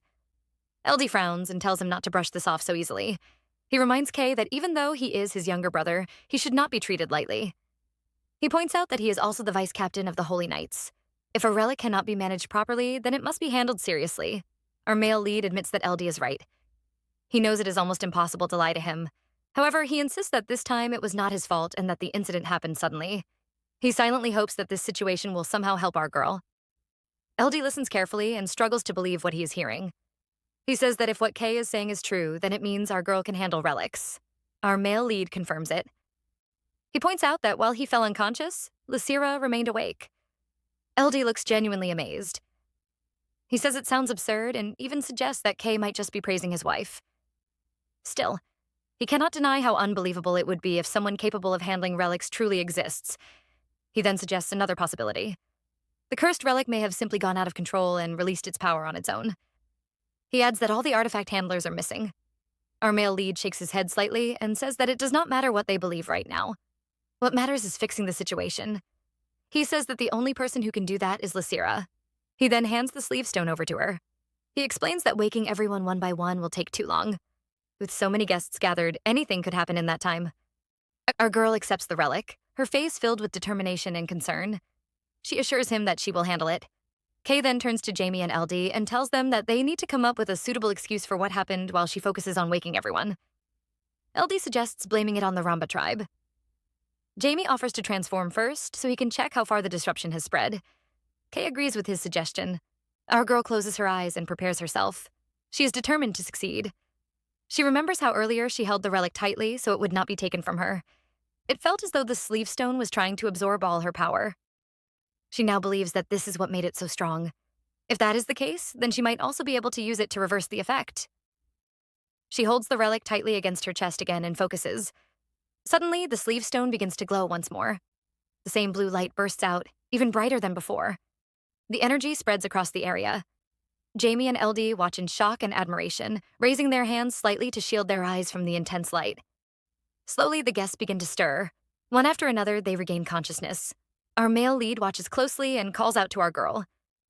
Eldie frowns and tells him not to brush this off so easily. He reminds Kay that even though he is his younger brother, he should not be treated lightly. He points out that he is also the vice captain of the Holy Knights. If a relic cannot be managed properly, then it must be handled seriously. Our male lead admits that Eldie is right. He knows it is almost impossible to lie to him. However, he insists that this time it was not his fault and that the incident happened suddenly. He silently hopes that this situation will somehow help our girl. Eldie listens carefully and struggles to believe what he is hearing. He says that if what Kay is saying is true, then it means our girl can handle relics. Our male lead confirms it. He points out that while he fell unconscious, Lysira remained awake. Eldie looks genuinely amazed. He says it sounds absurd and even suggests that Kay might just be praising his wife. Still, he cannot deny how unbelievable it would be if someone capable of handling relics truly exists. He then suggests another possibility. The cursed relic may have simply gone out of control and released its power on its own. He adds that all the artifact handlers are missing. Our male lead shakes his head slightly and says that it does not matter what they believe right now. What matters is fixing the situation. He says that the only person who can do that is Lysira. He then hands the sleeve stone over to her. He explains that waking everyone one by one will take too long. With so many guests gathered, anything could happen in that time. Our girl accepts the relic, her face filled with determination and concern. She assures him that she will handle it. Kay then turns to Jamie and LD and tells them that they need to come up with a suitable excuse for what happened while she focuses on waking everyone. LD suggests blaming it on the Ramba tribe. Jamie offers to transform first so he can check how far the disruption has spread. Kay agrees with his suggestion. Our girl closes her eyes and prepares herself. She is determined to succeed. She remembers how earlier she held the relic tightly so it would not be taken from her. It felt as though the sleeve stone was trying to absorb all her power. She now believes that this is what made it so strong. If that is the case, then she might also be able to use it to reverse the effect. She holds the relic tightly against her chest again and focuses. Suddenly, the sleeve stone begins to glow once more. The same blue light bursts out, even brighter than before. The energy spreads across the area. Jamie and LD watch in shock and admiration, raising their hands slightly to shield their eyes from the intense light. Slowly, the guests begin to stir. One after another, they regain consciousness. Our male lead watches closely and calls out to our girl.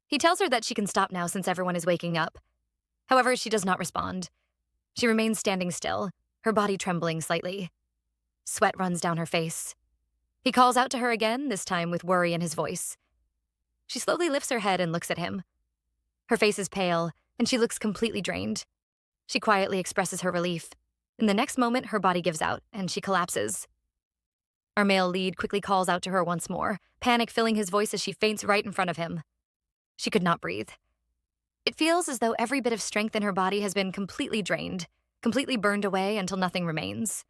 He tells her that she can stop now since everyone is waking up. However, she does not respond. She remains standing still, her body trembling slightly. Sweat runs down her face. He calls out to her again, this time with worry in his voice. She slowly lifts her head and looks at him. Her face is pale, and she looks completely drained. She quietly expresses her relief. In the next moment, her body gives out, and she collapses. Our male lead quickly calls out to her once more, panic filling his voice as she faints right in front of him. She could not breathe. It feels as though every bit of strength in her body has been completely drained, completely burned away until nothing remains.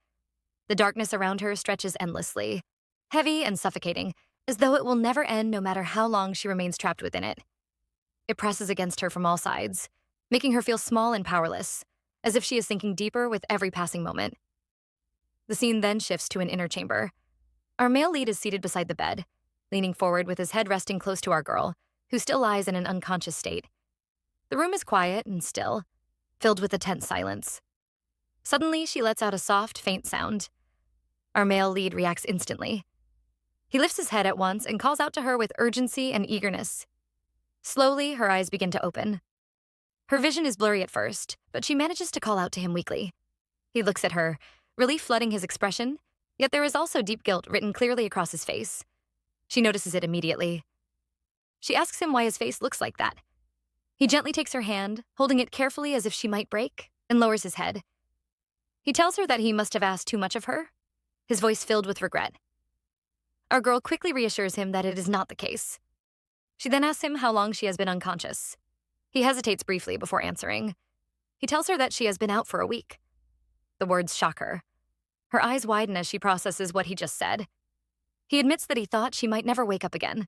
The darkness around her stretches endlessly, heavy and suffocating, as though it will never end no matter how long she remains trapped within it. It presses against her from all sides, making her feel small and powerless, as if she is sinking deeper with every passing moment. The scene then shifts to an inner chamber. Our male lead is seated beside the bed, leaning forward with his head resting close to our girl, who still lies in an unconscious state. The room is quiet and still, filled with a tense silence. Suddenly, she lets out a soft, faint sound. Our male lead reacts instantly. He lifts his head at once and calls out to her with urgency and eagerness. Slowly, her eyes begin to open. Her vision is blurry at first, but she manages to call out to him weakly. He looks at her, relief flooding his expression, yet there is also deep guilt written clearly across his face. She notices it immediately. She asks him why his face looks like that. He gently takes her hand, holding it carefully as if she might break, and lowers his head. He tells her that he must have asked too much of her, his voice filled with regret. Our girl quickly reassures him that it is not the case. She then asks him how long she has been unconscious. He hesitates briefly before answering. He tells her that she has been out for a week. The words shock her. Her eyes widen as she processes what he just said. He admits that he thought she might never wake up again.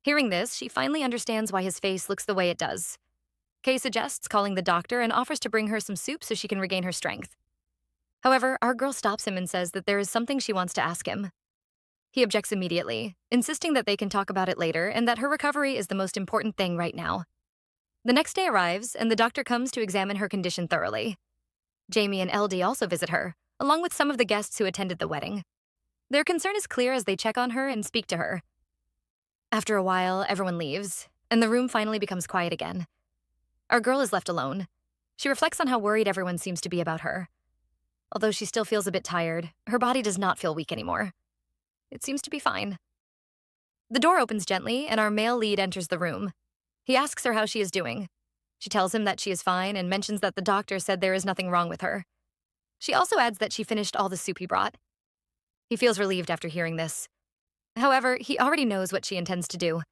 Hearing this, she finally understands why his face looks the way it does. Kay suggests calling the doctor and offers to bring her some soup so she can regain her strength. However, our girl stops him and says that there is something she wants to ask him. He objects immediately, insisting that they can talk about it later and that her recovery is the most important thing right now. The next day arrives, and the doctor comes to examine her condition thoroughly. Jamie and LD also visit her, along with some of the guests who attended the wedding. Their concern is clear as they check on her and speak to her. After a while, everyone leaves, and the room finally becomes quiet again. Our girl is left alone. She reflects on how worried everyone seems to be about her. Although she still feels a bit tired, her body does not feel weak anymore. It seems to be fine. The door opens gently, and our male lead enters the room. He asks her how she is doing. She tells him that she is fine and mentions that the doctor said there is nothing wrong with her. She also adds that she finished all the soup he brought. He feels relieved after hearing this. However, he already knows what she intends to do.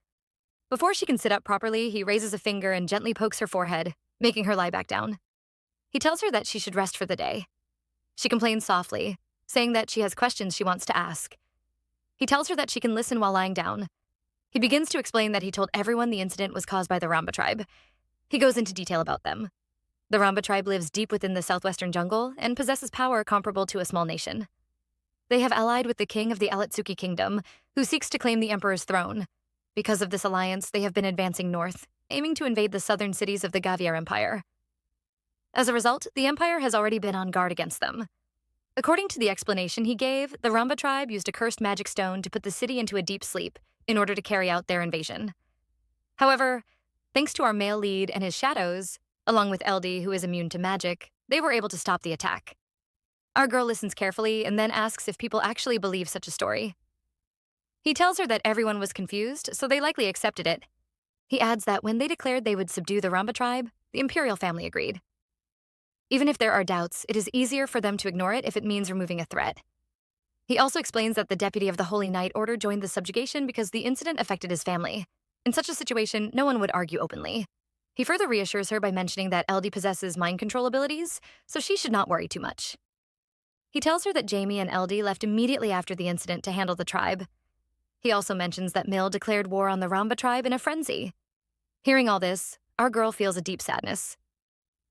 Before she can sit up properly, he raises a finger and gently pokes her forehead, making her lie back down. He tells her that she should rest for the day. She complains softly, saying that she has questions she wants to ask. He tells her that she can listen while lying down. He begins to explain that he told everyone the incident was caused by the Ramba tribe. He goes into detail about them. The Ramba tribe lives deep within the southwestern jungle and possesses power comparable to a small nation. They have allied with the king of the Alatsuki kingdom, who seeks to claim the emperor's throne. Because of this alliance, they have been advancing north, aiming to invade the southern cities of the Gaviar Empire. As a result, the empire has already been on guard against them. According to the explanation he gave, the Ramba tribe used a cursed magic stone to put the city into a deep sleep in order to carry out their invasion. However, thanks to our male lead and his shadows, along with LD, who is immune to magic, they were able to stop the attack. Our girl listens carefully and then asks if people actually believe such a story. He tells her that everyone was confused, so they likely accepted it. He adds that when they declared they would subdue the Ramba tribe, the imperial family agreed. Even if there are doubts, it is easier for them to ignore it if it means removing a threat. He also explains that the deputy of the Holy Knight Order joined the subjugation because the incident affected his family. In such a situation, no one would argue openly. He further reassures her by mentioning that LD possesses mind control abilities, so she should not worry too much. He tells her that Jamie and LD left immediately after the incident to handle the tribe. He also mentions that Mill declared war on the Ramba tribe in a frenzy. Hearing all this, our girl feels a deep sadness.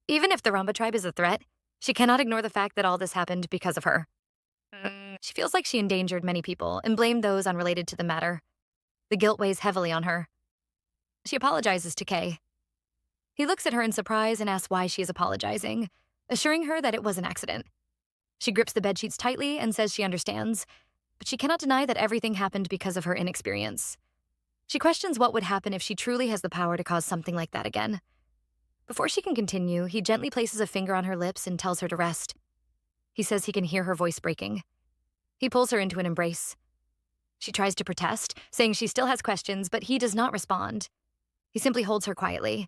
Even if the Ramba tribe is a threat, she cannot ignore the fact that all this happened because of her. She feels like she endangered many people and blamed those unrelated to the matter. The guilt weighs heavily on her. She apologizes to Kay. He looks at her in surprise and asks why she is apologizing, assuring her that it was an accident. She grips the bedsheets tightly and says she understands, but she cannot deny that everything happened because of her inexperience. She questions what would happen if she truly has the power to cause something like that again. Before she can continue, he gently places a finger on her lips and tells her to rest. He says he can hear her voice breaking. He pulls her into an embrace. She tries to protest, saying she still has questions, but he does not respond. He simply holds her quietly.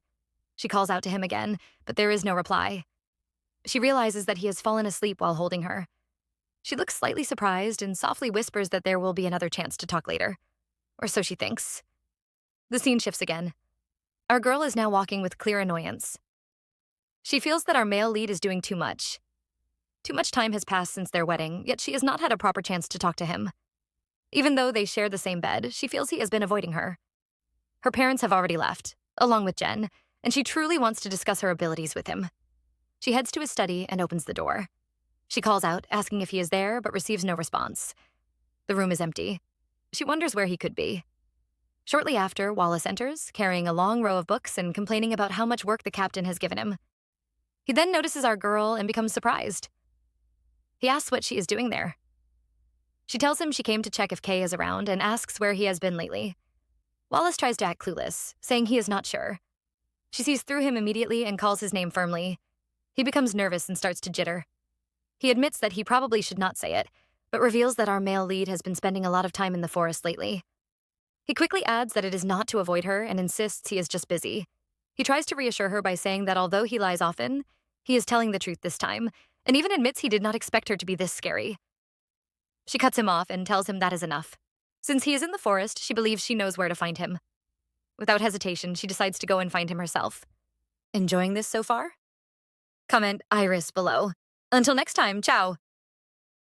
She calls out to him again, but there is no reply. She realizes that he has fallen asleep while holding her. She looks slightly surprised and softly whispers that there will be another chance to talk later. Or so she thinks. The scene shifts again. Our girl is now walking with clear annoyance. She feels that our male lead is doing too much. Too much time has passed since their wedding, yet she has not had a proper chance to talk to him. Even though they share the same bed, she feels he has been avoiding her. Her parents have already left, along with Jen, and she truly wants to discuss her abilities with him. She heads to his study and opens the door. She calls out, asking if he is there, but receives no response. The room is empty. She wonders where he could be. Shortly after, Wallace enters, carrying a long row of books and complaining about how much work the captain has given him. He then notices our girl and becomes surprised. He asks what she is doing there. She tells him she came to check if Kay is around and asks where he has been lately. Wallace tries to act clueless, saying he is not sure. She sees through him immediately and calls his name firmly. He becomes nervous and starts to jitter. He admits that he probably should not say it, but reveals that our male lead has been spending a lot of time in the forest lately. He quickly adds that it is not to avoid her and insists he is just busy. He tries to reassure her by saying that although he lies often, he is telling the truth this time, and even admits he did not expect her to be this scary. She cuts him off and tells him that is enough. Since he is in the forest, she believes she knows where to find him. Without hesitation, she decides to go and find him herself. Enjoying this so far? Comment Iris below. Until next time, ciao!